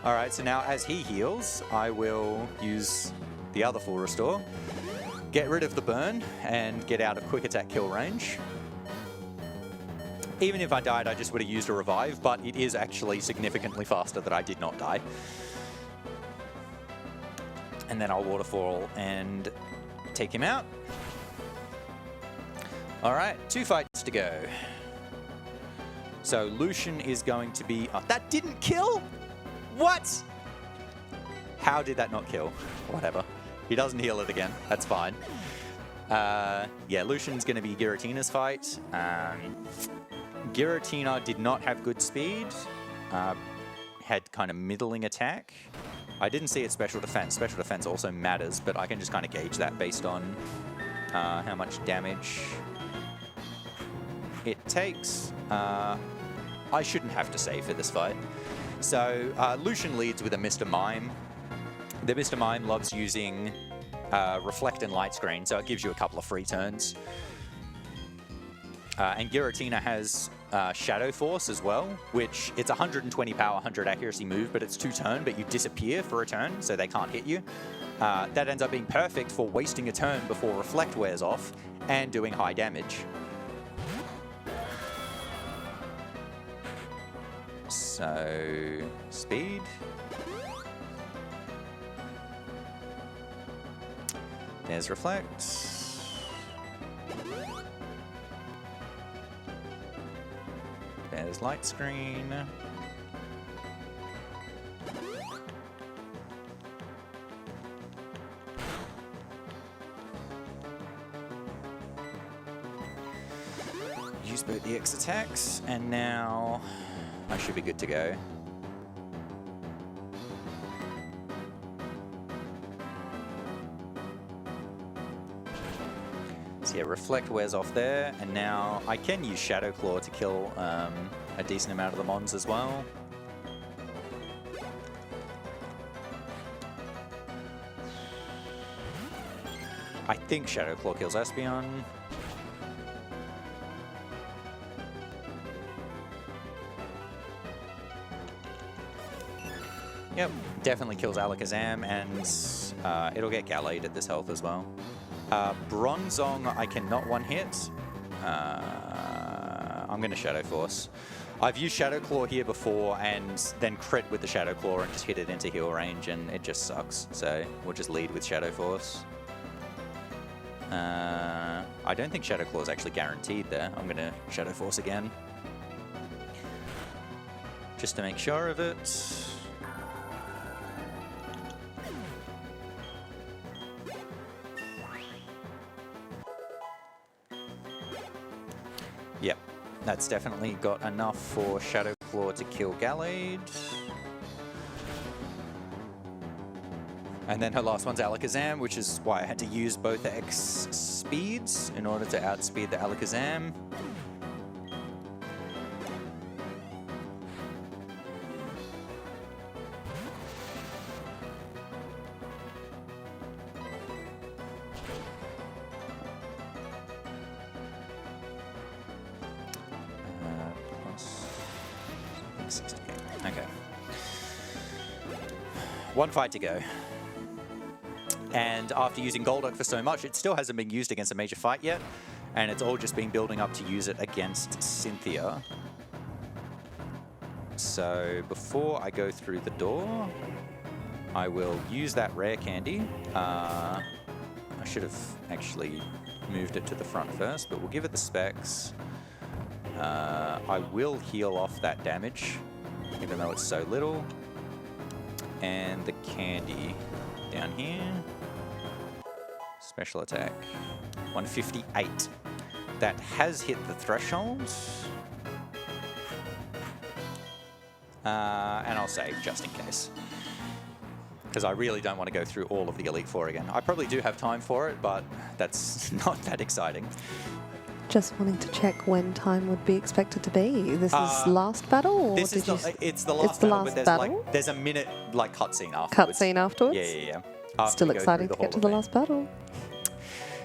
All right, so now as he heals, I will use the other full restore, get rid of the burn, and get out of quick attack kill range. Even if I died, I just would have used a revive, but it is actually significantly faster that I did not die. And then I'll waterfall and take him out. All right, 2 fights to go. So Lucian is going to be... Oh, that didn't kill? What? How did that not kill? Whatever. He doesn't heal it again. That's fine. Yeah, Lucian's going to be Giratina's fight. Giratina did not have good speed. Had kind of middling attack. I didn't see its special defense. Special defense also matters, but I can just kind of gauge that based on how much damage it takes. I shouldn't have to save for this fight. So Lucian leads with a Mr. Mime. The Mr. Mime loves using Reflect and Light Screen, so it gives you a couple of free turns. And Giratina has Shadow Force as well, which it's 120 power, 100 accuracy move, but it's 2 turn, but you disappear for a turn, so they can't hit you. that ends up being perfect for wasting a turn before Reflect wears off and doing high damage. So, speed. There's Reflect. There's Light Screen. Use both the X attacks, and now I should be good to go. So yeah, Reflect wears off there, and now I can use Shadow Claw to kill a decent amount of the mons as well. I think Shadow Claw kills Espeon. Yep, definitely kills Alakazam, and it'll get Gallade at this health as well. Bronzong, I cannot one-hit. I'm going to Shadow Force. I've used Shadow Claw here before and then crit with the Shadow Claw and just hit it into heal range, and it just sucks. So we'll just lead with Shadow Force. I don't think Shadow Claw is actually guaranteed there. I'm going to Shadow Force again, just to make sure of it. Yep, that's definitely got enough for Shadow Claw to kill Gallade. And then her last one's Alakazam, which is why I had to use both X speeds in order to outspeed the Alakazam. Okay. One fight to go. And after using Golduck for so much, it still hasn't been used against a major fight yet. And it's all just been building up to use it against Cynthia. So before I go through the door, I will use that rare candy. I should have actually moved it to the front first, but we'll give it the specs. I will heal off that damage, even though it's so little. And the candy down here. Special attack. 158. That has hit the threshold. And I'll save just in case, because I really don't want to go through all of the Elite Four again. I probably do have time for it, but that's not that exciting. Just wanting to check when time would be expected to be. This is last battle? Or This is it's the last battle, but there's a minute like cutscene afterwards. Cutscene afterwards? Yeah. Still exciting to get to the last battle.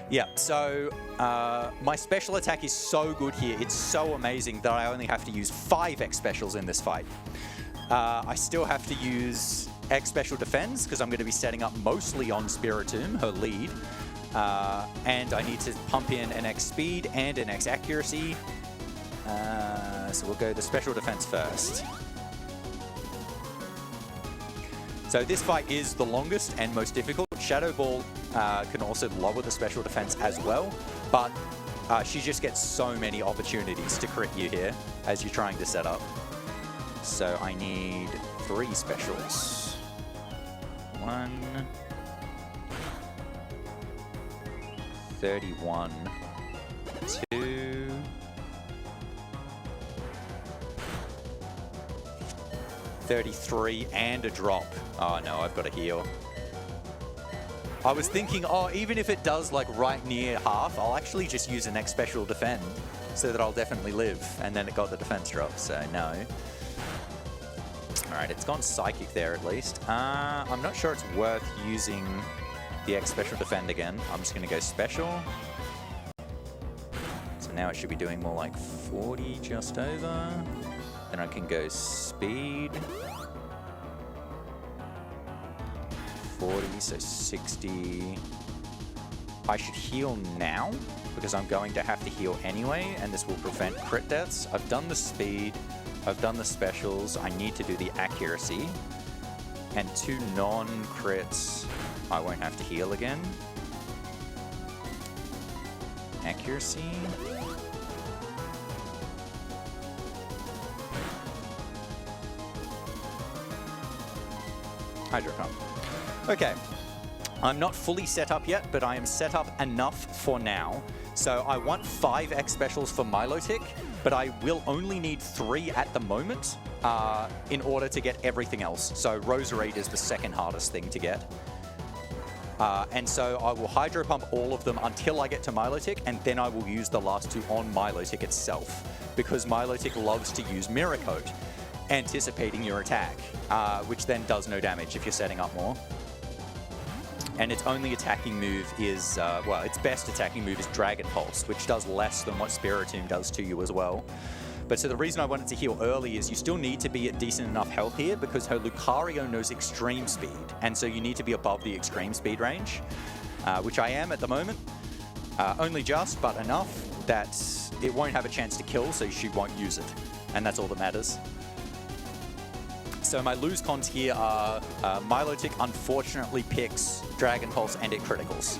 Yeah, so my special attack is so good here. It's so amazing that I only have to use 5 X specials in this fight. I still have to use X special defense because I'm going to be setting up mostly on Spiritomb, her lead. And I need to pump in an X speed and an X accuracy. So we'll go the special defense first. So this fight is the longest and most difficult. Shadow Ball can also lower the special defense as well, but she just gets so many opportunities to crit you here as you're trying to set up. So I need 3 specials. 1, 31, 2, 33, and a drop. Oh no, I've got to heal. I was thinking, oh, even if it does like right near half, I'll actually just use an X special defend so that I'll definitely live. And then it got the defense drop, so no. All right, it's gone Psychic there at least. I'm not sure it's worth using the X special defend again. I'm just going to go special. So now it should be doing more like 40 just over. Then I can go speed. 40, so 60. I should heal now because I'm going to have to heal anyway, and this will prevent crit deaths. I've done the speed, I've done the specials. I need to do the accuracy, and 2 non-crits. I won't have to heal again. Accuracy. Hydro pump. Okay. I'm not fully set up yet, but I am set up enough for now. So I want 5 X specials for Milotic, but I will only need 3 at the moment in order to get everything else. So Roserade is the second hardest thing to get. And so I will Hydro Pump all of them until I get to Milotic, and then I will use the last 2 on Milotic itself, because Milotic loves to use Mirror Coat, anticipating your attack, which then does no damage if you're setting up more. And its only attacking move is, well, its best attacking move is Dragon Pulse, which does less than what Spiritomb does to you as well. But so the reason I wanted to heal early is you still need to be at decent enough health here because her Lucario knows Extreme Speed. And so you need to be above the Extreme Speed range, which I am at the moment. Only just, but enough that it won't have a chance to kill, so she won't use it. And that's all that matters. So my lose cons here are Milotic unfortunately picks Dragon Pulse and it criticals.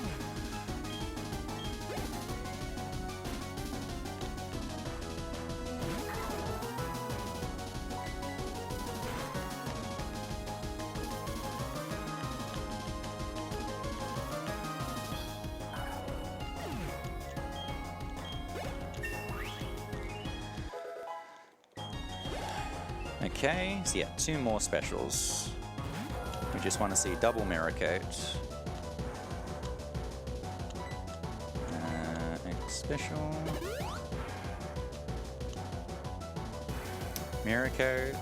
Okay, so yeah, 2 more specials. We just want to see double Mirror Coat. X special. Mirror Coat.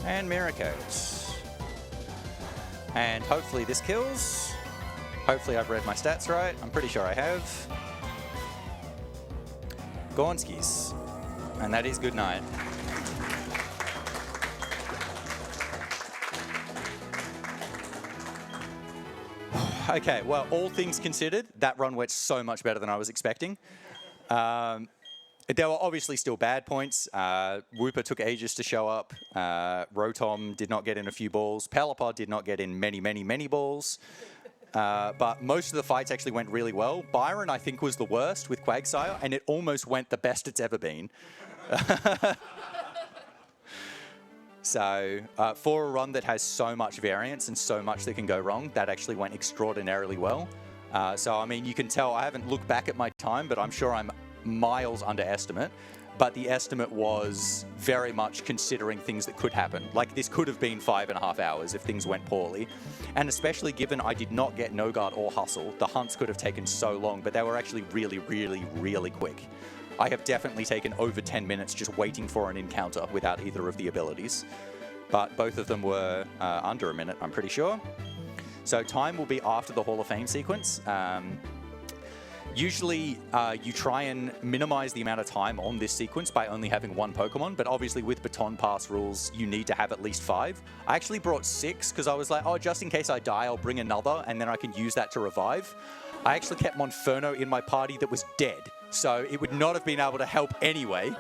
And Mirror Coat. And hopefully this kills. Hopefully I've read my stats right. I'm pretty sure I have. Gornskis. And that is good night. Okay, well, all things considered, that run went so much better than I was expecting. There were obviously still bad points. Wooper took ages to show up. Rotom did not get in a few balls. Pelipod did not get in many, many, many balls. But most of the fights actually went really well. Byron, I think, was the worst with Quagsire, and it almost went the best it's ever been. So for a run that has so much variance and so much that can go wrong, that actually went extraordinarily well. So, I mean, you can tell I haven't looked back at my time, but I'm sure I'm miles underestimate. But the estimate was very much considering things that could happen. Like, this could have been 5.5 hours if things went poorly. And especially given I did not get No Guard or Hustle, the hunts could have taken so long, but they were actually really, really, really quick. I have definitely taken over 10 minutes just waiting for an encounter without either of the abilities. But both of them were under a minute, I'm pretty sure. So time will be after the Hall of Fame sequence. Usually, you try and minimize the amount of time on this sequence by only having 1 Pokemon, but obviously with Baton Pass rules, you need to have at least 5. I actually brought 6 because I was like, oh, just in case I die, I'll bring another, and then I can use that to revive. I actually kept Monferno in my party that was dead, so it would not have been able to help anyway.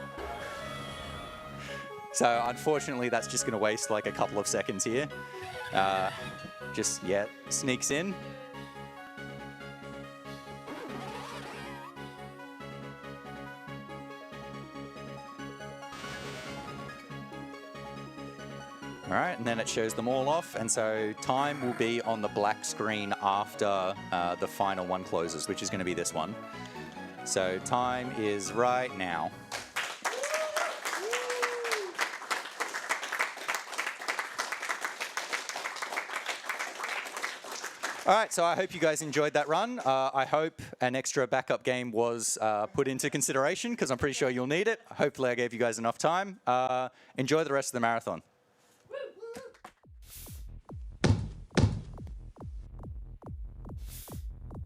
So unfortunately, that's just going to waste like a couple of seconds here. Just, yeah, sneaks in. All right, and then it shows them all off, and so time will be on the black screen after the final one closes, which is going to be this one. So time is right now. All right, so I hope you guys enjoyed that run. I hope an extra backup game was put into consideration, because I'm pretty sure you'll need it. Hopefully I gave you guys enough time. Enjoy the rest of the marathon.